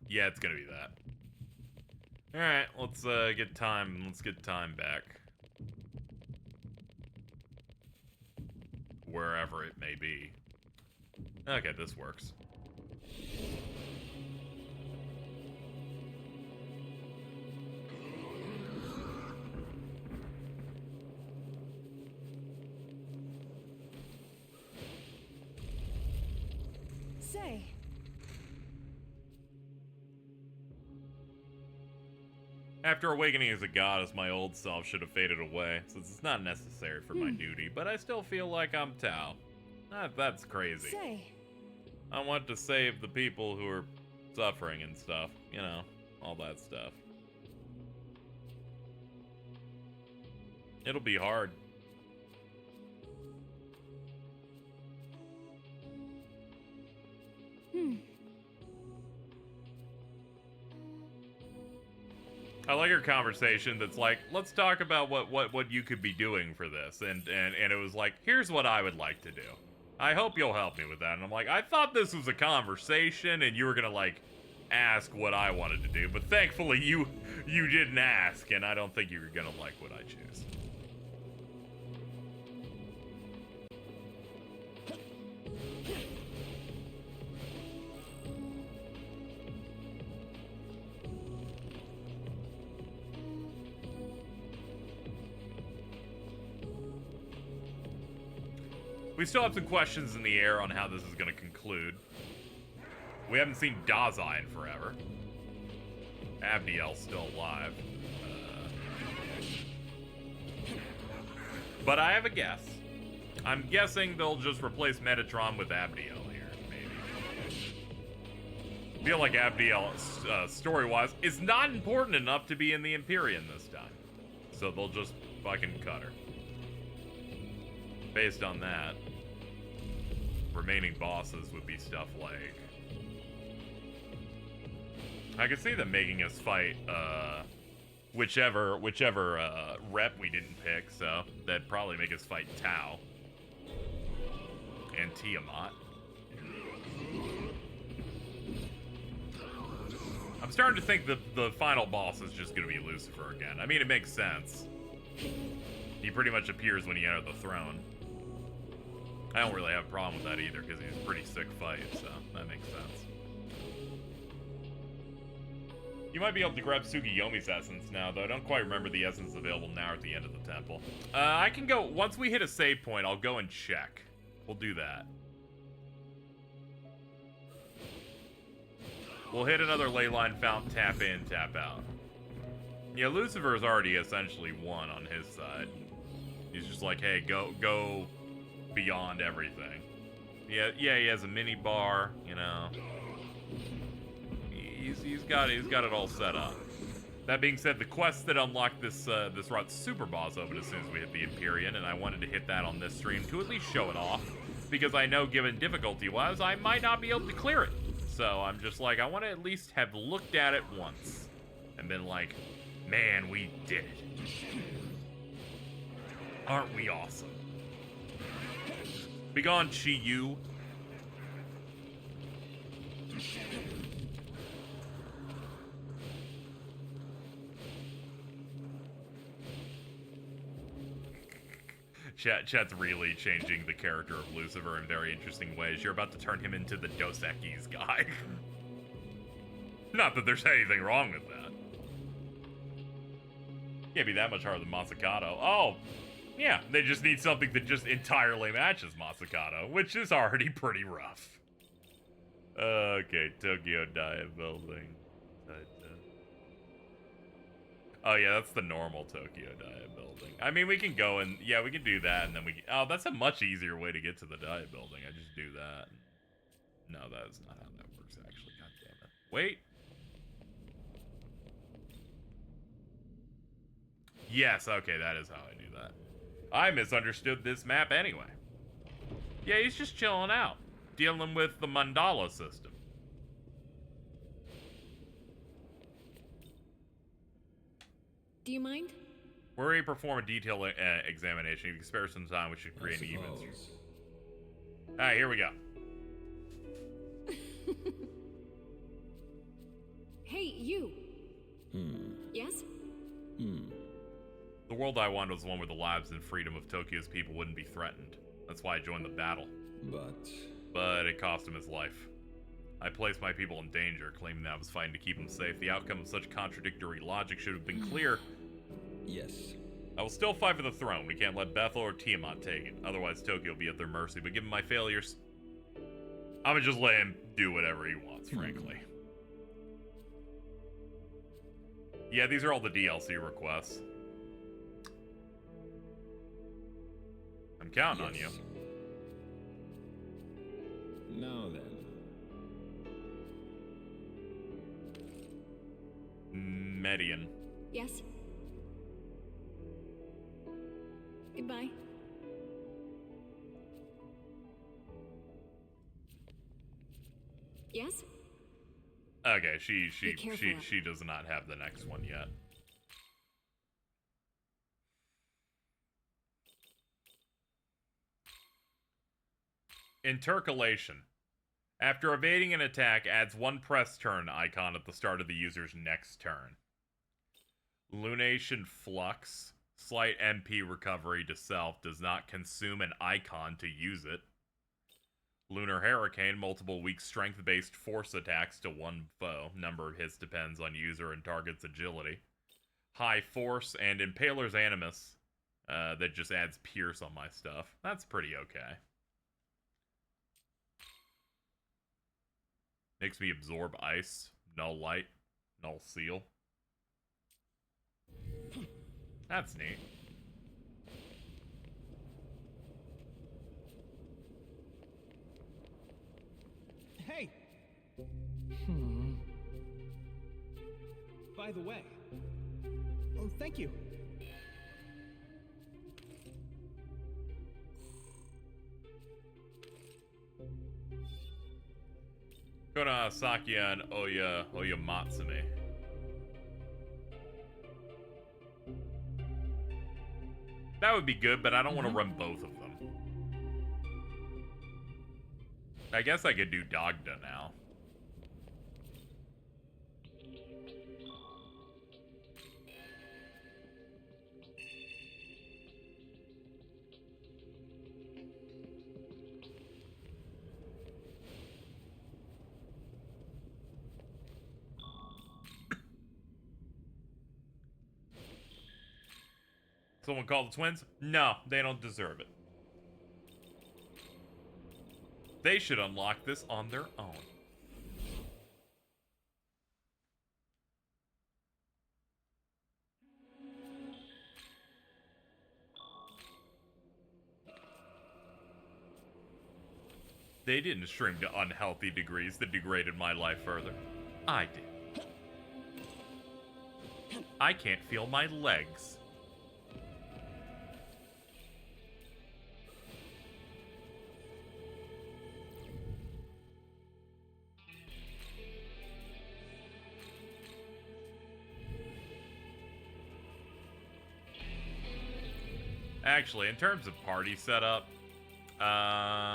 Speaker 1: Yeah, it's gonna be that. Alright, let's get time back. Wherever it may be. Okay, this works.
Speaker 7: Say.
Speaker 1: After awakening as a goddess, my old self should have faded away, since it's not necessary for my duty, but I still feel like I'm Tao. That's crazy.
Speaker 7: Say.
Speaker 1: I want to save the people who are suffering and stuff, you know, all that stuff. It'll be hard. I like your conversation that's like, let's talk about what you could be doing for this. And it was like, here's what I would like to do. I hope you'll help me with that. And I'm like, I thought this was a conversation and you were gonna like ask what I wanted to do, but thankfully you didn't ask, and I don't think you're gonna like what I choose. We still have some questions in the air on how this is going to conclude. We haven't seen Dazai in forever. Abdiel's still alive. But I have a guess. I'm guessing they'll just replace Metatron with Abdiel here, maybe. I feel like Abdiel, story-wise, is not important enough to be in the Imperium this time. So they'll just fucking cut her. Based on that, remaining bosses would be stuff like... I could see them making us fight, whichever rep we didn't pick, so that'd probably make us fight Tao. And Tiamat. I'm starting to think the final boss is just gonna be Lucifer again. I mean, it makes sense. He pretty much appears when you enter the throne. I don't really have a problem with that either, because he's a pretty sick fight, so that makes sense. You might be able to grab Tsukuyomi's essence now, though I don't quite remember the essence available now at the end of the temple. I can go, once we hit a save point, I'll go and check. We'll do that. We'll hit another ley line fountain, tap in, tap out. Yeah, Lucifer's already essentially won on his side. He's just like, hey, go beyond everything. Yeah, he has a mini bar, you know. He's got it all set up. That being said, the quest that unlocked this route super boss open as soon as we hit the Imperium, and I wanted to hit that on this stream to at least show it off, because I know given difficulty-wise, I might not be able to clear it. So I'm just like, I want to at least have looked at it once, and been like, man, we did it. Aren't we awesome? Begone, Chi-Yu. Chat's really changing the character of Lucifer in very interesting ways. You're about to turn him into the Dos Equis guy. Not that there's anything wrong with that. Can't be that much harder than Masakato. Oh, yeah, they just need something that just entirely matches Masakato, which is already pretty rough. Okay, Tokyo Diet Building. Oh yeah, that's the normal Tokyo Diet Building. I mean, we can go and, yeah, we can do that, and then we can, oh, that's a much easier way to get to the Diet Building. I just do that. No, that is not how that works, actually. God damn it. Wait. Yes, okay, that is how I do that. I misunderstood this map anyway. Yeah, he's just chilling out, dealing with the mandala system.
Speaker 2: Do you mind?
Speaker 1: Where we perform a detailed examination, if you can spare some time, we should create an event. Alright, here we go.
Speaker 2: Hey, you. Yes?
Speaker 1: The world I wanted was one where the lives and freedom of Tokyo's people wouldn't be threatened. That's why I joined the battle. But it cost him his life. I placed my people in danger, claiming that I was fighting to keep them safe. The outcome of such contradictory logic should have been clear.
Speaker 4: Yes.
Speaker 1: I will still fight for the throne. We can't let Bethel or Tiamat take it. Otherwise, Tokyo will be at their mercy. But given my failures, I'm gonna just let him do whatever he wants, frankly. Yeah, these are all the DLC requests. I'm counting on you.
Speaker 4: Now then.
Speaker 1: Median.
Speaker 2: Yes? Goodbye. Yes?
Speaker 1: Okay, she
Speaker 2: careful.
Speaker 1: does not have the next one yet. Intercalation. After evading an attack, adds one press turn icon at the start of the user's next turn. Lunation Flux. Slight MP recovery to self, does not consume an icon to use it. Lunar Hurricane, multiple weak strength-based force attacks to one foe. Number of hits depends on user and target's agility. High Force and Impaler's Animus, that just adds Pierce on my stuff. That's pretty okay. Makes me absorb ice, null light, null seal. That's neat.
Speaker 13: Hey! By the way... Oh, thank you.
Speaker 1: Go to Sakia and Oya Matsume. That would be good, but I don't want to run both of them. I guess I could do Dagda now. Someone call the twins? No, they don't deserve it. They should unlock this on their own. They didn't stream to unhealthy degrees that degraded my life further. I did. I can't feel my legs. Actually, in terms of party setup, that.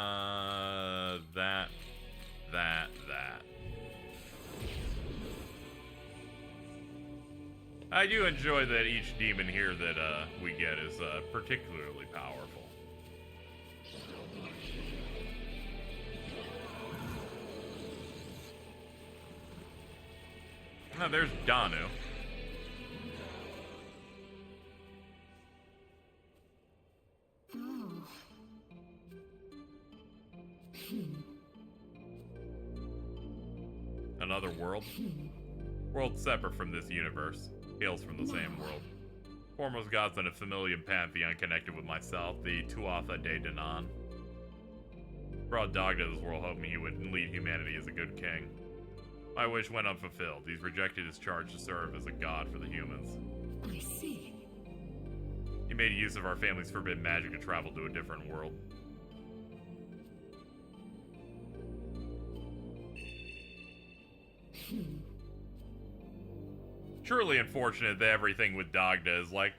Speaker 1: I do enjoy that each demon here that we get is particularly powerful. Oh, there's Danu. Another world? World separate from this universe. Hails from the same world. Foremost gods in a familiar pantheon connected with myself, the Tuatha De Danann. Brought Dog to this world hoping he would lead humanity as a good king. My wish went unfulfilled. He's rejected his charge to serve as a god for the humans.
Speaker 2: I see.
Speaker 1: He made use of our family's forbidden magic to travel to a different world. Truly unfortunate that everything with Dagda is like,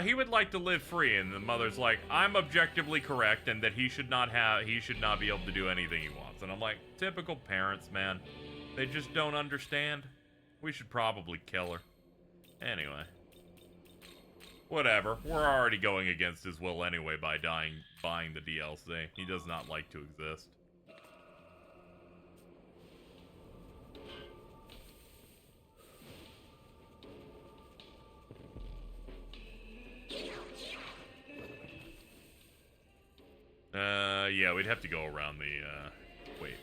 Speaker 1: he would like to live free, and the mother's like, I'm objectively correct, and that he should not be able to do anything he wants. And I'm like, typical parents, man. They just don't understand. We should probably kill her. Anyway. Whatever. We're already going against his will anyway by buying the DLC. He does not like to exist. Yeah, we'd have to go around the, wait.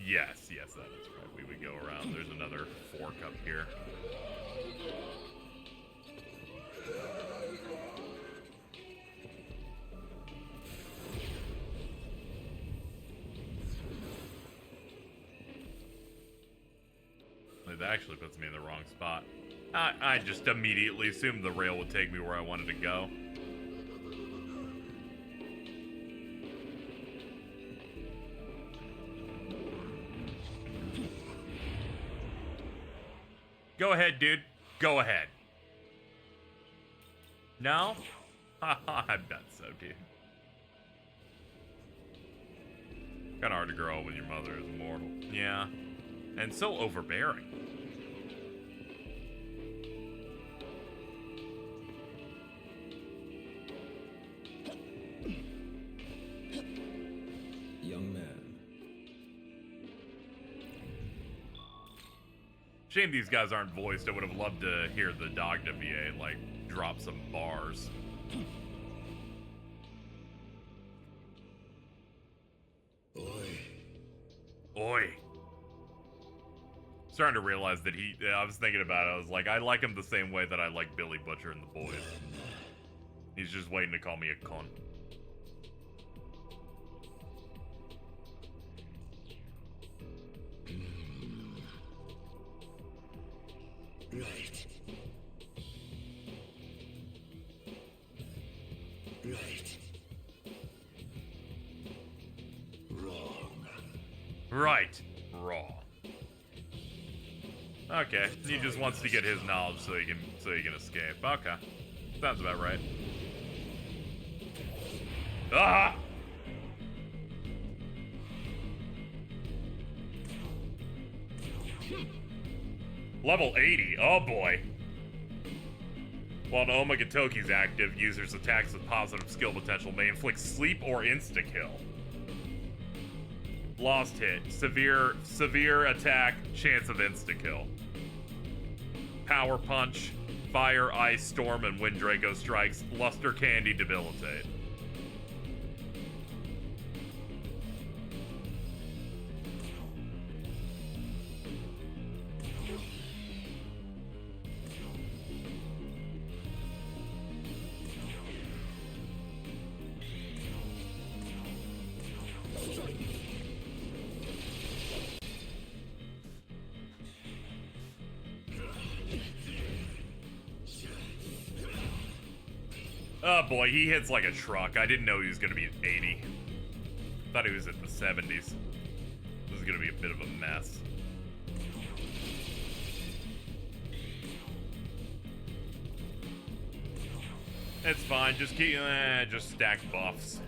Speaker 1: Yes, that is right. We would go around. There's another fork up here. That actually puts me in the wrong spot. I just immediately assumed the rail would take me where I wanted to go. Go ahead, dude. Go ahead. No? I bet so, dude. Kinda hard to grow up when your mother is immortal. Yeah. And so overbearing.
Speaker 4: Young man.
Speaker 1: Shame these guys aren't voiced. I would have loved to hear the Dogda VA, like, drop some bars. Oi. Starting to realize that I was thinking about it, I was like, I like him the same way that I like Billy Butcher and the boys. He's just waiting to call me a cunt.
Speaker 6: Right. Right. Wrong.
Speaker 1: Right. Wrong. Okay, he just wants to get his knowledge so he can escape. Okay. Sounds about right. Ah! Level 80. Oh boy. While an Omega-Toki is active, users' attacks with positive skill potential may inflict sleep or insta-kill. Lost hit. Severe attack, chance of insta-kill. Power punch, fire, ice, storm, and wind Draco strikes. Luster candy, debilitate. Oh boy, he hits like a truck. I didn't know he was gonna be at 80. Thought he was at the 70s. This is gonna be a bit of a mess. It's fine, just just stack buffs.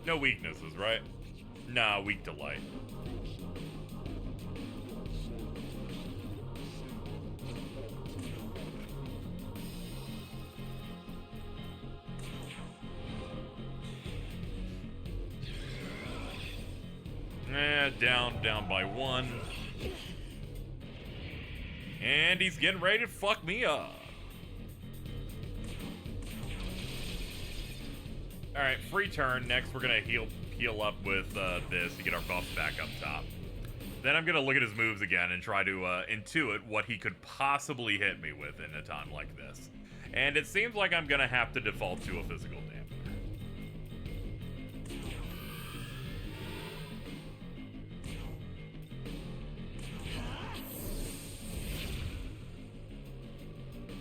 Speaker 1: No weaknesses, right? Nah, weak to light. Down by one. And he's getting ready to fuck me up. Alright, free turn. Next, we're gonna heal up with this to get our buffs back up top. Then I'm gonna look at his moves again and try to intuit what he could possibly hit me with in a time like this. And it seems like I'm gonna have to default to a physical damage.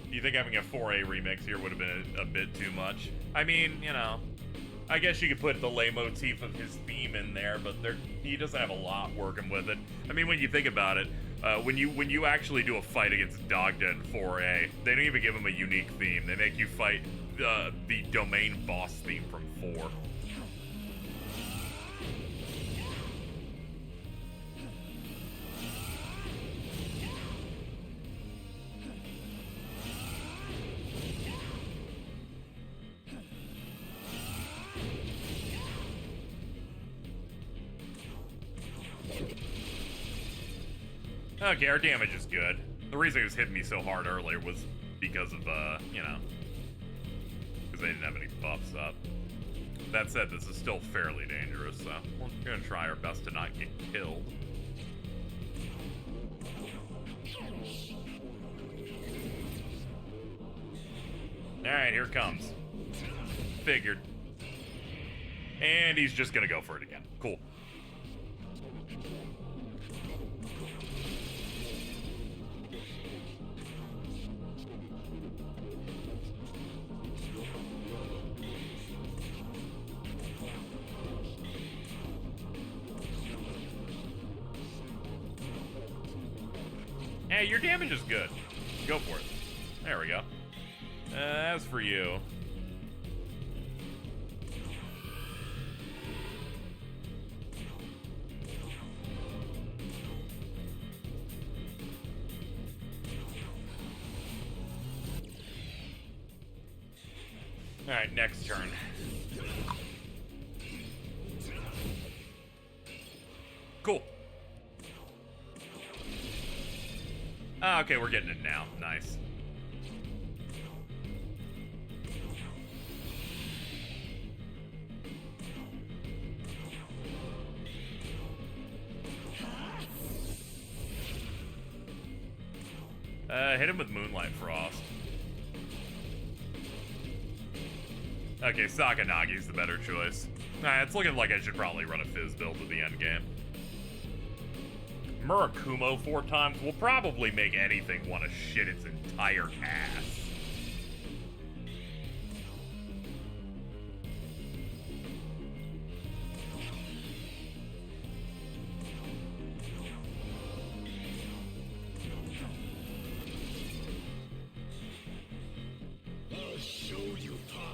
Speaker 1: Do you think having a 4A remix here would have been a bit too much? I mean, you know, I guess you could put the lay motif of his theme in there, but he doesn't have a lot working with it. I mean, when you think about it, when you actually do a fight against Dogda in 4A, they don't even give him a unique theme. They make you fight the domain boss theme from 4. Okay, our damage is good. The reason it was hitting me so hard earlier was because of, you know, because they didn't have any buffs up. That said, this is still fairly dangerous, so we're gonna try our best to not get killed. Alright, here it comes. Figured. And he's just gonna go for it again. Cool. Hey, your damage is good. Go for it. There we go. As for you... Alright, next turn. Cool. Ah, okay, we're getting it now. Nice. Hit him with Moonlight Frost. Okay, Sakanagi's the better choice. It's looking like I should probably run a Fizz build to the end game. Murakumo 4 times will probably make anything want to shit its entire ass.
Speaker 6: I'll show you power.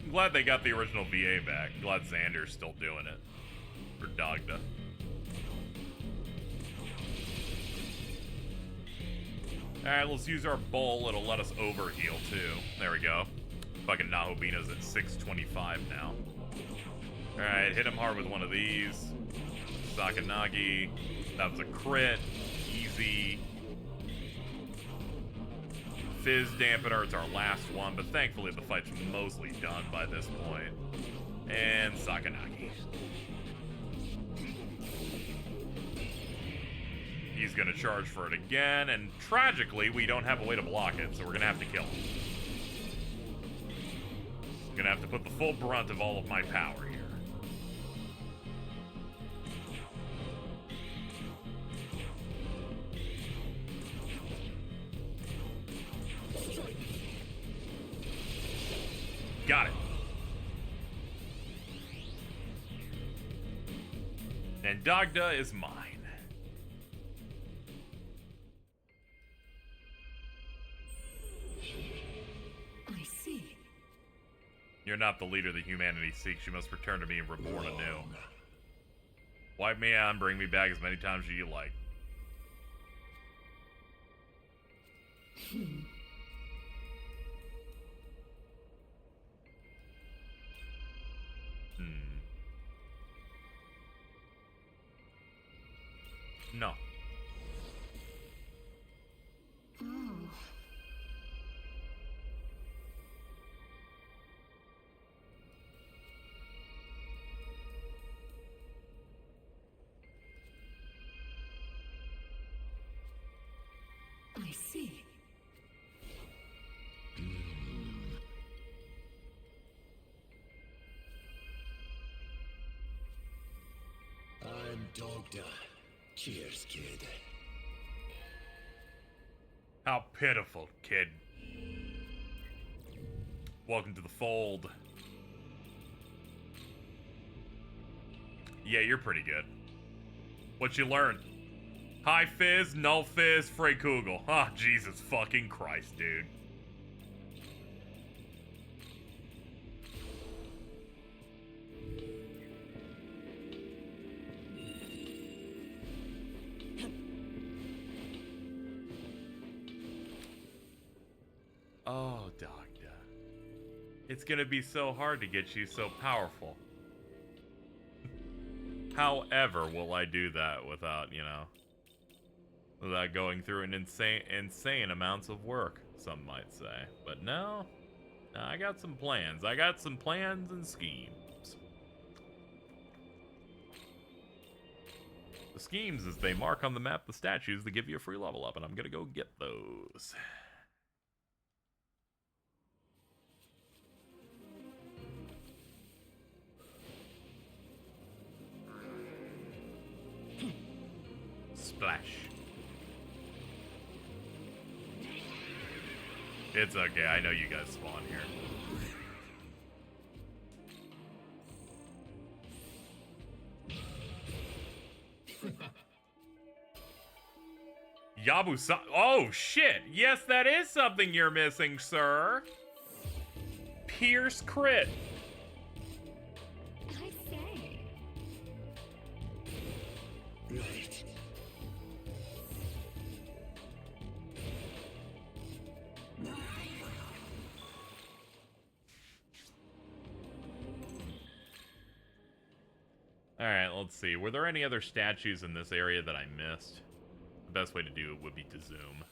Speaker 1: Glad they got the original VA back. Glad Xander's still doing it. For Dogda. Alright, let's use our bowl. It'll let us overheal too. There we go. Fucking Nahobina's at 625 now. Alright, hit him hard with one of these. Sakanagi. That was a crit. Easy. Fizz Dampener, it's our last one, but thankfully the fight's mostly done by this point. And Sakanagi. He's gonna charge for it again, and tragically, we don't have a way to block it, so we're gonna have to kill him. Gonna have to put the full brunt of all of my power here. Got it. And Dogda is mine.
Speaker 3: I see.
Speaker 1: You're not the leader that humanity seeks. You must return to me and reborn anew. Wipe me out and bring me back as many times as you like. No.
Speaker 3: Oh. I see.
Speaker 6: I'm Dogda. Cheers, kid.
Speaker 1: How pitiful, kid. Welcome to the fold. Yeah, you're pretty good. What you learn? High Fizz, Null Fizz, Freykugel. Ah, Jesus fucking Christ, dude. Oh, Dogda. It's gonna be so hard to get you so powerful. However, will I do that without, you know, without going through an insane amounts of work, some might say. But no, I got some plans. I got some plans and schemes. The schemes is they mark on the map the statues that give you a free level up, and I'm gonna go get those. Splash. It's okay, I know you guys spawn here. Yabusa. Oh shit! Yes, that is something you're missing, sir. Pierce crit.
Speaker 7: I say.
Speaker 6: Right.
Speaker 1: Alright, let's see. Were there any other statues in this area that I missed? The best way to do it would be to zoom.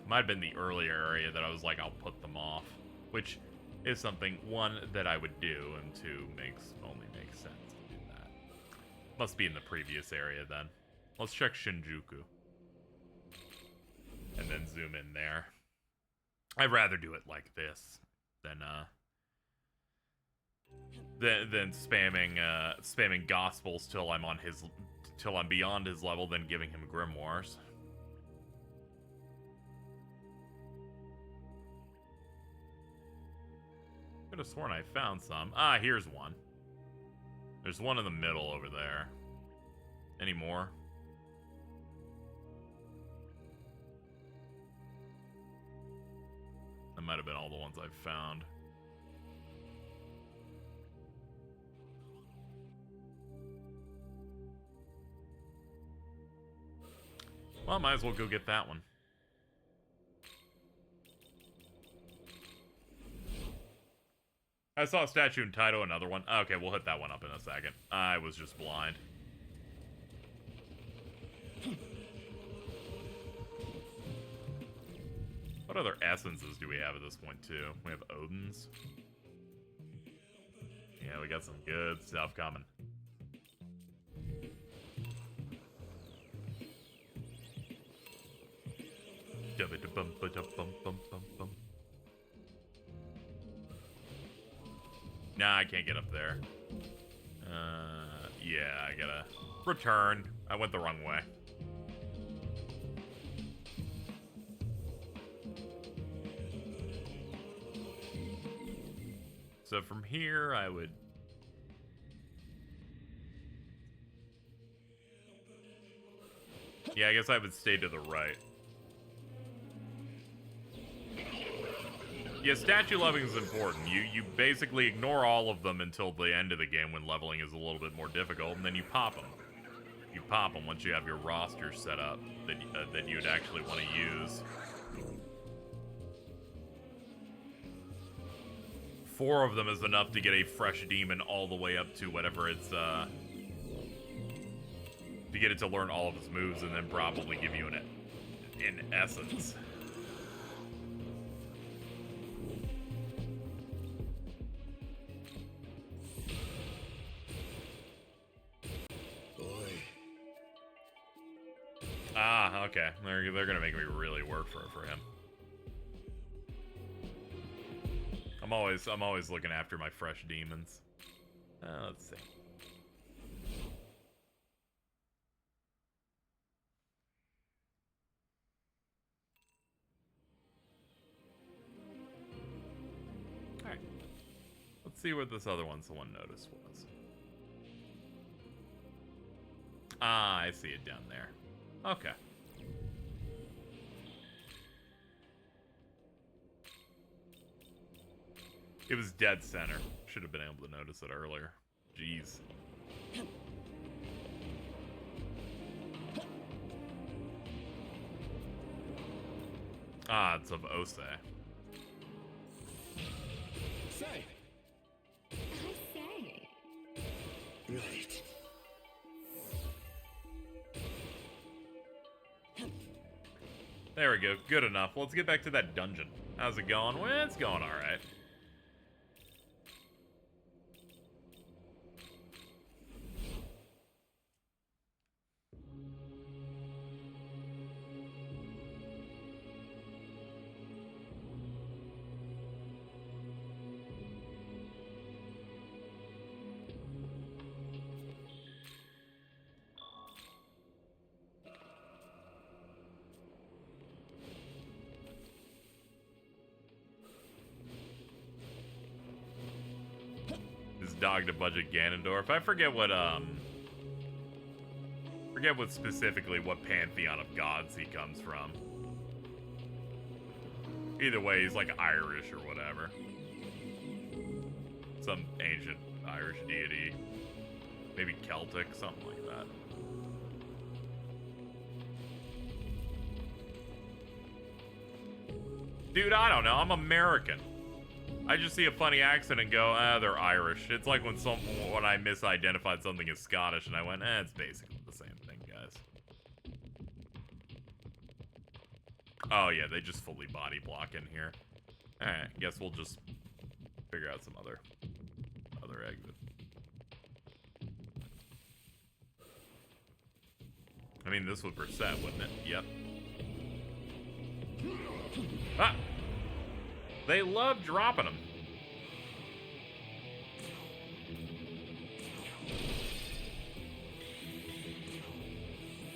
Speaker 1: Might have been the earlier area that I was like, I'll put them off. Which is something, one, that I would do, and two, only makes sense to do that. Must be in the previous area then. Let's check Shinjuku. And then zoom in there. I'd rather do it like this than spamming gospels till I'm beyond his level, then giving him grimoires. Could have sworn I found some. Ah, here's one. There's one in the middle over there. Any more? That might have been all the ones I've found. Well, might as well go get that one. I saw a statue in Taito, another one. Okay, we'll hit that one up in a second. I was just blind. What other essences do we have at this point, too? We have Odin's. Yeah, we got some good stuff coming. Nah, I can't get up there. Yeah, I gotta return. I went the wrong way. So from here, I would... Yeah, I guess I would stay to the right. Yeah, statue leveling is important. You basically ignore all of them until the end of the game when leveling is a little bit more difficult, and then you pop them. You pop them once you have your roster set up that you'd actually want to use. 4 of them is enough to get a fresh demon all the way up to whatever it's, to get it to learn all of its moves and then probably give you an essence. Ah, okay. They're gonna make me really work for him. I'm always looking after my fresh demons. Let's see. Alright. Let's see what this other one's the one noticed was. Ah, I see it down there. Okay. It was dead center. Should have been able to notice it earlier. Jeez. Ah, it's of Ose.
Speaker 13: say?
Speaker 2: I say.
Speaker 6: Right.
Speaker 1: There we go. Good enough. Let's get back to that dungeon. How's it going? Well, it's going alright. Dog to budget Ganondorf. I forget what specifically what pantheon of gods he comes from. Either way, he's like Irish or whatever. Some ancient Irish deity. Maybe Celtic, something like that. Dude, I don't know. I'm American. I just see a funny accent and go, they're Irish. It's like when I misidentified something as Scottish and I went, it's basically the same thing, guys. Oh yeah, they just fully body block in here. Alright, guess we'll just figure out some other exit. I mean, this would reset, wouldn't it? Yep. Ah! They love dropping them.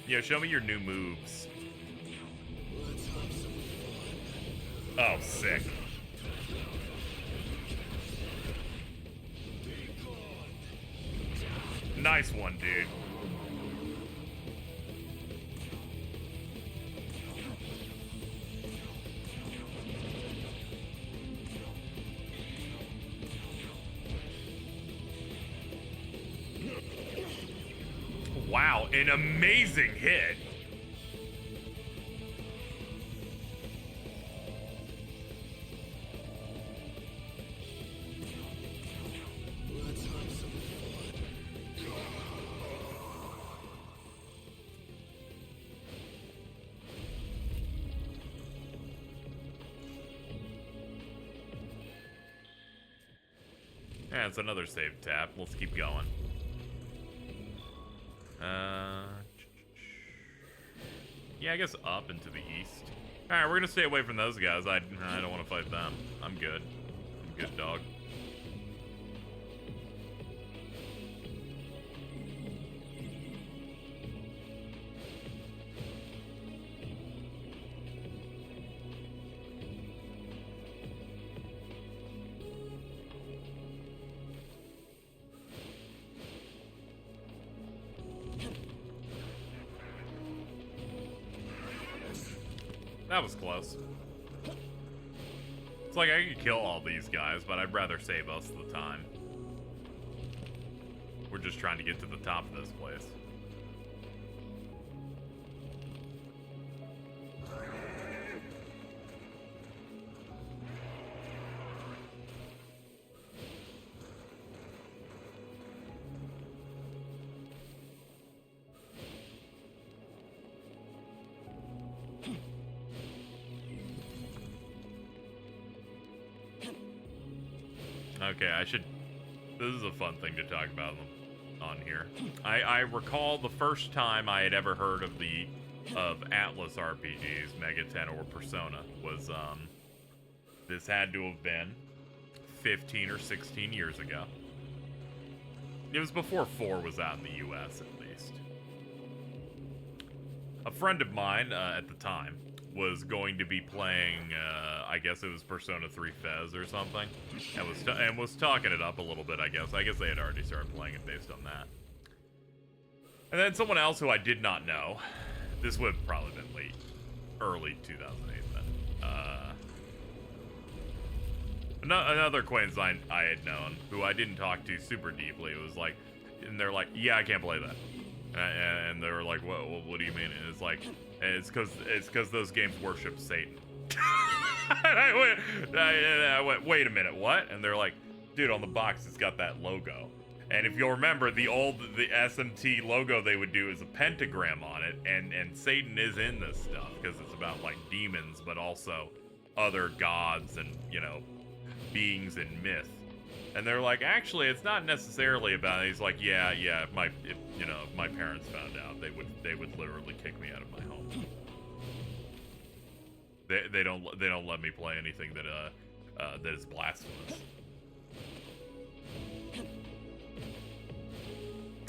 Speaker 1: Yeah, show me your new moves. Oh, sick. Nice one, dude. Wow, an amazing hit.
Speaker 6: Let's have some fun.
Speaker 1: Yeah, it's another save tap. Let's keep going. Yeah, I guess up and to the east. Alright, we're gonna stay away from those guys. I don't want to fight them. I'm good. I'm good, dog. That was close. It's like I could kill all these guys, but I'd rather save us the time. We're just trying to get to the top of this place. Okay, this is a fun thing to talk about on here. I recall the first time I had ever heard of Atlas RPGs, Mega 10 or Persona, was, this had to have been 15 or 16 years ago. It was before 4 was out in the US, at least. A friend of mine, at the time, was going to be playing, I guess it was Persona 3 Fez or something, and was talking it up a little bit, I guess. I guess they had already started playing it based on that. And then someone else who I did not know, this would have probably been early 2008 then. Another acquaintance I had known, who I didn't talk to super deeply, it was like, and they're like, yeah, I can't play that. And they were like, what do you mean? And it's like, it's because those games worship Satan. And I went, wait a minute, what? And they're like, dude, on the box it's got that logo. And if you'll remember, the SMT logo they would do is a pentagram on it, and Satan is in this stuff because it's about like demons, but also other gods and, you know, beings in myth. And they're like, actually, it's not necessarily about it. He's like, yeah, if my parents found out, they would literally kick me out of my home. They don't let me play anything that is blasphemous.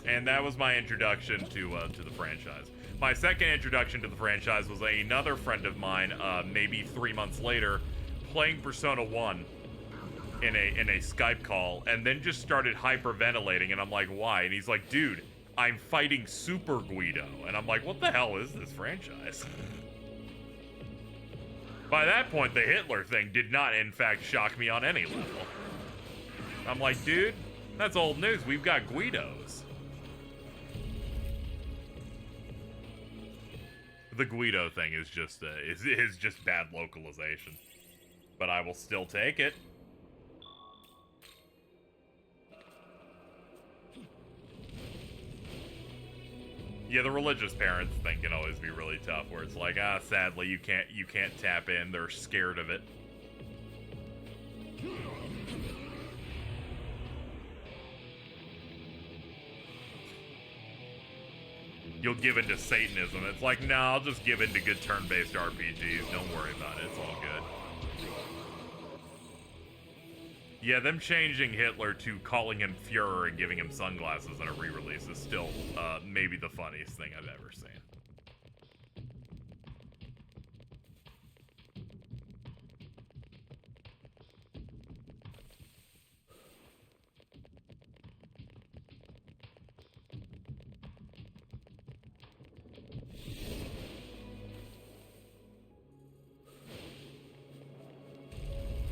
Speaker 1: And that was my introduction to the franchise. My second introduction to the franchise was another friend of mine, maybe 3 months later, playing Persona 1 in a Skype call, and then just started hyperventilating, and I'm like, why? And he's like, dude, I'm fighting Super Guido. And I'm like, what the hell is this franchise? By that point, the Hitler thing did not, in fact, shock me on any level. I'm like, dude, that's old news. We've got Guidos. The Guido thing is just bad localization, but I will still take it. Yeah, the religious parents thing can always be really tough, where it's like, sadly you can't tap in. They're scared of it. You'll give in to Satanism. It's like, no, I'll just give in to good turn-based RPGs. Don't worry about it. It's all good. Yeah, them changing Hitler to calling him Fuhrer and giving him sunglasses in a re-release is still maybe the funniest thing I've ever seen.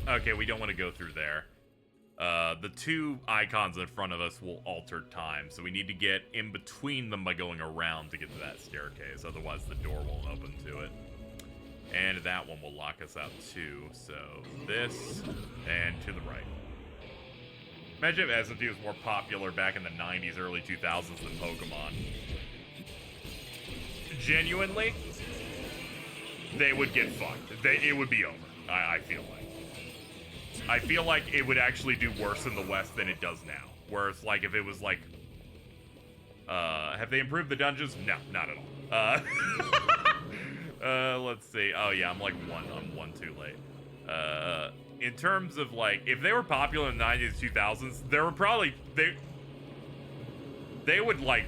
Speaker 1: Okay, we don't want to go through there. The two icons in front of us will alter time, so we need to get in between them by going around to get to that staircase, otherwise the door won't open to it. And that one will lock us out too, so this, and to the right. Imagine if SMT was more popular back in the 90s, early 2000s than Pokemon. Genuinely, they would get fucked. It would be over, I feel like. I feel like it would actually do worse in the West than it does now. Where it's like, if it was like... have they improved the dungeons? No, not at all. Let's see. Oh yeah, I'm one too late. In terms of like, if they were popular in the 90s, 2000s, there were probably... They would like...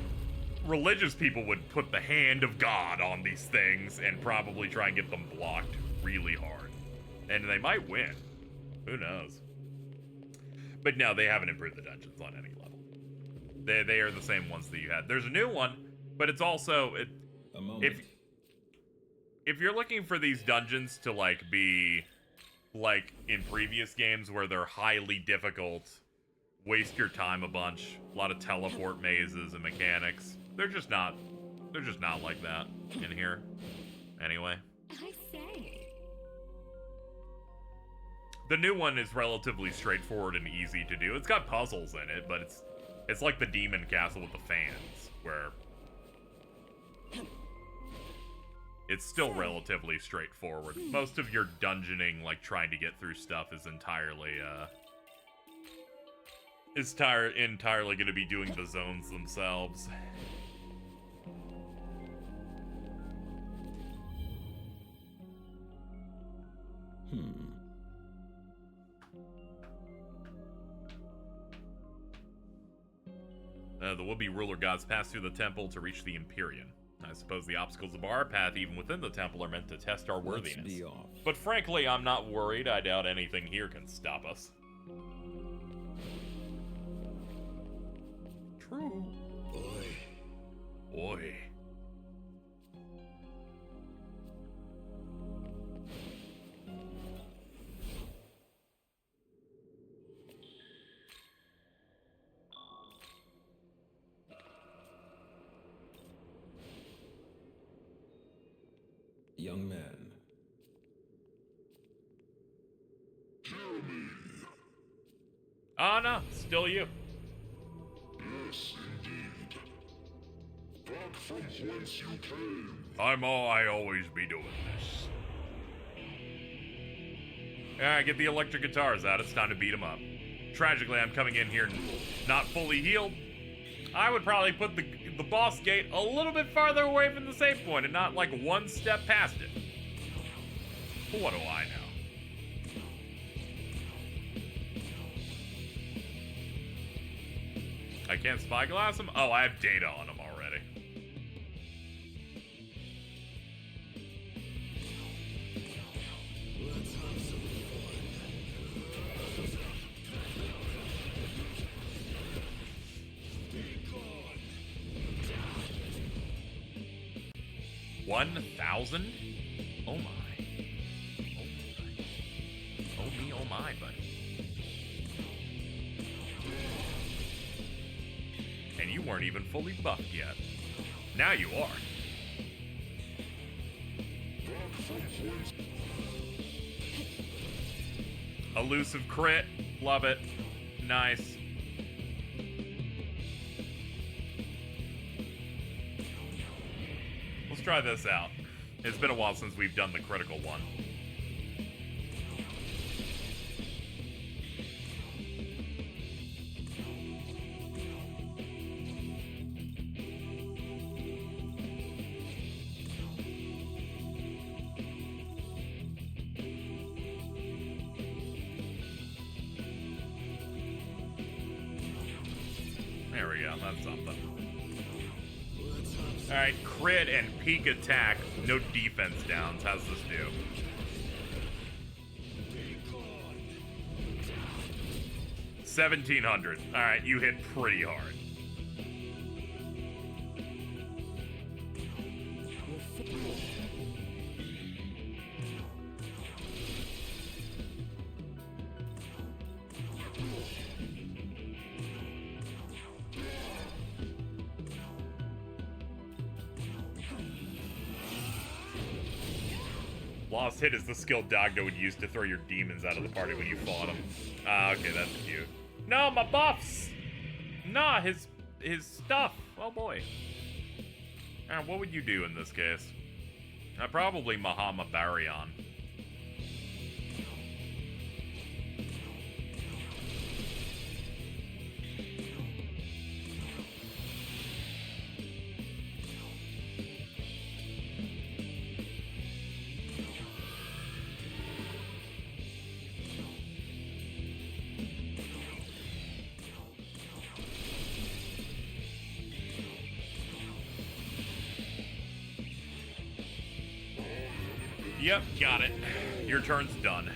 Speaker 1: Religious people would put the hand of God on these things and probably try and get them blocked really hard. And they might win. Who knows? But no, they haven't improved the dungeons on any level. They are the same ones that you had. There's a new one, but it's also... If you're looking for these dungeons to like be like in previous games where they're highly difficult, waste your time a bunch, a lot of teleport mazes and mechanics, they're just not like that in here. Anyway.
Speaker 2: I say.
Speaker 1: The new one is relatively straightforward and easy to do. It's got puzzles in it, but it's like the Demon Castle with the fans, where it's still relatively straightforward. Most of your dungeoning, like trying to get through stuff, is entirely going to be doing the zones themselves. The would-be ruler gods pass through the temple to reach the Imperium. I suppose the obstacles of our path, even within the temple, are meant to test our worthiness.
Speaker 4: Let's be off.
Speaker 1: But frankly, I'm not worried. I doubt anything here can stop us. True. Oi.
Speaker 4: Young man.
Speaker 1: Oh no, still you.
Speaker 6: Yes, indeed. Back from whence you came.
Speaker 1: I always be doing this. Alright, get the electric guitars out. It's time to beat them up. Tragically, I'm coming in here not fully healed. I would probably put the boss gate a little bit farther away from the save point and not like one step past it. But what do I know? I can't spyglass him? Oh, I have data on him already.
Speaker 6: Let's have some fun.
Speaker 1: 1,000? Oh my. Oh me, oh my, buddy. And you weren't even fully buffed yet. Now you are. Elusive crit. Love it. Nice. Let's try this out. It's been a while since we've done the critical one. There we go, that's something. Alright, crit and peak attack, no defense downs. How's this do? $1,700. Alright, you hit pretty hard. Lost hit is the skill Doggo would use to throw your demons out of the party when you fought him. Ah, okay, that's cute. No, my buffs! Nah, his stuff. Oh boy. What would you do in this case? Probably Mahama Baryon. Yep, got it. Your turn's done.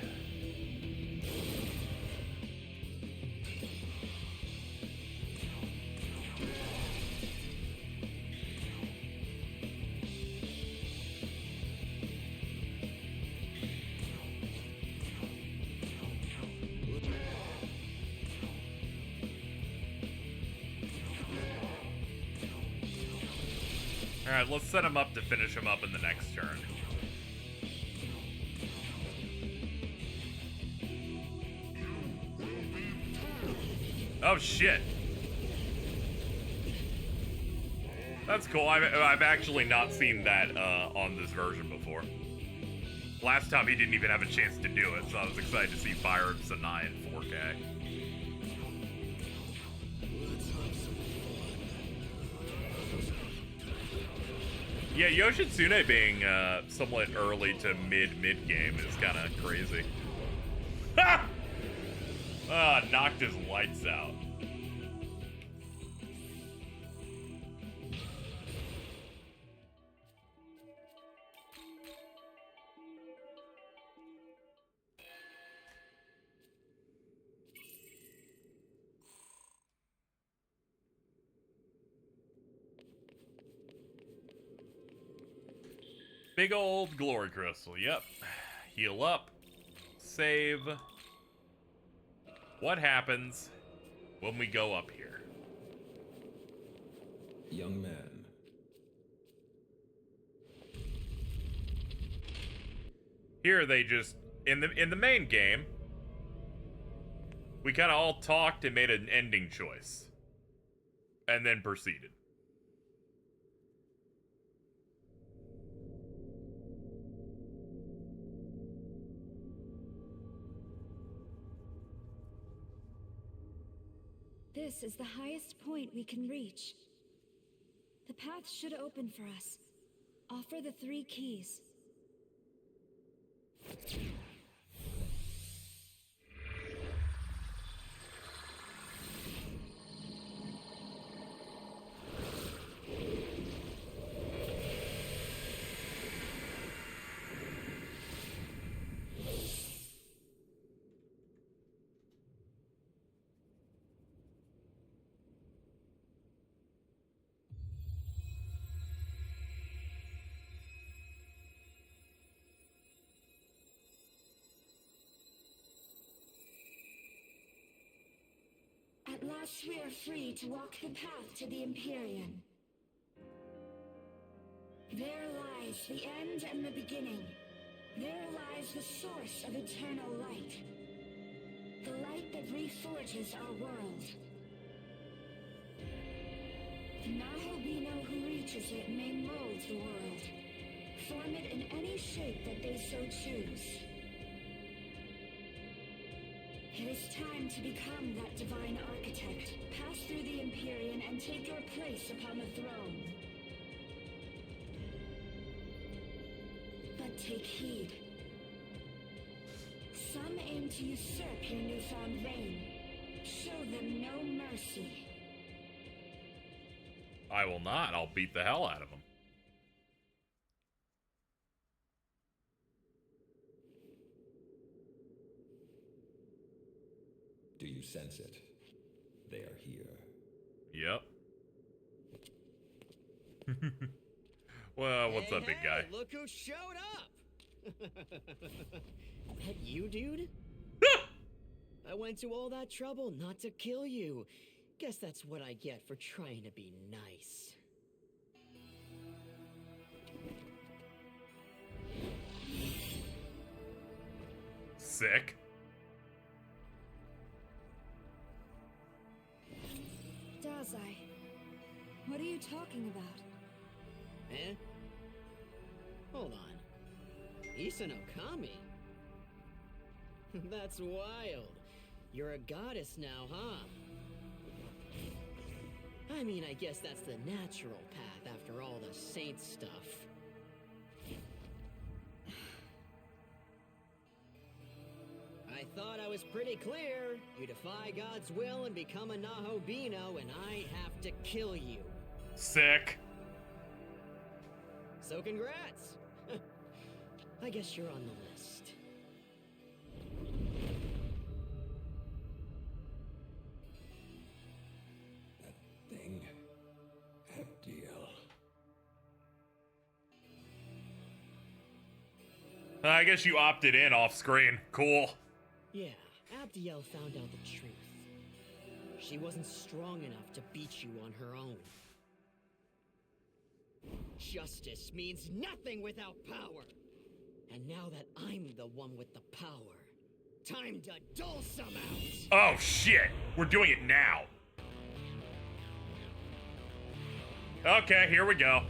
Speaker 1: Alright, let's set him up to finish him up in the next turn. Oh shit. That's cool. I've actually not seen that on this version before. Last time he didn't even have a chance to do it, so I was excited to see Fire of Sanai in 4K. Yeah, Yoshitsune being somewhat early to mid game is kind of crazy. Ha! Knocked his lights out. Big old glory crystal, yep. Heal up. Save. What happens when we go up here?
Speaker 4: Young man.
Speaker 1: Here they just in the main game, We kind of all talked and made an ending choice. And then proceeded.
Speaker 7: This is the highest point we can reach. The path should open for us. Offer the 3 keys. At last we are free to walk the path to the Imperium. There lies the end and the beginning. There lies the source of eternal light. The light that reforges our world. The Nahobino who reaches it may mold the world. Form it in any shape that they so choose. It is time to become that divine architect. Pass through the Imperium and take your place upon the throne. But take heed. Some aim to usurp your newfound reign. Show them no mercy.
Speaker 1: I will not. I'll beat the hell out of him.
Speaker 4: Do you sense it? They are here.
Speaker 1: Yep. Well, what's up, big guy?
Speaker 10: Look who showed up! That you, dude? I went to all that trouble not to kill you. Guess that's what I get for trying to be nice.
Speaker 1: Sick.
Speaker 7: Dazai, what are you talking about?
Speaker 10: Eh? Hold on. Isanokami? That's wild. You're a goddess now, huh? I mean, I guess that's the natural path after all the saint stuff. I thought I was pretty clear. You defy God's will and become a Nahobino, and I have to kill you.
Speaker 1: Sick.
Speaker 10: So congrats. I guess you're on the list.
Speaker 4: That thing. Abdiel.
Speaker 1: I guess you opted in off screen. Cool.
Speaker 10: Yeah, Abdiel found out the truth. She wasn't strong enough to beat you on her own. Justice means nothing without power. And now that I'm the one with the power, time to dole some out.
Speaker 1: Oh shit, we're doing it now. Okay, here we go.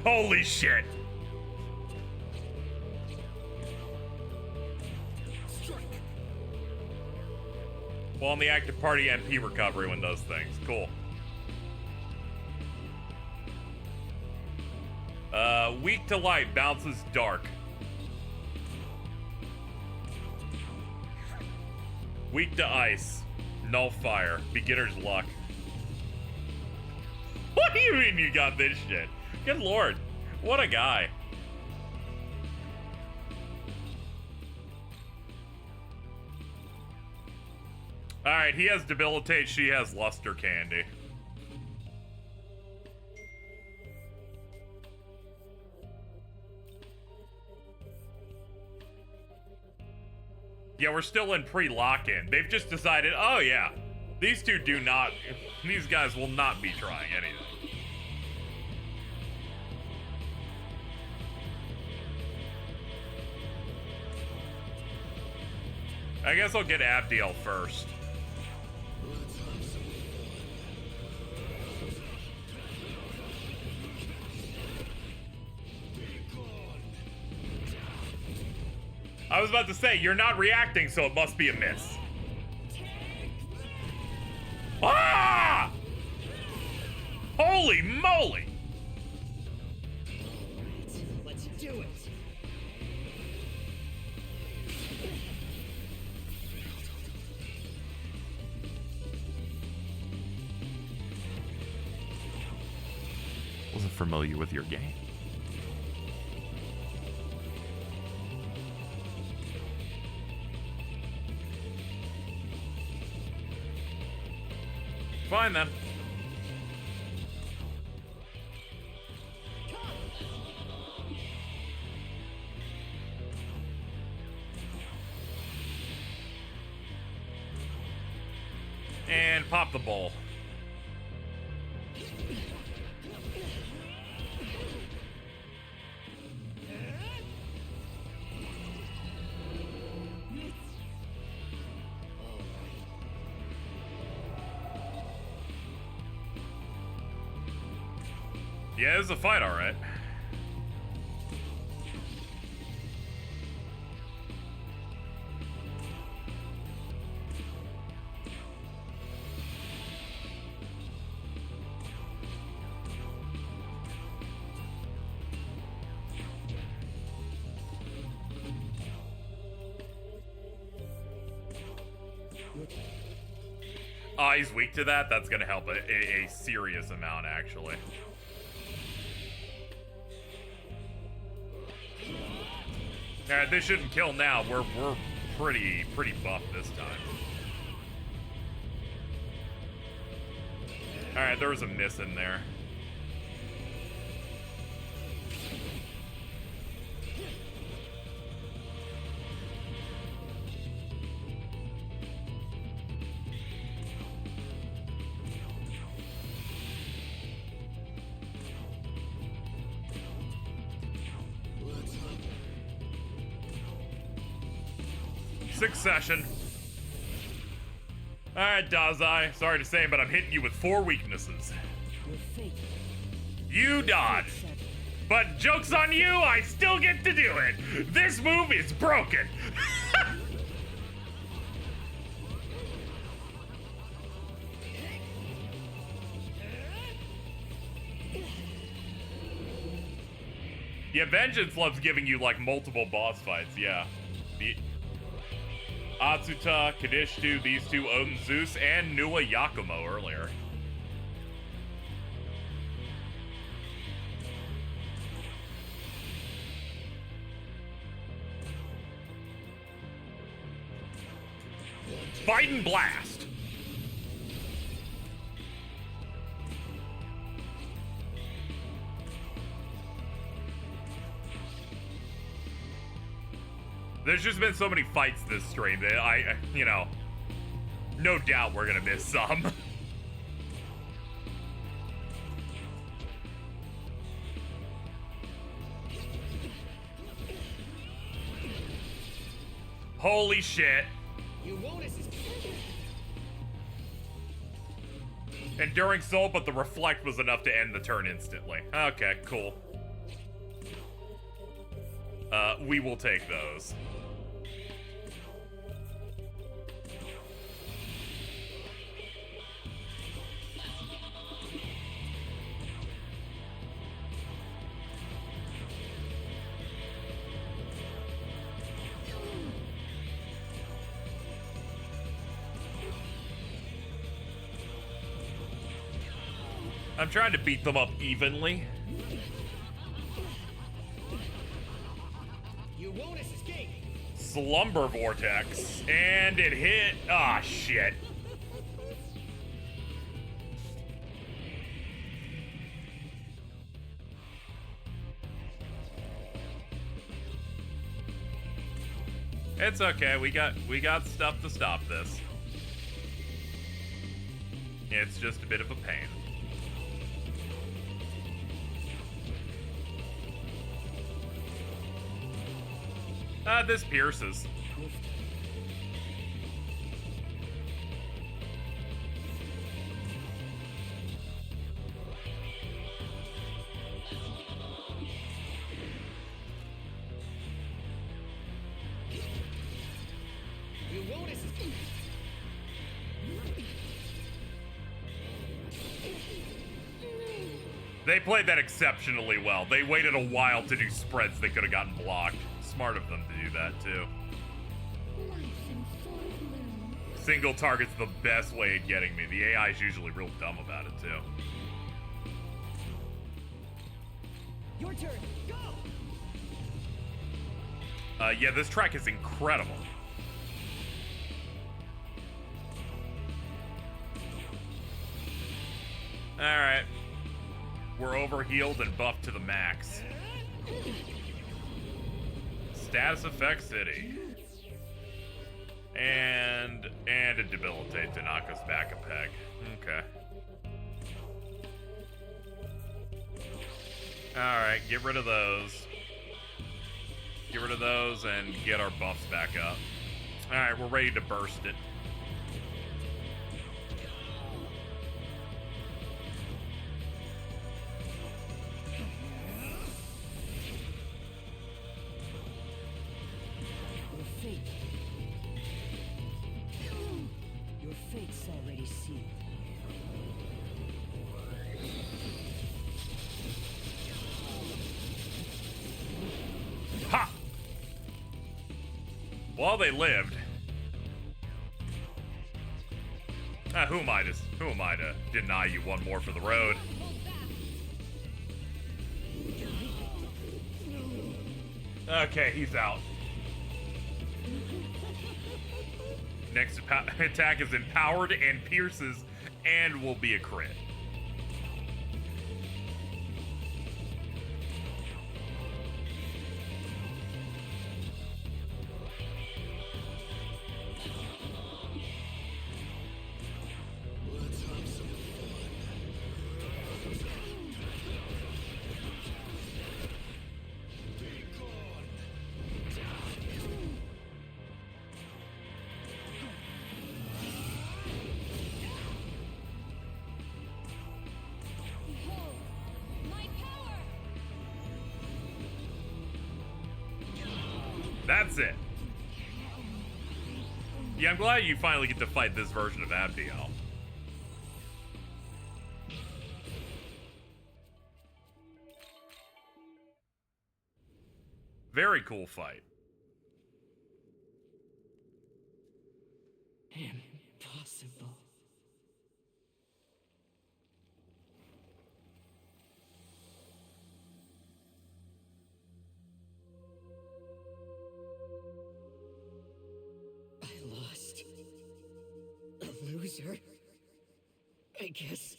Speaker 1: Holy shit. Well, on the active party MP recovery when those things. Cool. Weak to light, bounces dark. Weak to ice, null fire, beginner's luck. What do you mean you got this shit? Good lord, what a guy. Alright, he has debilitate, she has luster candy. Yeah, we're still in pre-lock-in. They've just decided, oh yeah, these two do not, these guys will not be trying anything. I guess I'll get Abdiel first. I was about to say, you're not reacting, so it must be a miss. Ah! Holy moly!
Speaker 10: Let's do it.
Speaker 1: Wasn't familiar with your game. Fine then. And pop the bowl. Yeah, it's a fight, all right. Oh, he's weak to that? That's gonna help a serious amount, actually. Alright, this shouldn't kill now. We're pretty buff this time. Alright, there was a miss in there. Succession. Alright, Dazai. Sorry to say, but I'm hitting you with 4 weaknesses. You dodged. But joke's on you, I still get to do it. This move is broken. Yeah, Vengeance loves giving you, like, multiple boss fights, yeah. Atsuta, Kadishtu, these two, Odin Zeus, and Nua Yakumo earlier. Fight and blast! There's just been so many fights this stream that you know, no doubt we're gonna miss some. Holy shit. Enduring Soul, but the Reflect was enough to end the turn instantly. Okay, cool. We will take those. I'm trying to beat them up evenly.
Speaker 10: You won't escape.
Speaker 1: Slumber Vortex. And it hit. Ah, shit. It's okay. We got stuff to stop this. It's just a bit of a pain. This pierces.
Speaker 10: Lotus.
Speaker 1: They played that exceptionally well. They waited a while to do spreads they could have gotten blocked. Smart of them to do that, too. Single target's the best way of getting me. The AI is usually real dumb about it, too.
Speaker 10: Your turn. Go!
Speaker 1: Yeah, this track is incredible. Alright. We're overhealed and buffed to the max. Status effect city. And a debilitate to knock us back a peg. Okay. Alright, get rid of those. Get rid of those and get our buffs back up. Alright, we're ready to burst it.
Speaker 10: Your fate's already sealed.
Speaker 1: Ha! While they lived. Who am I to deny you one more for the road? Okay, he's out. Next attack is empowered and pierces and will be a crit. That's it. Yeah, I'm glad you finally get to fight this version of Abdiel. Very cool fight.
Speaker 10: Impossible. Loser. I guess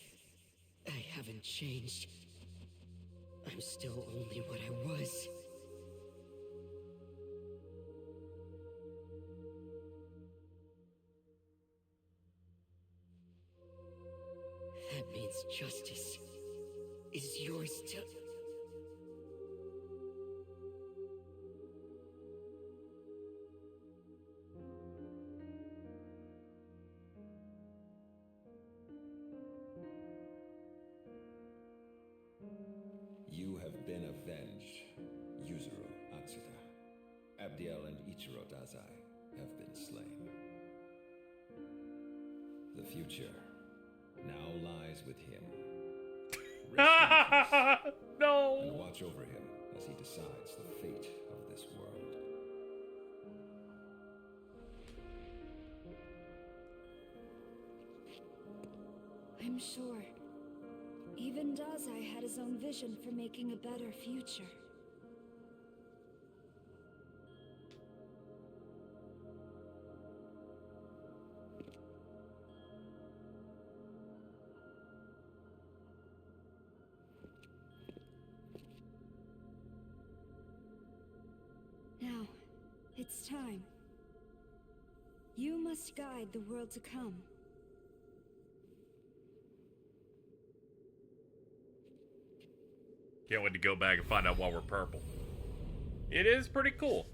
Speaker 10: I haven't changed. I'm still only what I was. That means justice is yours to...
Speaker 4: You have been avenged, Yuzuru Atsuta. Abdiel and Ichiro Dazai have been slain. The future now lies with him.
Speaker 1: No!
Speaker 4: And watch over him as he decides the fate of this world.
Speaker 7: I'm sure. Even Dazai had his own vision for making a better future. Now, it's time. You must guide the world to come.
Speaker 1: Can't wait to go back and find out why we're purple. It is pretty cool.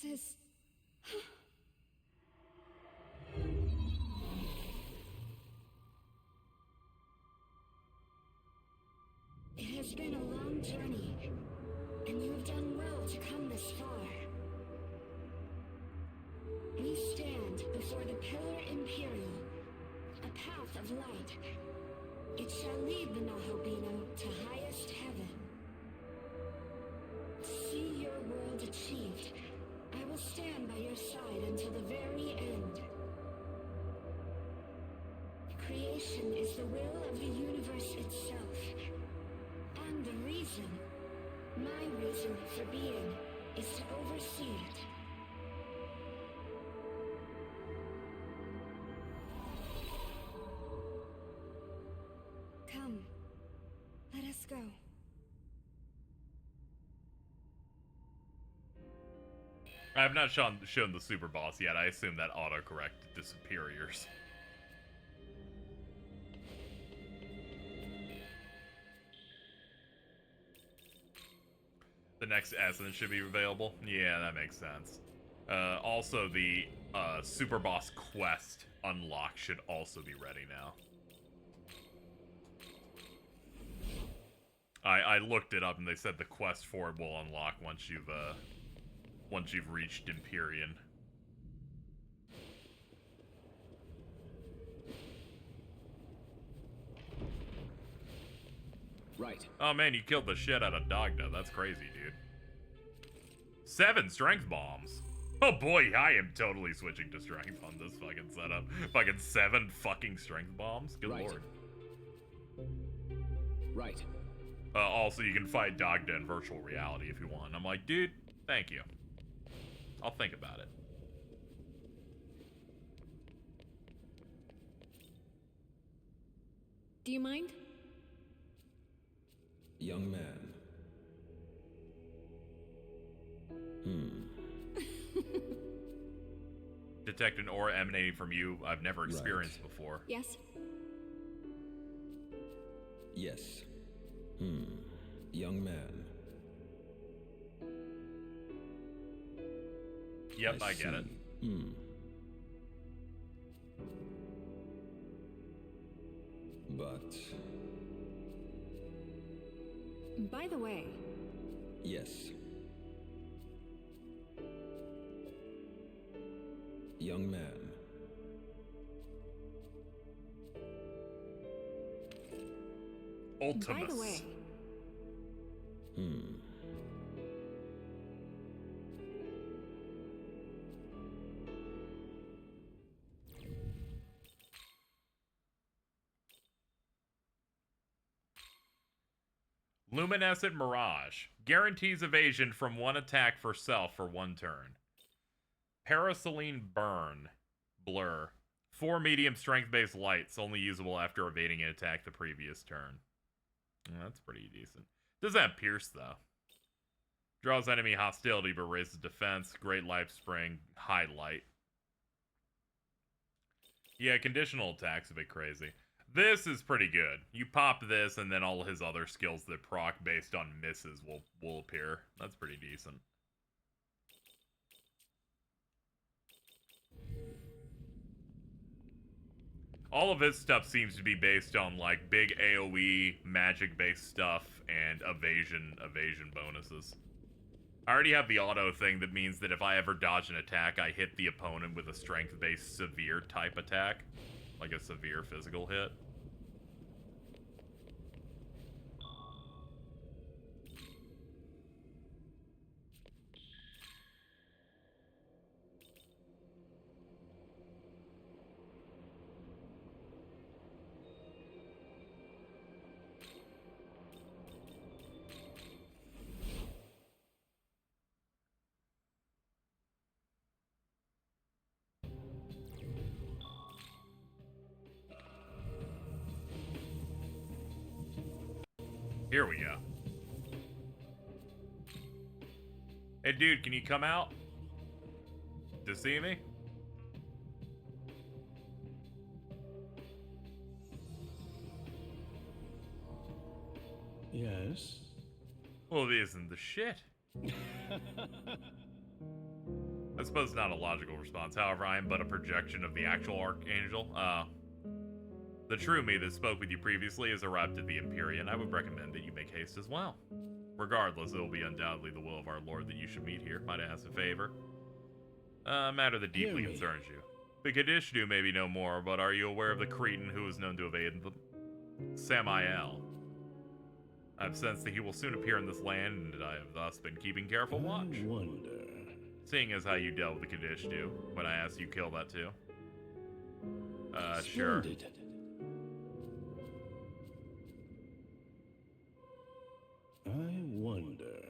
Speaker 7: This is... It has been a long journey, and you have done well to come this far. We stand before the Pillar Imperium, a path of light. It shall lead the Nahabino to highest heaven. See your world achieved. I will stand by your side until the very end. Creation is the will of the universe itself. And the reason, my reason for being, is to oversee it. Come, let us go.
Speaker 1: I have not shown the super boss yet. I assume that autocorrect to superiors. The next Ascension should be available. Yeah, that makes sense. Also, the super boss quest unlock should also be ready now. I looked it up and they said the quest for it will unlock once you've reached Imperium.
Speaker 5: Right.
Speaker 1: Oh man, you killed the shit out of Dogda. That's crazy, dude. 7 strength bombs. Oh boy, I am totally switching to strength on this fucking setup. Fucking 7 fucking strength bombs? Good lord.
Speaker 5: Right.
Speaker 1: Also, you can fight Dogda in virtual reality if you want. I'm like, dude, thank you. I'll think about it.
Speaker 2: Do you mind?
Speaker 4: Young man.
Speaker 1: Detect an aura emanating from you I've never experienced before.
Speaker 2: Yes?
Speaker 4: Yes. Young man.
Speaker 1: Yep, I get it.
Speaker 4: But...
Speaker 2: By the way...
Speaker 4: Yes. Young man.
Speaker 1: Ultimus.
Speaker 2: By the way...
Speaker 1: Luminescent Mirage. Guarantees evasion from 1 attack for self for 1 turn. Parasaline Burn. Blur. 4 medium strength-based lights, only usable after evading an attack the previous turn. That's pretty decent. Doesn't have Pierce, though. Draws enemy hostility, but raises defense. Great life spring. High light. Yeah, conditional attack's a bit crazy. This is pretty good. You pop this, and then all his other skills that proc based on misses will appear. That's pretty decent. All of his stuff seems to be based on, like, big AoE, magic-based stuff, and evasion bonuses. I already have the auto thing that means that if I ever dodge an attack, I hit the opponent with a strength-based severe type attack. Like a severe physical hit. Here we go. Hey, dude, can you come out to see me?
Speaker 11: Yes.
Speaker 1: Well, isn't the shit. suppose not a logical response. However, I am but a projection of the actual Archangel. The true me that spoke with you previously has arrived at the Imperium. I would recommend that you make haste as well. Regardless, it will be undoubtedly the will of our Lord that you should meet here. Might I ask a favor? A matter that deeply concerns you. The Kadishtu maybe know more, but are you aware of the Cretan who is known to have aided them? Samael. I've sensed that he will soon appear in this land, and I have thus been keeping careful watch.
Speaker 11: I wonder.
Speaker 1: Seeing as how you dealt with the Kadishtu when I asked you kill that too. Sure.
Speaker 11: Splendid. I wonder.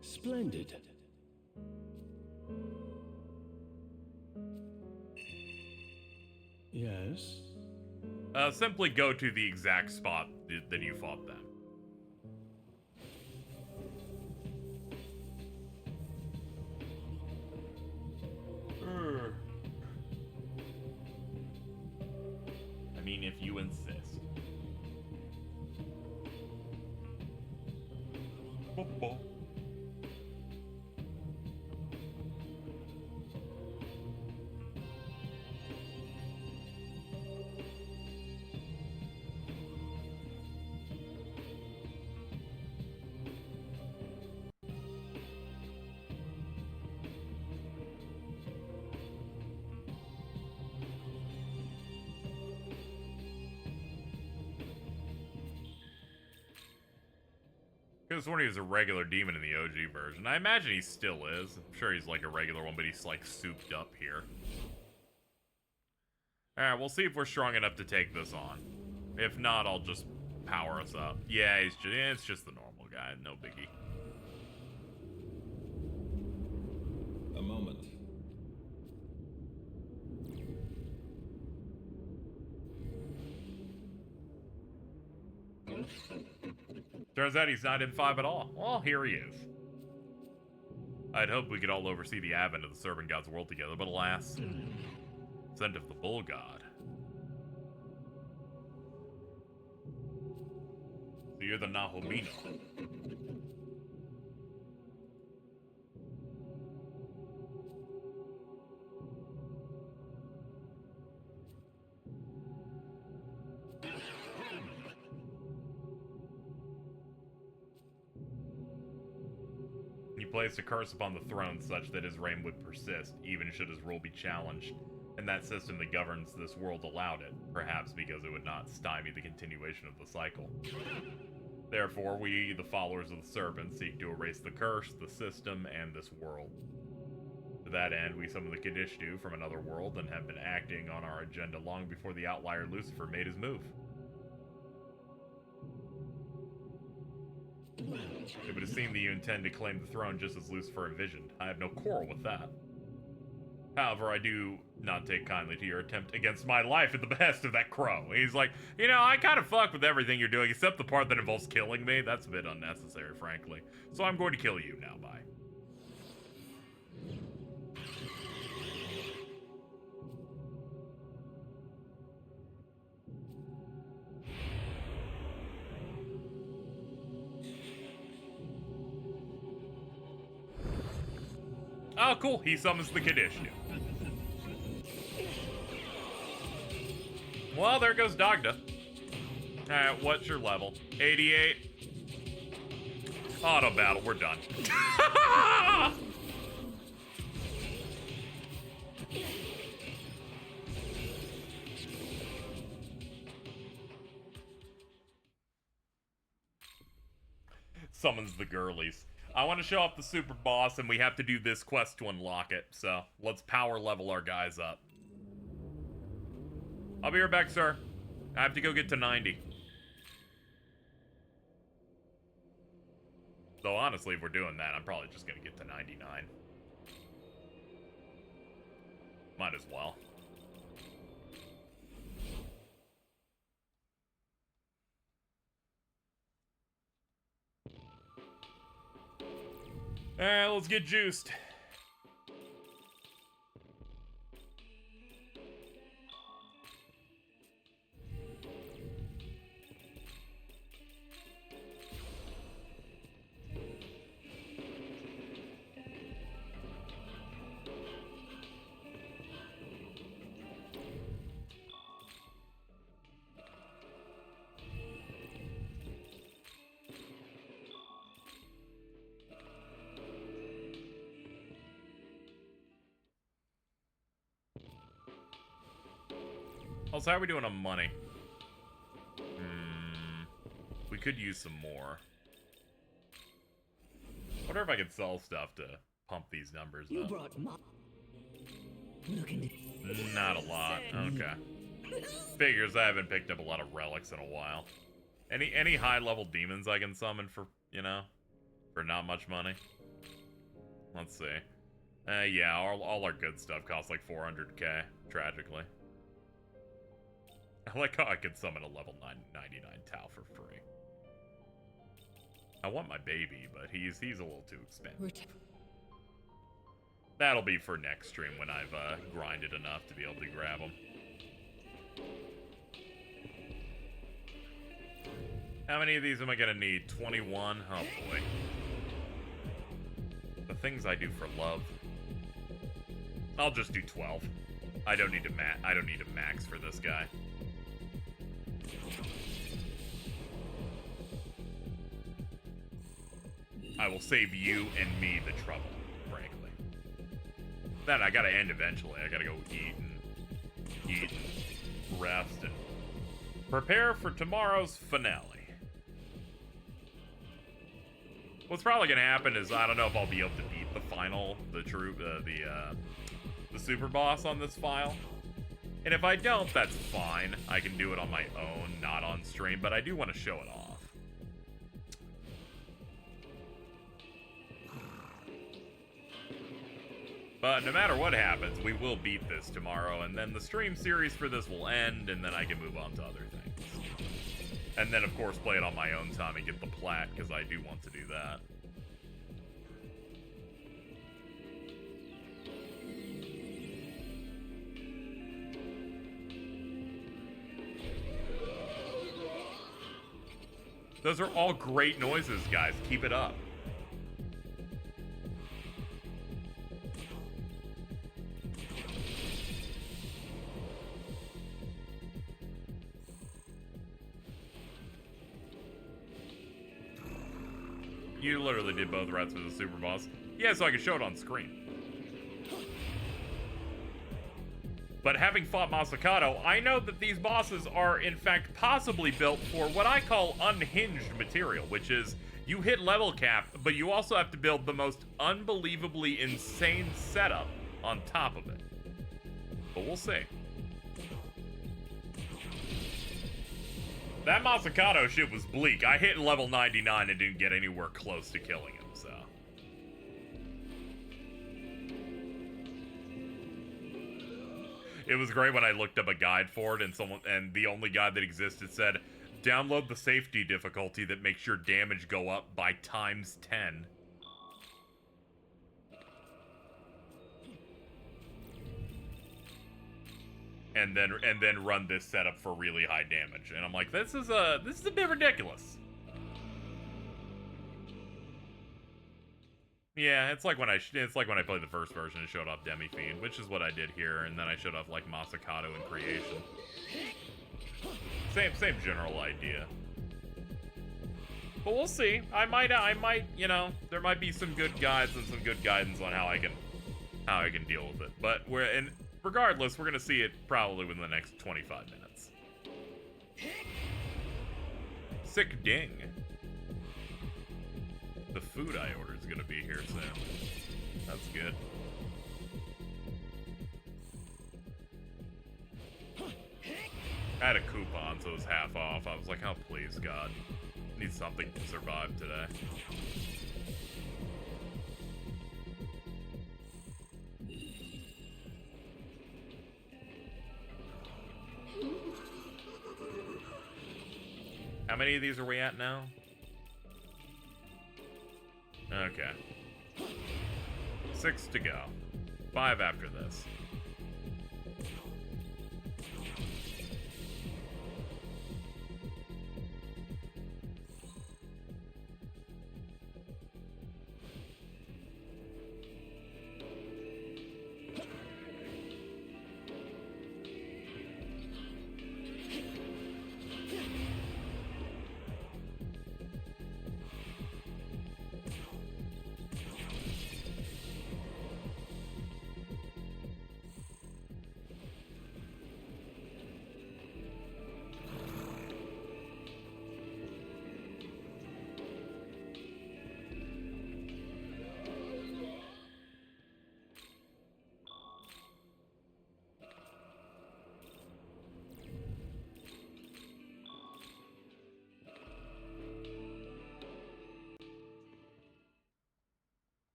Speaker 11: Splendid. Yes?
Speaker 1: Simply go to the exact spot that you fought them. I mean, if you insist. Because when he was a regular demon in the OG version. I imagine he still is. I'm sure he's like a regular one, but he's like souped up here. Alright, we'll see if we're strong enough to take this on. If not, I'll just power us up. Yeah, it's just the normal guy, no biggie.
Speaker 4: A moment.
Speaker 1: Turns out he's not in 5 at all. Well, here he is. I'd hoped we could all oversee the advent of the Serpent God's world together, but alas, scent of the Bull God. So you're the Nahomino. He placed a curse upon the throne such that his reign would persist, even should his rule be challenged, and that system that governs this world allowed it, perhaps because it would not stymie the continuation of the cycle. Therefore, we, the followers of the Serpent, seek to erase the curse, the system, and this world. To that end, we summon the Kadishtu from another world and have been acting on our agenda long before the outlier Lucifer made his move. It would seem that you intend to claim the throne just as Lucifer envisioned. I have no quarrel with that. However, I do not take kindly to your attempt against my life at the behest of that crow. He's like, you know, I kind of fuck with everything you're doing except the part that involves killing me. That's a bit unnecessary, frankly. So I'm going to kill you now, bye. Oh, cool. He summons the Kadishtu. Well, there goes Dagda. Alright, what's your level? 88. Auto battle, we're done. Summons the girlies. I want to show off the super boss, and we have to do this quest to unlock it, so let's power level our guys up. I'll be right back, sir. I have to go get to 90. Though, honestly, if we're doing that, I'm probably just going to get to 99. Might as well. Alright, let's get juiced. Also, how are we doing on money? We could use some more. Wonder if I could sell stuff to pump these numbers
Speaker 10: You
Speaker 1: up.
Speaker 10: brought
Speaker 1: Not a lot. Okay. Figures I haven't picked up a lot of relics in a while. Any high level demons I can summon for, you know, for not much money? Let's see. Yeah, all our good stuff costs like 400k, tragically. I like how I could summon a level 99 Tau for free. I want my baby, but he's a little too expensive. That'll be for next stream when I've grinded enough to be able to grab him. How many of these am I gonna need? 21? Oh boy. The things I do for love. I'll just do 12. I don't need a max for this guy. I will save you and me the trouble, frankly. Then I gotta end eventually. I gotta go eat and rest and prepare for tomorrow's finale. What's probably gonna happen is I don't know if I'll be able to beat the super boss on this file. And if I don't, that's fine. I can do it on my own, not on stream, but I do want to show it off. But no matter what happens, we will beat this tomorrow, and then the stream series for this will end, and then I can move on to other things. And then, of course, play it on my own time and get the plat, because I do want to do that. Those are all great noises, guys. Keep it up. You literally did both routes for the super boss. Yeah, so I could show it on screen. But having fought Masakato, I know that these bosses are, in fact, possibly built for what I call unhinged material, which is you hit level cap, but you also have to build the most unbelievably insane setup on top of it. But we'll see. That Masakato shit was bleak. I hit level 99 and didn't get anywhere close to killing him, so. It was great when I looked up a guide for it and the only guide that existed said, download the safety difficulty that makes your damage go up by times 10. And then run this setup for really high damage. And I'm like, this is a bit ridiculous. Yeah, it's like when I played the first version and showed off Demi Fiend, which is what I did here, and then I showed off like Masakato in Creation. Same general idea. But we'll see. I might, you know, there might be some good guides and some good guidance on how I can deal with it. But regardless, we're gonna see it probably within the next 25 minutes. Sick ding. The food I ordered is gonna be here soon. That's good. I had a coupon, so it was half off. I was like, oh, please, God. I need something to survive today. How many of these are we at now? Okay. 6 to go. 5 after this.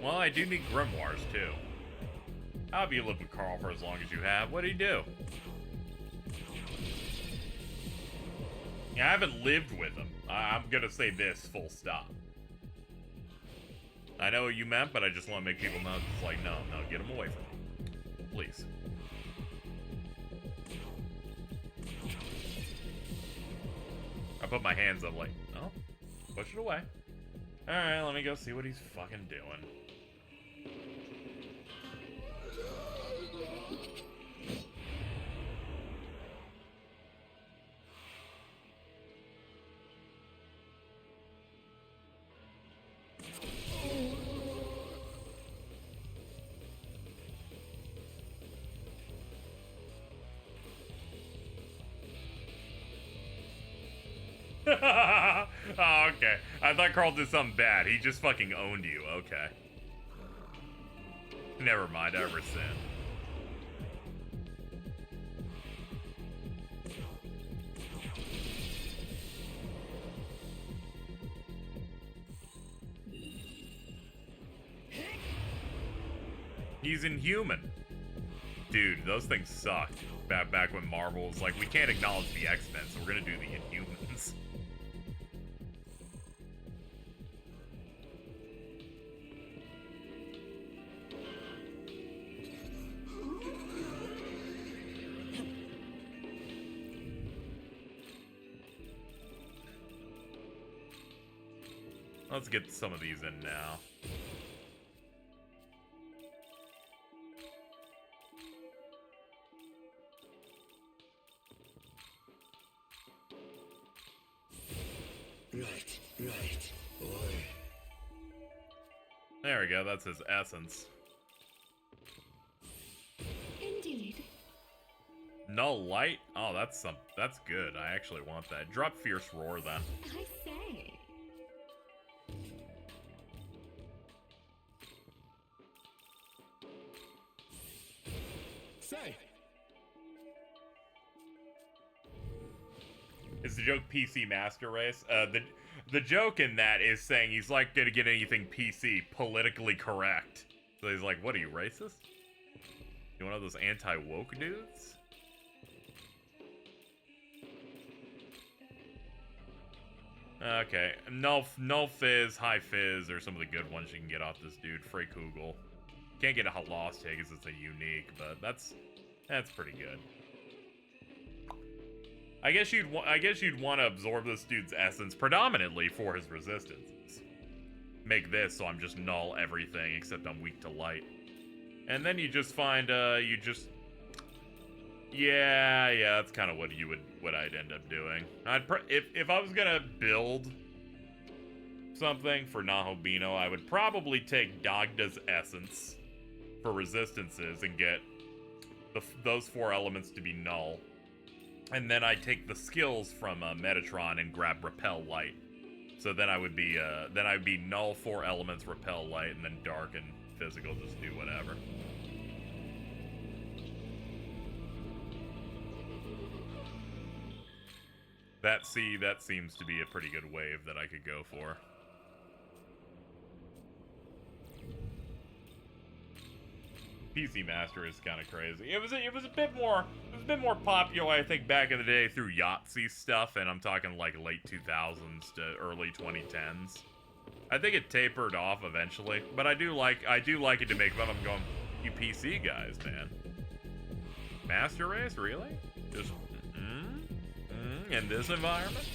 Speaker 1: Well, I do need grimoires, too. How have you lived with Carl for as long as you have? What did he do? Yeah, I haven't lived with him. I'm gonna say this, full stop. I know what you meant, but I just want to make people know it's like, no, get him away from me. Please. I put my hands up like, oh, push it away. Alright, let me go see what he's fucking doing. Oh, okay. I thought Carl did something bad. He just fucking owned you. Okay. Never mind. I rescind. He's inhuman. Dude, those things sucked. Back when Marvel was like, we can't acknowledge the X-Men, so we're gonna do the Inhumans. Let's get some of these in now.
Speaker 6: Right, boy.
Speaker 1: There we go, that's his essence.
Speaker 2: Indeed.
Speaker 1: Null light? Oh, that's good. I actually want that. Drop Fierce Roar then.
Speaker 2: I say.
Speaker 13: Say.
Speaker 1: Is the joke PC Master Race? The joke in that is saying he's like gonna get anything PC politically correct. So he's like, what are you, racist? You one of those anti-woke dudes? Okay, null fizz, high fizz, or some of the good ones you can get off this dude. Frey Kugel. Can't get a lost take because it's a unique, but that's pretty good. I guess you'd want to absorb this dude's essence predominantly for his resistances. Make this so I'm just null everything except I'm weak to light. And then you just find yeah, that's kind of what I'd end up doing. If I was gonna build something for Nahobino, I would probably take Dagda's essence for resistances and get those 4 elements to be null. And then I take the skills from Metatron and grab Repel Light. So then I would be null 4 elements, Repel Light, and then dark and physical, just do whatever. That seems to be a pretty good wave that I could go for. PC Master is kind of crazy. It was a bit more popular, I think, back in the day through Yahtzee stuff, and I'm talking like late 2000s to early 2010s. I think it tapered off eventually, but I do like it to make fun of them going, you PC guys, man. Master Race, really? Just in this environment?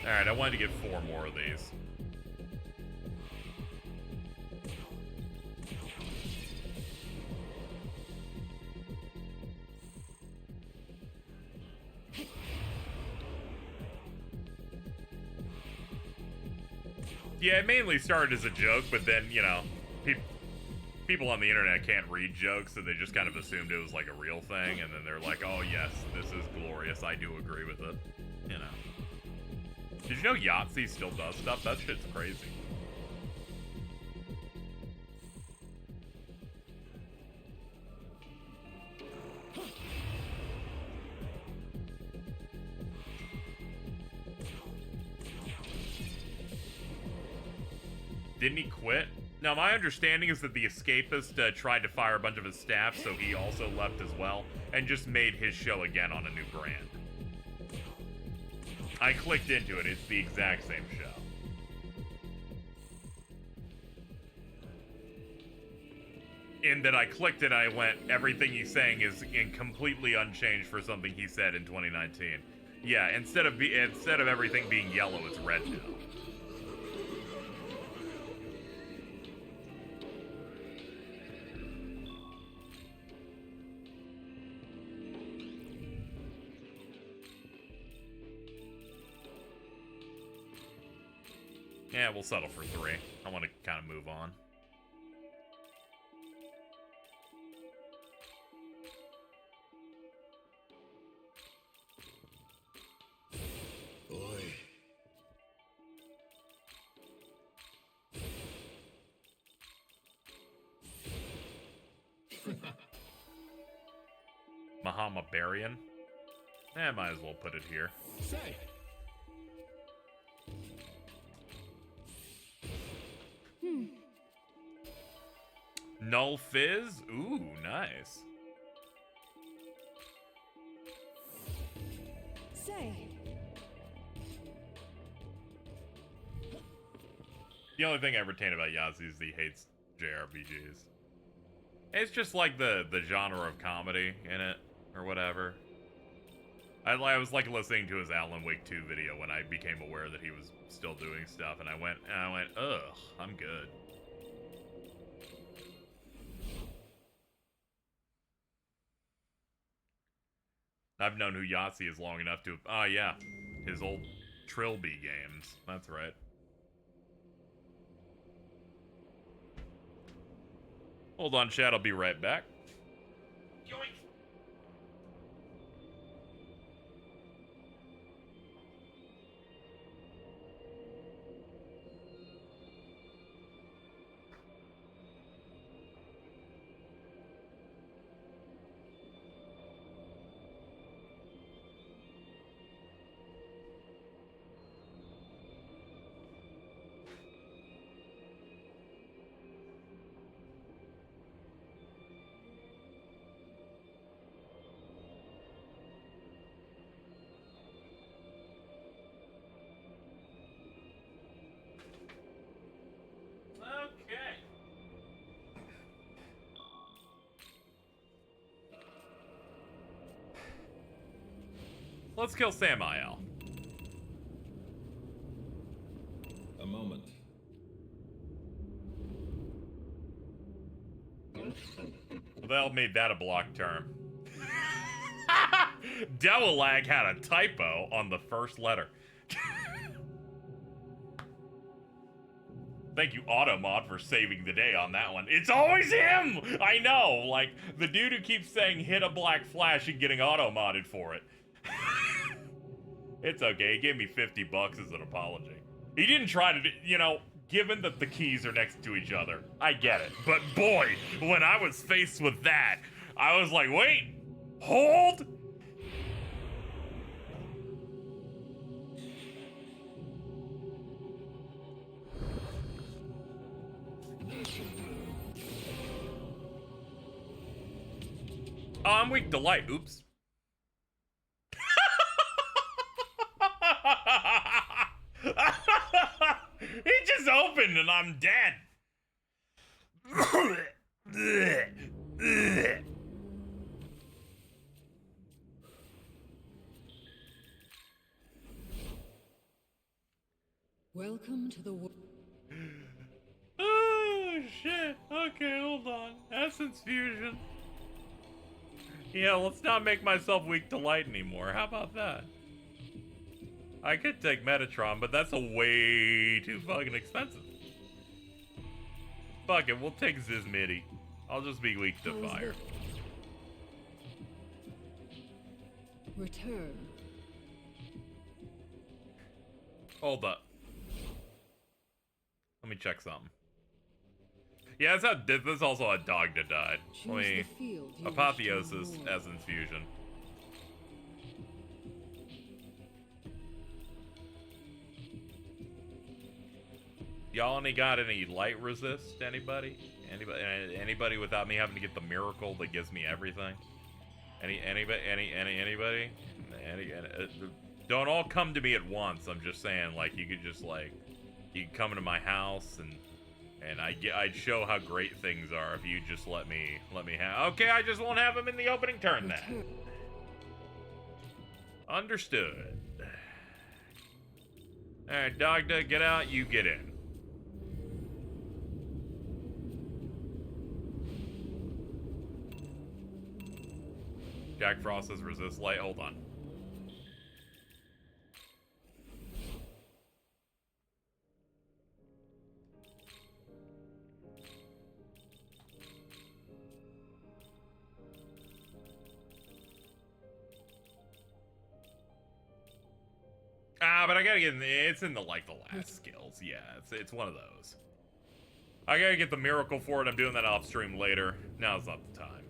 Speaker 1: Alright, I wanted to get 4 more of these. Yeah, it mainly started as a joke, but then, you know, people on the internet can't read jokes, so they just kind of assumed it was like a real thing, and then they're like, oh yes, this is glorious, I do agree with it. You know. Did you know Yahtzee still does stuff? That shit's crazy. Didn't he quit? Now, my understanding is that the escapist tried to fire a bunch of his staff, so he also left as well, and just made his show again on a new brand. I clicked into it. It's the exact same show. In that I clicked it, I went, everything he's saying is completely unchanged for something he said in 2019. Yeah, instead of everything being yellow, it's red now. Yeah, we'll settle for 3. I want to kind of move on.
Speaker 6: Boy.
Speaker 1: Mahama Barian? Might as well put it here.
Speaker 6: Say.
Speaker 1: Null Fizz? Ooh, nice.
Speaker 3: Say.
Speaker 1: The only thing I retain about Yahtzee is he hates JRPGs. It's just like the genre of comedy in it, or whatever. I was like listening to his Alan Wake 2 video when I became aware that he was still doing stuff, and I went, ugh, I'm good. I've known who Yahtzee is long enough to... Ah, yeah. His old Trilby games. That's right. Hold on, chat. I'll be right back. Yoink. Let's kill Samael.
Speaker 4: A moment.
Speaker 1: They'll made that a block term. Dewalag had a typo on the first letter. Thank you, Automod, for saving the day on that one. It's always him! I know, like, the dude who keeps saying hit a black flash and getting auto-modded for it. It's okay, he gave me $50 as an apology. He didn't try to, you know, given that the keys are next to each other, I get it. But boy, when I was faced with that, I was like, wait, hold? Oh, I'm weak to light, oops. He just opened and I'm dead.
Speaker 3: Welcome to the world.
Speaker 1: Oh, shit. Okay, hold on. Essence fusion. Yeah, let's not make myself weak to light anymore. How about that? I could take Metatron, but that's a way too fucking expensive. Fuck it, we'll take Zizmidi. I'll just be weak to
Speaker 3: How's
Speaker 1: fire.
Speaker 3: Return.
Speaker 1: Hold up. Let me check something. Yeah, that's how. This is also how Dogda died. Let me. Apotheosis Essence Fusion. Y'all only got any light resist? Anybody? Anybody without me having to get the miracle that gives me everything? Anybody? Don't all come to me at once. I'm just saying, like, you could just, like, you could come into my house and I'd show how great things are if you just let me have. Okay, I just won't have them in the opening turn then. Understood. All right, Dogda, get out. You get in. Jack Frost says resist light. Hold on. But I gotta get in. It's in the like the last skills. Yeah, it's one of those. I gotta get the miracle for it. I'm doing that off stream later. Now's not the time.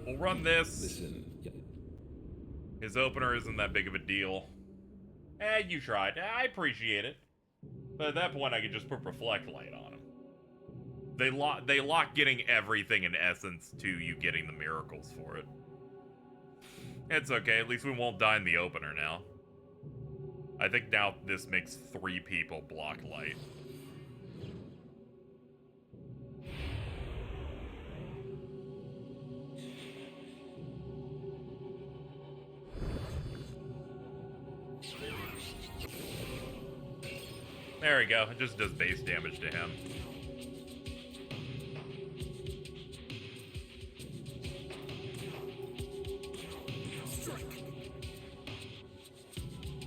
Speaker 1: We'll run this.
Speaker 4: Listen.
Speaker 1: His opener isn't that big of a deal. You tried. I appreciate it. But at that point, I could just put Reflect Light on him. They lock getting everything in essence to you getting the miracles for it. It's okay. At least we won't die in the opener now. I think now this makes 3 people block light. There we go. It just does base damage to him.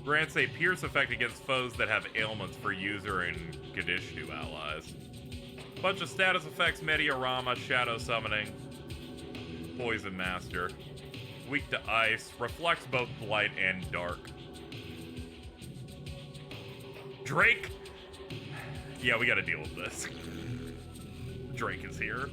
Speaker 1: Grants a pierce effect against foes that have ailments for Yuzuru and Kadishtu allies. Bunch of status effects: Mediarama, Shadow Summoning, Poison Master. Weak to ice, reflects both light and dark. Drake? Yeah, we gotta deal with this. Drake is here.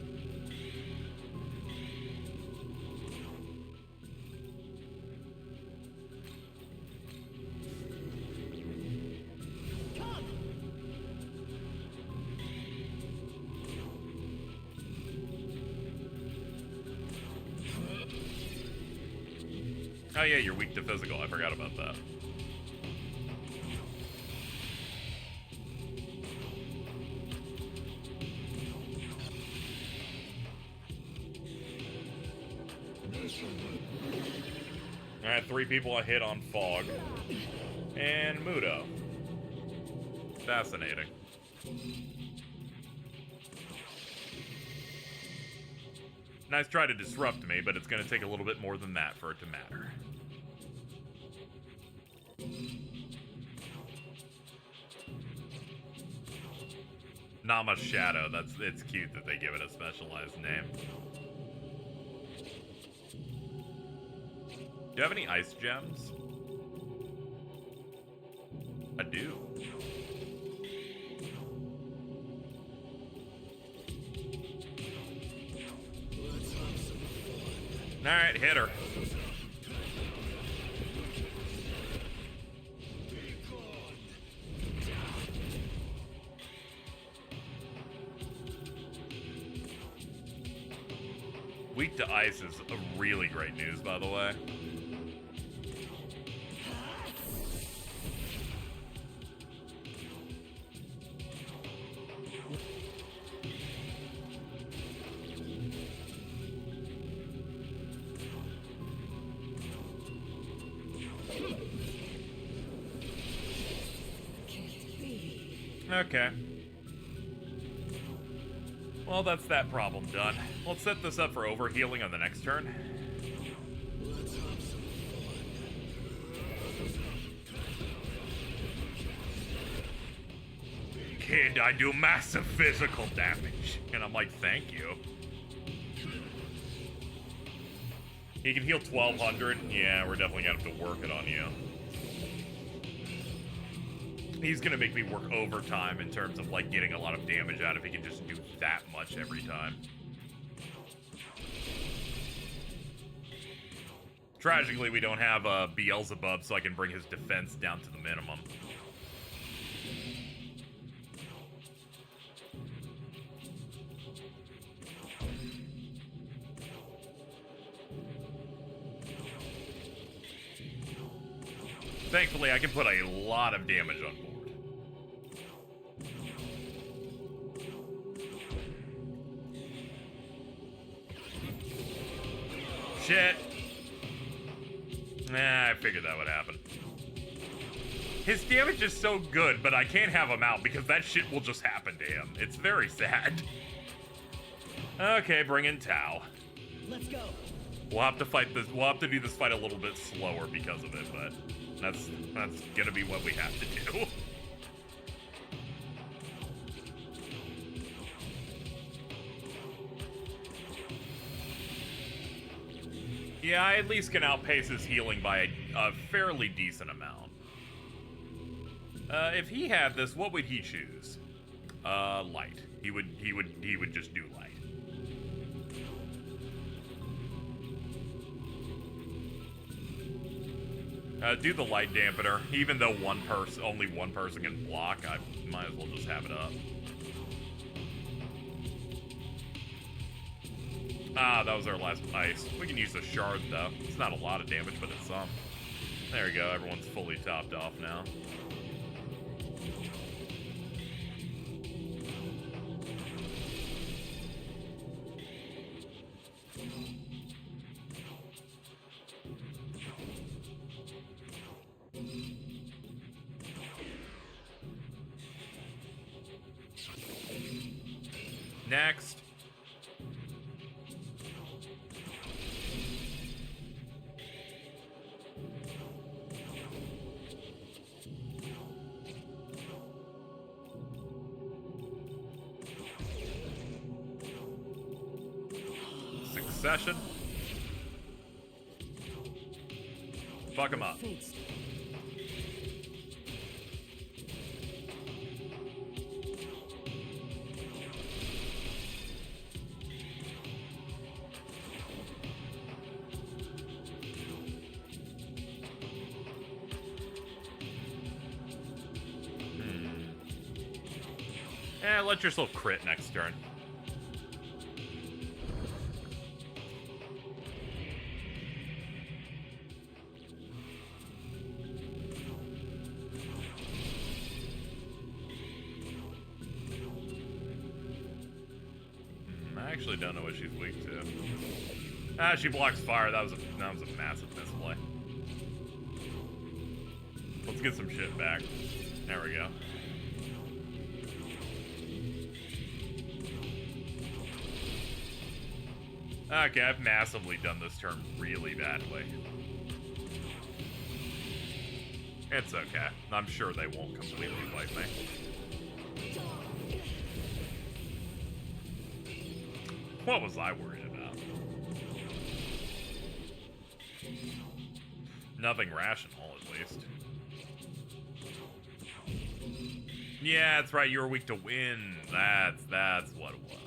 Speaker 1: Oh yeah, you're weak to physical. I forgot about that. Alright, 3 people I hit on Fog. And Mudo. Fascinating. Nice try to disrupt me, but it's going to take a little bit more than that for it to matter. Nama's Shadow. It's cute that they give it a specialized name. Do you have any ice gems? I do. Alright, hit her. Weak to ice is a really great news, by the way. Okay. Well, that's that problem done. Let's set this up for overhealing on the next turn. kid, I do massive physical damage. And I'm like, thank you. He can heal 1,200. Yeah, we're definitely gonna have to work it on you. He's gonna make me work overtime in terms of, like, getting a lot of damage out if he can just do that much every time. Tragically, we don't have Beelzebub, so I can bring his defense down to the minimum. Thankfully, I can put a lot of damage on board. Shit. Nah, I figured that would happen. His damage is so good, but I can't have him out because that shit will just happen to him. It's very sad. Okay, bring in Tau.
Speaker 10: Let's go.
Speaker 1: We'll have to fight this. We'll have to do this fight a little bit slower because of it, but that's gonna be what we have to do. Yeah, I at least can outpace his healing by a fairly decent amount. If he had this, what would he choose? Light. He would just do light. Do the light dampener. Even though only one person can block, I might as well just have it up. Ah, that was our last ice. We can use the shard, though. It's not a lot of damage, but it's some. There we go. Everyone's fully topped off now. Next. Succession. Fuck him up. Let yourself crit next turn. I actually don't know what she's weak to. Ah, she blocks fire. That was a massive misplay. Let's get some shit back. There we go. Okay, I've massively done this turn really badly. It's okay. I'm sure they won't completely wipe me. What was I worried about? Nothing rational, at least. Yeah, that's right. You were weak to wind. That's what it was.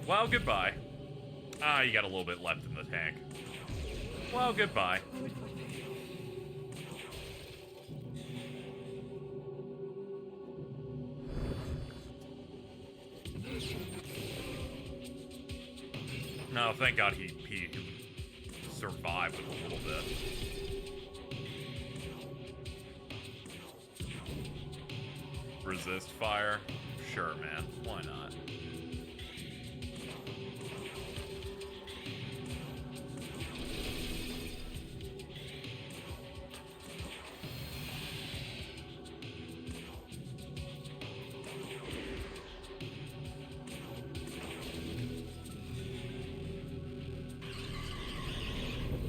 Speaker 1: Well, goodbye. Ah, you got a little bit left in the tank. Well, goodbye. No, thank God he survived with a little bit. Resist fire? Sure, man. Why not?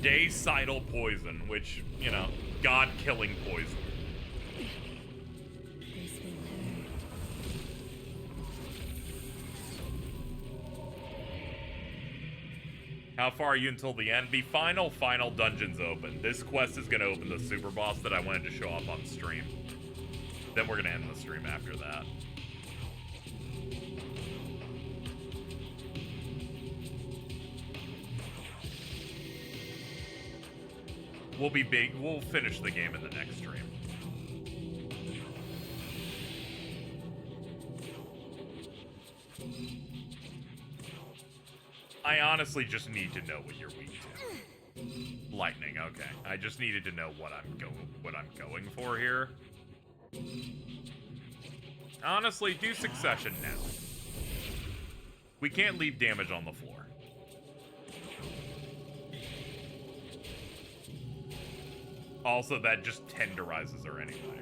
Speaker 1: Dacidal poison, which, you know, god-killing poison. How far are you until the end? The final dungeon's open. This quest is going to open the super boss that I wanted to show off on stream. Then we're going to end the stream after that. We'll be big. We'll finish the game in the next stream. I honestly just need to know what you're weak to. Lightning, okay. I just needed to know what I'm going for here. Honestly, do Succession now. We can't leave damage on the floor. Also, that just tenderizes her anyway.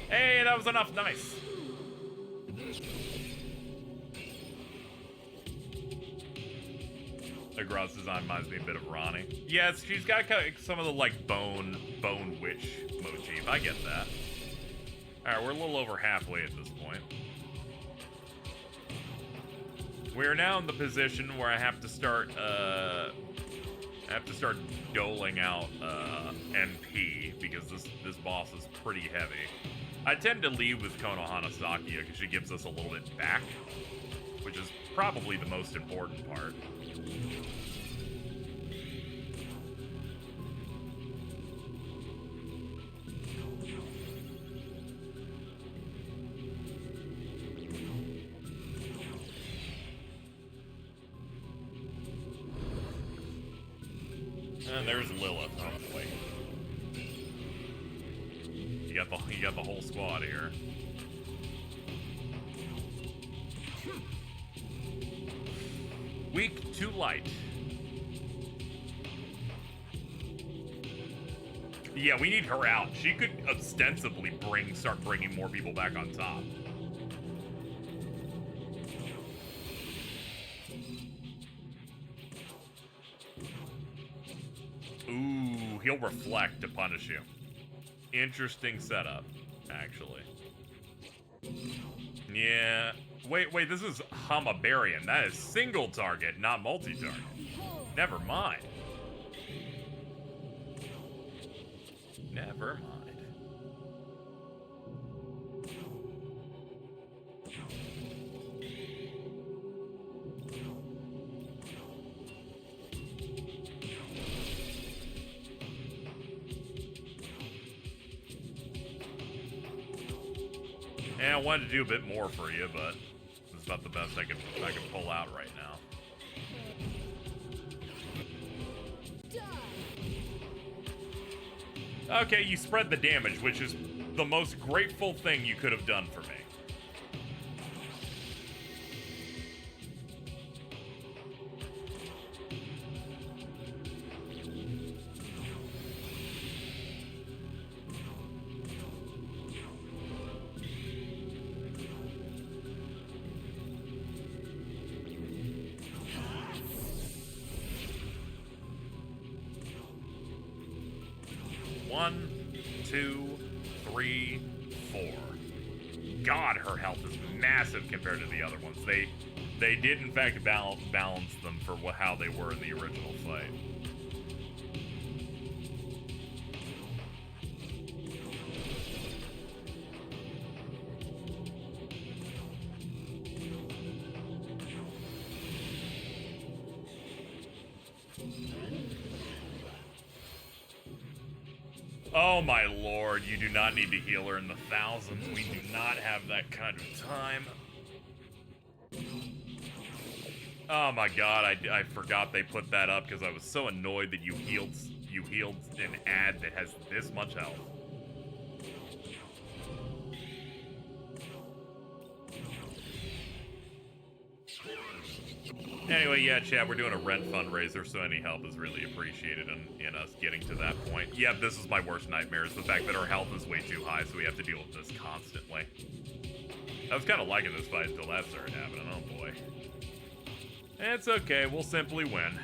Speaker 1: Hey, that was enough. Nice. Agrat's design reminds me a bit of Ronnie. Yes, she's got some of the, like, bone witch motif. I get that. Alright, we're a little over halfway at this point. We are now in the position where I have to start doling out MP, because this boss is pretty heavy. I tend to lead with Konohana Sakia because she gives us a little bit back, which is probably the most important part. And there's Lilith, hopefully. You got the whole squad here. Weak, too light. Yeah, we need her out. She could ostensibly start bringing more people back on top. Ooh, he'll reflect to punish you. Interesting setup, actually. Yeah. Wait, this is Hamabarian. That is single target, not multi-target. Never mind. Never mind. Yeah, I wanted to do a bit more for you, but it's about the best I can pull out right now. Okay, you spread the damage, which is the most grateful thing you could have done for me. One, two, three, four. God, her health is massive compared to the other ones. They did in fact balance them for how they were in the original fight. Oh my lord, you do not need to heal her in the thousands. We do not have that kind of time. Oh my god, I forgot they put that up because I was so annoyed that you healed an ad that has this much health. Anyway, yeah, chat, we're doing a rent fundraiser, so any help is really appreciated in us getting to that point. Yep, this is my worst nightmare, is the fact that our health is way too high, so we have to deal with this constantly. I was kind of liking this fight until that started happening, oh boy. It's okay, we'll simply win.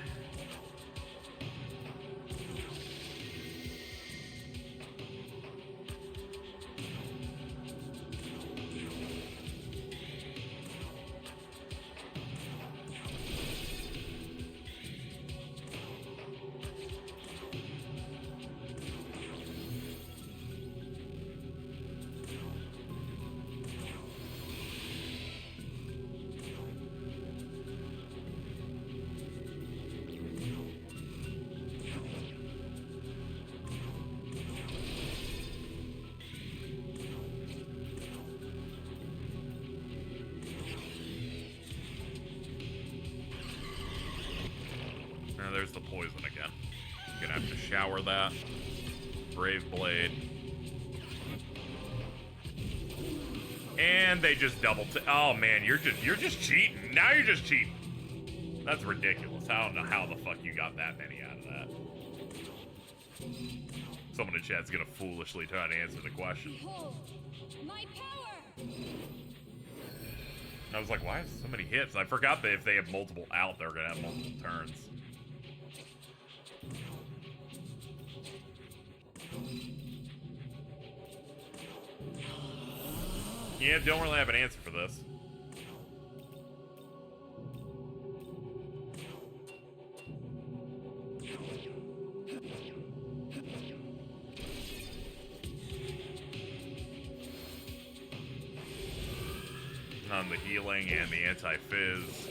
Speaker 1: there's the poison again. Gonna have to shower that. Brave Blade. And they just double oh man, you're just cheating. Now you're just cheating. That's ridiculous. I don't know how the fuck you got that many out of that. Someone in chat's gonna foolishly try to answer the question.
Speaker 7: Behold, my power!
Speaker 1: I was like, why have so many hits? I forgot that if they have multiple out, they're gonna have multiple turns. Yeah, don't really have an answer for this. On the healing and the anti-fizz.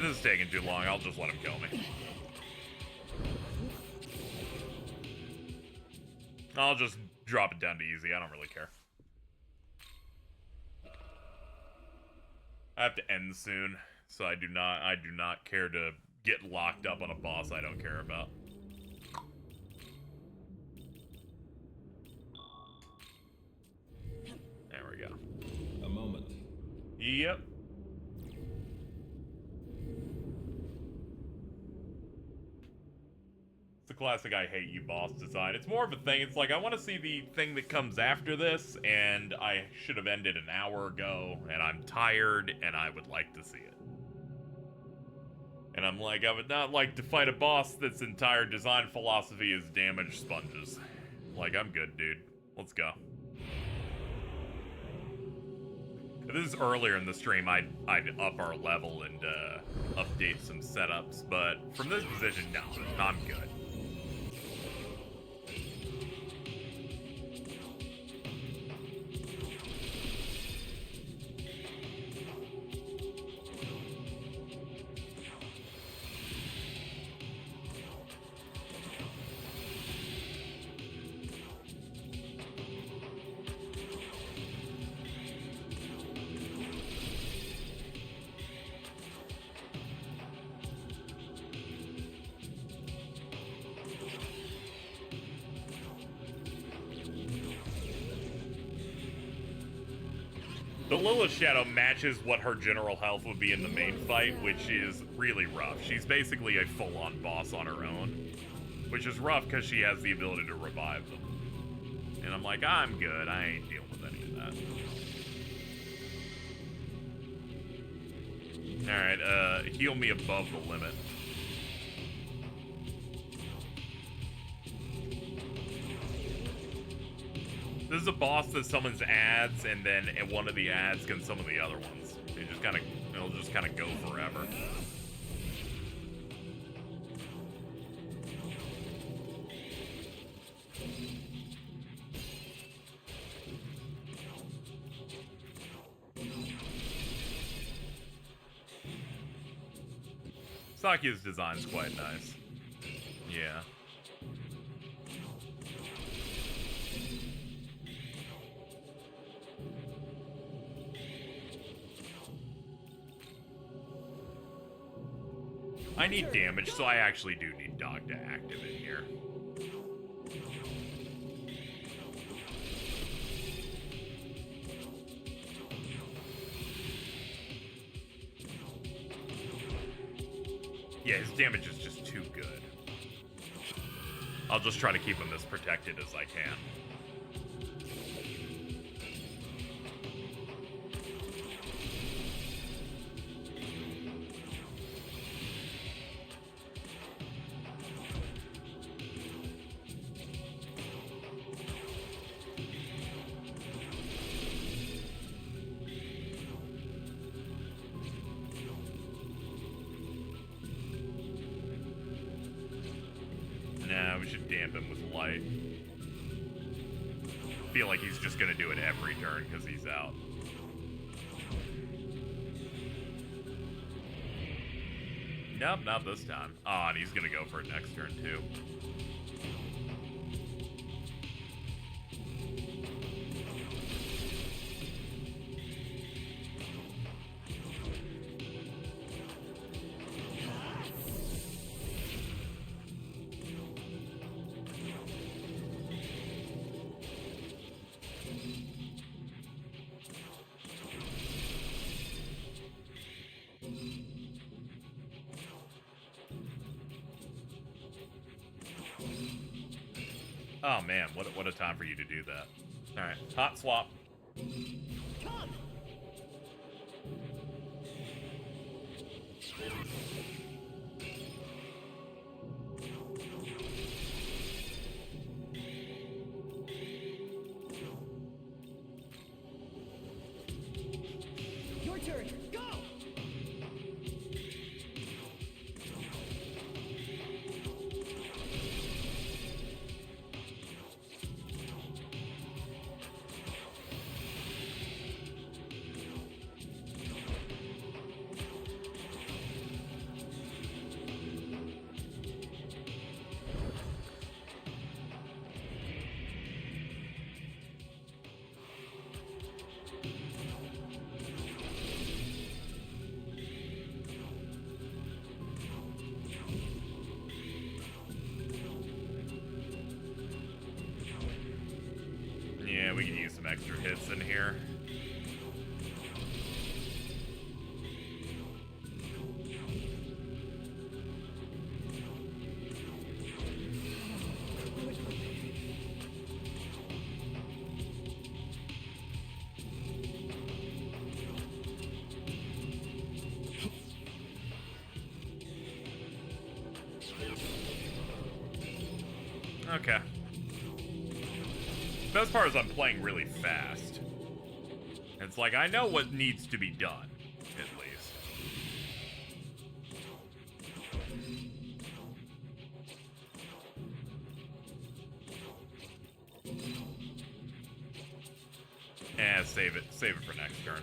Speaker 1: This is taking too long. I'll just let him kill me. I'll just drop it down to easy. I don't really care. I have to end soon, so I do not care to get locked up on a boss I don't care about. There we go.
Speaker 4: A moment.
Speaker 1: Yep. It's a classic I hate you boss design. It's more of a thing. It's like, I want to see the thing that comes after this, and I should have ended an hour ago, and I'm tired, and I would like to see it. And I'm like, I would not like to fight a boss that's entire design philosophy is damage sponges. Like, I'm good, dude. Let's go. If this is earlier in the stream, I'd up our level and update some setups, but from this position, no, I'm good. The Lilith Shadow matches what her general health would be in the main fight, which is really rough. She's basically a full-on boss on her own, which is rough because she has the ability to revive them. And I'm like, I'm good. I ain't dealing with any of that. Alright, heal me above the limit. This is a boss that summons ads, and then one of the ads can summon the other ones. It'll just kind of go forever. Sakia's design's quite nice. Yeah. I need damage, so I actually do need Dog to active in here. Yeah, his damage is just too good. I'll just try to keep him as protected as I can. We should dampen with light. Feel like he's just gonna do it every turn because he's out. Nope, not this time. Oh, and he's gonna go for it next turn too. Oh man, what a time for you to do that. Alright, hot swap.
Speaker 10: Come! Your turn, go!
Speaker 1: Yeah, we can use some extra hits in here. Okay. Best part is I'm playing really fast. It's like I know what needs to be done, at least. Save it for next turn.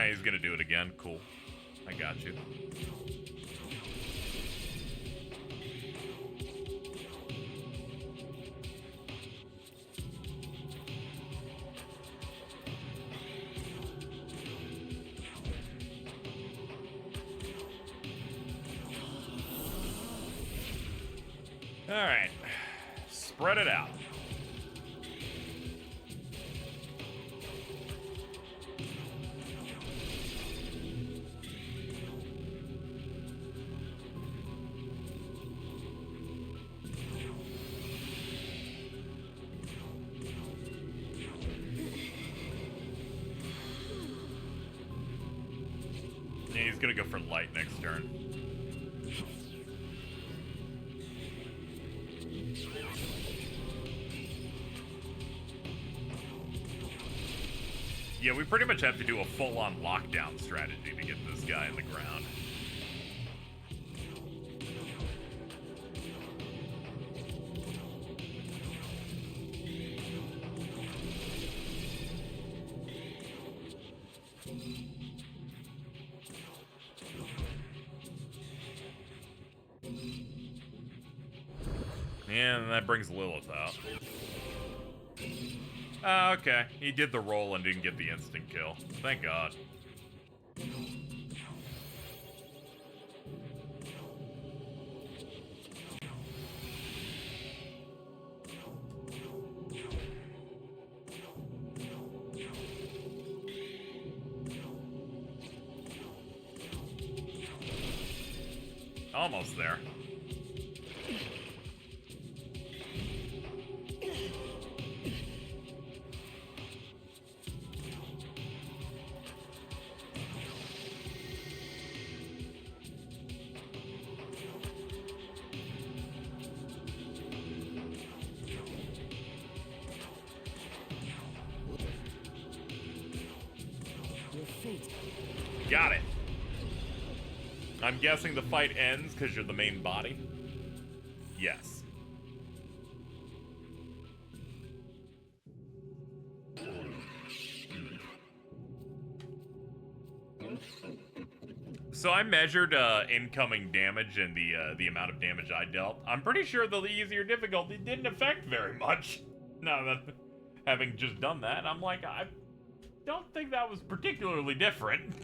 Speaker 1: He's gonna do it again. Cool. I got you. Alright. Spread it out. He's gonna go for light next turn. Yeah, we pretty much have to do a full-on lockdown strategy to get this guy in the ground. And that brings Lilith out. Okay. He did the roll and didn't get the instant kill. Thank God. Almost there. Got it. I'm guessing the fight ends because you're the main body? Yes. So I measured incoming damage and the amount of damage I dealt. I'm pretty sure the easier difficulty didn't affect very much. Now that having just done that, I'm like, I don't think that was particularly different.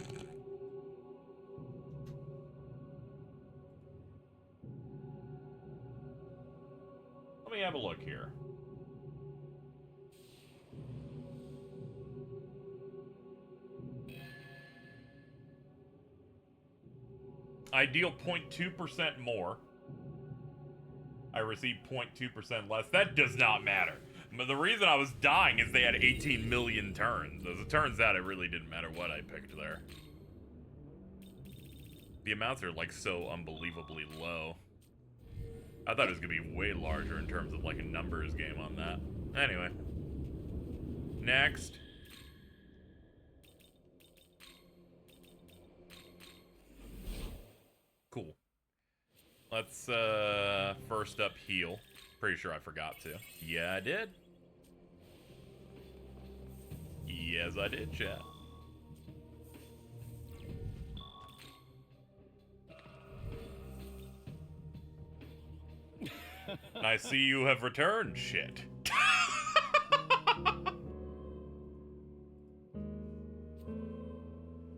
Speaker 1: have a look here. I deal 0.2% more. I receive 0.2% less. That does not matter. But the reason I was dying is they had 18 million turns. As it turns out, it really didn't matter what I picked there. The amounts are, like, so unbelievably low. I thought it was going to be way larger in terms of, like, a numbers game on that. Anyway. Next. Cool. Let's, first up heal. Pretty sure I forgot to. Yeah, I did. Yes, I did, chat. I see you have returned, shit.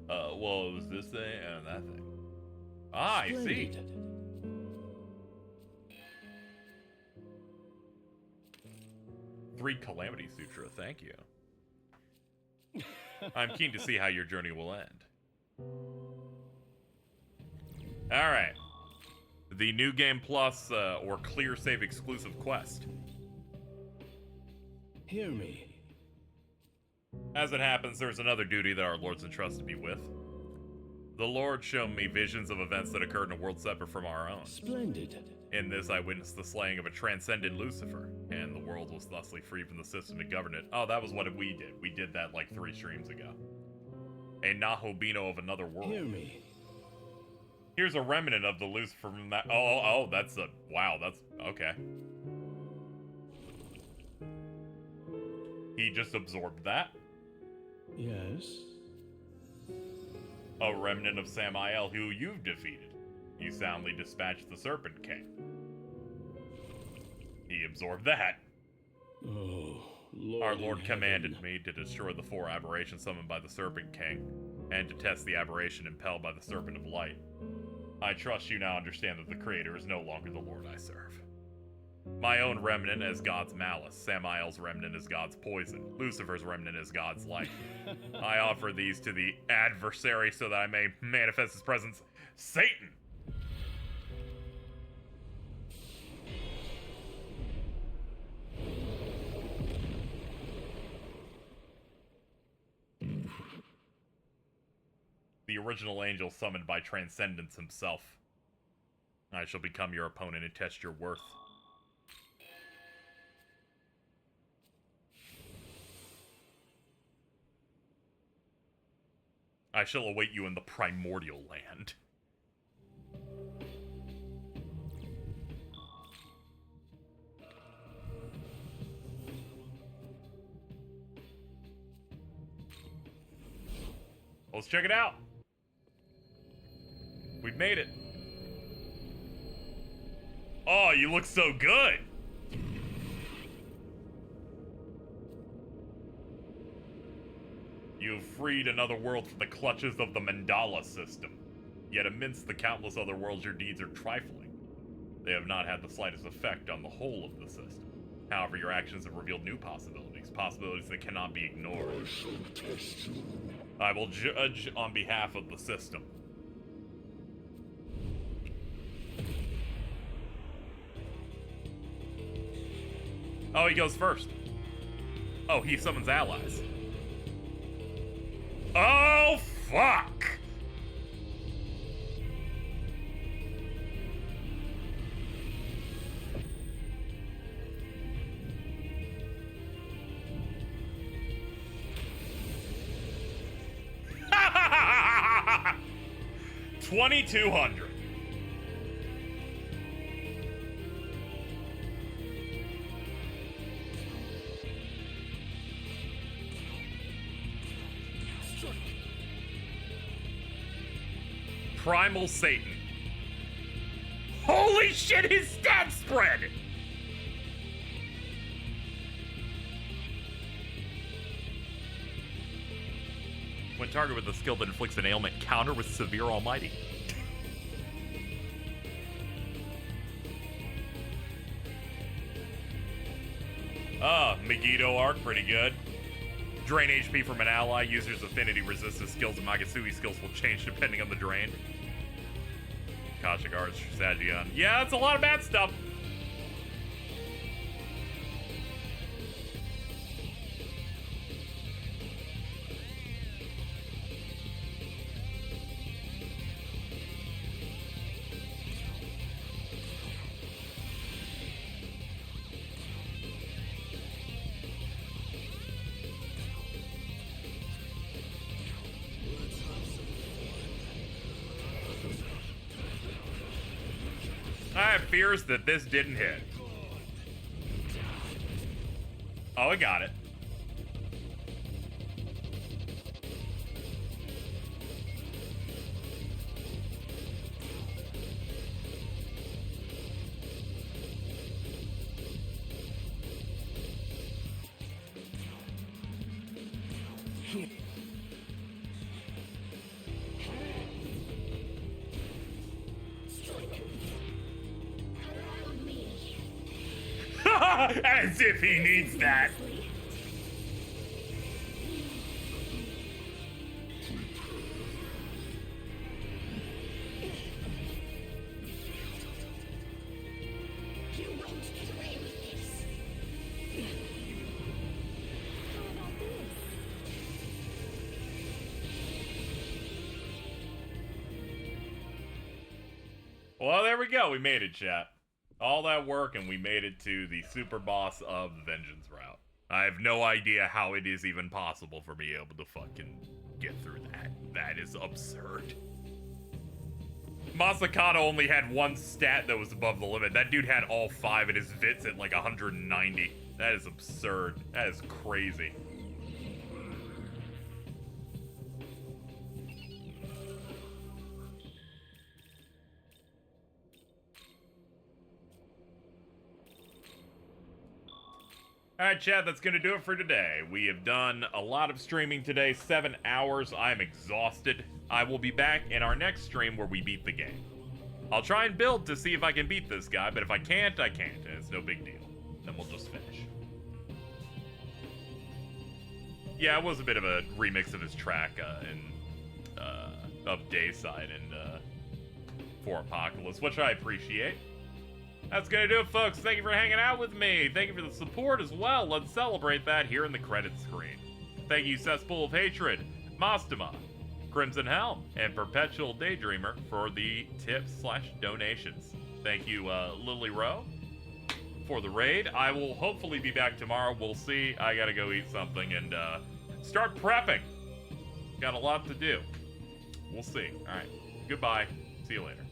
Speaker 1: Well, it was this thing and that thing. Ah, I see. 3 Calamity Sutra, thank you. I'm keen to see how your journey will end. Alright. The New Game Plus, or Clear Save exclusive quest.
Speaker 11: Hear me.
Speaker 1: As it happens, there's another duty that our Lord's entrusted me with. The Lord showed me visions of events that occurred in a world separate from our own.
Speaker 11: Splendid.
Speaker 1: In this, I witnessed the slaying of a transcendent Lucifer, and the world was thusly free from the system that governed it. Oh, that was what we did. We did that like 3 streams ago. A Nahobino of another world.
Speaker 11: Hear me.
Speaker 1: Here's a remnant of the Lucifer from that. Oh, that's a. Wow, that's. Okay. He just absorbed that.
Speaker 11: Yes.
Speaker 1: A remnant of Samael who you've defeated. You soundly dispatched the Serpent King. He absorbed that.
Speaker 11: Oh, Lord.
Speaker 1: Our Lord commanded me to destroy the 4 aberrations summoned by the Serpent King, and to test the aberration impelled by the Serpent of Light. I trust you now understand that the Creator is no longer the Lord I serve. My own remnant is God's malice, Samael's remnant is God's poison, Lucifer's remnant is God's light. I offer these to the adversary so that I may manifest his presence. Satan! The original angel summoned by Transcendence himself. I shall become your opponent and test your worth. I shall await you in the primordial land. Let's check it out. We've made it. Oh, you look so good. You've freed another world from the clutches of the Mandala system. Yet amidst the countless other worlds, your deeds are trifling. They have not had the slightest effect on the whole of the system. However, your actions have revealed new possibilities, possibilities that cannot be ignored. I will judge on behalf of the system. Oh, he goes first. Oh, he summons allies. Oh, fuck! $2,200. Primal Satan. Holy shit, his stat spread! When targeted with a skill that inflicts an ailment, counter with Severe Almighty. Megiddo arc, pretty good. Drain HP from an ally. User's affinity resistance skills and Magatsuhi skills will change depending on the drain. Kashigar's Sagion. Yeah, it's a lot of bad stuff. I have fears that this didn't hit. Oh, I got it. As if he needs that. Well, there we go. We made it, chat. All that work and we made it to the super boss of the Vengeance route. I have no idea how it is even possible for me able to fucking get through that. That is absurd. Masakata only had one stat that was above the limit. That dude had all 5 and his Vits at like 190. That is absurd. That is crazy. Alright, chat, that's going to do it for today. We have done a lot of streaming today, 7 hours. I am exhausted. I will be back in our next stream where we beat the game. I'll try and build to see if I can beat this guy, but if I can't, I can't, and it's no big deal. Then we'll just finish. Yeah, it was a bit of a remix of his track of Dayside and For Apocalypse, which I appreciate. That's gonna do it, folks. Thank you for hanging out with me. Thank you for the support as well. Let's celebrate that here in the credits screen. Thank you, Cesspool of Hatred, Mastema, Crimson Helm, and Perpetual Daydreamer for the tips/donations. Thank you, Lily Rowe, for the raid. I will hopefully be back tomorrow. We'll see. I gotta go eat something and start prepping. Got a lot to do. We'll see. All right. Goodbye. See you later.